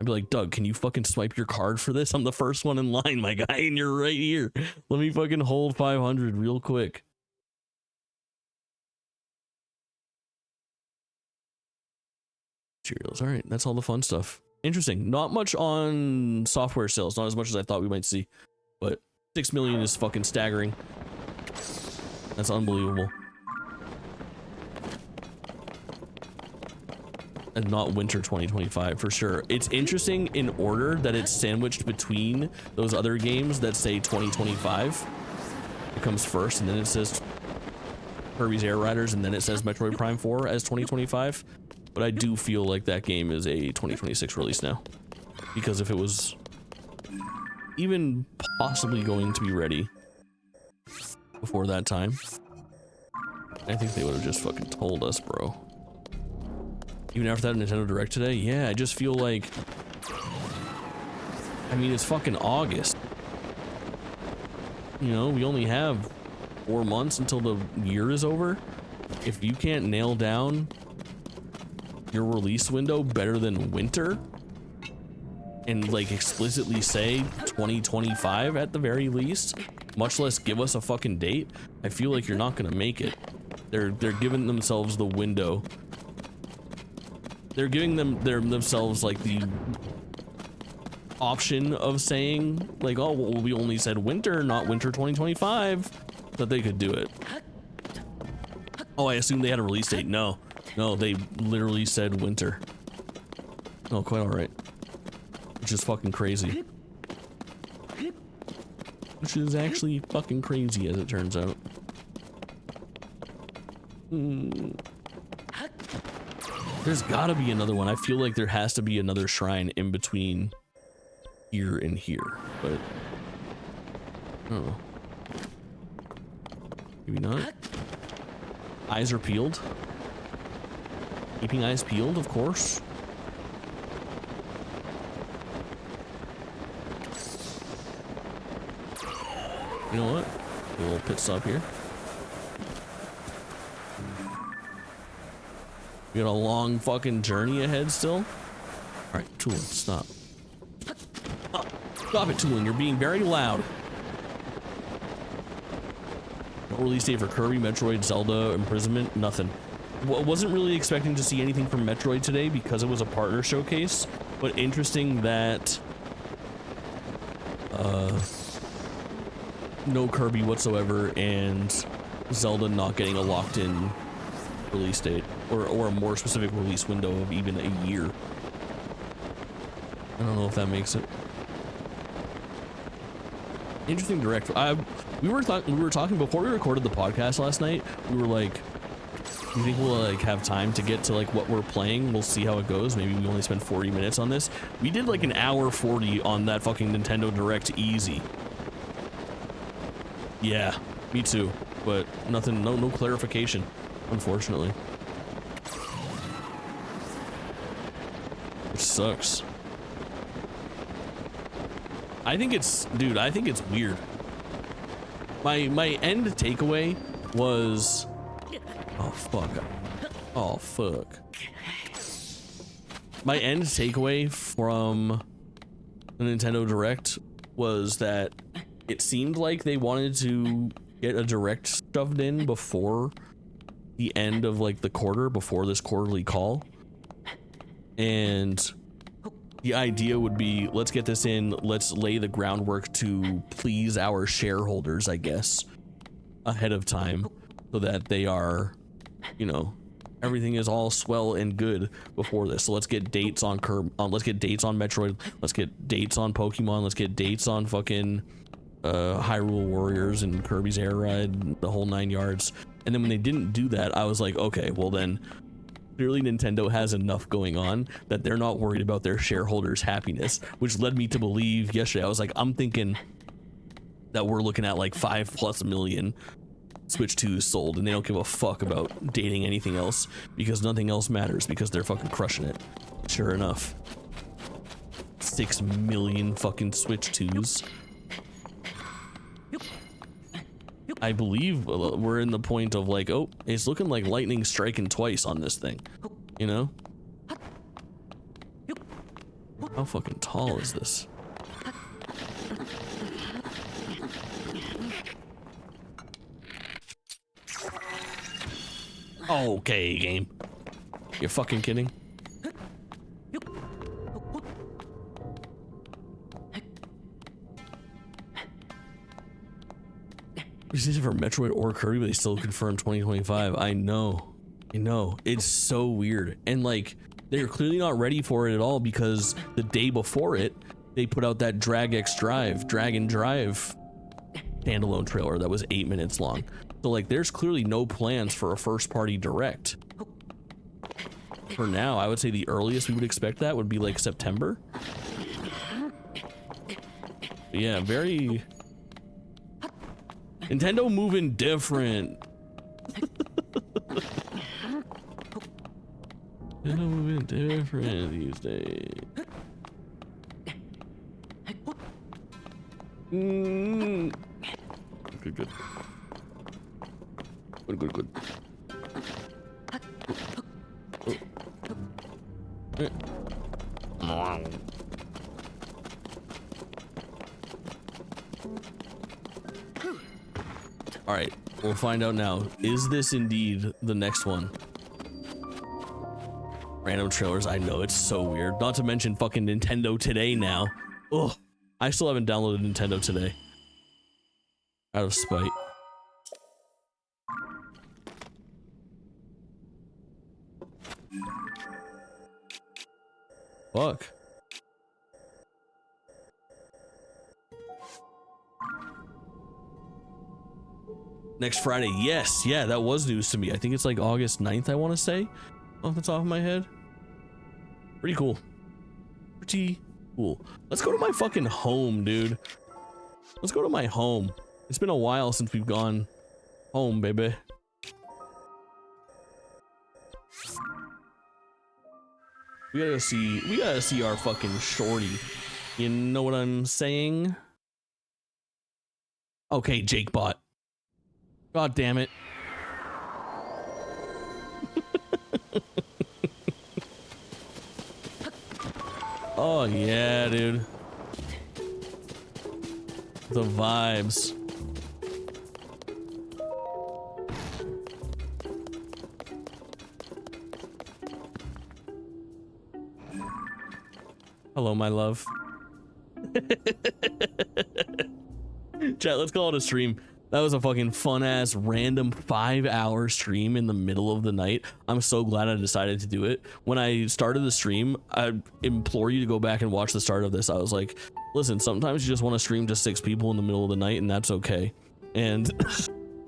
I'd be like, Doug, can you fucking swipe your card for this? I'm the first one in line, my guy, and you're right here. Let me fucking hold 500 real quick. Cheerios. All right, that's all the fun stuff. Interesting. Not much on software sales. Not as much as I thought we might see. But 6 million is fucking staggering. That's unbelievable. And not winter 2025 for sure. It's interesting in order that it's sandwiched between those other games that say 2025. It comes first and then it says Kirby's Air Riders and then it says Metroid Prime 4 as 2025. But I do feel like that game is a 2026 release now. Because if it was even possibly going to be ready before that time, I think they would have just fucking told us, bro. Even after that Nintendo Direct today? Yeah, I just feel like, I mean, it's fucking August. You know, we only have 4 months until the year is over. If you can't nail down your release window better than winter and like explicitly say 2025 at the very least, much less give us a fucking date, I feel like you're not gonna make it. They're giving themselves the window. They're giving themselves like the option of saying like, oh, well, we only said winter, not winter 2025, that they could do it. Oh, I assume they had a release date. No, they literally said winter. Oh, quite all right. Which is fucking crazy. Which is actually fucking crazy as it turns out. There's gotta be another one. I feel like there has to be another shrine in between here and here, but I don't know. Maybe not. Eyes are peeled. Keeping eyes peeled, of course. You know what? A little pit stop here. We got a long fucking journey ahead still. Alright, Toolin, stop. Oh, stop it, Toolin, you're being very loud. No release date for Kirby, Metroid, Zelda, Imprisonment, nothing. Wasn't really expecting to see anything from Metroid today because it was a partner showcase, but interesting that no Kirby whatsoever and Zelda not getting a locked-in release date or a more specific release window of even a year. I don't know if that makes it interesting. Direct. We were talking before we recorded the podcast last night. We were like, do you think we'll like have time to get to like what we're playing? We'll see how it goes. Maybe we only spend 40 minutes on this. We did like an hour 40 on that fucking Nintendo Direct easy. Yeah, me too. But nothing, no clarification, unfortunately. Which sucks. I think it's, dude, I think it's weird. My end takeaway was, oh fuck. Oh fuck. My end takeaway from the Nintendo Direct was that it seemed like they wanted to get a Direct shoved in before the end of like the quarter, before this quarterly call. And the idea would be, let's get this in, let's lay the groundwork to please our shareholders, I guess, ahead of time, so that they are, you know, everything is all swell and good before this. So let's get dates on let's get dates on Metroid, let's get dates on Pokemon, let's get dates on fucking Hyrule Warriors and Kirby's Air Ride, the whole 9 yards. And then when they didn't do that, I was like, okay, well then clearly Nintendo has enough going on that they're not worried about their shareholders' happiness, which led me to believe yesterday, I was like, I'm thinking that we're looking at like 5+ million Switch 2s sold, and they don't give a fuck about dating anything else because nothing else matters because they're fucking crushing it. Sure enough, 6 million fucking Switch 2s. I believe we're in the point of like, oh, it's looking like lightning striking twice on this thing, you know? How fucking tall is this? Okay, game. You're fucking kidding? This is for Metroid or Kirby, but they still confirmed 2025. I know. It's so weird. And like, they're clearly not ready for it at all because the day before it, they put out that Drag and Drive standalone trailer that was 8 minutes long. So like, there's clearly no plans for a first party Direct. For now, I would say the earliest we would expect that would be like September. But yeah, very... Nintendo moving different. Nintendo moving different these days. Good. All right, we'll find out now. Is this indeed the next one? Random trailers, I know, it's so weird. Not to mention fucking Nintendo Today now. Ugh, I still haven't downloaded Nintendo Today. Out of spite. Fuck. Next Friday, yes, yeah, that was news to me. I think it's like August 9th, I want to say, off the top of my head. Pretty cool. Pretty cool. Let's go to my fucking home, dude. Let's go to my home. It's been a while since we've gone home, baby. We gotta see our fucking shorty. You know what I'm saying? Okay, Jake Bot. God damn it. Oh yeah, dude. The vibes. Hello, my love. Chat, let's call it a stream. That was a fucking fun ass random 5-hour stream in the middle of the night. I'm so glad I decided to do it. When I started the stream, I implore you to go back and watch the start of this. I was like, listen, sometimes you just want to stream to 6 people in the middle of the night, and that's okay. And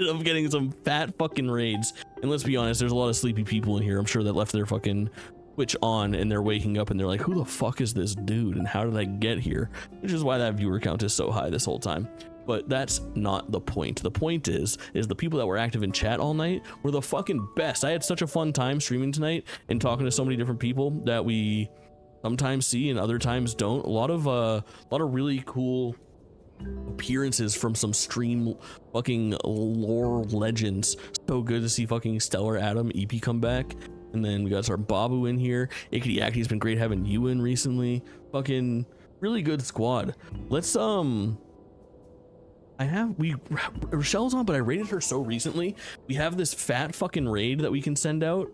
I'm getting some fat fucking raids. And let's be honest, there's a lot of sleepy people in here, I'm sure, that left their fucking Twitch on, and they're waking up and they're like, who the fuck is this dude and how did I get here? Which is why that viewer count is so high this whole time. But that's not the point. The point is the people that were active in chat all night were the fucking best. I had such a fun time streaming tonight and talking to so many different people that we sometimes see and other times don't. A lot of really cool appearances from some stream fucking lore legends. So good to see fucking Stellar Adam EP come back. And then we got our Babu in here. Ikity Akity's been great having you in recently. Fucking really good squad. Let's Rochelle's on, but I raided her so recently. We have this fat fucking raid that we can send out.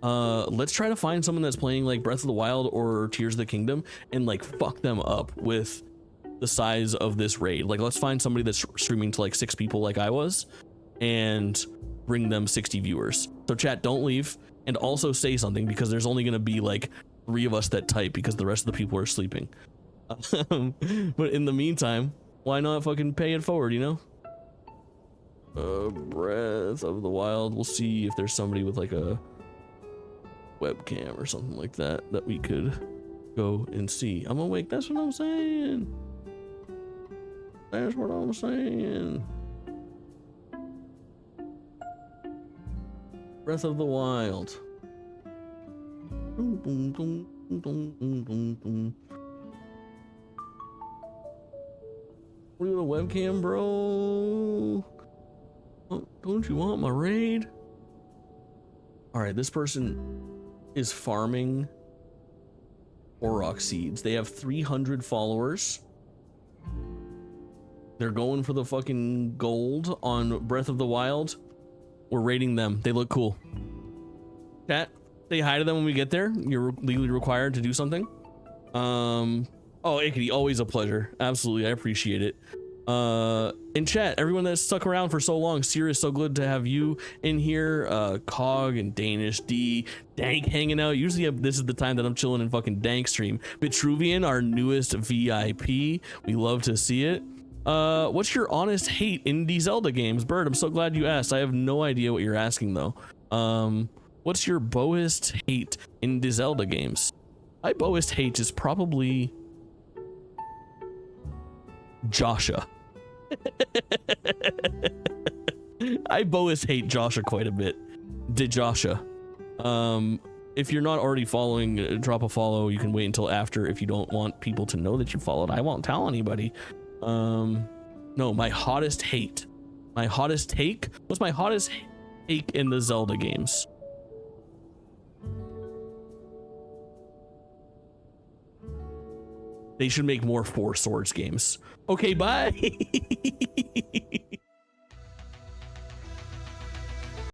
Let's try to find someone that's playing like Breath of the Wild or Tears of the Kingdom and like fuck them up with the size of this raid. Like, let's find somebody that's streaming to like 6 people like I was and bring them 60 viewers. So chat, don't leave, and also say something, because there's only gonna be like 3 of us that type because the rest of the people are sleeping. But in the meantime, why not fucking pay it forward, you know? Breath of the Wild. We'll see if there's somebody with like a webcam or something like that that we could go and see. I'm awake. That's what I'm saying. That's what I'm saying. Breath of the Wild. Look at the webcam, bro. Oh, don't you want my raid? All right, this person is farming Korok seeds. They have 300 followers. They're going for the fucking gold on Breath of the Wild. We're raiding them. They look cool. Chat, say hi to them when we get there. You're legally required to do something. Oh, Ikity, always a pleasure. Absolutely, I appreciate it. In chat, everyone that's stuck around for so long, Sirius, so good to have you in here. Cog and Danish D, Dank hanging out. Usually this is the time that I'm chilling in fucking Dank stream. Vitruvian, our newest VIP. We love to see it. What's your honest hate in the Zelda games? Bird, I'm so glad you asked. I have no idea what you're asking though. What's your lowest hate in the Zelda games? My lowest hate is probably Joshua. I lowest hate Joshua quite a bit. Joshua. If you're not already following, drop a follow. You can wait until after if you don't want people to know that you followed. I won't tell anybody. No, my hottest hate. My hottest take? What's my hottest take in the Zelda games? They should make more 4 Swords games. Okay, bye.